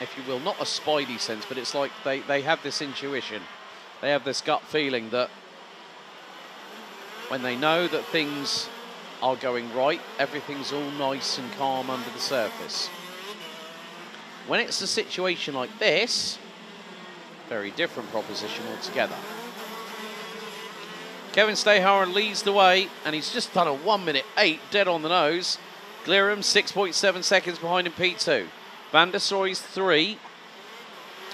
if you will, not a spidey sense, but it's like they have this intuition. They have this gut feeling that when they know that things are going right, everything's all nice and calm under the surface. When it's a situation like this, very different proposition altogether. Kevin Stayhauer leads the way, and he's just done a 1:08 dead on the nose. Glirum 6.7 seconds behind in P2. Van der Stroys 3.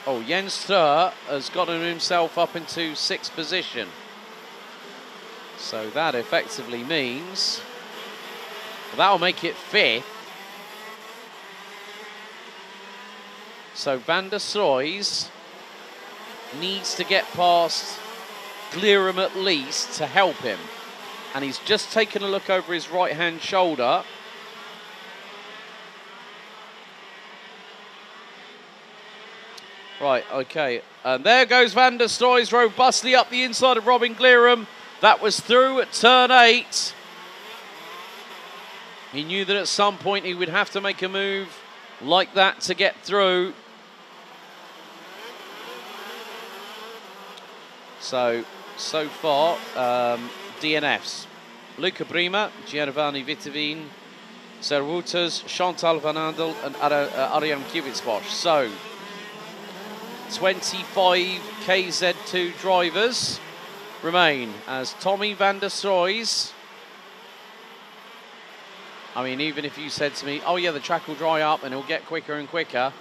Oh, Jens Stur has gotten himself up into 6th position. So that effectively means that'll make it 5th. So Van der Stroys needs to get past Glirum at least to help him. And he's just taken a look over his right-hand shoulder. Right, okay. And there goes Van der Stroys robustly up the inside of Robin Glirum. That was through at turn 8. He knew that at some point he would have to make a move like that to get through. So far, DNFs. Luca Brima, Giovanni Vitavin, Servutas, Chantal Van Andel and Arjan Kivitsbosch. So, 25 KZ2 drivers remain as Tommy Van der Stroys. I mean, even if you said to me, oh yeah, the track will dry up and it'll get quicker and quicker.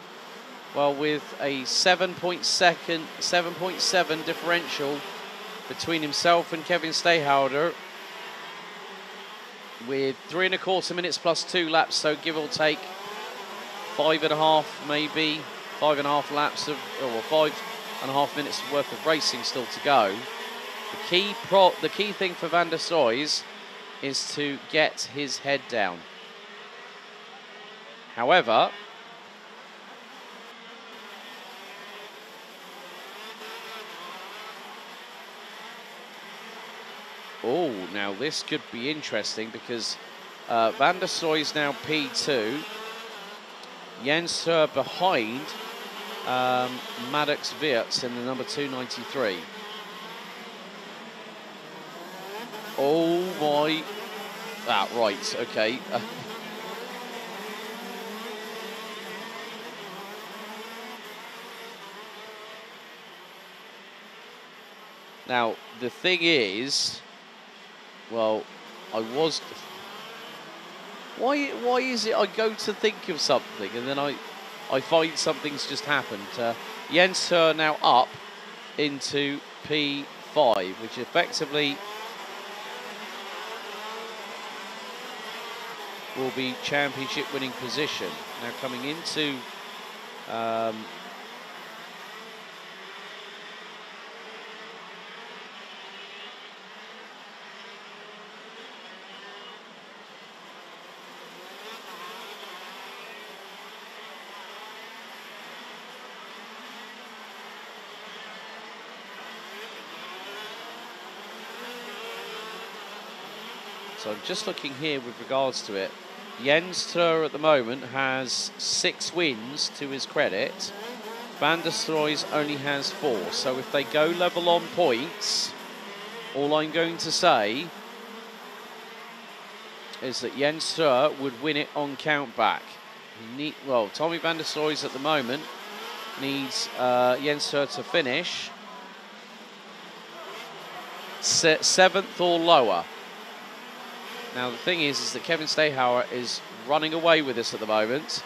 Well, with a 7.7 differential between himself and Kevin Stayhauer, with 3¼ minutes plus 2 laps, so give or take 5.5 maybe. 5.5 laps of, or 5.5 minutes worth of racing still to go. The key thing for Van der Stroys is to get his head down. However, oh, now this could be interesting because Van der Stroys now P2. Jens Stur behind Maddox Wirtz in the number 293. Oh my... Ah, right, okay. Now, the thing is, well, I was... Why is it I go to think of something and then I find something's just happened? Jens Stur now up into P5, which effectively will be championship winning position. Now coming into so I'm just looking here with regards to it. Jens Stur at the moment has 6 wins to his credit. Van der Stroys only has 4. So if they go level on points, all I'm going to say is that Jens Stur would win it on countback. Well, Tommy Van der Stroys at the moment needs Jens Stur to finish 7th or lower. Now the thing is that Kevin Stayhauer is running away with this at the moment.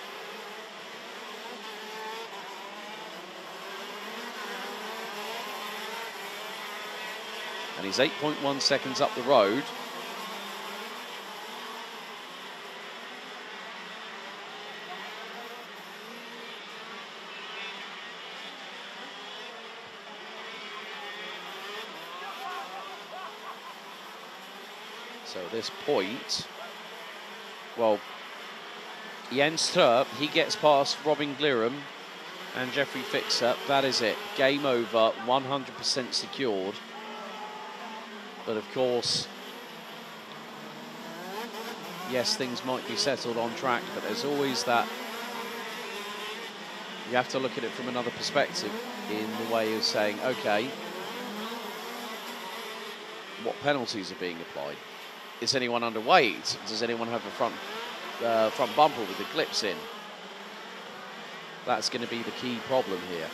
And he's 8.1 seconds up the road. So at this point, well, Jens Trup, he gets past Robin Glirum and Jeffrey Fixer. That is it. Game over, 100% secured. But of course, yes, things might be settled on track, but there's always that. You have to look at it from another perspective in the way of saying, okay, what penalties are being applied? Is anyone underweight? Does anyone have a front bumper with the clips in? That's going to be the key problem here.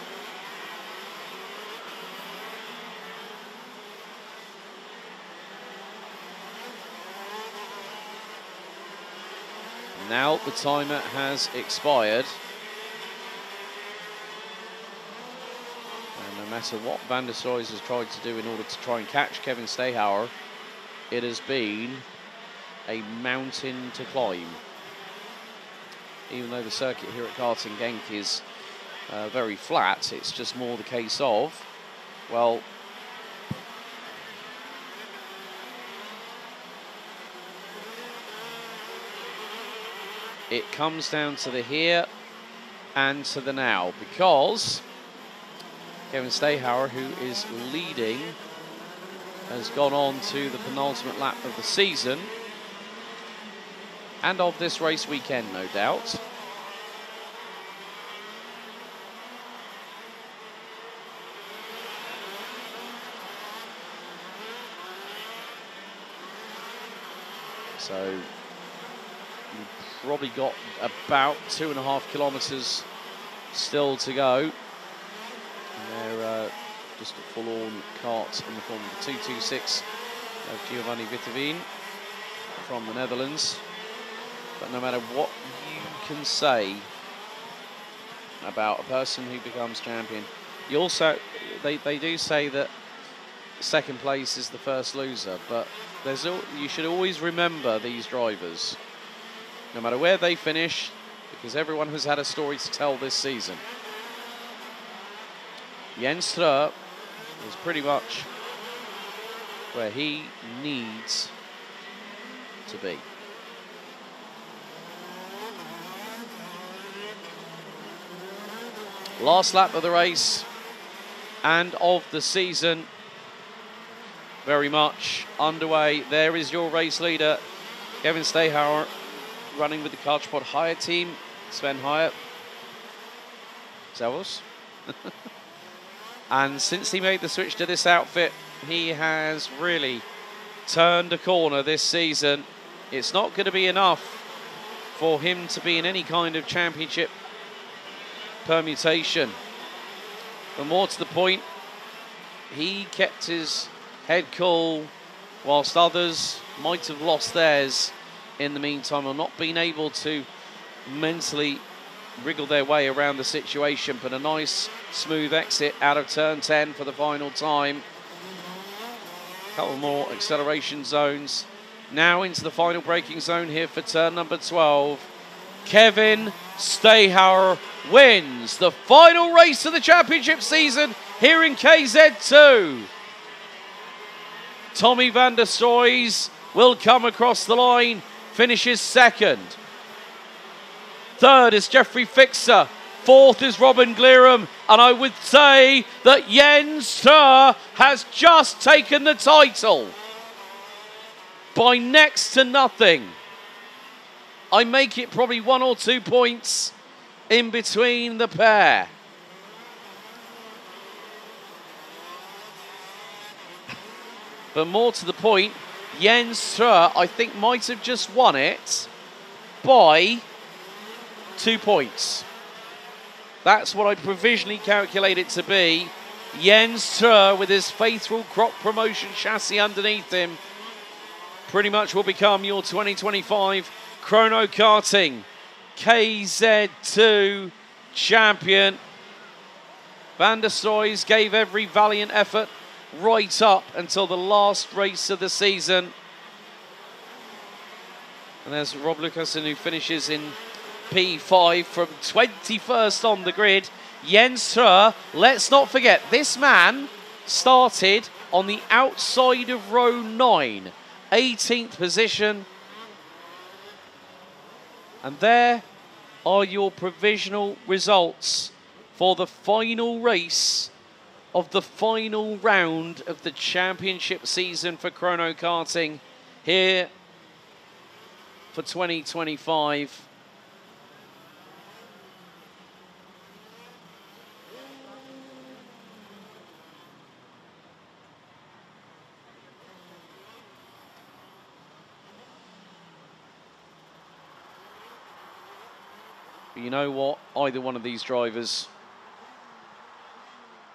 Now the timer has expired. And no matter what Van der Stroys has tried to do in order to try and catch Kevin Stayhauer, it has been a mountain to climb. Even though the circuit here at Karting Genk is very flat, it's just more the case of, well, it comes down to the here and to the now, because Kevin Stayhauer, who is leading, has gone on to the penultimate lap of the season and of this race weekend, no doubt. So you've probably got about 2.5 kilometres still to go. And they're just a full-on kart in the form of the 226 of Giovanni Witteveen from the Netherlands. But no matter what you can say about a person who becomes champion, you also, they do say that second place is the first loser, but you should always remember these drivers, no matter where they finish, because everyone has had a story to tell this season. Jens Trup is pretty much where he needs to be. Last lap of the race and of the season, very much underway. There is your race leader, Kevin Stayhauer, running with the Kartsport Hire team. Sven Hire. Servus. And since he made the switch to this outfit, he has really turned a corner this season. It's not going to be enough for him to be in any kind of championship permutation. But more to the point, he kept his head cool whilst others might have lost theirs in the meantime, or not been able to mentally wriggle their way around the situation. But a nice smooth exit out of turn 10 for the final time. A couple more acceleration zones. Now into the final braking zone here for turn number 12. Kevin Stayhauer wins the final race of the championship season here in KZ2. Tommy Van der Stroys will come across the line, finishes second. Third is Jeffrey Fixer. Fourth is Robin Glirum. And I would say that Jens Trup has just taken the title by next to nothing. I make it probably 1 or 2 points in between the pair. But more to the point, Jens Trup, I think, might have just won it by 2 points. That's what I provisionally calculate it to be. Jens Trup, with his faithful crop promotion chassis underneath him, pretty much will become your 2025 Chrono Karting KZ2 champion. Van der Stroys gave every valiant effort right up until the last race of the season. And there's Rob Lucassen, who finishes in P5 from 21st on the grid. Jens Strøer, let's not forget, this man started on the outside of row 9, 18th position. And there are your provisional results for the final race of the final round of the championship season for Chrono Karting here for 2025. But you know what? Either one of these drivers,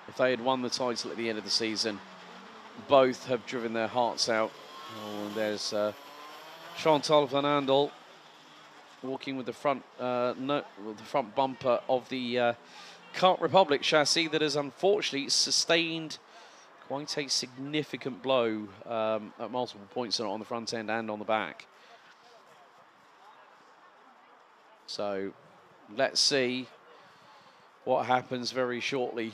if they had won the title at the end of the season, both have driven their hearts out. Oh, and there's Chantal van Andel walking with the front the front bumper of the Kart Republic chassis that has unfortunately sustained quite a significant blow at multiple points on the front end and on the back. So let's see what happens very shortly.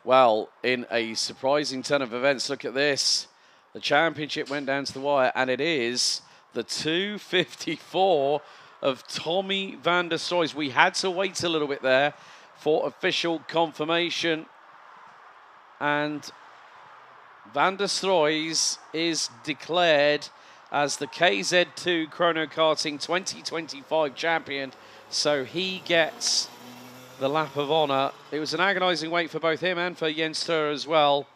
Well, in a surprising turn of events, look at this. The championship went down to the wire, and it is the 254 of Tommy van der Stroys. We had to wait a little bit there for official confirmation. And van der Stroys is declared as the KZ2 Chrono Karting 2025 champion. So he gets the lap of honour. It was an agonising wait for both him and for Jens Strøer as well.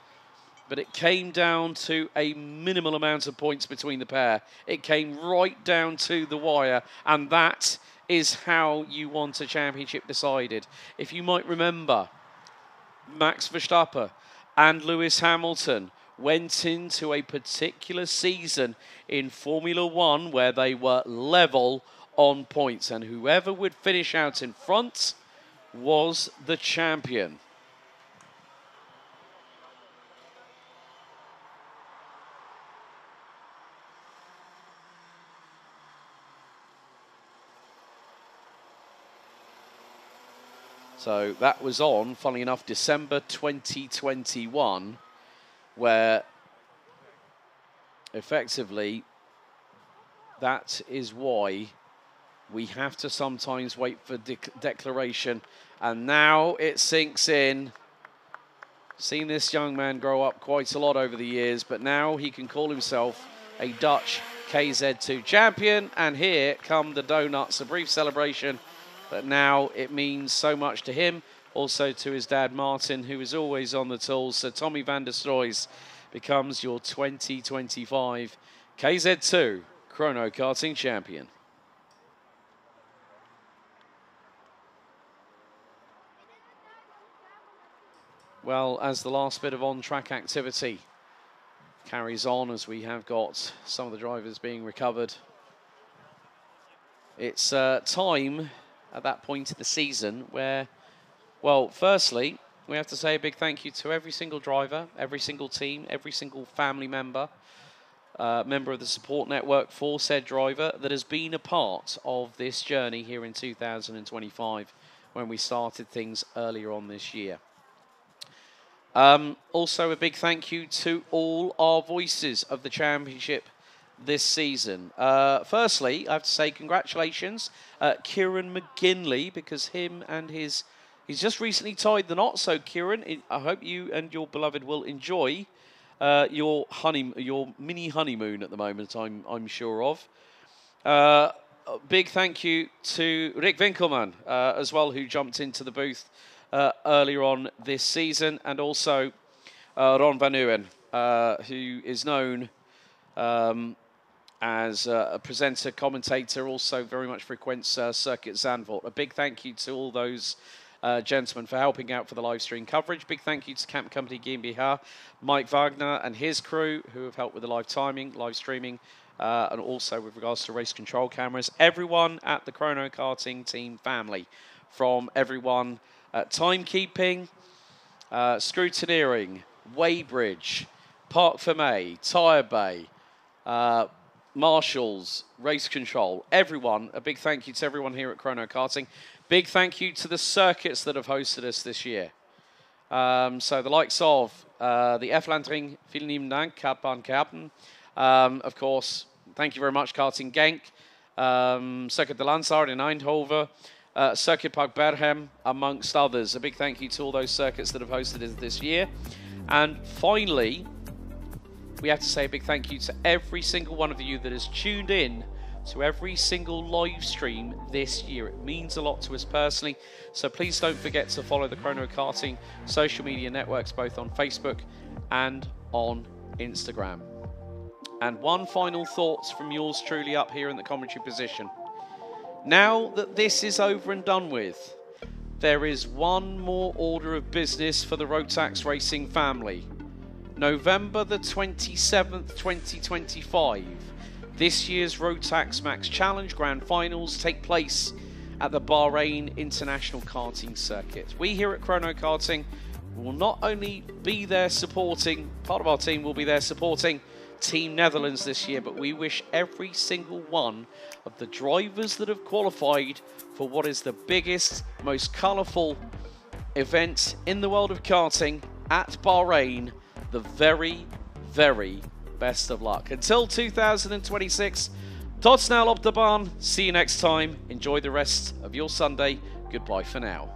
But it came down to a minimal amount of points between the pair. It came right down to the wire. And that is how you want a championship decided. If you might remember, Max Verstappen and Lewis Hamilton went into a particular season in Formula One where they were level on points. And whoever would finish out in front was the champion. So that was on, funnily enough, December 2021, where effectively that is why we have to sometimes wait for declaration. And now it sinks in. Seen this young man grow up quite a lot over the years, but now he can call himself a Dutch KZ2 champion. And here come the donuts, a brief celebration. But now it means so much to him, also to his dad Martin, who is always on the tools. So Tommy van der Stroys becomes your 2025 KZ2 Chrono Karting champion. Well, as the last bit of on-track activity carries on, as we have got some of the drivers being recovered, it's time at that point of the season where, well, firstly, we have to say a big thank you to every single driver, every single team, every single family member, member of the support network for said driver that has been a part of this journey here in 2025 when we started things earlier on this year. Also, a big thank you to all our voices of the championship this season. Firstly, I have to say congratulations, Kieran McGinley, because him and he's just recently tied the knot. So, Kieran, I hope you and your beloved will enjoy your mini honeymoon at the moment. I'm sure of. A big thank you to Rick Winkelman as well, who jumped into the booth earlier on this season, and also Ron Van Uwen, who is known as a presenter, commentator, also very much frequents Circuit Zandvoort. A big thank you to all those gentlemen for helping out for the live stream coverage. Big thank you to Camp Company GmbH, Mike Wagner and his crew, who have helped with the live timing, live streaming, and also with regards to race control cameras. Everyone at the Chrono Karting team family, from everyone timekeeping, scrutineering, weighbridge, Park Fermé, Tyre Bay, marshals, race control, everyone. A big thank you to everyone here at Chrono Karting. Big thank you to the circuits that have hosted us this year. So the likes of the F-Landring, vielen lieben Dank, Kappan Kappan. Of course, thank you very much, Karting Genk, Circuit de Lansard in Eindhoven, Circuit Park Berchem, amongst others. A big thank you to all those circuits that have hosted us this year. And finally, we have to say a big thank you to every single one of you that has tuned in to every single live stream this year. It means a lot to us personally. So please don't forget to follow the Chrono Karting social media networks, both on Facebook and on Instagram. And one final thought from yours truly up here in the commentary position. Now that this is over and done with, there is one more order of business for the Rotax Racing family. November the 27th, 2025, this year's Rotax Max Challenge Grand Finals take place at the Bahrain International Karting Circuit. We here at Chrono Karting will not only be there supporting, part of our team will be there supporting Team Netherlands this year, but we wish every single one of the drivers that have qualified for what is the biggest, most colourful event in the world of karting at Bahrain the very, very best of luck. Until 2026, tot snel op de baan. See you next time. Enjoy the rest of your Sunday. Goodbye for now.